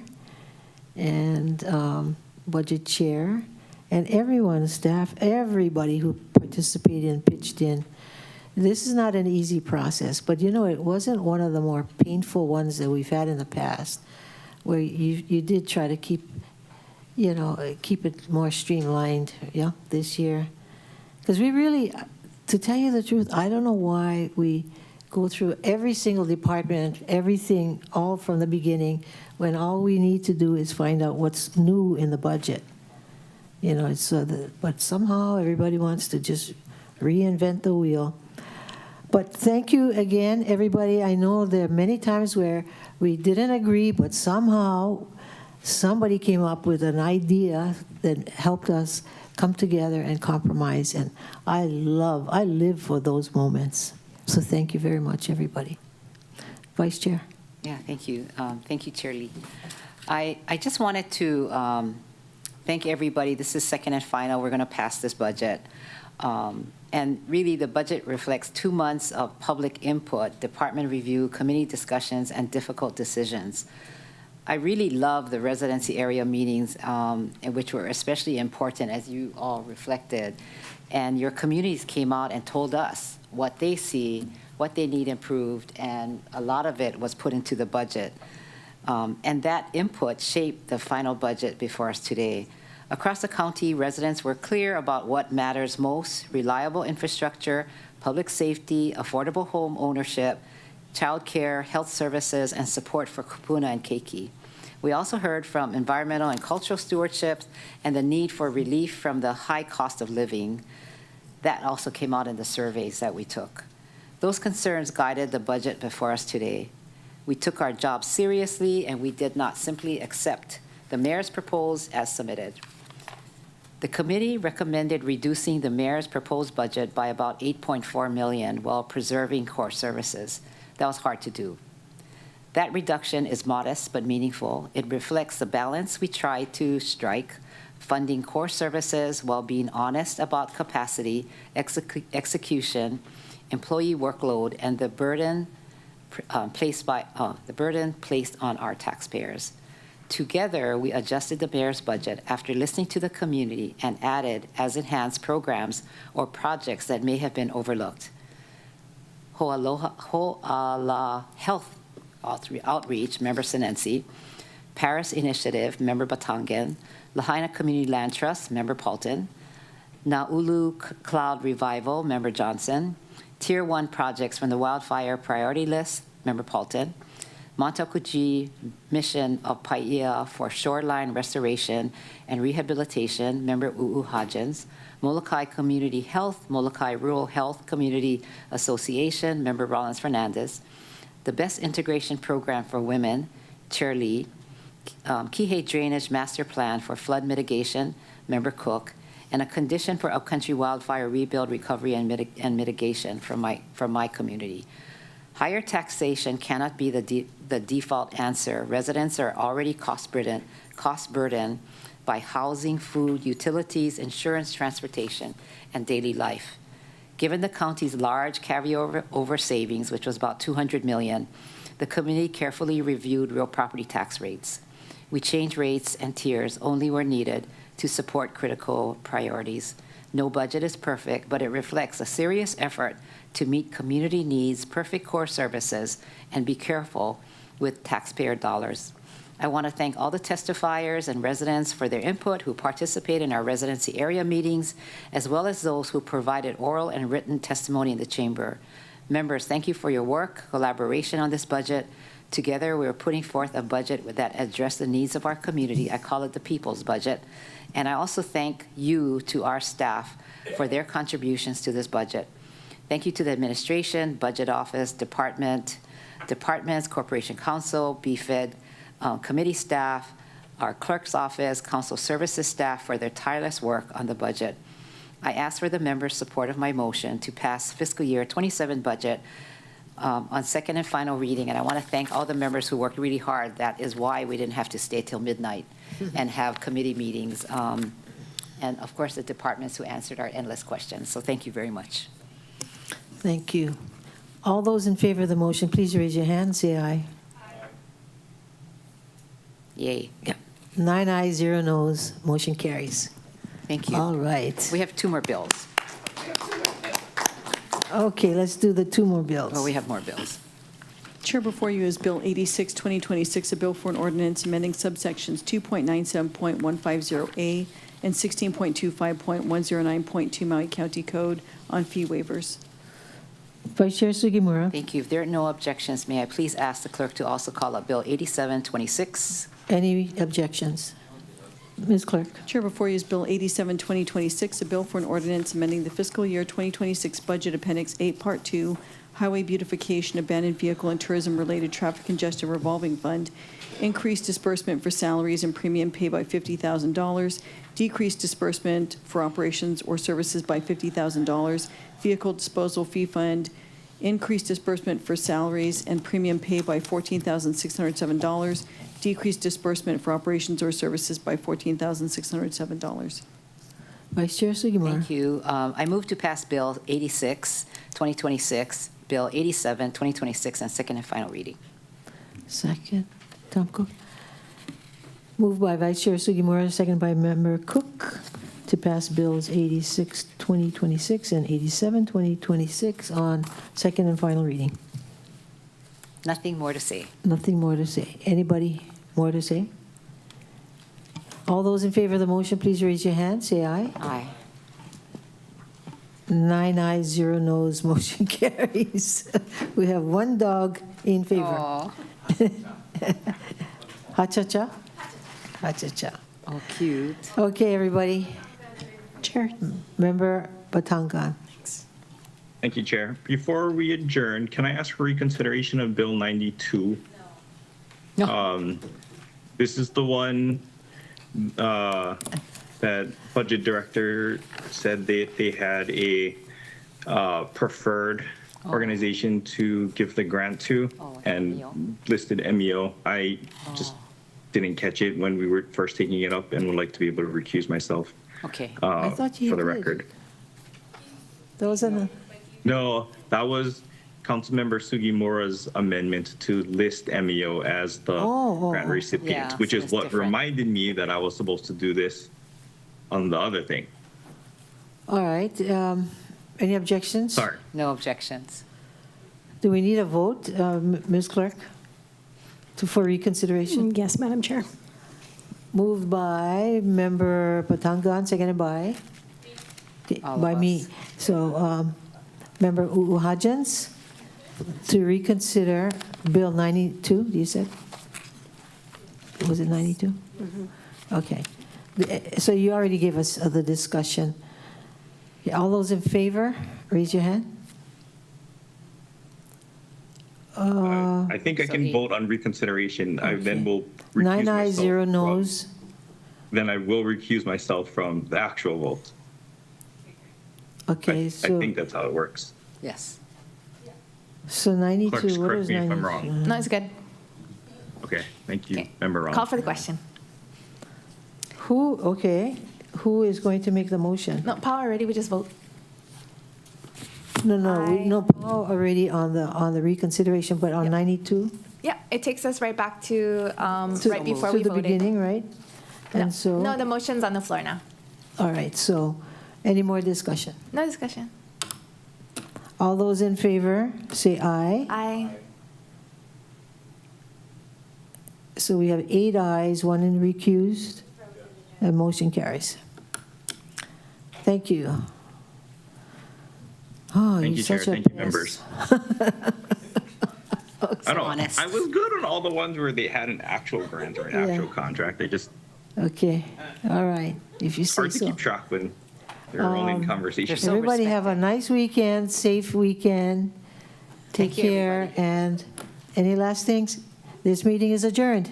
and Budget Chair and everyone, staff, everybody who participated and pitched in. This is not an easy process, but it wasn't one of the more painful ones that we've had in the past, where you did try to keep it more streamlined, this year. Because we really, to tell you the truth, I don't know why we go through every single department, everything, all from the beginning, when all we need to do is find out what's new in the budget. But somehow everybody wants to just reinvent the wheel. But thank you again, everybody. I know there are many times where we didn't agree, but somehow somebody came up with an idea that helped us come together and compromise. And I live for those moments. So thank you very much, everybody. Vice Chair. Yeah, thank you. Thank you, Chair Lee. I just wanted to thank everybody. This is second and final. We're going to pass this budget. And really, the budget reflects 2 months of public input, department review, committee discussions, and difficult decisions. I really love the residency area meetings, which were especially important, as you all reflected. And your communities came out and told us what they see, what they need improved, and a lot of it was put into the budget. And that input shaped the final budget before us today. Across the county, residents were clear about what matters most: reliable infrastructure, public safety, affordable home ownership, child care, health services, and support for Kupuna and Keiki. We also heard from environmental and cultural stewardship and the need for relief from the high cost of living. That also came out in the surveys that we took. Those concerns guided the budget before us today. We took our job seriously, and we did not simply accept the mayor's proposal as submitted. The committee recommended reducing the mayor's proposed budget by about $8.4 million while preserving core services. That was hard to do. That reduction is modest but meaningful. It reflects the balance we try to strike, funding core services while being honest about capacity, execution, employee workload, and the burden placed on our taxpayers. Together, we adjusted the mayor's budget after listening to the community and added as enhanced programs or projects that may have been overlooked. Ho'ala Health Outreach, Member Sinensi; Paris Initiative, Member Batangan; Lahaina Community Land Trust, Member Paulton; Naulu Cloud Revival, Member Johnson; Tier 1 projects from the Wildfire Priority List, Member Paulton; Montakuji Mission of Paia for Shoreline Restoration and Rehabilitation, Member U'u Hodgins; Molokai Community Health, Molokai Rural Health Community Association, Member Rollins Fernandez; the Best Integration Program for Women, Chair Lee; Kihei Drainage Master Plan for Flood Mitigation, Member Cook; and a condition for upcountry wildfire rebuild, recovery, and mitigation from my community. Higher taxation cannot be the default answer. Residents are already cost burdened by housing, food, utilities, insurance, transportation, and daily life. Given the county's large carryover savings, which was about $200 million, the committee carefully reviewed real property tax rates. We changed rates and tiers only where needed to support critical priorities. No budget is perfect, but it reflects a serious effort to meet community needs, perfect core services, and be careful with taxpayer dollars. I want to thank all the testifiers and residents for their input who participate in our residency area meetings, as well as those who provided oral and written testimony in the chamber. Members, thank you for your work, collaboration on this budget. Together, we are putting forth a budget that addresses the needs of our community. I call it the people's budget. And I also thank you, to our staff, for their contributions to this budget. Thank you to the administration, budget office, departments, corporation council, BFED, committee staff, our clerk's office, council services staff for their tireless work on the budget. I ask for the members' support of my motion to pass fiscal year 27 budget on second and final reading. And I want to thank all the members who worked really hard. That is why we didn't have to stay till midnight and have committee meetings. And of course, the departments who answered our endless questions. So thank you very much. Thank you. All those in favor of the motion, please raise your hand, say aye. Yay. Yeah. 9 ayes, 0 noes, motion carries. Thank you. All right. We have 2 more bills. Okay, let's do the 2 more bills. Oh, we have more bills. Chair, before you is Bill 86, 2026, a bill for an ordinance amending subsections 2.97.150A and 16.25.109.2 Maui County Code on fee waivers. Vice Chair Sugimura. Thank you. If there are no objections, may I please ask the clerk to also call up Bill 8726? Any objections? Ms. Clerk. Chair, before you is Bill 87, 2026, a bill for an ordinance amending the fiscal year 2026 budget appendix 8, part 2, highway beautification, abandoned vehicle, and tourism-related traffic congestion revolving fund, increased disbursement for salaries and premium pay by $50,000, decreased disbursement for operations or services by $50,000, vehicle disposal fee fund, increased disbursement for salaries and premium pay by $14,607, decreased disbursement for operations or services by $14,607. Vice Chair Sugimura. Thank you. I move to pass Bill 86, 2026, Bill 87, 2026, and second and final reading. Second. Tom Cook. Moved by Vice Chair Sugimura, second by Member Cook, to pass Bills 86, 2026, and 87, 2026 on second and final reading. Nothing more to say. Nothing more to say. Anybody more to say? All those in favor of the motion, please raise your hand. Say aye. Aye. 9 ayes, 0 noes, motion carries. We have 1 dog in favor. Aw. Ha-cha-cha? Ha-cha-cha. Oh, cute. Okay, everybody. Chair. Member Batangan. Thank you, Chair. Before we adjourn, can I ask for reconsideration of Bill 92? No. This is the one that Budget Director said they had a preferred organization to give the grant to, and listed MEO. I just didn't catch it when we were first taking it up and would like to be able to recuse myself. Okay. I thought you for the did. record. Those are the... No, that was Councilmember Sugimura's amendment to list MEO as the grant recipient, Yeah, which so is it's what different. reminded me that I was supposed to do this on the other thing. All right. Any objections? Sorry. No objections. Do we need a vote, Ms. Clerk, for reconsideration? Yes, Madam Chair. Moved by Member Batangan, seconded by? All of By me. us. So, Member Uhajans, to reconsider Bill 92, you said? Was it 92? Okay. So you already gave us the discussion. All those in favor, raise your hand. I think I can vote on reconsideration. I then will recuse 9 ayes, myself 0 from- noes. Then I will recuse myself from the actual vote. Okay, I so, think that's how it works. Yes. so 92, Clerks, what correct is me if 92? I'm wrong. No, it's good. Okay, thank you, Okay. Member Ron. Call for the question. Who is going to make the motion? No, Paul already, we just vote. No, Paul already on the reconsideration, but on 92? Yeah, it takes us right back to To- right before to we the voted. beginning, right? And so, No, the motion's on the floor now. all right, so any more discussion? No discussion. All those in favor, say aye. Aye. So we have 8 ayes, 1 in recused, and motion carries. Thank you. Oh, Thank you're you, Chair. such a Thank you, mess. members. I don't. I was good on all the ones where they had an actual grant or an Yeah. actual contract. They just Okay, all right, if you say hard to so. keep track when they're only in conversation. Everybody have a nice weekend, safe weekend. Take Thank you, care, and any last things? This meeting is adjourned.